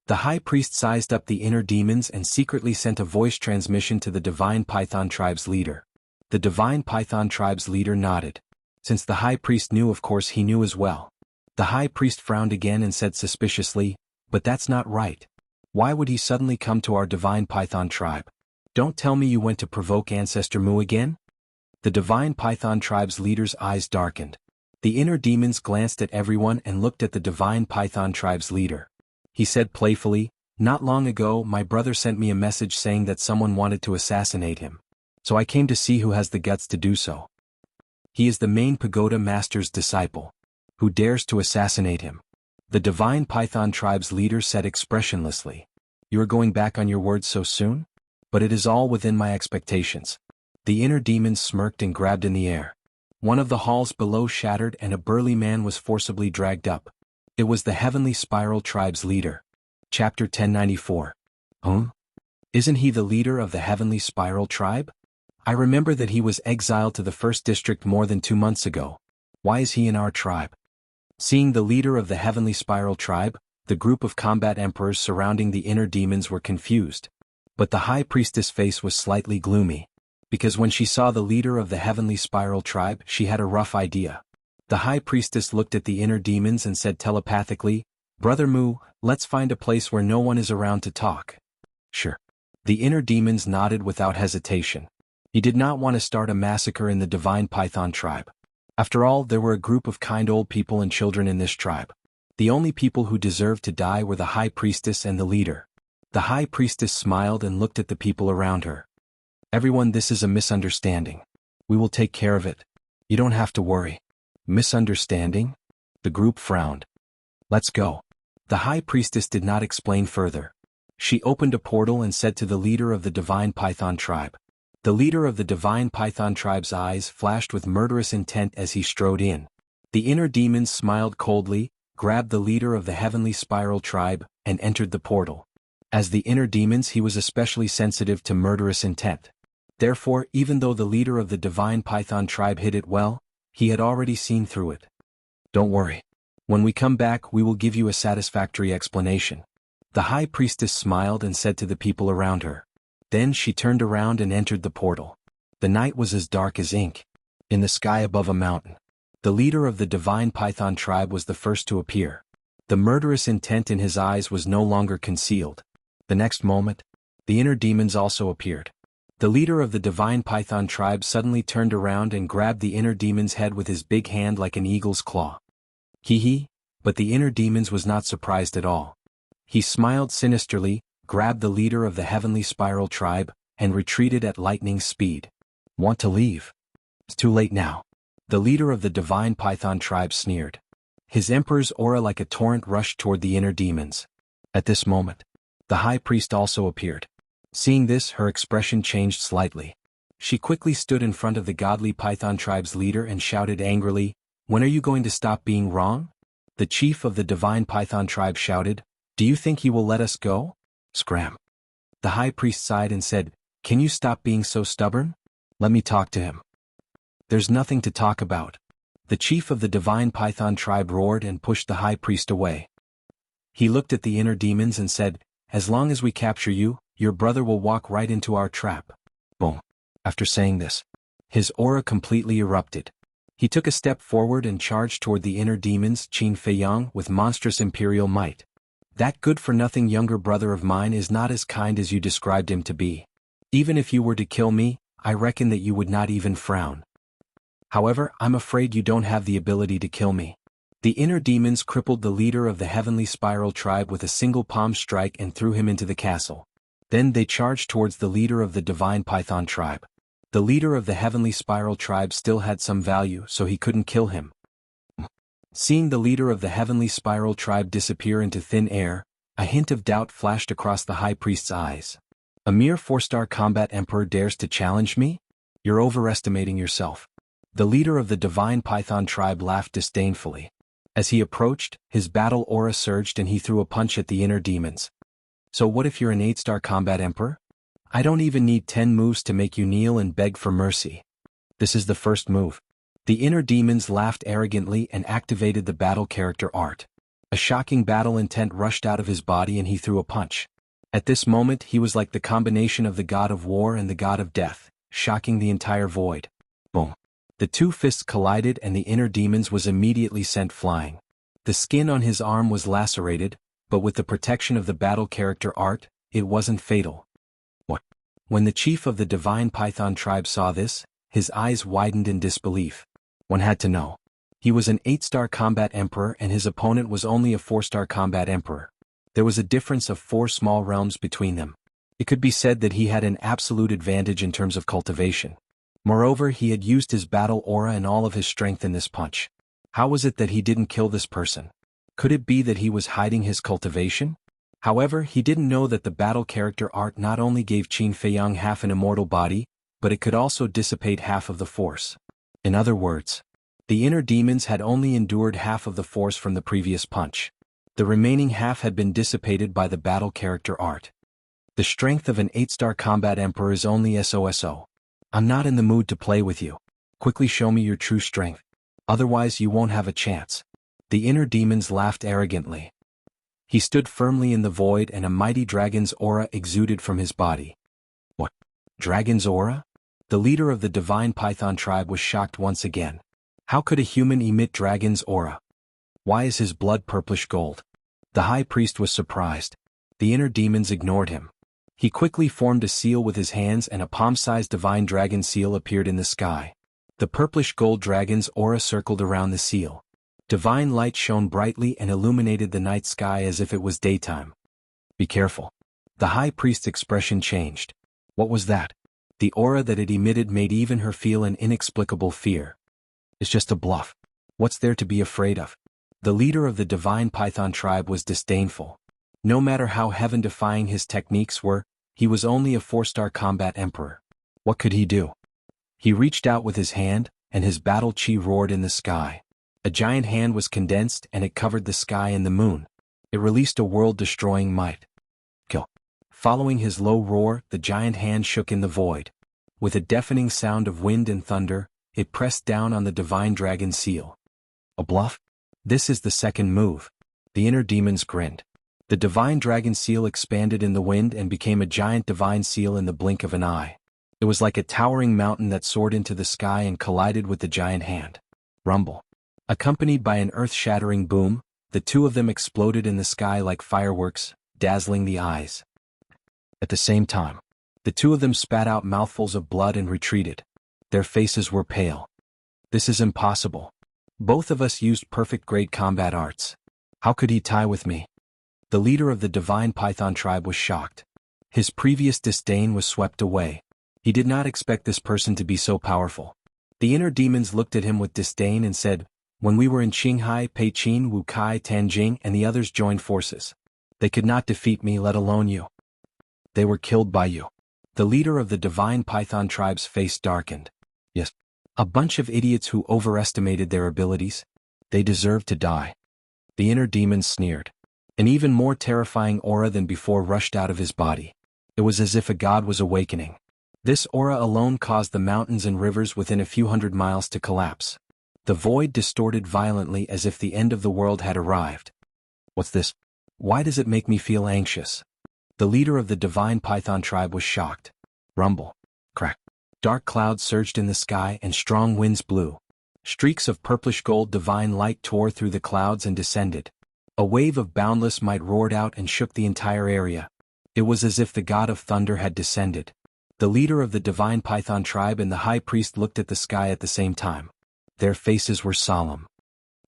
The high priest sized up the inner demons and secretly sent a voice transmission to the Divine Python tribe's leader. The Divine Python tribe's leader nodded. Since the high priest knew, of course he knew as well. The high priest frowned again and said suspiciously, but that's not right. Why would he suddenly come to our Divine Python tribe? Don't tell me you went to provoke Ancestor Mu again? The Divine Python tribe's leader's eyes darkened. The inner demons glanced at everyone and looked at the Divine Python tribe's leader. He said playfully, not long ago my brother sent me a message saying that someone wanted to assassinate him. So I came to see who has the guts to do so. He is the main pagoda master's disciple. Who dares to assassinate him? The Divine Python tribe's leader said expressionlessly. You are going back on your words so soon? But it is all within my expectations. The inner demons smirked and grabbed in the air. One of the halls below shattered and a burly man was forcibly dragged up. It was the Heavenly Spiral tribe's leader. Chapter 1094. Isn't he the leader of the Heavenly Spiral tribe? I remember that he was exiled to the 1st district more than 2 months ago. Why is he in our tribe? Seeing the leader of the Heavenly Spiral tribe, the group of combat emperors surrounding the inner demons were confused. But the high priestess' face was slightly gloomy. Because when she saw the leader of the Heavenly Spiral tribe, she had a rough idea. The high priestess looked at the inner demons and said telepathically, Brother Mu, let's find a place where no one is around to talk. Sure. The inner demons nodded without hesitation. He did not want to start a massacre in the Divine Python tribe. After all, there were a group of kind old people and children in this tribe. The only people who deserved to die were the high priestess and the leader. The high priestess smiled and looked at the people around her. Everyone, this is a misunderstanding. We will take care of it. You don't have to worry. Misunderstanding? The group frowned. Let's go. The high priestess did not explain further. She opened a portal and said to the leader of the Divine Python tribe. The leader of the Divine Python tribe's eyes flashed with murderous intent as he strode in. The inner demons smiled coldly, grabbed the leader of the Heavenly Spiral tribe, and entered the portal. As the inner demons, he was especially sensitive to murderous intent. Therefore, even though the leader of the Divine Python tribe hid it well, he had already seen through it. Don't worry. When we come back, we will give you a satisfactory explanation. The High Priestess smiled and said to the people around her. Then she turned around and entered the portal. The night was as dark as ink. In the sky above a mountain, the leader of the Divine Python tribe was the first to appear. The murderous intent in his eyes was no longer concealed. The next moment, the inner demons also appeared. The leader of the Divine Python tribe suddenly turned around and grabbed the inner demon's head with his big hand like an eagle's claw. Hee, but the inner demons was not surprised at all. He smiled sinisterly, grabbed the leader of the Heavenly Spiral tribe, and retreated at lightning speed. Want to leave? It's too late now. The leader of the Divine Python tribe sneered. His emperor's aura like a torrent rushed toward the inner demons. At this moment, the High Priest also appeared. Seeing this, her expression changed slightly. She quickly stood in front of the godly Python tribe's leader and shouted angrily, "When are you going to stop being wrong?" The chief of the Divine Python tribe shouted, "Do you think he will let us go?" Scram. The High Priest sighed and said, "Can you stop being so stubborn? Let me talk to him." "There's nothing to talk about." The chief of the Divine Python tribe roared and pushed the High Priest away. He looked at the inner demons and said, "As long as we capture you, your brother will walk right into our trap." Boom. After saying this, his aura completely erupted. He took a step forward and charged toward the inner demons, Qin Feiyang, with monstrous imperial might. "That good-for-nothing younger brother of mine is not as kind as you described him to be. Even if you were to kill me, I reckon that you would not even frown. However, I'm afraid you don't have the ability to kill me." The inner demons crippled the leader of the Heavenly Spiral tribe with a single palm strike and threw him into the castle. Then they charged towards the leader of the Divine Python tribe. The leader of the Heavenly Spiral tribe still had some value, so he couldn't kill him. Seeing the leader of the Heavenly Spiral tribe disappear into thin air, a hint of doubt flashed across the High Priest's eyes. "A mere 4-star combat emperor dares to challenge me? You're overestimating yourself." The leader of the Divine Python tribe laughed disdainfully. As he approached, his battle aura surged and he threw a punch at the inner demons. "So what if you're an 8-star combat emperor? I don't even need 10 moves to make you kneel and beg for mercy. This is the first move." The inner demons laughed arrogantly and activated the battle character art. A shocking battle intent rushed out of his body and he threw a punch. At this moment he was like the combination of the god of war and the god of death, shocking the entire void. Boom. The two fists collided and the inner demons was immediately sent flying. The skin on his arm was lacerated, but with the protection of the battle character art, it wasn't fatal. What? When the chief of the Divine Python tribe saw this, his eyes widened in disbelief. One had to know. He was an 8-star combat emperor and his opponent was only a 4-star combat emperor. There was a difference of 4 small realms between them. It could be said that he had an absolute advantage in terms of cultivation. Moreover, he had used his battle aura and all of his strength in this punch. How was it that he didn't kill this person? Could it be that he was hiding his cultivation? However, he didn't know that the battle character art not only gave Qin Feiyang half an immortal body, but it could also dissipate half of the force. In other words, the inner demons had only endured half of the force from the previous punch. The remaining half had been dissipated by the battle character art. The strength of an 8-star combat emperor is only SOSO. I'm not in the mood to play with you. Quickly show me your true strength. Otherwise you won't have a chance. The inner demons laughed arrogantly. He stood firmly in the void and a mighty dragon's aura exuded from his body. What? Dragon's aura? The leader of the Divine Python tribe was shocked once again. How could a human emit dragon's aura? Why is his blood purplish gold? The High Priest was surprised. The inner demons ignored him. He quickly formed a seal with his hands and a palm-sized divine dragon seal appeared in the sky. The purplish gold dragon's aura circled around the seal. Divine light shone brightly and illuminated the night sky as if it was daytime. Be careful. The High Priest's expression changed. What was that? The aura that it emitted made even her feel an inexplicable fear. It's just a bluff. What's there to be afraid of? The leader of the Divine Python tribe was disdainful. No matter how heaven-defying his techniques were, he was only a 4-star combat emperor. What could he do? He reached out with his hand, and his battle chi roared in the sky. A giant hand was condensed and it covered the sky and the moon. It released a world-destroying might. Kill. Following his low roar, the giant hand shook in the void. With a deafening sound of wind and thunder, it pressed down on the divine dragon seal. A bluff? This is the second move. The inner demons grinned. The divine dragon seal expanded in the wind and became a giant divine seal in the blink of an eye. It was like a towering mountain that soared into the sky and collided with the giant hand. Rumble. Accompanied by an earth-shattering boom, the two of them exploded in the sky like fireworks, dazzling the eyes. At the same time, the two of them spat out mouthfuls of blood and retreated. Their faces were pale. This is impossible. Both of us used perfect-grade combat arts. How could he tie with me? The leader of the divine python tribe was shocked. His previous disdain was swept away. He did not expect this person to be so powerful. The inner demons looked at him with disdain and said, "When we were in Qinghai, Peichin, Wukai, Tanjing, and the others joined forces. They could not defeat me, let alone you. They were killed by you." The leader of the divine python tribe's face darkened. Yes. A bunch of idiots who overestimated their abilities. They deserved to die. The inner demon sneered. An even more terrifying aura than before rushed out of his body. It was as if a god was awakening. This aura alone caused the mountains and rivers within a few hundred miles to collapse. The void distorted violently as if the end of the world had arrived. What's this? Why does it make me feel anxious? The leader of the divine python tribe was shocked. Rumble. Crack. Dark clouds surged in the sky and strong winds blew. Streaks of purplish-gold divine light tore through the clouds and descended. A wave of boundless might roared out and shook the entire area. It was as if the god of thunder had descended. The leader of the divine python tribe and the high priest looked at the sky at the same time. Their faces were solemn.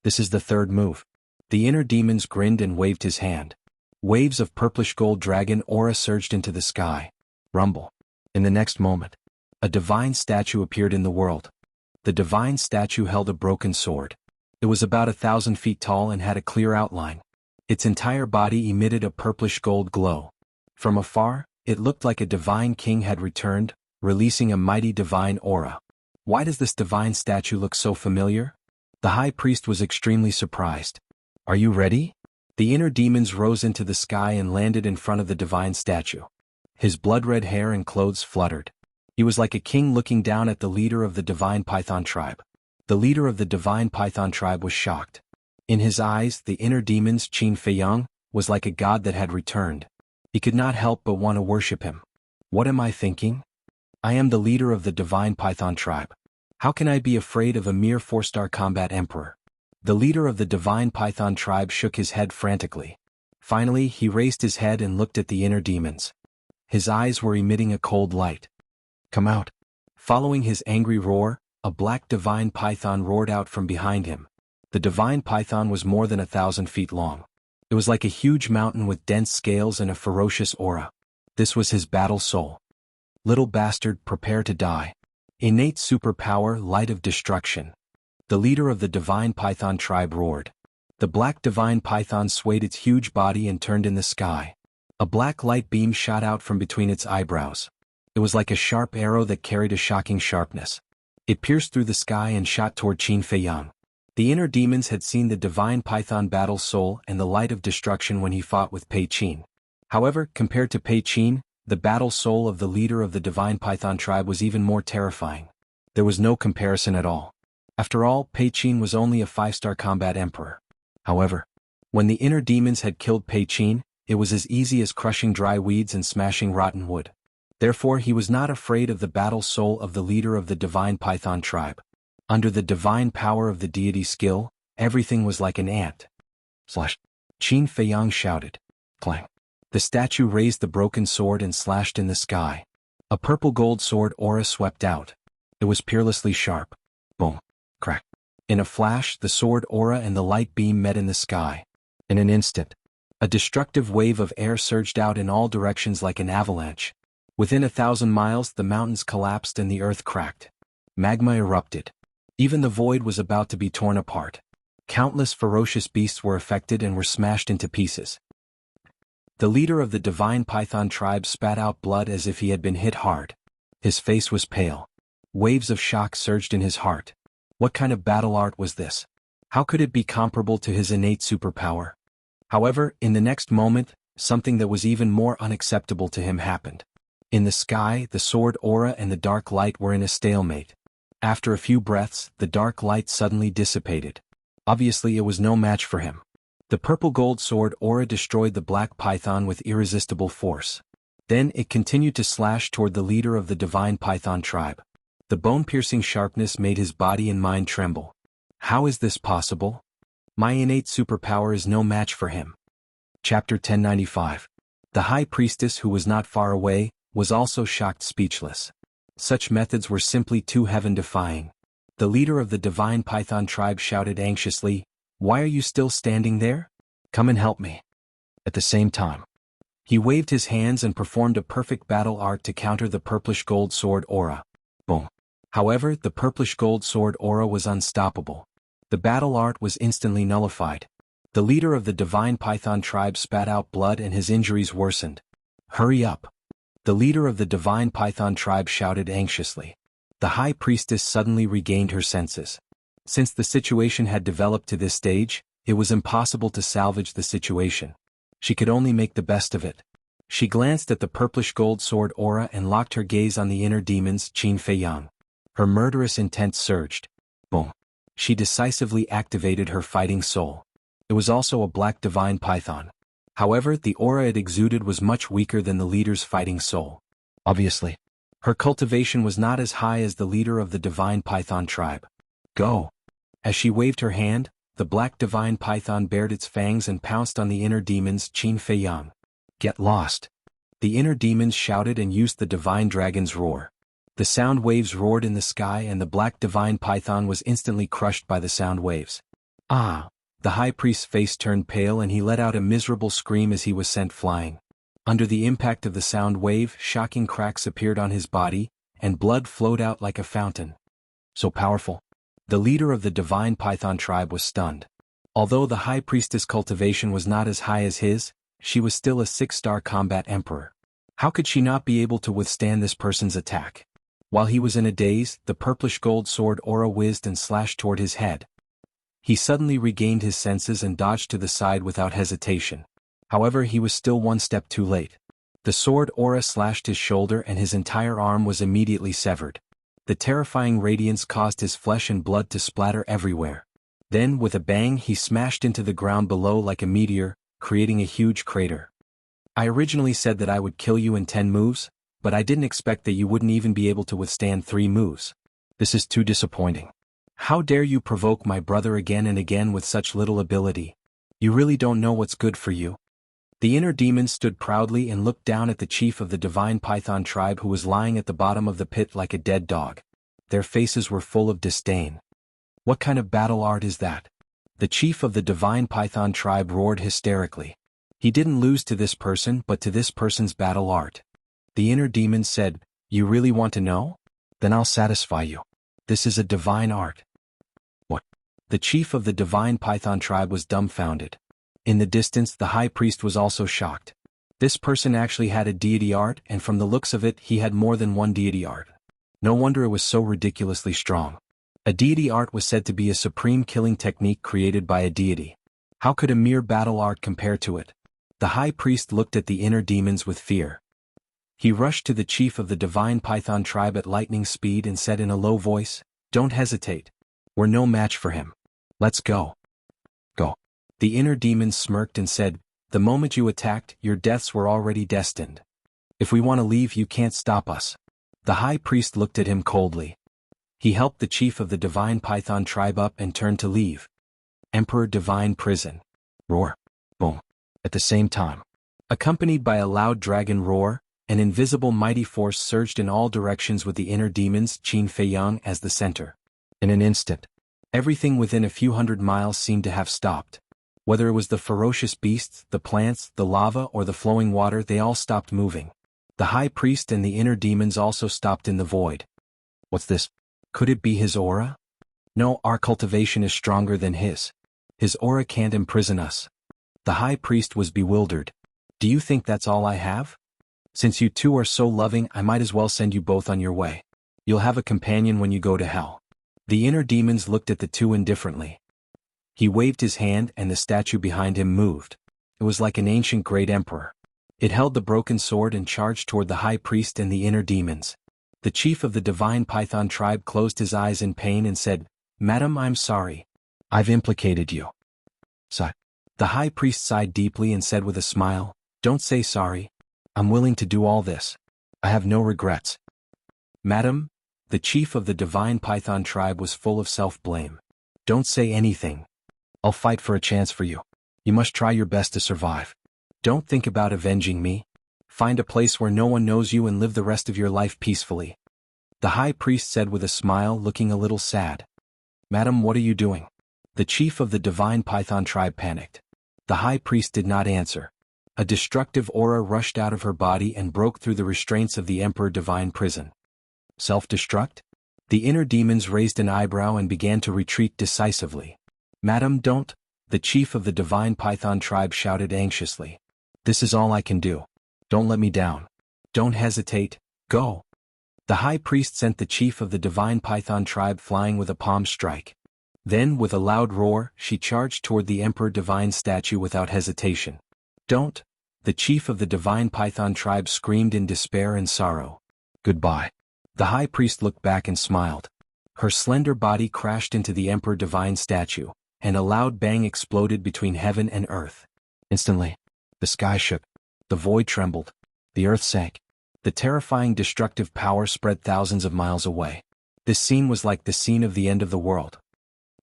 This is the third move. The inner demons grinned and waved his hand. Waves of purplish-gold dragon aura surged into the sky. Rumble. In the next moment, a divine statue appeared in the world. The divine statue held a broken sword. It was about 1,000 feet tall and had a clear outline. Its entire body emitted a purplish-gold glow. From afar, it looked like a divine king had returned, releasing a mighty divine aura. Why does this divine statue look so familiar? The high priest was extremely surprised. Are you ready? The inner demons rose into the sky and landed in front of the divine statue. His blood-red hair and clothes fluttered. He was like a king looking down at the leader of the divine python tribe. The leader of the divine python tribe was shocked. In his eyes, the inner demons, Qin Feiyang, was like a god that had returned. He could not help but want to worship him. What am I thinking? I am the leader of the divine python tribe. How can I be afraid of a mere 4-star combat emperor? The leader of the divine python tribe shook his head frantically. Finally, he raised his head and looked at the inner demons. His eyes were emitting a cold light. Come out. Following his angry roar, a black divine python roared out from behind him. The divine python was more than 1,000 feet long. It was like a huge mountain with dense scales and a ferocious aura. This was his battle soul. Little bastard, prepare to die. Innate superpower, light of destruction. The leader of the divine python tribe roared. The black divine python swayed its huge body and turned in the sky. A black light beam shot out from between its eyebrows. It was like a sharp arrow that carried a shocking sharpness. It pierced through the sky and shot toward Qin Feiyang. The inner demons had seen the divine python battle soul and the light of destruction when he fought with Pei Qin. However, compared to Pei Qin, the battle soul of the leader of the divine python tribe was even more terrifying. There was no comparison at all. After all, Pei Qin was only a 5-star combat emperor. However, when the inner demons had killed Pei Qin, it was as easy as crushing dry weeds and smashing rotten wood. Therefore, he was not afraid of the battle soul of the leader of the divine python tribe. Under the divine power of the deity skill, everything was like an ant. Slash. Qin Feiyang shouted. Clang. The statue raised the broken sword and slashed in the sky. A purple gold sword aura swept out. It was peerlessly sharp. Boom. Crack. In a flash, the sword aura and the light beam met in the sky. In an instant, a destructive wave of air surged out in all directions like an avalanche. Within 1,000 miles, the mountains collapsed and the earth cracked. Magma erupted. Even the void was about to be torn apart. Countless ferocious beasts were affected and were smashed into pieces. The leader of the divine python tribe spat out blood as if he had been hit hard. His face was pale. Waves of shock surged in his heart. What kind of battle art was this? How could it be comparable to his innate superpower? However, in the next moment, something that was even more unacceptable to him happened. In the sky, the sword aura and the dark light were in a stalemate. After a few breaths, the dark light suddenly dissipated. Obviously, it was no match for him. The purple-gold sword aura destroyed the black python with irresistible force. Then it continued to slash toward the leader of the divine python tribe. The bone-piercing sharpness made his body and mind tremble. How is this possible? My innate superpower is no match for him. Chapter 1095. The high priestess, who was not far away, was also shocked speechless. Such methods were simply too heaven-defying. The leader of the divine python tribe shouted anxiously, "Why are you still standing there? Come and help me." At the same time, he waved his hands and performed a perfect battle art to counter the purplish gold sword aura. Boom. However, the purplish gold sword aura was unstoppable. The battle art was instantly nullified. The leader of the divine python tribe spat out blood and his injuries worsened. "Hurry up!" The leader of the divine python tribe shouted anxiously. The high priestess suddenly regained her senses. Since the situation had developed to this stage, it was impossible to salvage the situation. She could only make the best of it. She glanced at the purplish gold sword aura and locked her gaze on the inner demons, Qin Feiyang. Her murderous intent surged. Boom. She decisively activated her fighting soul. It was also a black divine python. However, the aura it exuded was much weaker than the leader's fighting soul. Obviously, her cultivation was not as high as the leader of the divine python tribe. Go! As she waved her hand, the black divine python bared its fangs and pounced on the inner demons, Qin Feiyang. Get lost! The inner demons shouted and used the divine dragon's roar. The sound waves roared in the sky and the black divine python was instantly crushed by the sound waves. Ah! The high priest's face turned pale and he let out a miserable scream as he was sent flying. Under the impact of the sound wave, shocking cracks appeared on his body, and blood flowed out like a fountain. So powerful. The leader of the divine python tribe was stunned. Although the high priestess' cultivation was not as high as his, she was still a 6-star combat emperor. How could she not be able to withstand this person's attack? While he was in a daze, the purplish gold sword aura whizzed and slashed toward his head. He suddenly regained his senses and dodged to the side without hesitation. However, he was still one step too late. The sword aura slashed his shoulder and his entire arm was immediately severed. The terrifying radiance caused his flesh and blood to splatter everywhere. Then, with a bang, he smashed into the ground below like a meteor, creating a huge crater. I originally said that I would kill you in 10 moves, but I didn't expect that you wouldn't even be able to withstand 3 moves. This is too disappointing. How dare you provoke my brother again and again with such little ability? You really don't know what's good for you. The inner demons stood proudly and looked down at the chief of the divine python tribe who was lying at the bottom of the pit like a dead dog. Their faces were full of disdain. What kind of battle art is that? The chief of the divine python tribe roared hysterically. He didn't lose to this person but to this person's battle art. The inner demon said, "You really want to know? Then I'll satisfy you. This is a divine art." What? The chief of the divine python tribe was dumbfounded. In the distance, the high priest was also shocked. This person actually had a deity art, and from the looks of it, he had more than one deity art. No wonder it was so ridiculously strong. A deity art was said to be a supreme killing technique created by a deity. How could a mere battle art compare to it? The high priest looked at the inner demons with fear. He rushed to the chief of the divine python tribe at lightning speed and said in a low voice, "Don't hesitate. We're no match for him. Let's go." Go. The inner demons smirked and said, "The moment you attacked, your deaths were already destined. If we want to leave, you can't stop us." The high priest looked at him coldly. He helped the chief of the divine python tribe up and turned to leave. Emperor Divine Prison. Roar. Boom. At the same time, accompanied by a loud dragon roar, an invisible mighty force surged in all directions with the inner demons, Qin Feiyang, as the center. In an instant, everything within a few hundred miles seemed to have stopped. Whether it was the ferocious beasts, the plants, the lava, or the flowing water, they all stopped moving. The high priest and the inner demons also stopped in the void. What's this? Could it be his aura? No, our cultivation is stronger than his. His aura can't imprison us. The high priest was bewildered. Do you think that's all I have? Since you two are so loving, I might as well send you both on your way. You'll have a companion when you go to hell. The inner demons looked at the two indifferently. He waved his hand and the statue behind him moved. It was like an ancient great emperor. It held the broken sword and charged toward the high priest and the inner demons. The chief of the divine python tribe closed his eyes in pain and said, "Madam, I'm sorry. I've implicated you." Sigh. The high priest sighed deeply and said with a smile, "Don't say sorry. I'm willing to do all this. I have no regrets." "Madam," the chief of the divine python tribe was full of self-blame. "Don't say anything. I'll fight for a chance for you. You must try your best to survive. Don't think about avenging me. Find a place where no one knows you and live the rest of your life peacefully." The high priest said with a smile, looking a little sad. "Madam, what are you doing?" The chief of the divine python tribe panicked. The high priest did not answer. A destructive aura rushed out of her body and broke through the restraints of the emperor divine prison. Self-destruct? The inner demons raised an eyebrow and began to retreat decisively. "Madam, don't," the chief of the divine python tribe shouted anxiously. "This is all I can do. Don't let me down. Don't hesitate, go." The high priest sent the chief of the divine python tribe flying with a palm strike. Then, with a loud roar, she charged toward the emperor divine statue without hesitation. "Don't," the chief of the divine python tribe screamed in despair and sorrow. "Goodbye." The high priest looked back and smiled. Her slender body crashed into the emperor divine statue, and a loud bang exploded between heaven and earth. Instantly, the sky shook. The void trembled. The earth sank. The terrifying destructive power spread thousands of miles away. This scene was like the scene of the end of the world.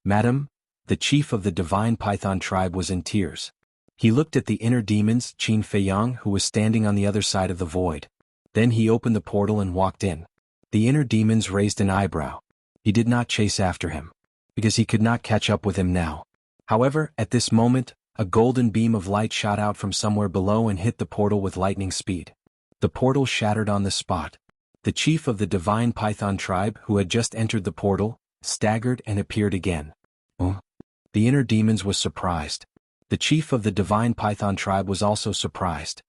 "Madam," the chief of the divine python tribe was in tears. He looked at the inner demons, Qin Feiyang, who was standing on the other side of the void. Then he opened the portal and walked in. The inner demons raised an eyebrow. He did not chase after him, because he could not catch up with him now. However, at this moment, a golden beam of light shot out from somewhere below and hit the portal with lightning speed. The portal shattered on the spot. The chief of the divine python tribe, who had just entered the portal, staggered and appeared again. The inner demons was surprised. The chief of the divine python tribe was also surprised.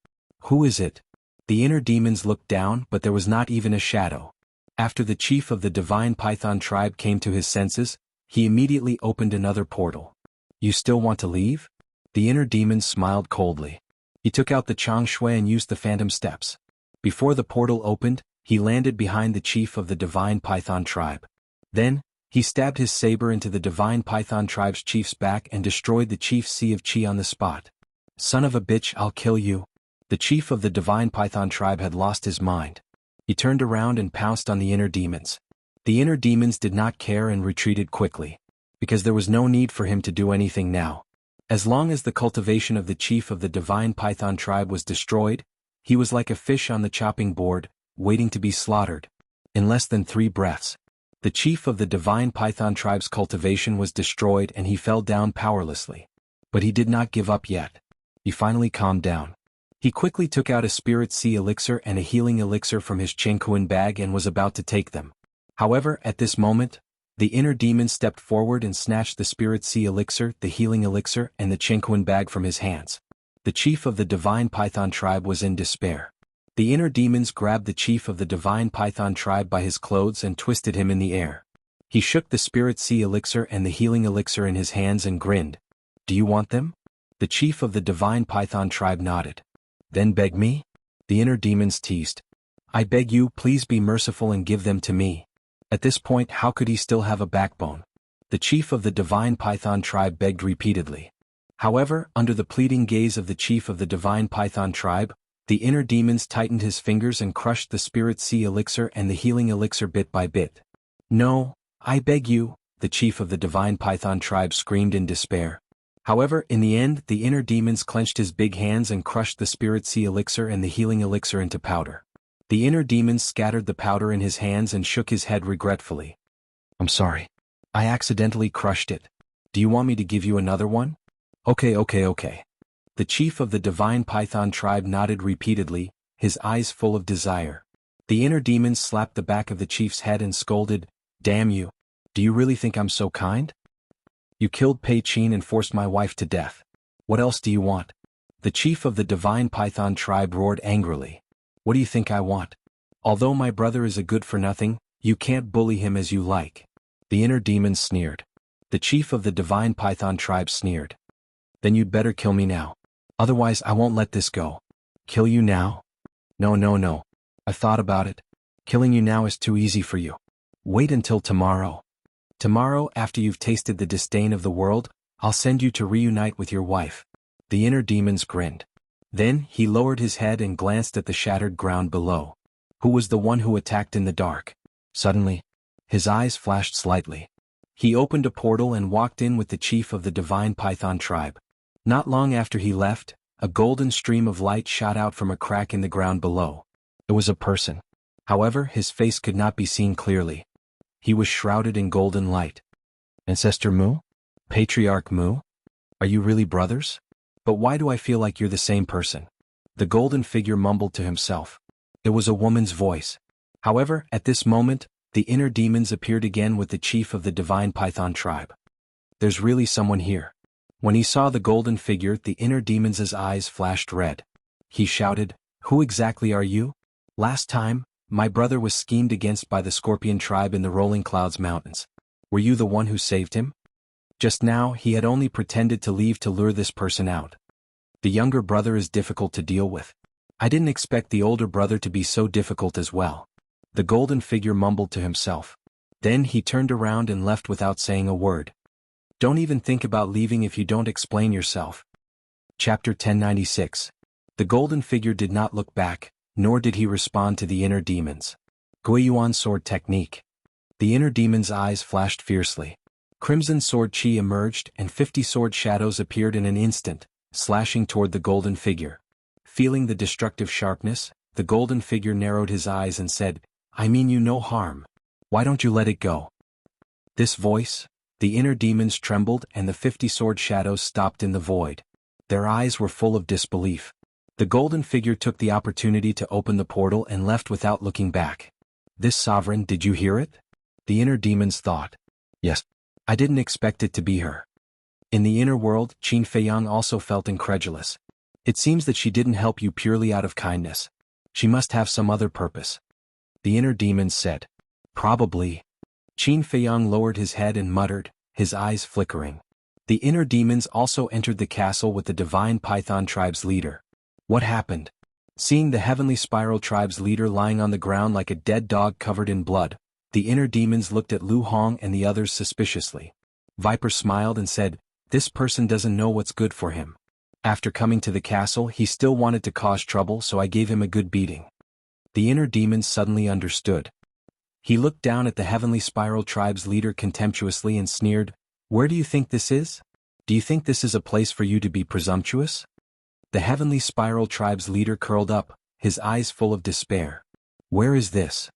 "Who is it?" The inner demons looked down, but there was not even a shadow. After the chief of the divine python tribe came to his senses, he immediately opened another portal. "You still want to leave?" The inner demons smiled coldly. He took out the changshui and used the phantom steps. Before the portal opened, he landed behind the chief of the divine python tribe. Then, he stabbed his saber into the divine python tribe's chief's back and destroyed the chief's sea of chi on the spot. "Son of a bitch, I'll kill you." The chief of the divine python tribe had lost his mind. He turned around and pounced on the inner demons. The inner demons did not care and retreated quickly, because there was no need for him to do anything now. As long as the cultivation of the chief of the divine python tribe was destroyed, he was like a fish on the chopping board, waiting to be slaughtered. In less than 3 breaths, the chief of the divine python tribe's cultivation was destroyed and he fell down powerlessly. But he did not give up yet. He finally calmed down. He quickly took out a spirit sea elixir and a healing elixir from his Jianghu bag and was about to take them. However, at this moment, the inner demon stepped forward and snatched the spirit sea elixir, the healing elixir, and the Jianghu bag from his hands. The chief of the divine python tribe was in despair. The inner demons grabbed the chief of the divine python tribe by his clothes and twisted him in the air. He shook the spirit sea elixir and the healing elixir in his hands and grinned. "Do you want them?" The chief of the divine python tribe nodded. "Then beg me?" The inner demons teased. "I beg you, please be merciful and give them to me." At this point, how could he still have a backbone? The chief of the divine python tribe begged repeatedly. However, under the pleading gaze of the chief of the divine python tribe, the inner demons tightened his fingers and crushed the spirit sea elixir and the healing elixir bit by bit. "No, I beg you," the chief of the divine python tribe screamed in despair. However, in the end, the inner demons clenched his big hands and crushed the spirit sea elixir and the healing elixir into powder. The inner demons scattered the powder in his hands and shook his head regretfully. "I'm sorry. I accidentally crushed it. Do you want me to give you another one?" Okay. The chief of the divine python tribe nodded repeatedly, his eyes full of desire. The inner demons slapped the back of the chief's head and scolded, "Damn you. Do you really think I'm so kind? You killed Pei Qin and forced my wife to death. What else do you want?" The chief of the divine python tribe roared angrily. "What do you think I want? Although my brother is a good-for-nothing, you can't bully him as you like." The inner demons sneered. The chief of the divine python tribe sneered. Then you'd better kill me now. Otherwise I won't let this go. Kill you now? No, no, no. I thought about it. Killing you now is too easy for you. Wait until tomorrow. Tomorrow, after you've tasted the disdain of the world, I'll send you to reunite with your wife. The inner demons grinned. Then he lowered his head and glanced at the shattered ground below. Who was the one who attacked in the dark? Suddenly, his eyes flashed slightly. He opened a portal and walked in with the chief of the divine python tribe. Not long after he left, a golden stream of light shot out from a crack in the ground below. It was a person. However, his face could not be seen clearly. He was shrouded in golden light. Ancestor Mu? Patriarch Mu? Are you really brothers? But why do I feel like you're the same person? The golden figure mumbled to himself. It was a woman's voice. However, at this moment, the inner demons appeared again with the chief of the divine python tribe. There's really someone here. When he saw the golden figure, the inner demon's eyes flashed red. He shouted, Who exactly are you? Last time, my brother was schemed against by the scorpion tribe in the Rolling Clouds Mountains. Were you the one who saved him? Just now, he had only pretended to leave to lure this person out. The younger brother is difficult to deal with. I didn't expect the older brother to be so difficult as well. The golden figure mumbled to himself. Then he turned around and left without saying a word. Don't even think about leaving if you don't explain yourself. Chapter 1096. The golden figure did not look back, nor did he respond to the inner demons. Guiyuan sword technique. The inner demon's eyes flashed fiercely. Crimson sword chi emerged and 50 sword shadows appeared in an instant, slashing toward the golden figure. Feeling the destructive sharpness, the golden figure narrowed his eyes and said, I mean you no harm. Why don't you let it go? This voice? The inner demons trembled and the 50 sword shadows stopped in the void. Their eyes were full of disbelief. The golden figure took the opportunity to open the portal and left without looking back. This sovereign, did you hear it? The inner demons thought. Yes. I didn't expect it to be her. In the inner world, Qin Feiyang also felt incredulous. It seems that she didn't help you purely out of kindness. She must have some other purpose. The inner demons said. Probably. Qin Feiyang lowered his head and muttered, his eyes flickering. The inner demons also entered the castle with the divine python tribe's leader. What happened? Seeing the heavenly spiral tribe's leader lying on the ground like a dead dog covered in blood, the inner demons looked at Lu Hong and the others suspiciously. Viper smiled and said, This person doesn't know what's good for him. After coming to the castle, he still wanted to cause trouble, so I gave him a good beating. The inner demons suddenly understood. He looked down at the heavenly spiral tribe's leader contemptuously and sneered, Where do you think this is? Do you think this is a place for you to be presumptuous? The heavenly spiral tribe's leader curled up, his eyes full of despair. Where is this?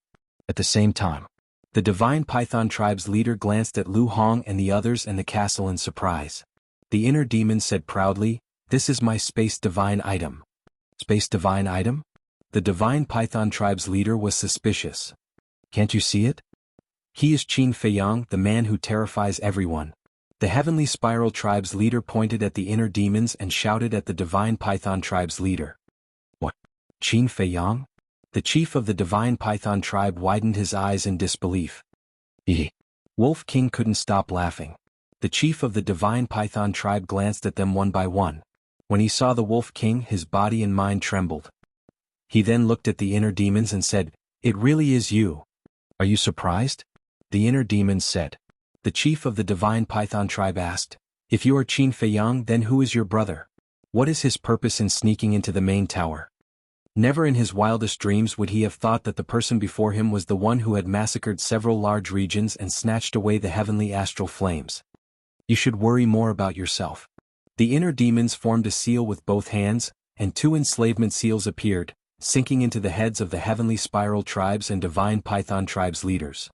At the same time, the divine python tribe's leader glanced at Lu Hong and the others and the castle in surprise. The inner demon said proudly, This is my space divine item. Space divine item? The divine python tribe's leader was suspicious. Can't you see it? He is Qin Feiyang, the man who terrifies everyone. The heavenly spiral tribe's leader pointed at the inner demons and shouted at the divine python tribe's leader. What? Qin Feiyang? The chief of the divine python tribe widened his eyes in disbelief. Wolf King couldn't stop laughing. The chief of the divine python tribe glanced at them one by one. When he saw the Wolf King, his body and mind trembled. He then looked at the inner demons and said, It really is you. Are you surprised? The inner demons said. The chief of the divine python tribe asked, If you are Qin Feiyang, then who is your brother? What is his purpose in sneaking into the main tower? Never in his wildest dreams would he have thought that the person before him was the one who had massacred several large regions and snatched away the heavenly astral flames. You should worry more about yourself. The inner demons formed a seal with both hands, and 2 enslavement seals appeared, sinking into the heads of the heavenly spiral tribes and divine python tribes leaders.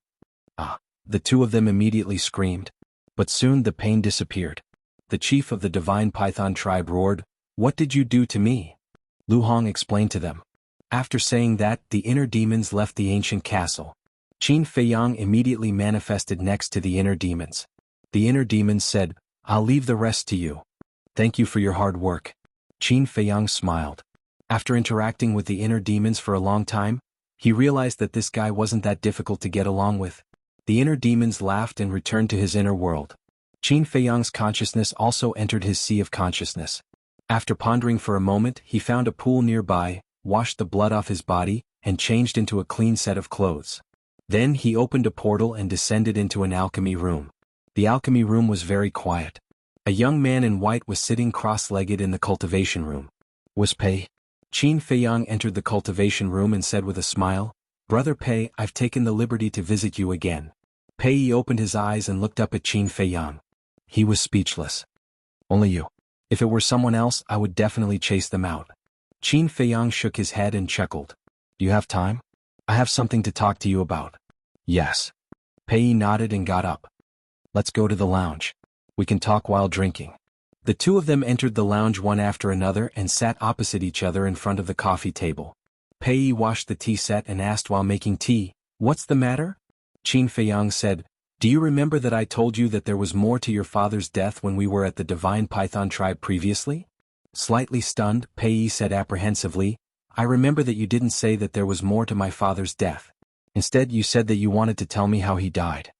The 2 of them immediately screamed. But soon the pain disappeared. The chief of the divine python tribe roared, What did you do to me? Lu Hong explained to them. After saying that, the inner demons left the ancient castle. Qin Feiyang immediately manifested next to the inner demons. The inner demons said, I'll leave the rest to you. Thank you for your hard work. Qin Feiyang smiled. After interacting with the inner demons for a long time, he realized that this guy wasn't that difficult to get along with. The inner demons laughed and returned to his inner world. Qin Feiyang's consciousness also entered his sea of consciousness. After pondering for a moment, he found a pool nearby, washed the blood off his body, and changed into a clean set of clothes. Then he opened a portal and descended into an alchemy room. The alchemy room was very quiet. A young man in white was sitting cross-legged in the cultivation room. Was Pei? Qin Feiyang entered the cultivation room and said with a smile, "Brother Pei, I've taken the liberty to visit you again." Pei opened his eyes and looked up at Qin Feiyang. He was speechless. "Only you. If it were someone else, I would definitely chase them out." Qin Feiyang shook his head and chuckled. "Do you have time? I have something to talk to you about." "Yes." Pei nodded and got up. "Let's go to the lounge. We can talk while drinking." The two of them entered the lounge one after another and sat opposite each other in front of the coffee table. Pei washed the tea set and asked while making tea, "What's the matter?" Qin Feiyang said, "Do you remember that I told you that there was more to your father's death when we were at the Divine Python tribe previously?" Slightly stunned, Pei said apprehensively, "I remember that you didn't say that there was more to my father's death. Instead, you said that you wanted to tell me how he died."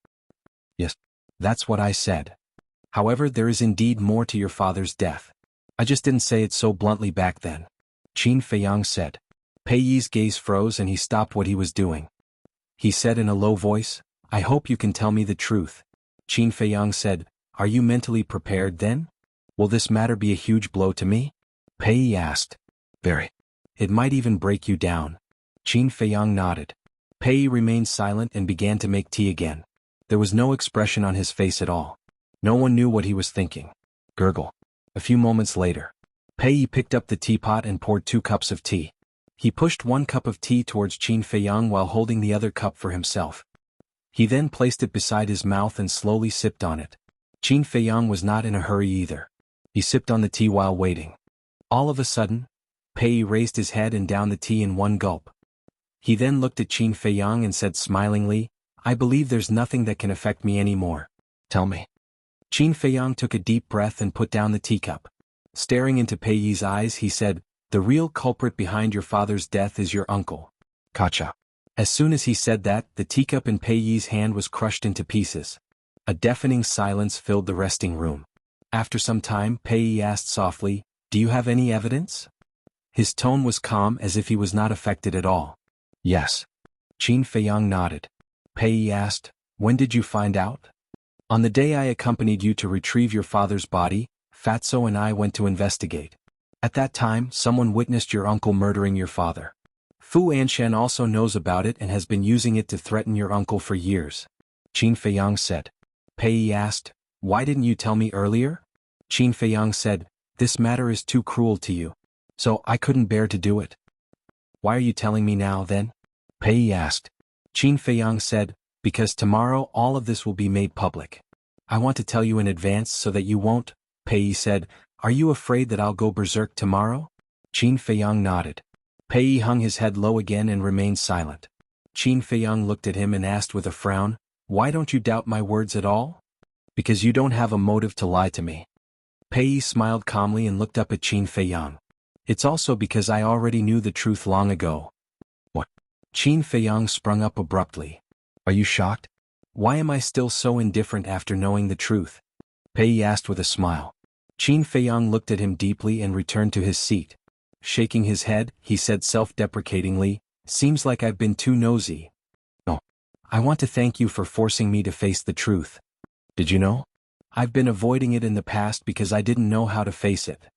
"Yes, that's what I said. However, there is indeed more to your father's death. I just didn't say it so bluntly back then," Qin Feiyang said. Pei's gaze froze and he stopped what he was doing. He said in a low voice, "I hope you can tell me the truth." Qin Feiyang said, "Are you mentally prepared then? Will this matter be a huge blow to me?" Pei asked. "Very. It might even break you down." Qin Feiyang nodded. Pei remained silent and began to make tea again. There was no expression on his face at all. No one knew what he was thinking. Gurgle. A few moments later, Pei picked up the teapot and poured 2 cups of tea. He pushed 1 cup of tea towards Qin Feiyang while holding the other cup for himself. He then placed it beside his mouth and slowly sipped on it. Qin Feiyang was not in a hurry either. He sipped on the tea while waiting. All of a sudden, Pei raised his head and downed the tea in 1 gulp. He then looked at Qin Feiyang and said smilingly, "I believe there's nothing that can affect me anymore. Tell me." Qin Feiyang took a deep breath and put down the teacup. Staring into Pei's eyes, he said, "The real culprit behind your father's death is your uncle." Kacha. As soon as he said that, the teacup in Pei's hand was crushed into pieces. A deafening silence filled the resting room. After some time, Pei asked softly, "Do you have any evidence?" His tone was calm as if he was not affected at all. "Yes." Qin Feiyang nodded. Pei asked, "When did you find out?" "On the day I accompanied you to retrieve your father's body, Fatso and I went to investigate. At that time, someone witnessed your uncle murdering your father. Fu Anshan also knows about it and has been using it to threaten your uncle for years," Qin Feiyang said. Pei asked, "Why didn't you tell me earlier?" Qin Feiyang said, "This matter is too cruel to you. So I couldn't bear to do it." "Why are you telling me now, then?" Pei asked. Qin Feiyang said, "Because tomorrow all of this will be made public. I want to tell you in advance so that you won't." Pei said, "Are you afraid that I'll go berserk tomorrow?" Qin Feiyang nodded. Pei hung his head low again and remained silent. Qin Feiyang looked at him and asked with a frown, "Why don't you doubt my words at all?" "Because you don't have a motive to lie to me." Pei smiled calmly and looked up at Qin Feiyang. "It's also because I already knew the truth long ago." "What?" Qin Feiyang sprung up abruptly. "Are you shocked? Why am I still so indifferent after knowing the truth?" Pei asked with a smile. Qin Feiyang looked at him deeply and returned to his seat. Shaking his head, he said self-deprecatingly, "Seems like I've been too nosy. No. I want to thank you for forcing me to face the truth. Did you know? I've been avoiding it in the past because I didn't know how to face it.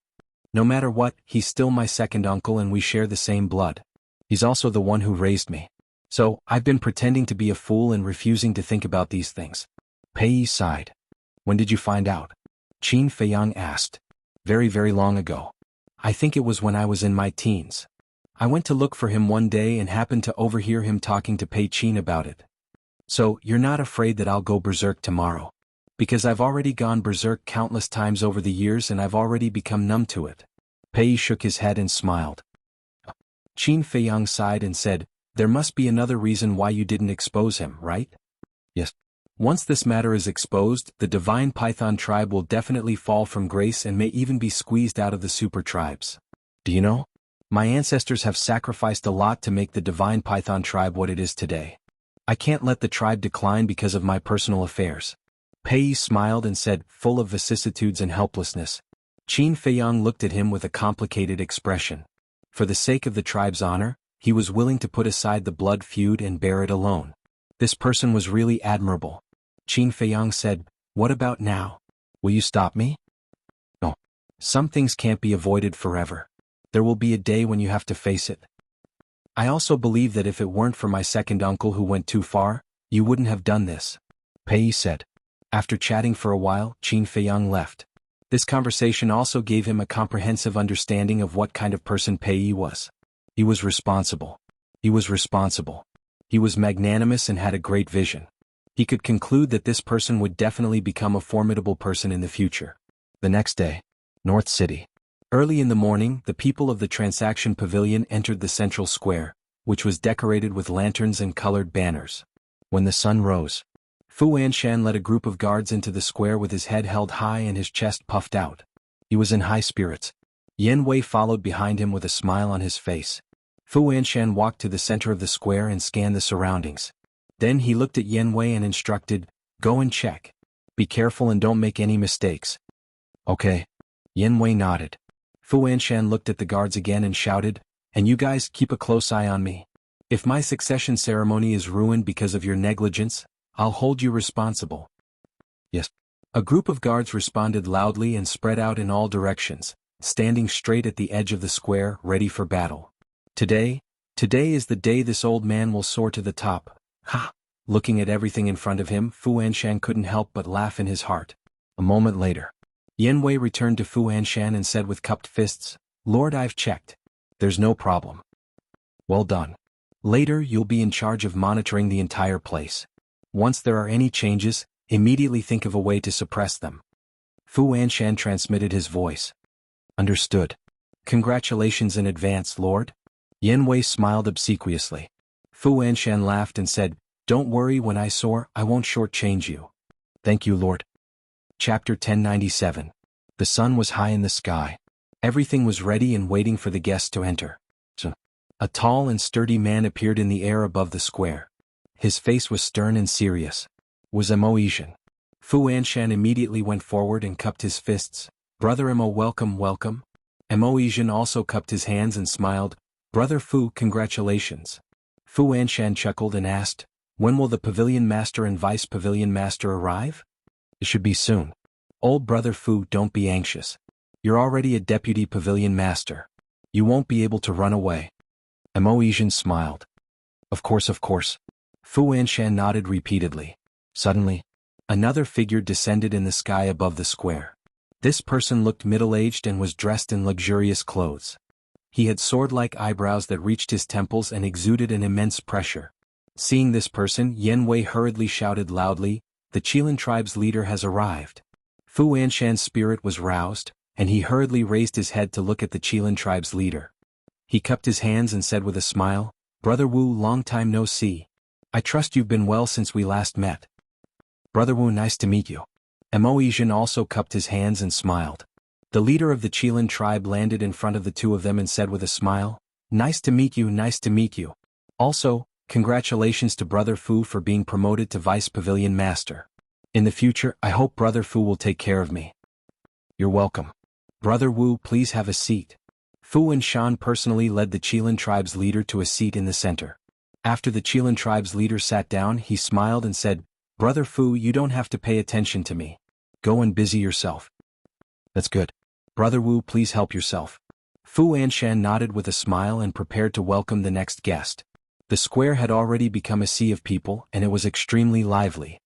No matter what, he's still my second uncle and we share the same blood. He's also the one who raised me. So, I've been pretending to be a fool and refusing to think about these things." Pei sighed. "When did you find out?" Qin Feiyang asked. "Very, very long ago. I think it was when I was in my teens. I went to look for him one day and happened to overhear him talking to Pei Qin about it." "So, you're not afraid that I'll go berserk tomorrow?" "Because I've already gone berserk countless times over the years and I've already become numb to it." Pei shook his head and smiled. Qin Feiyang sighed and said, "There must be another reason why you didn't expose him, right?" "Yes. Once this matter is exposed, the Divine Python tribe will definitely fall from grace and may even be squeezed out of the super tribes. Do you know? My ancestors have sacrificed a lot to make the Divine Python tribe what it is today. I can't let the tribe decline because of my personal affairs. Pei smiled and said, full of vicissitudes and helplessness. Qin Feiyang looked at him with a complicated expression. For the sake of the tribe's honor, he was willing to put aside the blood feud and bear it alone. This person was really admirable. Qin Feiyang said, what about now? Will you stop me? No. Some things can't be avoided forever. There will be a day when you have to face it. I also believe that if it weren't for my second uncle who went too far, you wouldn't have done this, Pei said. After chatting for a while, Qin Feiyang left. This conversation also gave him a comprehensive understanding of what kind of person Pei was. He was responsible. He was responsible. He was magnanimous and had a great vision. He could conclude that this person would definitely become a formidable person in the future. The next day, North City. Early in the morning, the people of the Transaction Pavilion entered the central square, which was decorated with lanterns and colored banners. When the sun rose, Fu Anshan led a group of guards into the square with his head held high and his chest puffed out. He was in high spirits. Yan Wei followed behind him with a smile on his face. Fu Anshan walked to the center of the square and scanned the surroundings. Then he looked at Yan Wei and instructed, go and check. Be careful and don't make any mistakes. Okay. Yan Wei nodded. Fu Anshan looked at the guards again and shouted, and you guys keep a close eye on me. If my succession ceremony is ruined because of your negligence, I'll hold you responsible. Yes. A group of guards responded loudly and spread out in all directions, standing straight at the edge of the square, ready for battle. Today is the day this old man will soar to the top. Ha! Looking at everything in front of him, Fu Anshan couldn't help but laugh in his heart. A moment later, Yan Wei returned to Fu Anshan and said with cupped fists, Lord, I've checked. There's no problem. Well done. Later you'll be in charge of monitoring the entire place. Once there are any changes, immediately think of a way to suppress them. Fu Anshan transmitted his voice. Understood. Congratulations in advance, Lord. Yan Wei smiled obsequiously. Fu Anshan laughed and said, don't worry, when I soar, I won't shortchange you. Thank you, Lord. Chapter 1097. The sun was high in the sky. Everything was ready and waiting for the guests to enter. A tall and sturdy man appeared in the air above the square. His face was stern and serious. Was Mo Yizhen. Fu Anshan immediately went forward and cupped his fists. Brother Mo, welcome, welcome. Mo Yizhen also cupped his hands and smiled. Brother Fu, congratulations. Fu Anshan chuckled and asked, when will the Pavilion Master and Vice Pavilion Master arrive? It should be soon. Old brother Fu, don't be anxious. You're already a Deputy Pavilion Master. You won't be able to run away. Mo Yizhen smiled. Of course, of course. Fu Anshan nodded repeatedly. Suddenly, another figure descended in the sky above the square. This person looked middle-aged and was dressed in luxurious clothes. He had sword-like eyebrows that reached his temples and exuded an immense pressure. Seeing this person, Yan Wei hurriedly shouted loudly, the Qilin tribe's leader has arrived. Fu Anshan's spirit was roused, and he hurriedly raised his head to look at the Qilin tribe's leader. He cupped his hands and said with a smile, Brother Wu, long time no see. I trust you've been well since we last met. Brother Wu, nice to meet you. Mo Yizhen also cupped his hands and smiled. The leader of the Qilin tribe landed in front of the two of them and said with a smile, nice to meet you, nice to meet you. Also, congratulations to Brother Fu for being promoted to Vice Pavilion Master. In the future, I hope Brother Fu will take care of me. You're welcome. Brother Wu, please have a seat. Fu Anshan personally led the Qilin tribe's leader to a seat in the center. After the Qilin tribe's leader sat down, he smiled and said, Brother Fu, you don't have to pay attention to me. Go and busy yourself. That's good. Brother Wu, please help yourself. Fu Anshan nodded with a smile and prepared to welcome the next guest. The square had already become a sea of people, and it was extremely lively.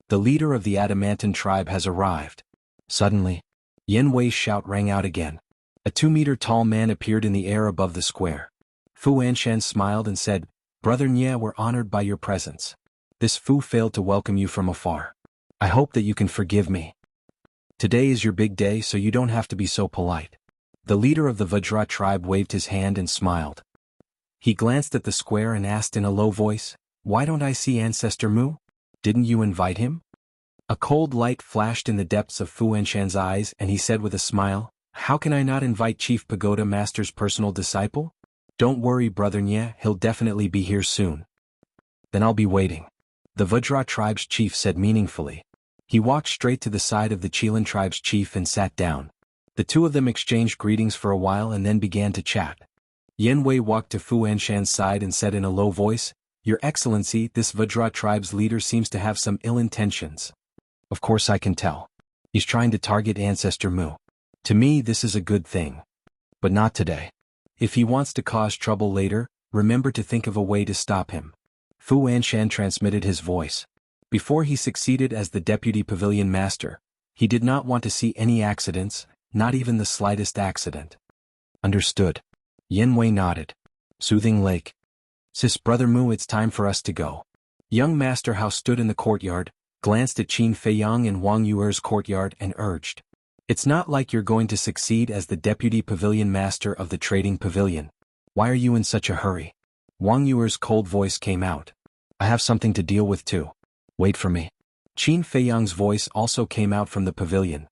The leader of the Adamantan tribe has arrived. Suddenly, Yan Wei's shout rang out again. A 2-meter-tall man appeared in the air above the square. Fu Anshan smiled and said, Brother Nye, we're honored by your presence. This Fu failed to welcome you from afar. I hope that you can forgive me. Today is your big day, so you don't have to be so polite. The leader of the Vajra tribe waved his hand and smiled. He glanced at the square and asked in a low voice, Why don't I see Ancestor Mu? Didn't you invite him? A cold light flashed in the depths of Fu Anshan's eyes and he said with a smile, How can I not invite Chief Pagoda Master's personal disciple? Don't worry, Brother Nye, he'll definitely be here soon. Then I'll be waiting. The Vajra tribe's chief said meaningfully. He walked straight to the side of the Chilan tribe's chief and sat down. The two of them exchanged greetings for a while and then began to chat. Yan Wei walked to Fu Anshan's side and said in a low voice, "Your Excellency, this Vajra tribe's leader seems to have some ill intentions." "Of course I can tell. He's trying to target Ancestor Mu. To me this is a good thing. But not today. If he wants to cause trouble later, remember to think of a way to stop him." Fu Anshan transmitted his voice. Before he succeeded as the deputy pavilion master, he did not want to see any accidents, not even the slightest accident. "Understood." Yan Wei nodded. Soothing Lake. "Sis Brother Mu, it's time for us to go." Young Master Hao stood in the courtyard, glanced at Qin Feiyang and Wang Yuer's courtyard and urged. "It's not like you're going to succeed as the deputy pavilion master of the trading pavilion. Why are you in such a hurry?" Wang Yuer's cold voice came out. "I have something to deal with too. Wait for me." Qin Feiyang's voice also came out from the pavilion.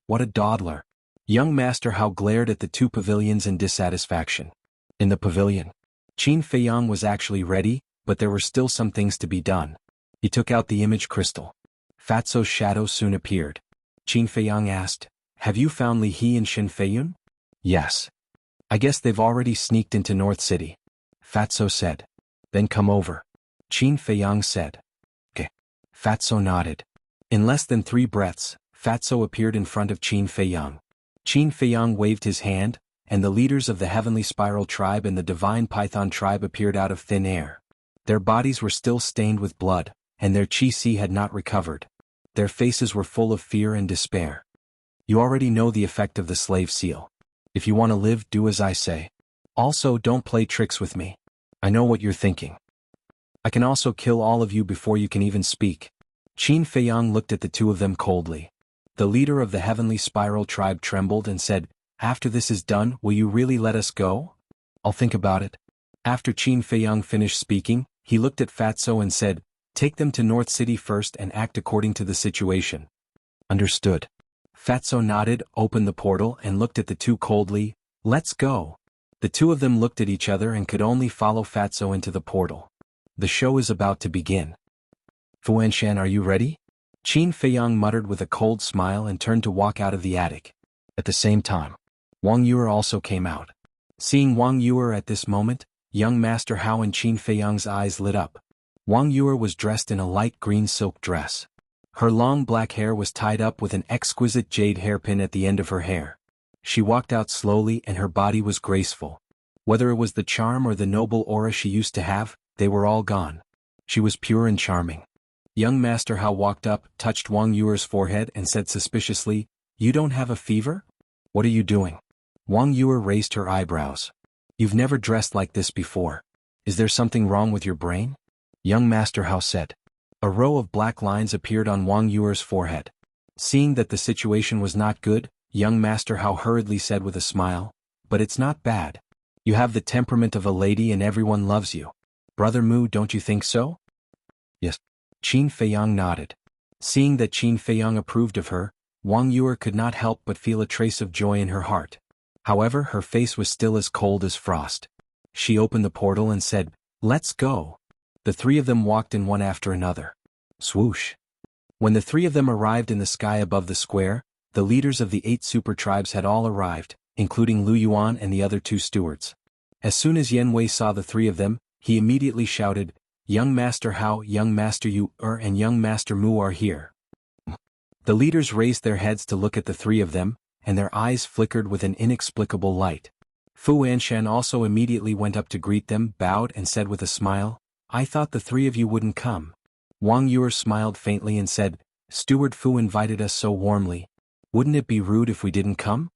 "What a dawdler." Young Master Hao glared at the two pavilions in dissatisfaction. In the pavilion, Qin Feiyang was actually ready, but there were still some things to be done. He took out the image crystal. Fatso's shadow soon appeared. Qin Feiyang asked, "Have you found Li He and Shin Feiyun?" "Yes. I guess they've already sneaked into North City," Fatso said. "Then come over," Qin Feiyang said. "Okay." Fatso nodded. In less than 3 breaths, Fatso appeared in front of Qin Feiyang. Qin Feiyang waved his hand, and the leaders of the Heavenly Spiral tribe and the Divine Python tribe appeared out of thin air. Their bodies were still stained with blood, and their chi-si had not recovered. Their faces were full of fear and despair. "You already know the effect of the slave seal. If you want to live, do as I say. Also, don't play tricks with me. I know what you're thinking. I can also kill all of you before you can even speak." Qin Feiyang looked at the two of them coldly. The leader of the Heavenly Spiral tribe trembled and said, "After this is done, will you really let us go?" "I'll think about it." After Qin Feiyang finished speaking, he looked at Fatso and said, "Take them to North City first and act according to the situation." "Understood." Fatso nodded, opened the portal and looked at the two coldly. "Let's go." The two of them looked at each other and could only follow Fatso into the portal. The show is about to begin. "Fu Anshan, are you ready?" Qin Feiyang muttered with a cold smile and turned to walk out of the attic. At the same time, Wang Yuer also came out. Seeing Wang Yuer at this moment, young Master Hao and Qin Feiyang's eyes lit up. Wang Yuer was dressed in a light green silk dress. Her long black hair was tied up with an exquisite jade hairpin at the end of her hair. She walked out slowly and her body was graceful. Whether it was the charm or the noble aura she used to have, they were all gone. She was pure and charming. Young Master Hao walked up, touched Wang Yuer's forehead and said suspiciously, "You don't have a fever? What are you doing?" Wang Yuer raised her eyebrows. "You've never dressed like this before. Is there something wrong with your brain?" Young Master Hao said. A row of black lines appeared on Wang Yuer's forehead. Seeing that the situation was not good, young Master Hao hurriedly said with a smile, "But it's not bad. You have the temperament of a lady and everyone loves you. Brother Mu, don't you think so?" "Yes." Qin Feiyang nodded. Seeing that Qin Feiyang approved of her, Wang Yuer could not help but feel a trace of joy in her heart. However, her face was still as cold as frost. She opened the portal and said, "Let's go." The three of them walked in one after another. Swoosh. When the three of them arrived in the sky above the square, the leaders of the 8 super tribes had all arrived, including Lu Yuan and the other 2 stewards. As soon as Yan Wei saw the three of them, he immediately shouted, "Young Master Hao, Young Master Yu, and Young Master Mu are here." The leaders raised their heads to look at the three of them, and their eyes flickered with an inexplicable light. Fu Anshan also immediately went up to greet them, bowed and said with a smile, "I thought the three of you wouldn't come." Wang Yuer smiled faintly and said, "Steward Fu invited us so warmly. Wouldn't it be rude if we didn't come?"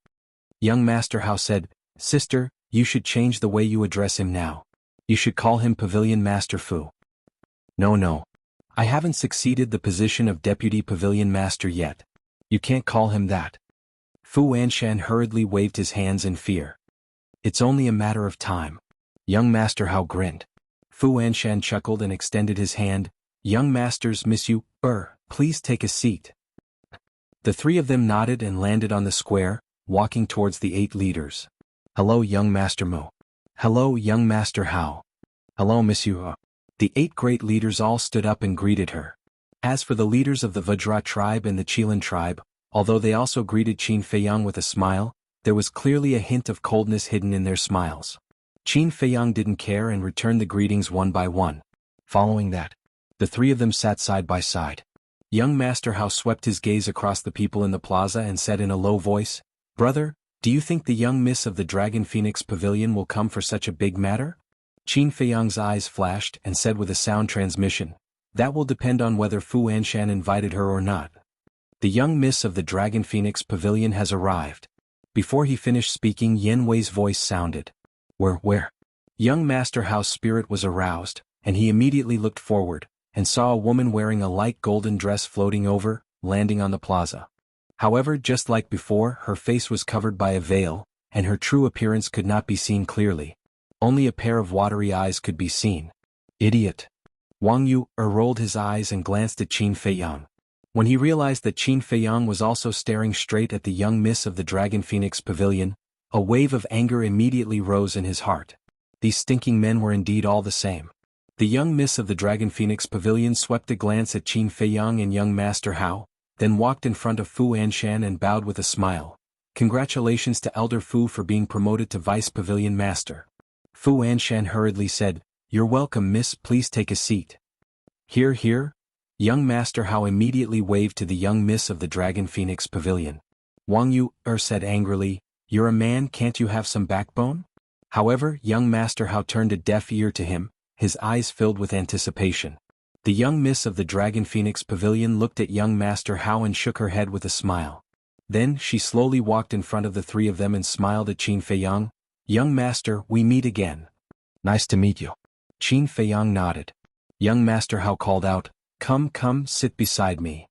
Young Master Hao said, "Sister, you should change the way you address him now. You should call him Pavilion Master Fu." No. I haven't succeeded the position of Deputy Pavilion Master yet. You can't call him that." Fu Anshan hurriedly waved his hands in fear. "It's only a matter of time." Young Master Hao grinned. Fu Anshan chuckled and extended his hand. "Young Masters miss you, please take a seat." The three of them nodded and landed on the square, walking towards the 8 leaders. "Hello, Young Master Mu." "Hello, Young Master Hao." "Hello, Monsieur." The 8 great leaders all stood up and greeted her. As for the leaders of the Vajra tribe and the Chilan tribe, although they also greeted Qin Feiyang with a smile, there was clearly a hint of coldness hidden in their smiles. Qin Feiyang didn't care and returned the greetings one by one. Following that, the three of them sat side by side. Young Master Hao swept his gaze across the people in the plaza and said in a low voice, "Brother, do you think the young miss of the Dragon Phoenix Pavilion will come for such a big matter?" Qin Feiyang's eyes flashed and said with a sound transmission, "That will depend on whether Fu Anshan invited her or not. The young miss of the Dragon Phoenix Pavilion has arrived." Before he finished speaking, Yen Wei's voice sounded. Where? Young Master Hao's spirit was aroused, and he immediately looked forward, and saw a woman wearing a light golden dress floating over, landing on the plaza. However, just like before, her face was covered by a veil, and her true appearance could not be seen clearly. Only a pair of watery eyes could be seen. Idiot. Wang Yu rolled his eyes and glanced at Qin Feiyang. When he realized that Qin Feiyang was also staring straight at the young miss of the Dragon Phoenix Pavilion, a wave of anger immediately rose in his heart. These stinking men were indeed all the same. The young miss of the Dragon Phoenix Pavilion swept a glance at Qin Feiyang and young Master Hao, then walked in front of Fu Anshan and bowed with a smile. "Congratulations to Elder Fu for being promoted to Vice Pavilion Master." Fu Anshan hurriedly said, "You're welcome, miss, please take a seat." Here. Young Master Hao immediately waved to the young miss of the Dragon Phoenix Pavilion. Wang Yu said angrily, "You're a man, can't you have some backbone?" However, young Master Hao turned a deaf ear to him, his eyes filled with anticipation. The young miss of the Dragon Phoenix Pavilion looked at young Master Hao and shook her head with a smile. Then she slowly walked in front of the three of them and smiled at Qin Feiyang. "Young Master, we meet again." "Nice to meet you." Qin Feiyang nodded. Young Master Hao called out, Come, sit beside me."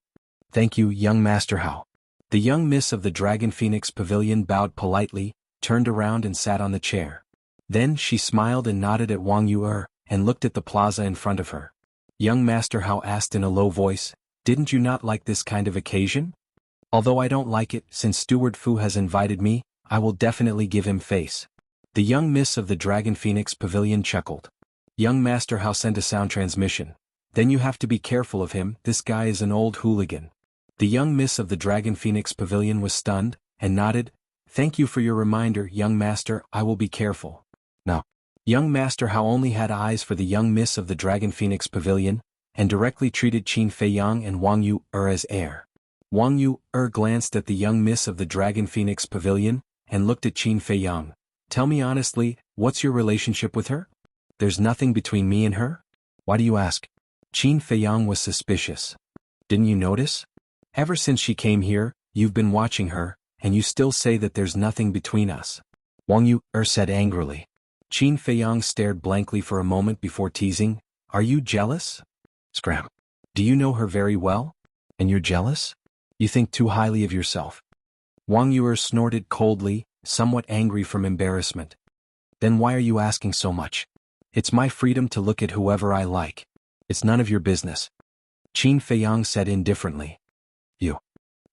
"Thank you, young Master Hao." The young miss of the Dragon Phoenix Pavilion bowed politely, turned around and sat on the chair. Then she smiled and nodded at Wang Yu and looked at the plaza in front of her. Young Master Hao asked in a low voice, "Didn't you not like this kind of occasion?" "Although I don't like it, since Steward Fu has invited me, I will definitely give him face." The young miss of the Dragon Phoenix Pavilion chuckled. Young Master Hao sent a sound transmission. "Then you have to be careful of him, this guy is an old hooligan." The young miss of the Dragon Phoenix Pavilion was stunned, and nodded, "Thank you for your reminder, young master, I will be careful." Now, young Master Hao only had eyes for the young miss of the Dragon Phoenix Pavilion, and directly treated Qin Feiyang and Wang Yu as heir. Wang Yu glanced at the young miss of the Dragon Phoenix Pavilion, and looked at Qin Feiyang. "Tell me honestly, what's your relationship with her?" "There's nothing between me and her." "Why do you ask?" Qin Feiyang was suspicious. "Didn't you notice? Ever since she came here, you've been watching her, and you still say that there's nothing between us." Wang Yu said angrily. Qin Feiyang stared blankly for a moment before teasing, "Are you jealous?" Scram. "Do you know her very well? And you're jealous? You think too highly of yourself." Wang Yu snorted coldly, somewhat angry from embarrassment. "Then why are you asking so much? It's my freedom to look at whoever I like. It's none of your business." Qin Feiyang said indifferently. You.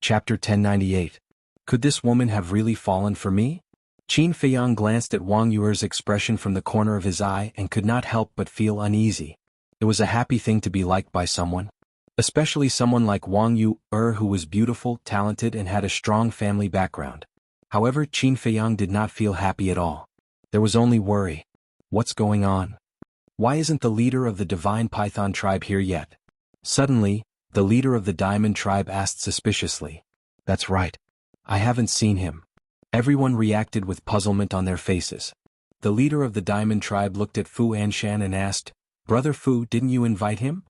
Chapter 1098. Could this woman have really fallen for me? Qin Feiyang glanced at Wang Yu's expression from the corner of his eye and could not help but feel uneasy. It was a happy thing to be liked by someone. Especially someone like Wang Yu who was beautiful, talented and had a strong family background. However, Qin Feiyang did not feel happy at all. There was only worry. What's going on? Why isn't the leader of the Divine Python tribe here yet? Suddenly, the leader of the Diamond tribe asked suspiciously. "That's right. I haven't seen him." Everyone reacted with puzzlement on their faces. The leader of the Diamond tribe looked at Fu Anshan and asked, "Brother Fu, didn't you invite him?"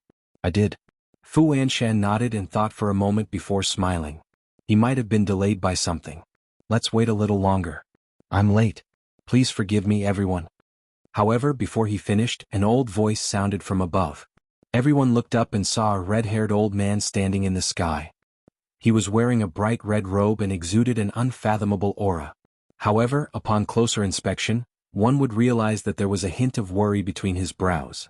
"I did." Fu Anshan nodded and thought for a moment before smiling. He might have been delayed by something. "Let's wait a little longer. I'm late. Please forgive me, everyone." However, before he finished, an old voice sounded from above. Everyone looked up and saw a red-haired old man standing in the sky. He was wearing a bright red robe and exuded an unfathomable aura. However, upon closer inspection, one would realize that there was a hint of worry between his brows.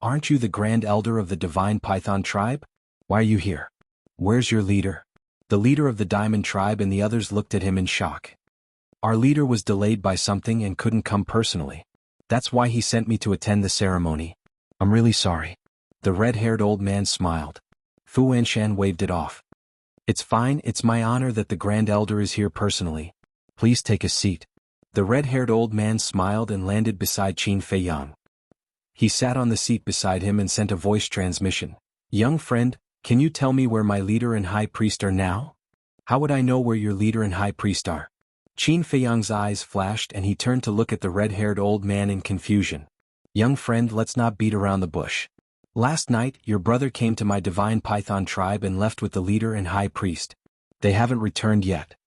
Aren't you the Grand Elder of the Divine Python tribe? Why are you here? Where's your leader?" The leader of the Diamond tribe and the others looked at him in shock. "Our leader was delayed by something and couldn't come personally. That's why he sent me to attend the ceremony. I'm really sorry." The red-haired old man smiled. Fu Anshan waved it off. It's fine, it's my honor that the Grand Elder is here personally. Please take a seat. The red-haired old man smiled and landed beside Qin Feiyang. He sat on the seat beside him and sent a voice transmission. Young friend, can you tell me where my leader and high priest are now? How would I know where your leader and high priest are? Qin Feiyang's eyes flashed and he turned to look at the red-haired old man in confusion. Young friend, let's not beat around the bush. Last night, your brother came to my divine python tribe and left with the leader and high priest. They haven't returned yet.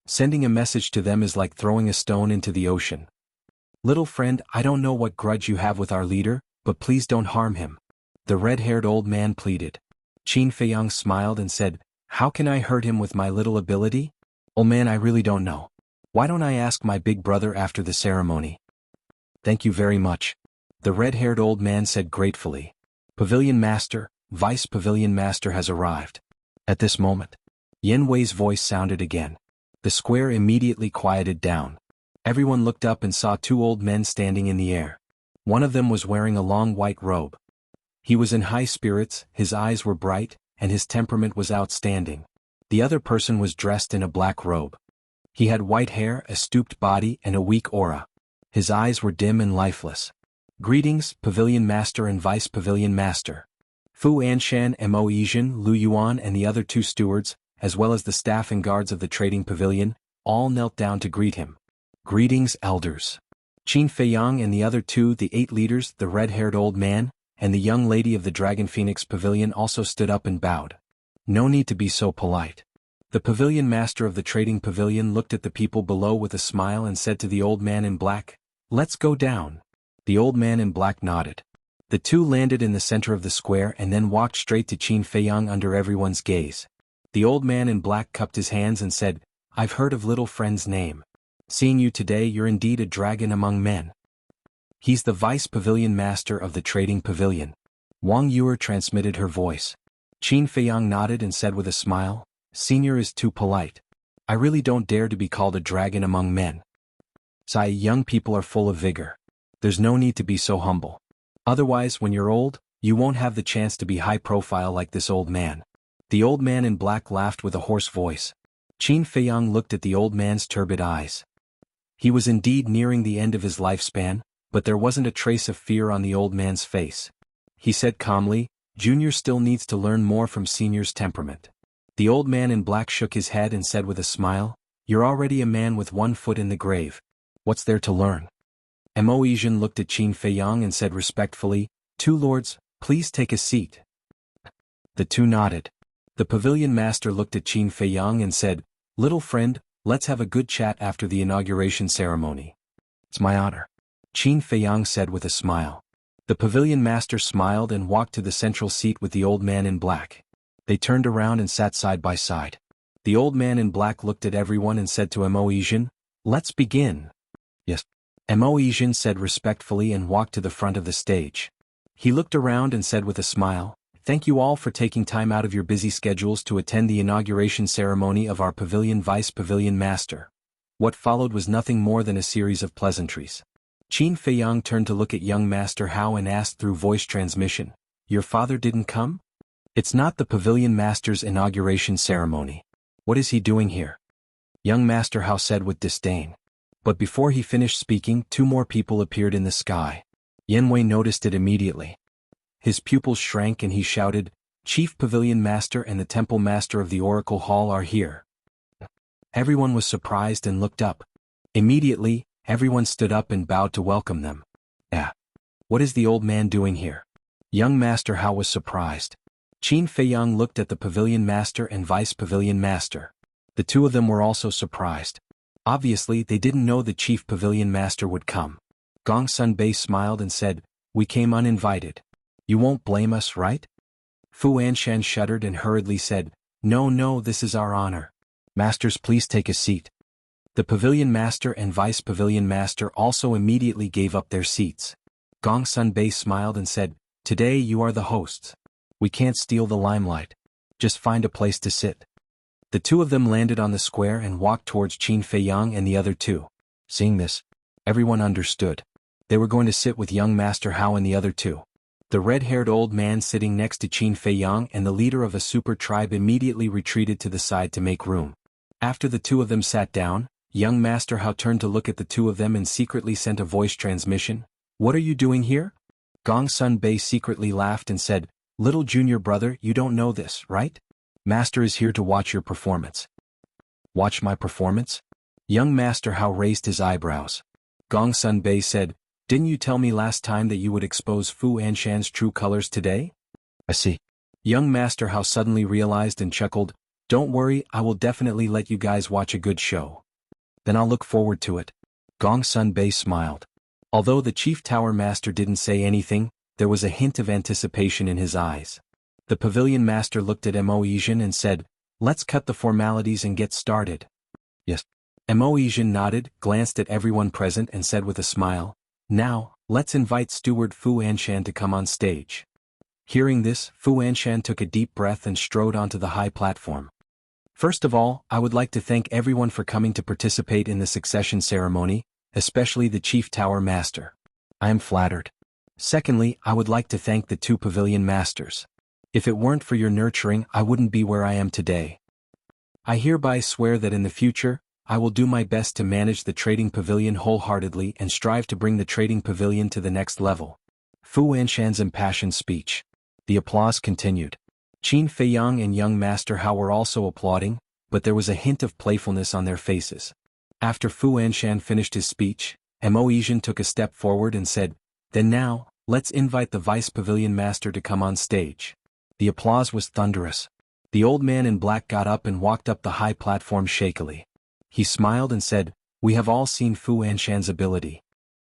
Sending a message to them is like throwing a stone into the ocean. Little friend, I don't know what grudge you have with our leader, but please don't harm him. The red-haired old man pleaded. Qin Feiyang smiled and said, how can I hurt him with my little ability? Oh man, I really don't know. Why don't I ask my big brother after the ceremony? Thank you very much. The red-haired old man said gratefully. Pavilion Master, Vice Pavilion Master has arrived. At this moment, Yen Wei's voice sounded again. The square immediately quieted down. Everyone looked up and saw two old men standing in the air. One of them was wearing a long white robe. He was in high spirits, his eyes were bright, and his temperament was outstanding. The other person was dressed in a black robe. He had white hair, a stooped body, and a weak aura. His eyes were dim and lifeless. Greetings, Pavilion Master and Vice Pavilion Master. Fu Anshan, Mo Yijin, Lu Yuan and the other two stewards, as well as the staff and guards of the trading pavilion, all knelt down to greet him. Greetings, elders. Qin Feiyang and the other two, the 8 leaders, the red-haired old man, and the young lady of the Dragon Phoenix Pavilion also stood up and bowed. No need to be so polite. The pavilion master of the trading pavilion looked at the people below with a smile and said to the old man in black, let's go down. The old man in black nodded. The two landed in the center of the square and then walked straight to Qin Feiyang under everyone's gaze. The old man in black cupped his hands and said, I've heard of little friend's name. Seeing you today, you're indeed a dragon among men. He's the vice pavilion master of the trading pavilion. Wang Yuer transmitted her voice. Qin Feiyang nodded and said with a smile, Senior is too polite. I really don't dare to be called a dragon among men. Sai, young people are full of vigor. There's no need to be so humble. Otherwise, when you're old, you won't have the chance to be high profile like this old man. The old man in black laughed with a hoarse voice. Qin Feiyang looked at the old man's turbid eyes. He was indeed nearing the end of his lifespan, but there wasn't a trace of fear on the old man's face. He said calmly, Junior still needs to learn more from Senior's temperament. The old man in black shook his head and said with a smile, You're already a man with 1 foot in the grave. What's there to learn? Mo Yijin looked at Qin Feiyang and said respectfully, Two lords, please take a seat. The two nodded. The pavilion master looked at Qin Feiyang and said, Little friend, let's have a good chat after the inauguration ceremony. It's my honor. Qin Feiyang said with a smile. The pavilion master smiled and walked to the central seat with the old man in black. They turned around and sat side by side. The old man in black looked at everyone and said to Mo Yijin, Let's begin. Yes. Mo Yijin said respectfully and walked to the front of the stage. He looked around and said with a smile, Thank you all for taking time out of your busy schedules to attend the inauguration ceremony of our pavilion vice pavilion master. What followed was nothing more than a series of pleasantries. Qin Feiyang turned to look at young Master Hao and asked through voice transmission, Your father didn't come? It's not the pavilion master's inauguration ceremony. What is he doing here? Young Master Hao said with disdain. But before he finished speaking, 2 more people appeared in the sky. Yen Wei noticed it immediately. His pupils shrank and he shouted, Chief Pavilion Master and the Temple Master of the Oracle Hall are here. Everyone was surprised and looked up. Immediately, everyone stood up and bowed to welcome them. What is the old man doing here? Young Master Hao was surprised. Qin Feiyang looked at the Pavilion Master and Vice Pavilion Master. The two of them were also surprised. Obviously, they didn't know the Chief Pavilion Master would come. Gong Sunbei smiled and said, We came uninvited. You won't blame us, right? Fu Anshan shuddered and hurriedly said, No, this is our honor. Masters, please take a seat. The Pavilion Master and Vice Pavilion Master also immediately gave up their seats. Gong Sunbei smiled and said, Today you are the hosts. We can't steal the limelight. Just find a place to sit. The two of them landed on the square and walked towards Qin Feiyang and the other two. Seeing this, everyone understood. They were going to sit with young Master Hao and the other two. The red-haired old man sitting next to Qin Feiyang and the leader of a super tribe immediately retreated to the side to make room. After the two of them sat down, young Master Hao turned to look at the two of them and secretly sent a voice transmission. "What are you doing here?" Gongsun Bei secretly laughed and said, "Little junior brother, you don't know this, right? Master is here to watch your performance." "Watch my performance?" Young Master Hao raised his eyebrows. Gongsun Bei said, "Didn't you tell me last time that you would expose Fu Anshan's true colors today?" "I see." Young Master Hao suddenly realized and chuckled, "Don't worry, I will definitely let you guys watch a good show. Then I'll look forward to it." Gongsun Bei smiled. Although the Chief Tower Master didn't say anything, there was a hint of anticipation in his eyes. The Pavilion Master looked at Mo Yijin and said, "Let's cut the formalities and get started." "Yes." Mo Yijin nodded, glanced at everyone present and said with a smile, "Now, let's invite Steward Fu Anshan to come on stage." Hearing this, Fu Anshan took a deep breath and strode onto the high platform. "First of all, I would like to thank everyone for coming to participate in the succession ceremony, especially the Chief Tower Master. I am flattered. Secondly, I would like to thank the two Pavilion Masters. If it weren't for your nurturing, I wouldn't be where I am today. I hereby swear that in the future, I will do my best to manage the Trading Pavilion wholeheartedly and strive to bring the Trading Pavilion to the next level." Fu Anshan's impassioned speech. The applause continued. Qin Feiyang and young Master Hao were also applauding, but there was a hint of playfulness on their faces. After Fu Anshan finished his speech, Mo Yijin took a step forward and said, "Then now, let's invite the Vice Pavilion Master to come on stage." The applause was thunderous. The old man in black got up and walked up the high platform shakily. He smiled and said, "We have all seen Fu Anshan's ability.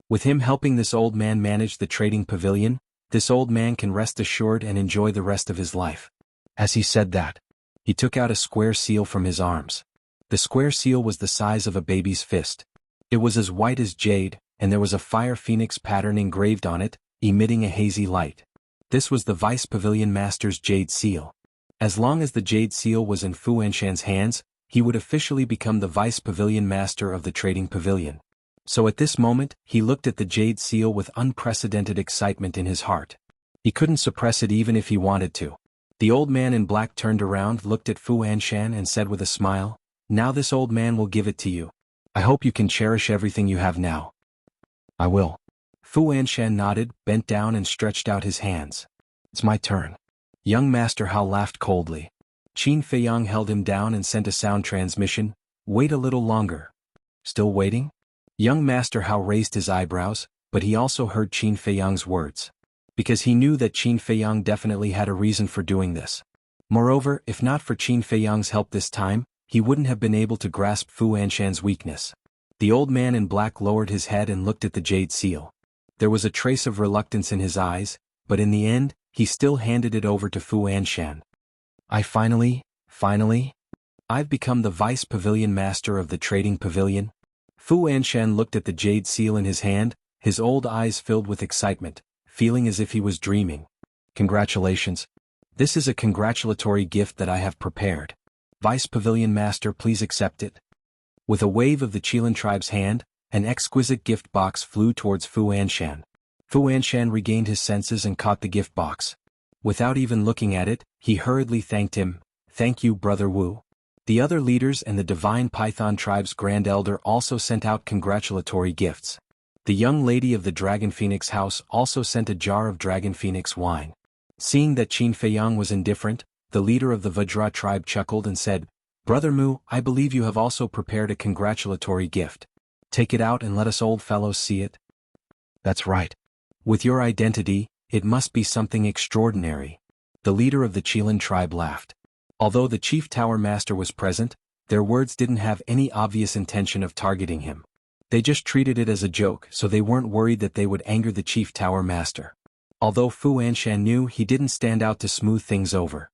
With him helping this old man manage the Trading Pavilion, this old man can rest assured and enjoy the rest of his life." As he said that, he took out a square seal from his arms. The square seal was the size of a baby's fist. It was as white as jade, and there was a fire phoenix pattern engraved on it, emitting a hazy light. This was the Vice Pavilion Master's jade seal. As long as the jade seal was in Fu Anshan's hands, he would officially become the Vice Pavilion Master of the Trading Pavilion. So at this moment, he looked at the jade seal with unprecedented excitement in his heart. He couldn't suppress it even if he wanted to. The old man in black turned around, looked at Fu Anshan and said with a smile, "Now this old man will give it to you. I hope you can cherish everything you have now." "I will." Fu Anshan nodded, bent down and stretched out his hands. "It's my turn." Young Master Hao laughed coldly. Qin Feiyang held him down and sent a sound transmission, "Wait a little longer." "Still waiting?" Young Master Hao raised his eyebrows, but he also heard Qin Feiyang's words. Because he knew that Qin Feiyang definitely had a reason for doing this. Moreover, if not for Qin Feiyang's help this time, he wouldn't have been able to grasp Fu Anshan's weakness. The old man in black lowered his head and looked at the jade seal. There was a trace of reluctance in his eyes, but in the end, he still handed it over to Fu Anshan. "I finally, I've become the Vice Pavilion Master of the Trading Pavilion." Fu Anshan looked at the jade seal in his hand, his old eyes filled with excitement, feeling as if he was dreaming. "Congratulations. This is a congratulatory gift that I have prepared. Vice Pavilion Master, please accept it." With a wave of the Qilin tribe's hand, an exquisite gift box flew towards Fu Anshan. Fu Anshan regained his senses and caught the gift box. Without even looking at it, he hurriedly thanked him. "Thank you, Brother Wu." The other leaders and the Divine Python tribe's Grand Elder also sent out congratulatory gifts. The young lady of the Dragon Phoenix house also sent a jar of Dragon Phoenix wine. Seeing that Qin Feiyang was indifferent, the leader of the Vajra tribe chuckled and said, "Brother Mu, I believe you have also prepared a congratulatory gift. Take it out and let us old fellows see it." "That's right. With your identity, it must be something extraordinary." The leader of the Qilin tribe laughed. Although the Chief Tower Master was present, their words didn't have any obvious intention of targeting him. They just treated it as a joke, so they weren't worried that they would anger the Chief Tower Master. Although Fu Anshan knew he didn't stand out to smooth things over.